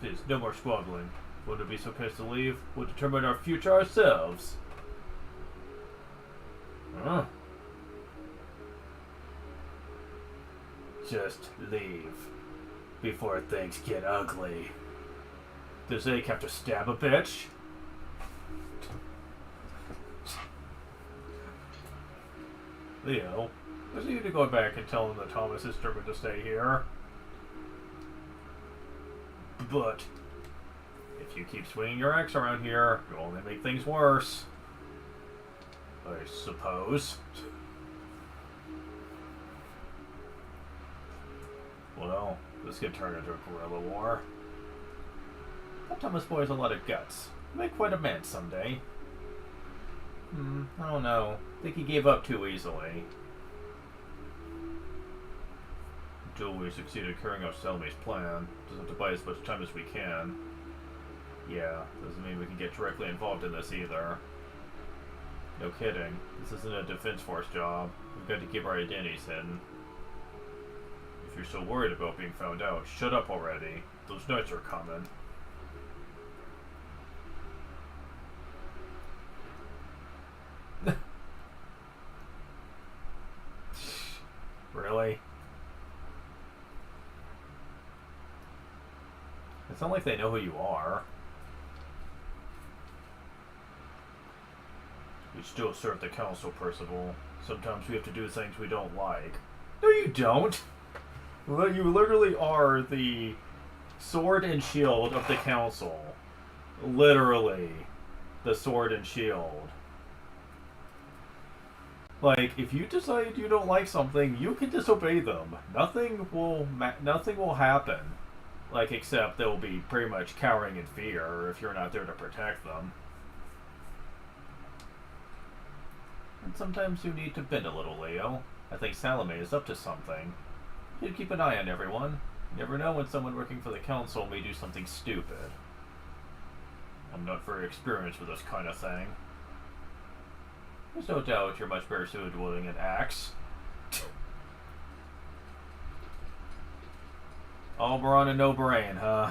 Please, no more squabbling. Wouldn't it be so case to leave? We'll determine our future ourselves. Huh? Just leave. Before things get ugly. Does Ake have to stab a bitch? Leo, does he need to go back and tell him that Thomas is determined to stay here? But if you keep swinging your axe around here, you'll only make things worse. I suppose. Well, this could turn into a guerrilla war. That Thomas boy has a lot of guts. He'll make quite a man someday. I don't know. I think he gave up too easily. Until we succeed in carrying out Selmy's plan. Doesn't have to buy as much time as we can. Yeah, doesn't mean we can get directly involved in this either. No kidding. This isn't a defense force job. We've got to keep our identities hidden. If you're so worried about being found out, shut up already. Those knights are coming. Really? It's not like they know who you are. We still serve the council, Percival. Sometimes we have to do things we don't like. No, you don't! Well, you literally are the sword and shield of the council. Literally. The sword and shield. Like, if you decide you don't like something, you can disobey them. Nothing will happen. Like, except they'll be pretty much cowering in fear if you're not there to protect them. And sometimes you need to bend a little, Leo. I think Salome is up to something. You should keep an eye on everyone. You never know when someone working for the council may do something stupid. I'm not very experienced with this kind of thing. There's no doubt you're much better suited to wielding an axe. All brawn and no brain, huh?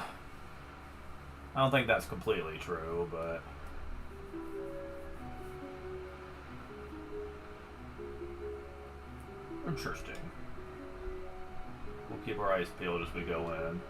I don't think that's completely true, but... Interesting. We'll keep our eyes peeled as we go in.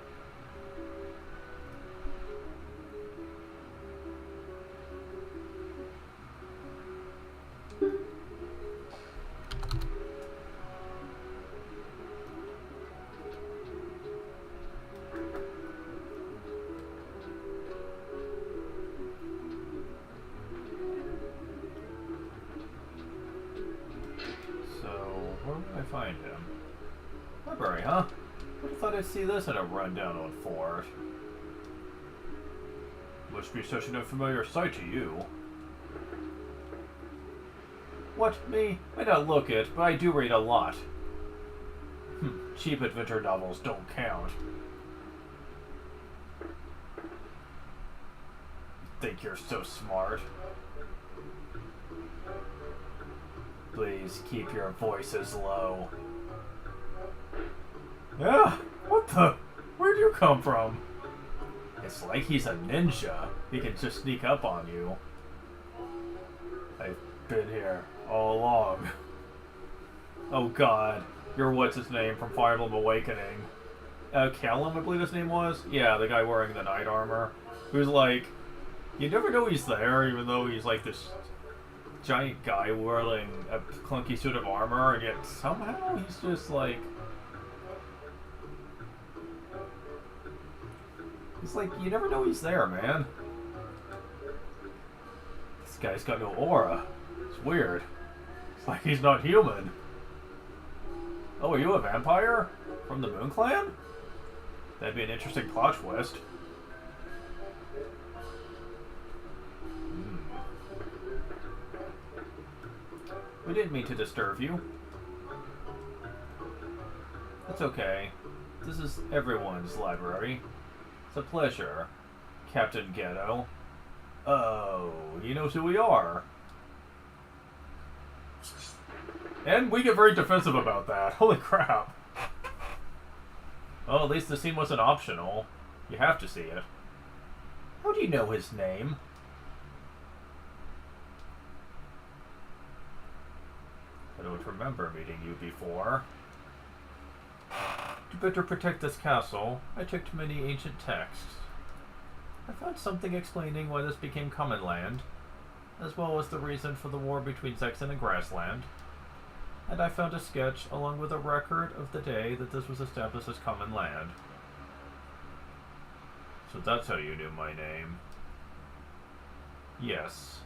Find him. Library, huh? Would have thought I'd see this in a rundown old fort. Must be such an unfamiliar sight to you. What, me? I don't look it, but I do read a lot. Cheap adventure novels don't count. Think you're so smart? Please keep your voices low. Yeah, what the? Where'd you come from? It's like he's a ninja. He can just sneak up on you. I've been here all along. Oh god, you're what's his name from Fire Emblem Awakening. Callum, I believe his name was? Yeah, the guy wearing the knight armor. Who's like, you never know he's there, even though he's like this giant guy wearing a clunky suit of armor, and yet somehow he's just like... It's like, you never know he's there, man. This guy's got no aura. It's weird. It's like he's not human. Oh, are you a vampire? From the Moon Clan? That'd be an interesting plot twist. We didn't mean to disturb you. That's okay. This is everyone's library. It's a pleasure, Captain Ghetto. Oh, he knows who we are. And we get very defensive about that. Holy crap. Well, at least the scene wasn't optional. You have to see it. How do you know his name? I don't remember meeting you before. To better protect this castle, I checked many ancient texts. I found something explaining why this became common land, as well as the reason for the war between Zexen and Grassland. And I found a sketch along with a record of the day that this was established as common land. So that's how you knew my name. Yes.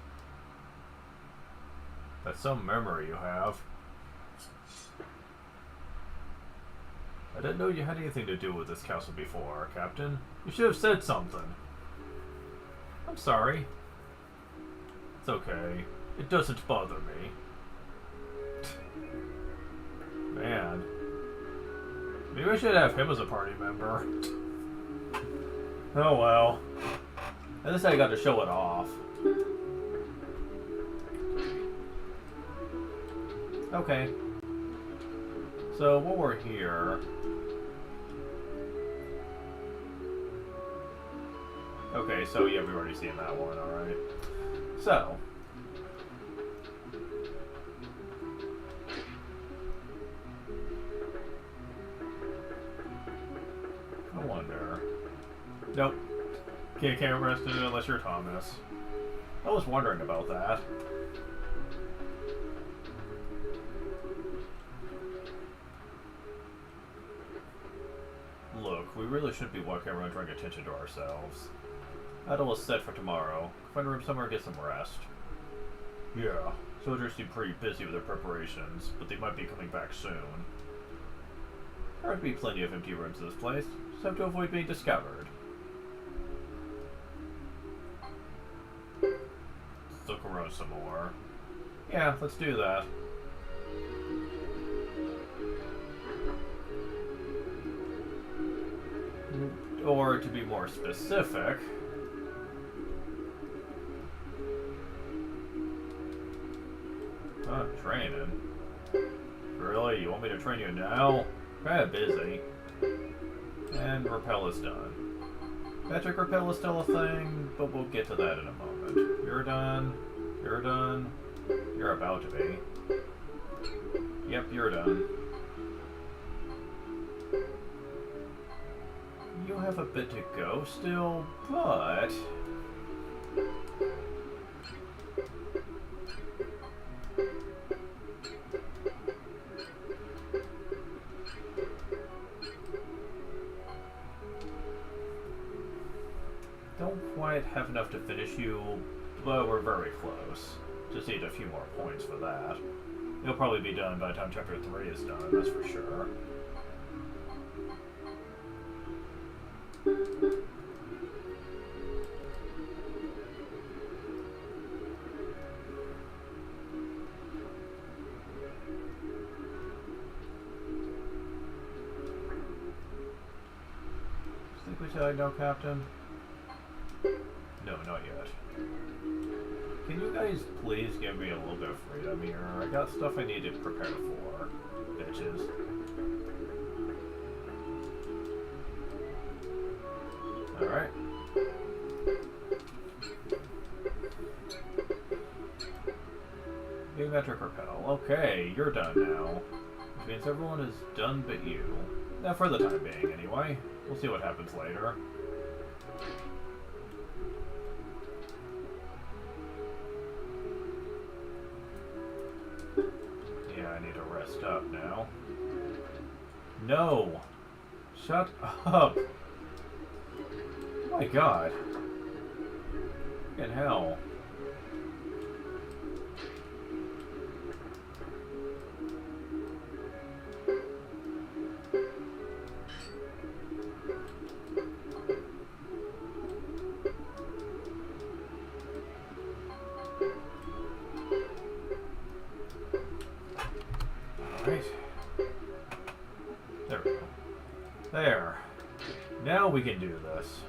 That's some memory you have. I didn't know you had anything to do with this castle before, Captain. You should have said something. I'm sorry. It's okay. It doesn't bother me. Man. Maybe I should have him as a party member. Oh well. At least I got to show it off. Okay. So, while we're here... Okay, so yeah, we've already seen that one, alright. So... I wonder... Nope. Can't rest in it unless you're Thomas. I was wondering about that. Look, we really shouldn't be walking around drawing attention to ourselves. Idol is set for tomorrow. Find a room somewhere and get some rest. Yeah, soldiers seem pretty busy with their preparations, but they might be coming back soon. There ought to be plenty of empty rooms in this place, just have to avoid being discovered. Let's look around some more. Yeah, let's do that. Or, to be more specific... training? Really? You want me to train you now? Kinda busy. And repel is done. Magic repel is still a thing, but we'll get to that in a moment. You're done. You're done. You're about to be. Yep, you're done. You have a bit to go still, but... don't quite have enough to finish you, but we're very close. Just need a few more points for that. It'll probably be done by the time Chapter 3 is done, that's for sure. Think we should no, Captain? No, not yet. Can you guys please give me a little bit of freedom here? I got stuff I need to prepare for, bitches. Alright. New metric repel. Okay, you're done now. Which means everyone is done but you. Now, for the time being, anyway. We'll see what happens later. Yeah, I need to rest up now. No! Shut up! Oh my god. Fucking hell. Alright. There we go. There. Now we can do this.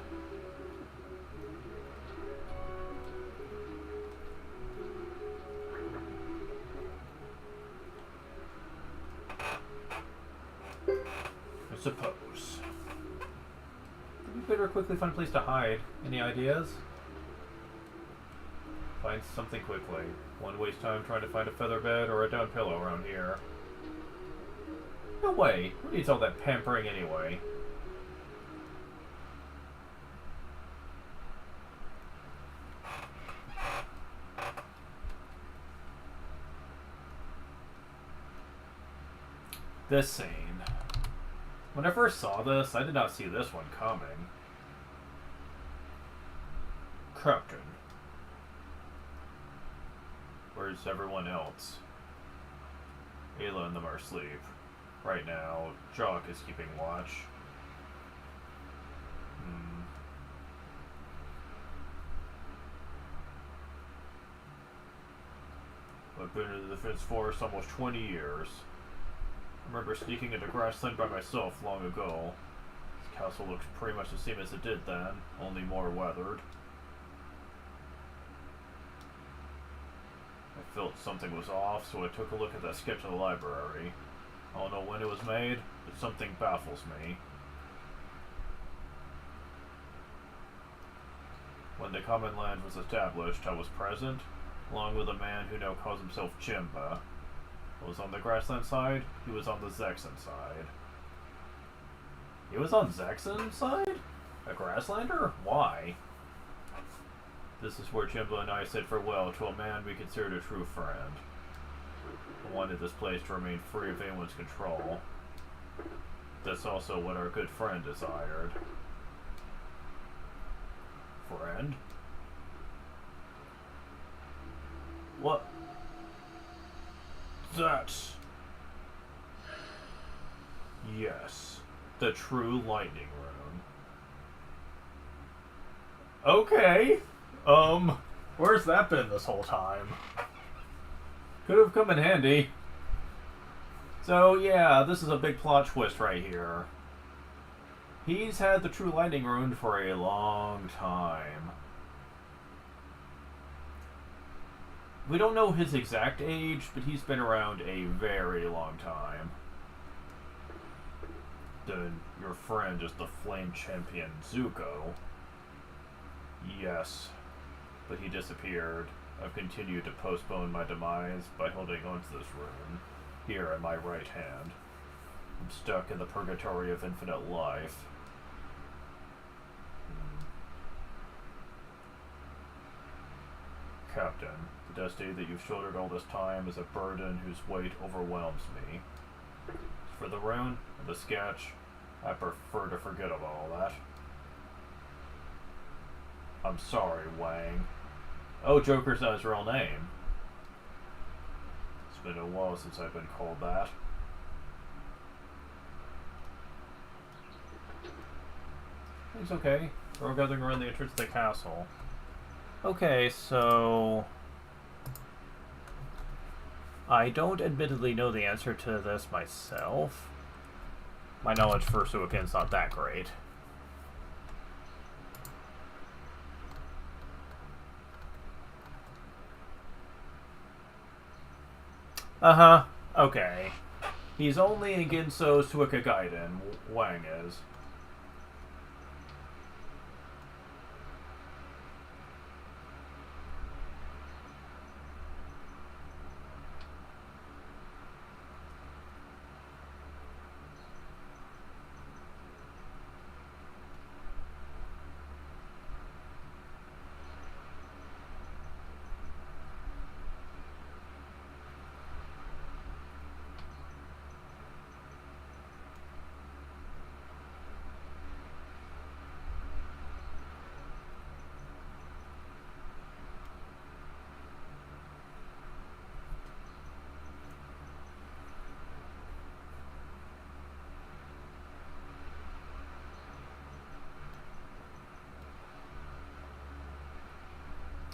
I suppose. We better quickly find a place to hide. Any ideas? Find something quickly. Won't waste time trying to find a feather bed or a down pillow around here. No way! Who needs all that pampering anyway? This scene. When I first saw this, I did not see this one coming. Captain. Where's everyone else? Ayla and them are asleep. Right now, Jock is keeping watch. I've been in the defense force almost 20 years. I remember sneaking into grassland by myself long ago. This castle looks pretty much the same as it did then, only more weathered. I felt something was off, so I took a look at that sketch in the library. I don't know when it was made, but something baffles me. When the common land was established, I was present, along with a man who now calls himself Jimba. I was on the grassland side, he was on the Zexan side. He was on Zexan's side? A Grasslander? Why? This is where Jimbo and I said farewell to a man we considered a true friend. I wanted this place to remain free of anyone's control. That's also what our good friend desired. Friend? What? That's... Yes. The true lightning rune. Okay. Where's that been this whole time? Could have come in handy. So, yeah, this is a big plot twist right here. He's had the true lightning rune for a long time. We don't know his exact age, but he's been around a very long time. Then your friend is the flame champion Zuko. Yes, but he disappeared. I've continued to postpone my demise by holding onto this rune, here in my right hand. I'm stuck in the purgatory of infinite life. Captain, the destiny that you've shouldered all this time is a burden whose weight overwhelms me. As for the rune and the sketch, I prefer to forget about all that. I'm sorry, Wang. Oh, Joker's not his real name. It's been a while since I've been called that. It's okay. We're all gathering around the entrance of the castle. Okay, so... I don't admittedly know the answer to this myself. My knowledge for Suikoden's not that great. Uh-huh. Okay. He's only in Ginso Suikoden, Wang is.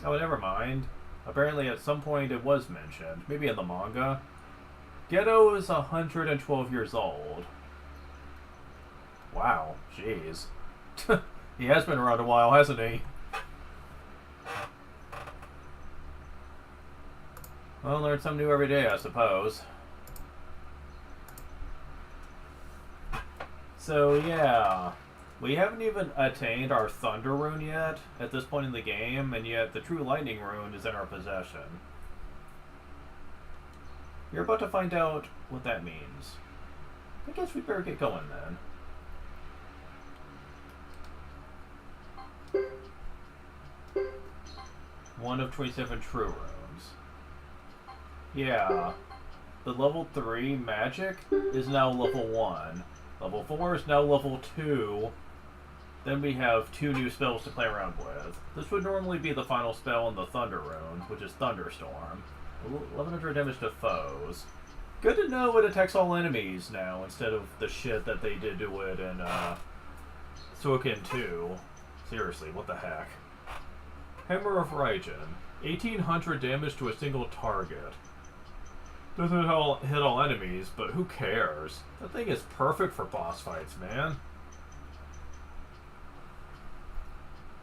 Oh, never mind. Apparently at some point it was mentioned, maybe in the manga. Geto is 112 years old. Wow, jeez. He has been around a while, hasn't he? Well, learn something new every day, I suppose. So, yeah. We haven't even attained our Thunder Rune yet at this point in the game, and yet the true Lightning Rune is in our possession. You're about to find out what that means. I guess we better get going then. One of 27 True Runes. Yeah. The level 3 magic is now level 1. Level 4 is now level 2. Then we have 2 new spells to play around with. This would normally be the final spell in the Thunder Rune, which is Thunderstorm. 1100 damage to foes. Good to know it attacks all enemies now, instead of the shit that they did to it in Suikoden 2. Seriously, what the heck? Hammer of Raijin. 1800 damage to a single target. Doesn't hit all enemies, but who cares? That thing is perfect for boss fights, man.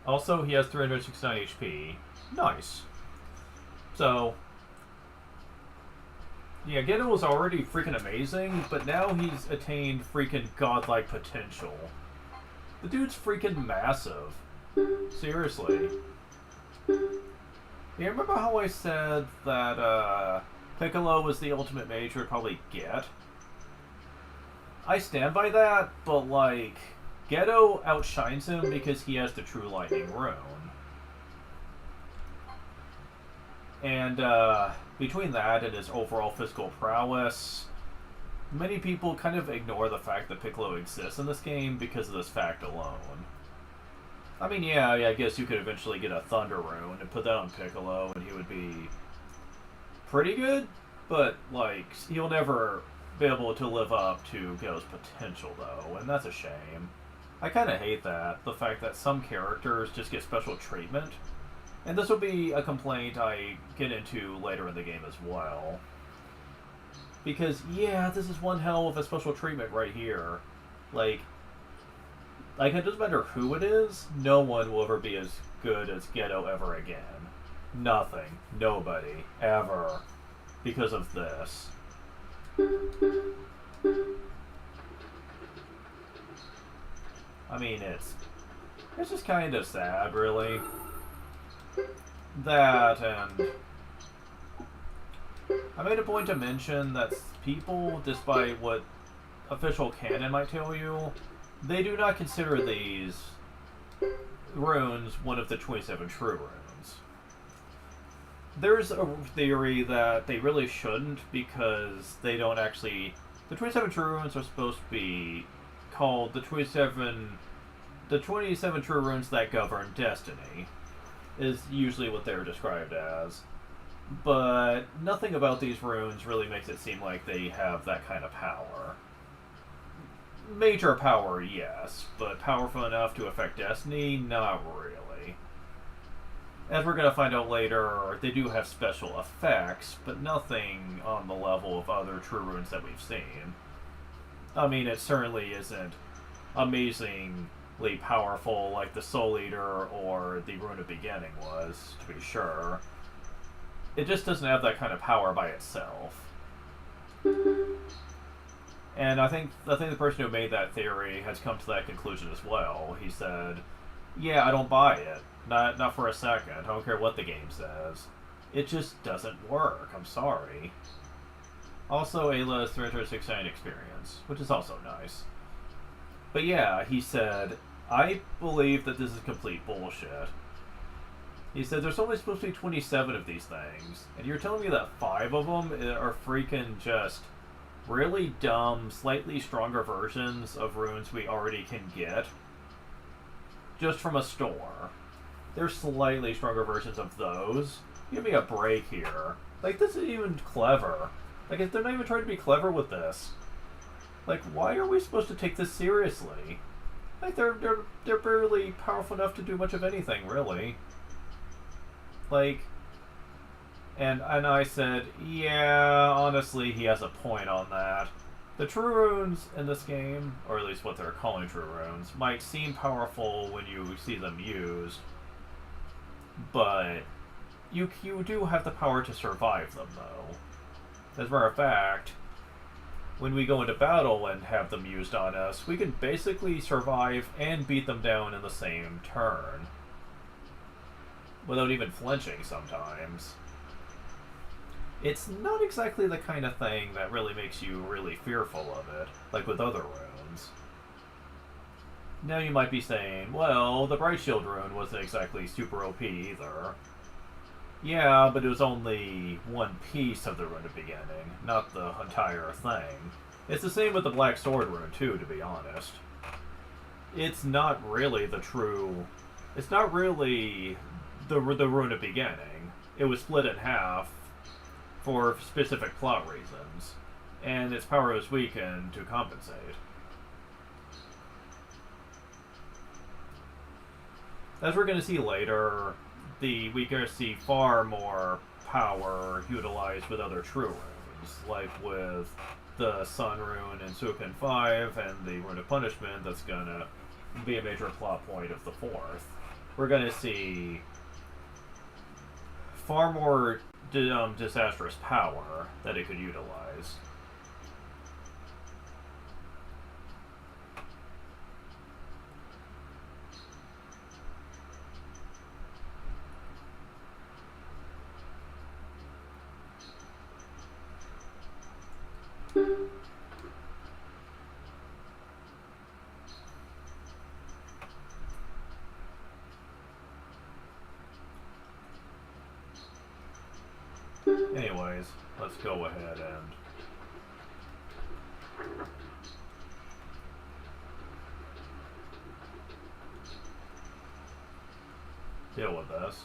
Also, he has 369 HP. Nice. So, yeah, Geto was already freaking amazing, but now he's attained freaking godlike potential. The dude's freaking massive. Seriously. You remember how I said that, Piccolo was the ultimate mage we'd probably get? I stand by that, but, like, Gedo outshines him because he has the True Lightning Rune. And between that and his overall physical prowess, many people kind of ignore the fact that Piccolo exists in this game because of this fact alone. I mean, yeah, I guess you could eventually get a Thunder Rune and put that on Piccolo and he would be pretty good, but, like, he'll never be able to live up to Gedo's potential, though, and that's a shame. I kind of hate that, the fact that some characters just get special treatment. And this will be a complaint I get into later in the game as well. Because, yeah, this is one hell of a special treatment right here. Like, it doesn't matter who it is, no one will ever be as good as Gedo ever again. Nothing. Nobody. Ever. Because of this. I mean, it's just kind of sad, really. That, and I made a point to mention that people, despite what official canon might tell you, they do not consider these runes one of the 27 true runes. There's a theory that they really shouldn't because they don't actually... The 27 true runes are supposed to be called the 27 true runes that govern destiny, is usually what they're described as. But nothing about these runes really makes it seem like they have that kind of power. Major power, yes, but powerful enough to affect destiny? Not really. As we're going to find out later, they do have special effects, but nothing on the level of other true runes that we've seen. I mean, it certainly isn't amazingly powerful like the Soul Eater or the Rune of Beginning was, to be sure. It just doesn't have that kind of power by itself. And I think the person who made that theory has come to that conclusion as well. He said, yeah, I don't buy it. Not for a second. I don't care what the game says. It just doesn't work. I'm sorry. Also, Ayla's 369 experience, which is also nice. But yeah, he said, I believe that this is complete bullshit. He said, there's only supposed to be 27 of these things, and you're telling me that 5 of them are freaking just really dumb, slightly stronger versions of runes we already can get just from a store. There's slightly stronger versions of those. Give me a break here. Like, this isn't even clever. Like, they're not even trying to be clever with this. Like, why are we supposed to take this seriously? Like, they're barely powerful enough to do much of anything, really. Like, and I said, yeah, honestly, he has a point on that. The true runes in this game, or at least what they're calling true runes, might seem powerful when you see them used, but you do have the power to survive them, though. As a matter of fact, when we go into battle and have them used on us, we can basically survive and beat them down in the same turn, without even flinching sometimes. It's not exactly the kind of thing that really makes you really fearful of it, like with other runes. Now you might be saying, well, the Bright Shield rune wasn't exactly super OP either. Yeah, but it was only one piece of the Rune of Beginning, not the entire thing. It's the same with the Black Sword rune too, to be honest. It's not really the true... It's not really the Rune of Beginning. It was split in half for specific plot reasons, and its power was weakened to compensate. As we're going to see later, we're going to see far more power utilized with other true runes, like with the Sun rune in Suikoden 5 and the Rune of Punishment that's going to be a major plot point of the 4th. We're going to see far more disastrous power that it could utilize. Anyways, let's go ahead and... deal with this.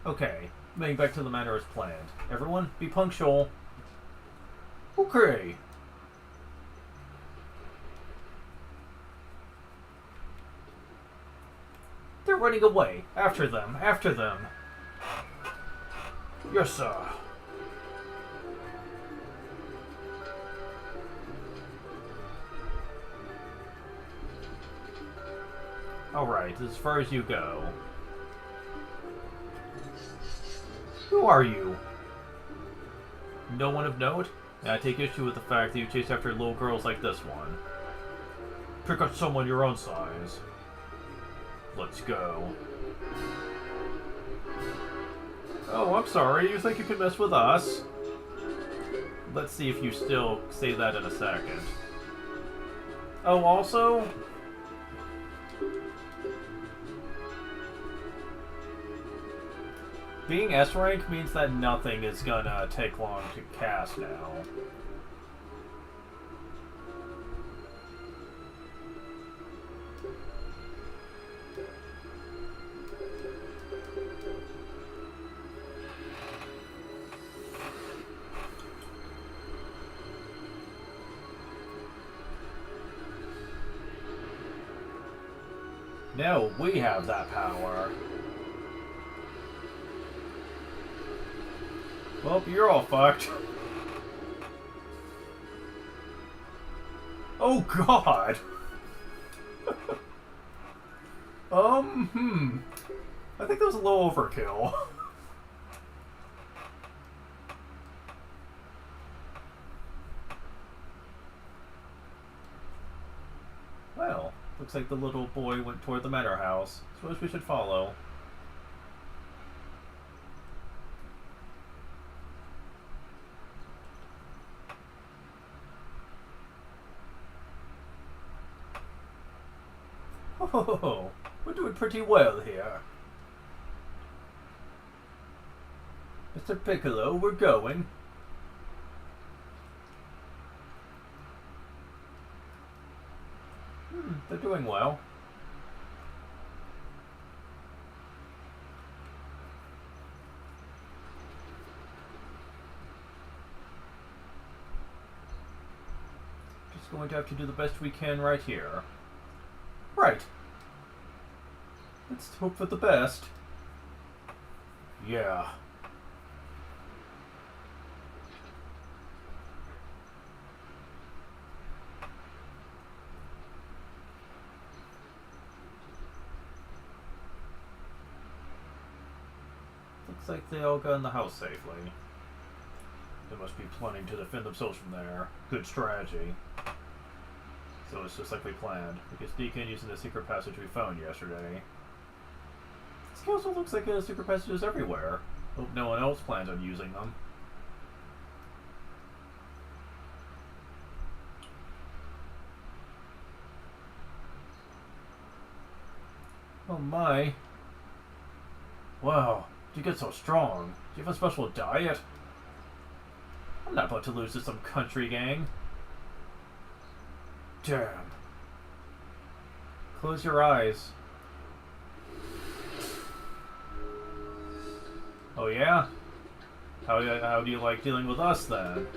Okay, getting back to the matter as planned. Everyone, be punctual. Okay. They're running away. After them. After them. Yes, sir. Alright, as far as you go. Who are you? No one of note? I take issue with the fact that you chase after little girls like this one. Pick up someone your own size. Let's go. Oh, I'm sorry. You think you can mess with us? Let's see if you still say that in a second. Oh, also... being S rank means that nothing is gonna take long to cast now. No, we have that power. Well, you're all fucked. Oh god! I think that was a little overkill. Well, looks like the little boy went toward the manor house. Suppose we should follow. Oh, we're doing pretty well here. Mr. Piccolo, we're going. They're doing well. Just going to have to do the best we can right here. Right. Let's hope for the best. Yeah. Looks like they all got in the house safely. They must be planning to defend themselves from there. Good strategy. So it's just like we planned. We can sneak in using the secret passage we found yesterday. This also looks like there are secret passages everywhere. Hope no one else plans on using them. Oh my. Wow, you get so strong. Do you have a special diet? I'm not about to lose to some country gang. Damn. Close your eyes. Oh yeah? How do you like dealing with us then?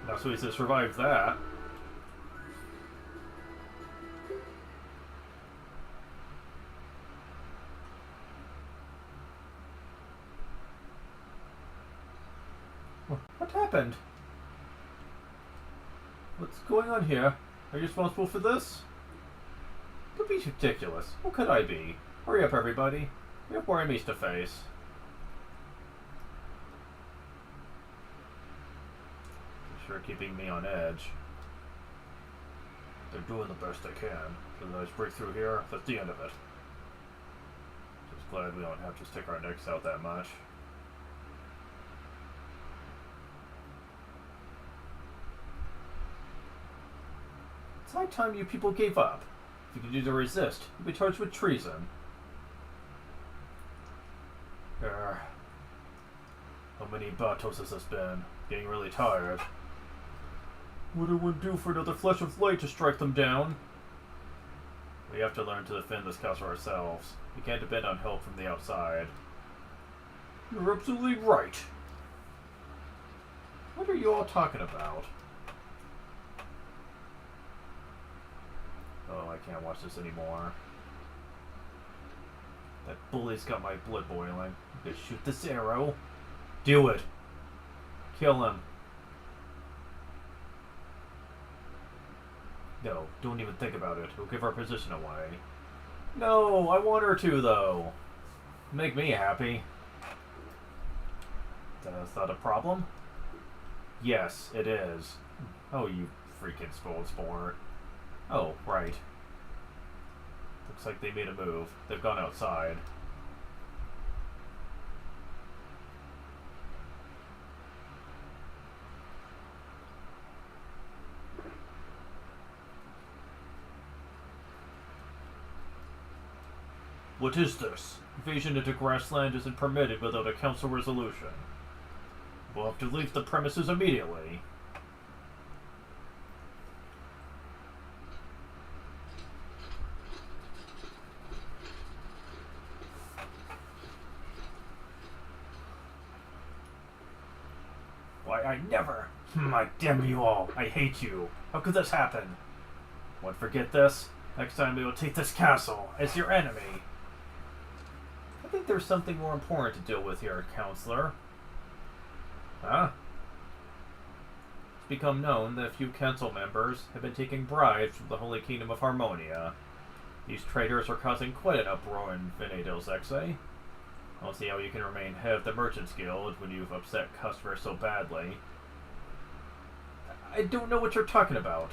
Not so easy to survive that. What happened? What's going on here? Are you responsible for this? Don't be ridiculous. What could I be? Hurry up, everybody. We have more enemies to face. For sure keeping me on edge. They're doing the best they can. So let's break through here. That's the end of it. Just glad we don't have to stick our necks out that much. It's high time you people gave up. If you continue to resist, you'll be charged with treason. How many battles has this been? Getting really tired. What do we do for another flash of light to strike them down? We have to learn to defend this castle ourselves. We can't depend on help from the outside. You're absolutely right. What are you all talking about? Oh, I can't watch this anymore. That bully's got my blood boiling. Just shoot this arrow. Do it. Kill him. No, don't even think about it. We'll give our position away. No, I want her to, though. Make me happy. Is that a problem? Yes, it is. Oh, you freaking spoiled sport. Oh, right. Looks like they made a move. They've gone outside. What is this? Invasion into grassland isn't permitted without a council resolution. We'll have to leave the premises immediately. Why, I never... I damn you all. I hate you. How could this happen? Won't forget this? Next time we will take this castle as your enemy. I think there's something more important to deal with here, Counselor. Huh? It's become known that a few council members have been taking bribes from the Holy Kingdom of Harmonia. These traitors are causing quite an uproar in Venedil's Exe. I don't see how you can remain head of the Merchants Guild when you've upset customers so badly. I don't know what you're talking about.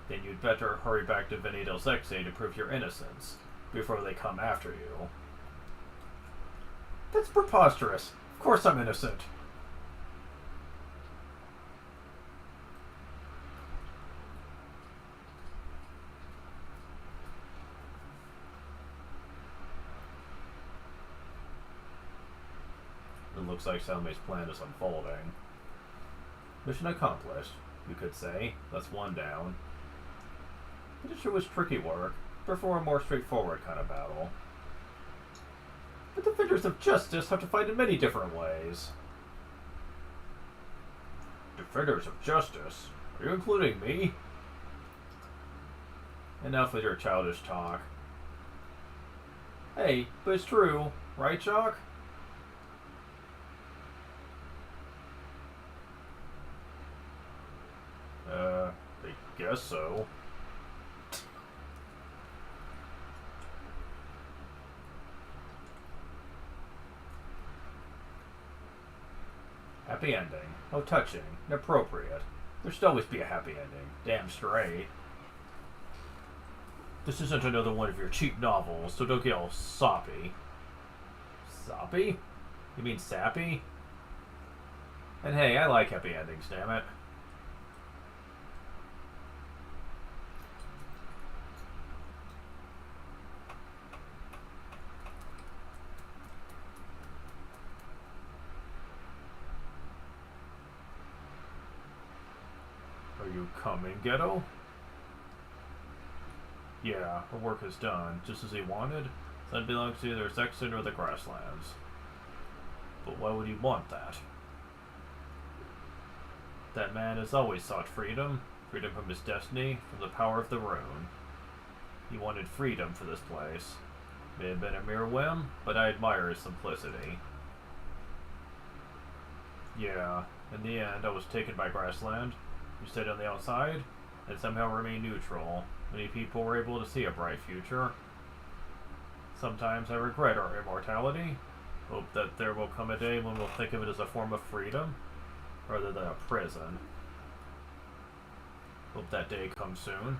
Then you'd better hurry back to Venedil's Exe to prove your innocence before they come after you. That's preposterous. Of course I'm innocent. It looks like Salme's plan is unfolding. Mission accomplished, you could say. That's one down. But it sure was tricky work. Prefer a more straightforward kind of battle. But defenders of justice have to fight in many different ways. Defenders of justice? Are you including me? Enough with your childish talk. Hey, but it's true, right, Jock? I guess so. Happy ending. How touching and appropriate. There should always be a happy ending. Damn straight. This isn't another one of your cheap novels, so don't get all soppy. Soppy? You mean sappy? And hey, I like happy endings, damn it. Are you coming, Ghetto? Yeah, her work is done, just as he wanted. That belongs to either Sexton or the Grasslands. But why would he want that? That man has always sought freedom. Freedom from his destiny, from the power of the rune. He wanted freedom for this place. May have been a mere whim, but I admire his simplicity. Yeah, in the end, I was taken by Grassland. You stayed on the outside, and somehow remained neutral. Many people were able to see a bright future. Sometimes I regret our immortality. Hope that there will come a day when we'll think of it as a form of freedom, rather than a prison. Hope that day comes soon.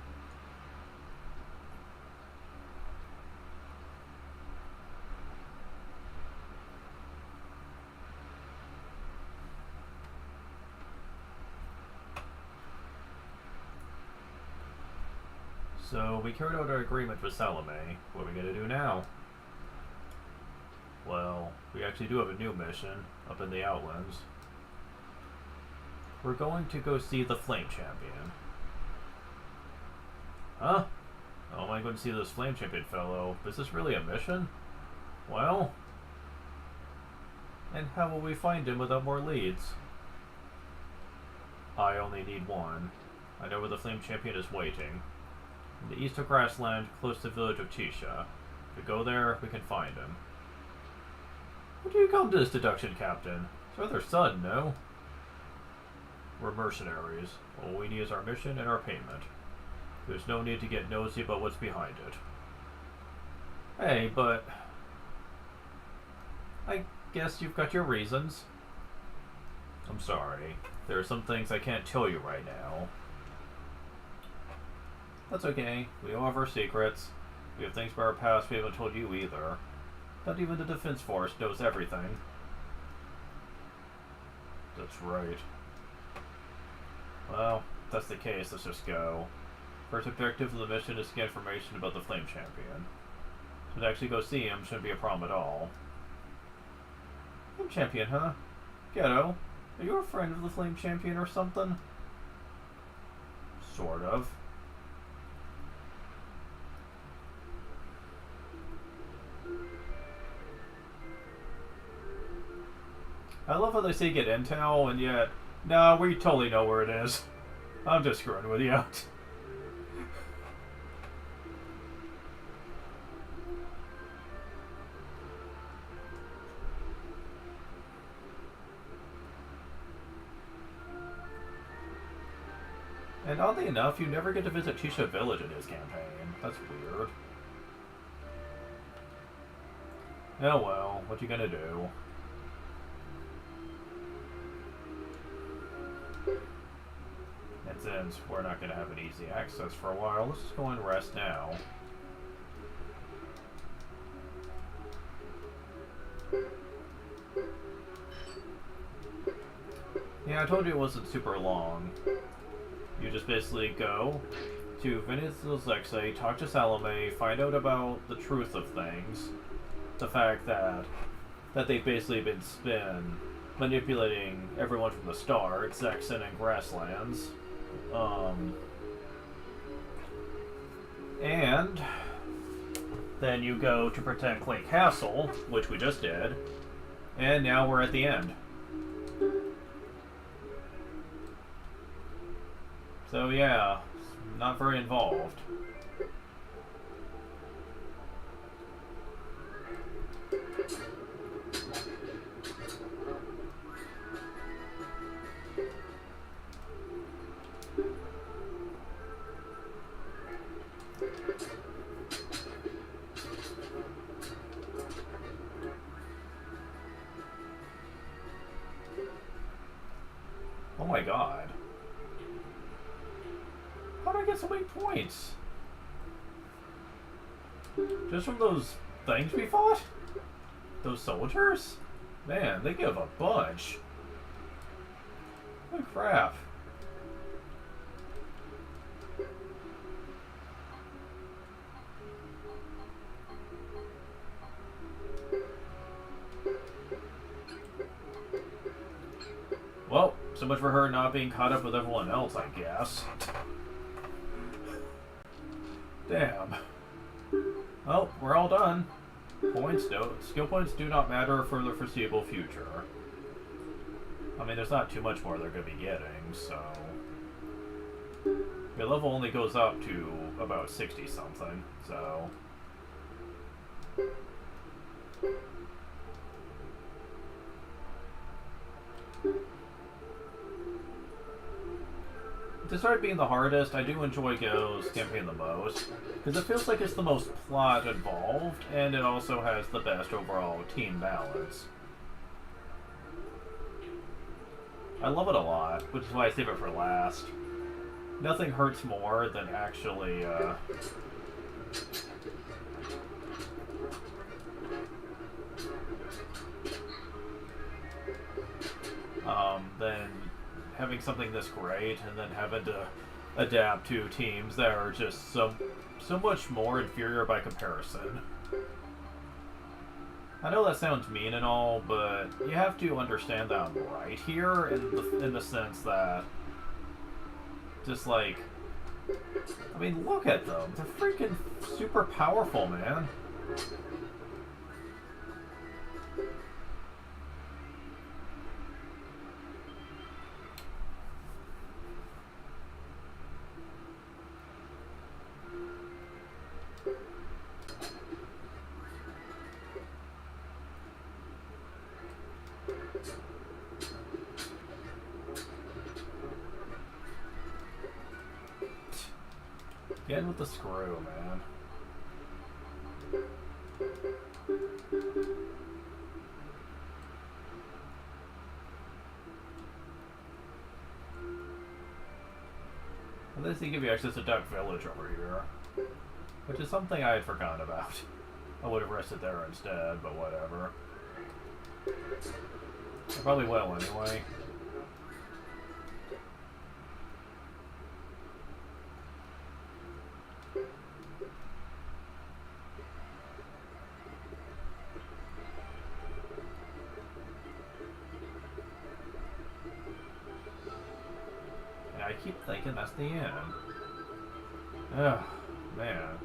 So, we carried out our agreement with Salome. What are we gonna do now? Well, we actually do have a new mission up in the Outlands. We're going to go see the Flame Champion. Huh? Oh, am I going to see this Flame Champion fellow? Is this really a mission? Well... And how will we find him without more leads? I only need one. I know where the Flame Champion is waiting. In the east of Grassland, close to the village of Tisha. If we go there, we can find him. What do you come to this deduction, Captain? It's rather sudden, no? We're mercenaries. All we need is our mission and our payment. There's no need to get nosy about what's behind it. Hey, but... I guess you've got your reasons. I'm sorry. There are some things I can't tell you right now. That's okay. We all have our secrets. We have things about our past we haven't told you either. Not even the Defense Force knows everything. That's right. Well, if that's the case, let's just go. First objective of the mission is to get information about the Flame Champion. So to actually go see him shouldn't be a problem at all. Flame Champion, huh? Ghetto, are you a friend of the Flame Champion or something? Sort of. I love how they say get intel, and yet, no, we totally know where it is. I'm just screwing with you. And oddly enough, you never get to visit Tisha Village in his campaign. That's weird. Oh well, what you gonna do? And since we're not going to have an easy access for a while, let's just go and rest now. Yeah, I told you it wasn't super long. You just basically go to Venice Lexe, talk to Salome, find out about the truth of things. The fact that they've basically been manipulating everyone from the start, Zexen and Grasslands. And then you go to protect Clay Castle, which we just did, and now we're at the end. So yeah, not very involved. Oh my god. How did I get so many points? Just from those things we fought? Those soldiers? Man, they give a bunch. Holy crap. Well, so much for her not being caught up with everyone else, I guess. Damn. Well, we're all done. Skill points do not matter for the foreseeable future. I mean, there's not too much more they're going to be getting, so... Your level only goes up to about 60-something, so... Despite being the hardest, I do enjoy Go's campaign the most, because it feels like it's the most plot involved, and it also has the best overall team balance. I love it a lot, which is why I save it for last. Nothing hurts more than actually, than having something this great and then having to adapt to teams that are just so much more inferior by comparison. I know that sounds mean and all, but you have to understand that I'm right here in the sense that just like, I mean, look at them. They're freaking super powerful, man. Get with the screw, man. At least they give you access to Duck Village over here, which is something I had forgotten about. I would have rested there instead, but whatever. I probably will anyway. I keep thinking that's the end. Oh, man.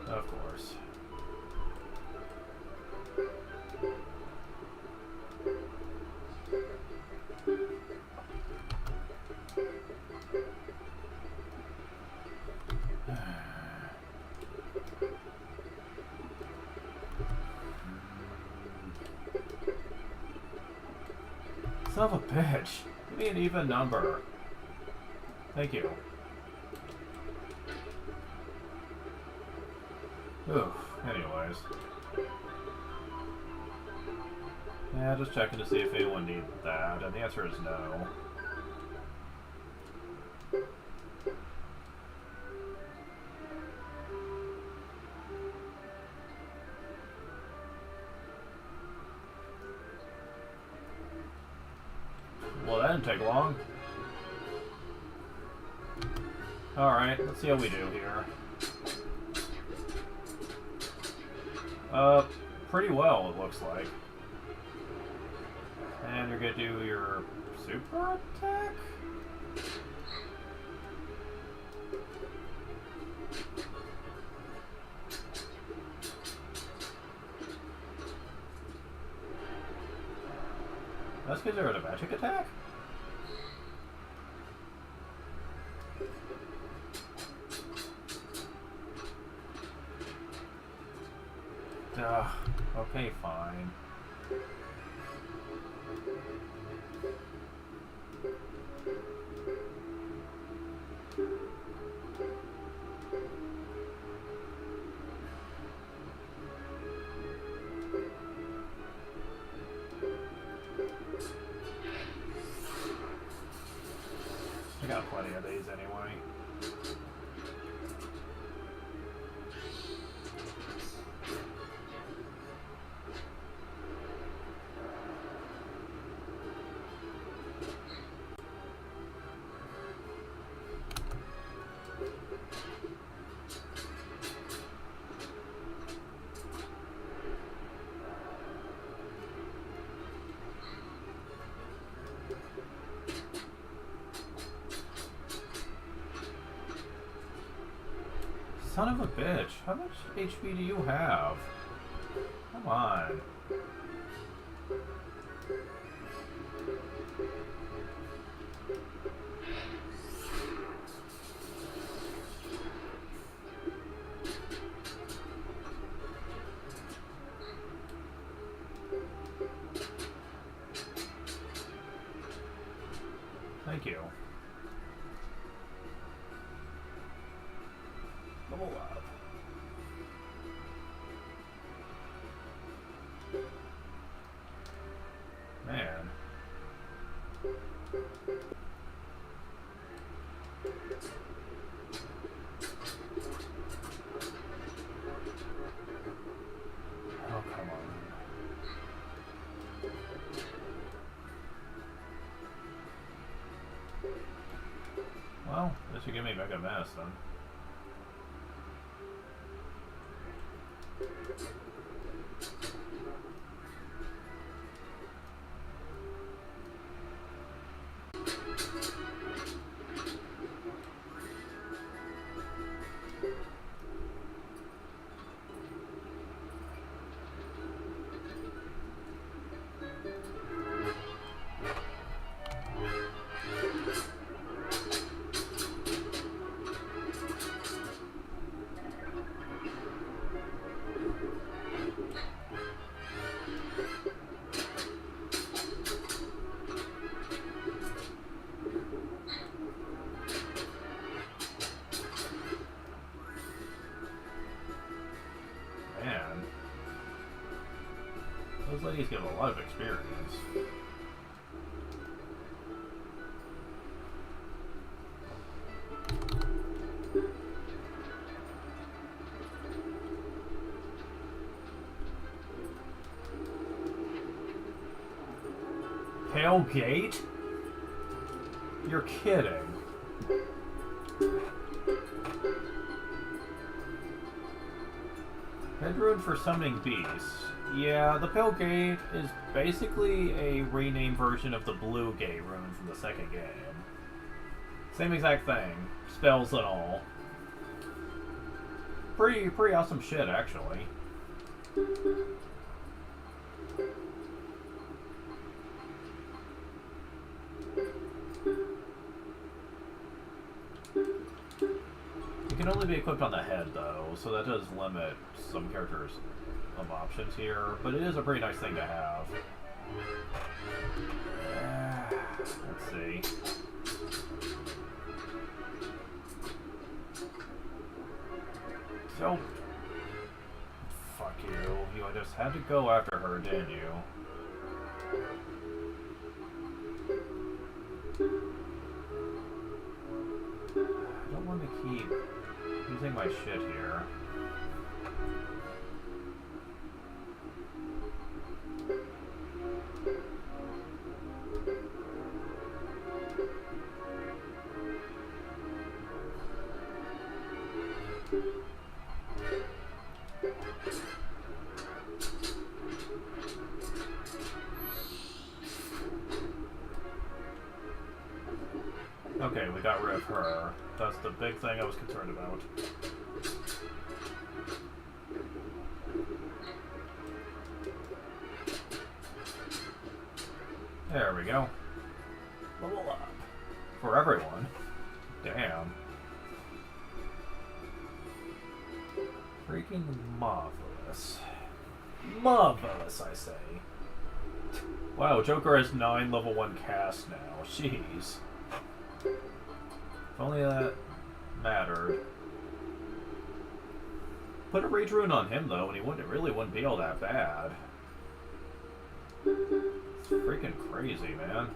Of course. Son of a bitch. Give me an even number. Thank you. Oof. Anyways. Yeah, just checking to see if anyone needs that, and the answer is no. Well, that didn't take long. Alright, let's see how we do here. Pretty well, it looks like. And you're gonna do your super attack? That's because they're a magic attack? Ugh, okay, fine. I got plenty of these anyway. Son of a bitch, how much HP do you have? Come on. Thank you. Level up. Man. Oh, come on. Well, this should give me Mega Mass then. Man. Those ladies give a lot of experience. Pale Gate? You're kidding. Headroom for summoning beasts. Yeah, the Pale Gate is basically a renamed version of the Blue Gate rune from the second game. Same exact thing. Spells and all. Pretty awesome shit, actually. It can only be equipped on the head, though, so that does limit some characters' options here, but it is a pretty nice thing to have. Let's see. So, fuck you. You just had to go after her, didn't you? I don't want to keep using my shit here. Okay, we got rid of her. That's the big thing I was concerned about. There we go. Level up. For everyone. Damn. Freaking marvelous. Marvelous, I say. Wow, Joker has 9 level 1 casts now. Jeez. If only that mattered. Put a rage rune on him though, and he really wouldn't be all that bad. It's freaking crazy, man.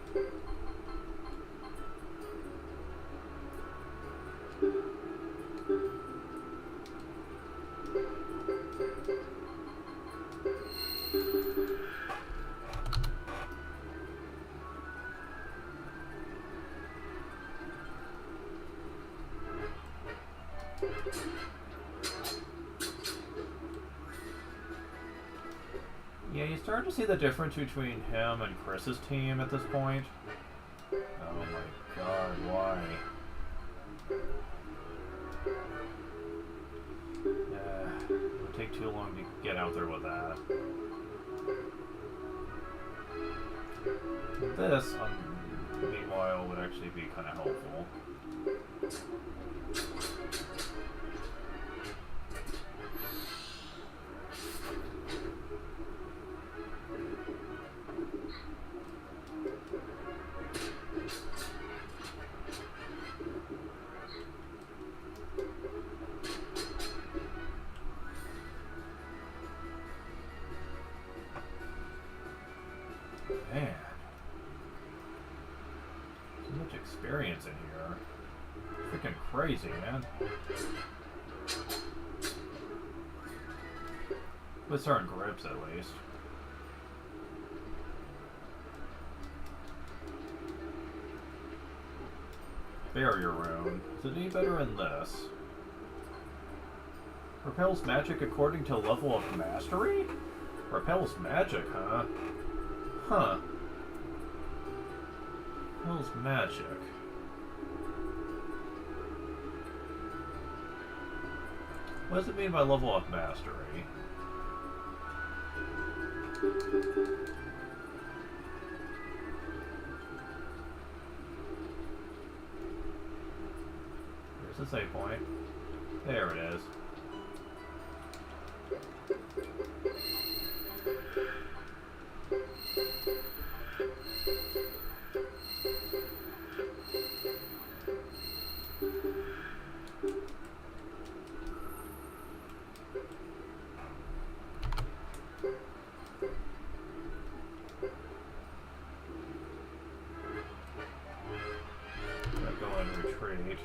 Yeah, you start to see the difference between him and Chris's team at this point. Oh my god, why? It would take too long to get out there with that. This, meanwhile, would actually be kind of helpful. Man. So much experience in here. Freaking crazy, man. With certain grips, at least. Barrier rune. Is it any better in this? Repels magic according to level of mastery? Repels magic, huh? Huh. Repels magic. What does it mean by level of mastery? Here's the save point. There it is. Go and retreat.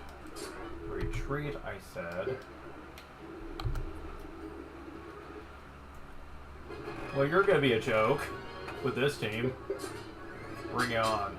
Retreat, I said. Well, you're gonna be a joke with this team. Bring it on.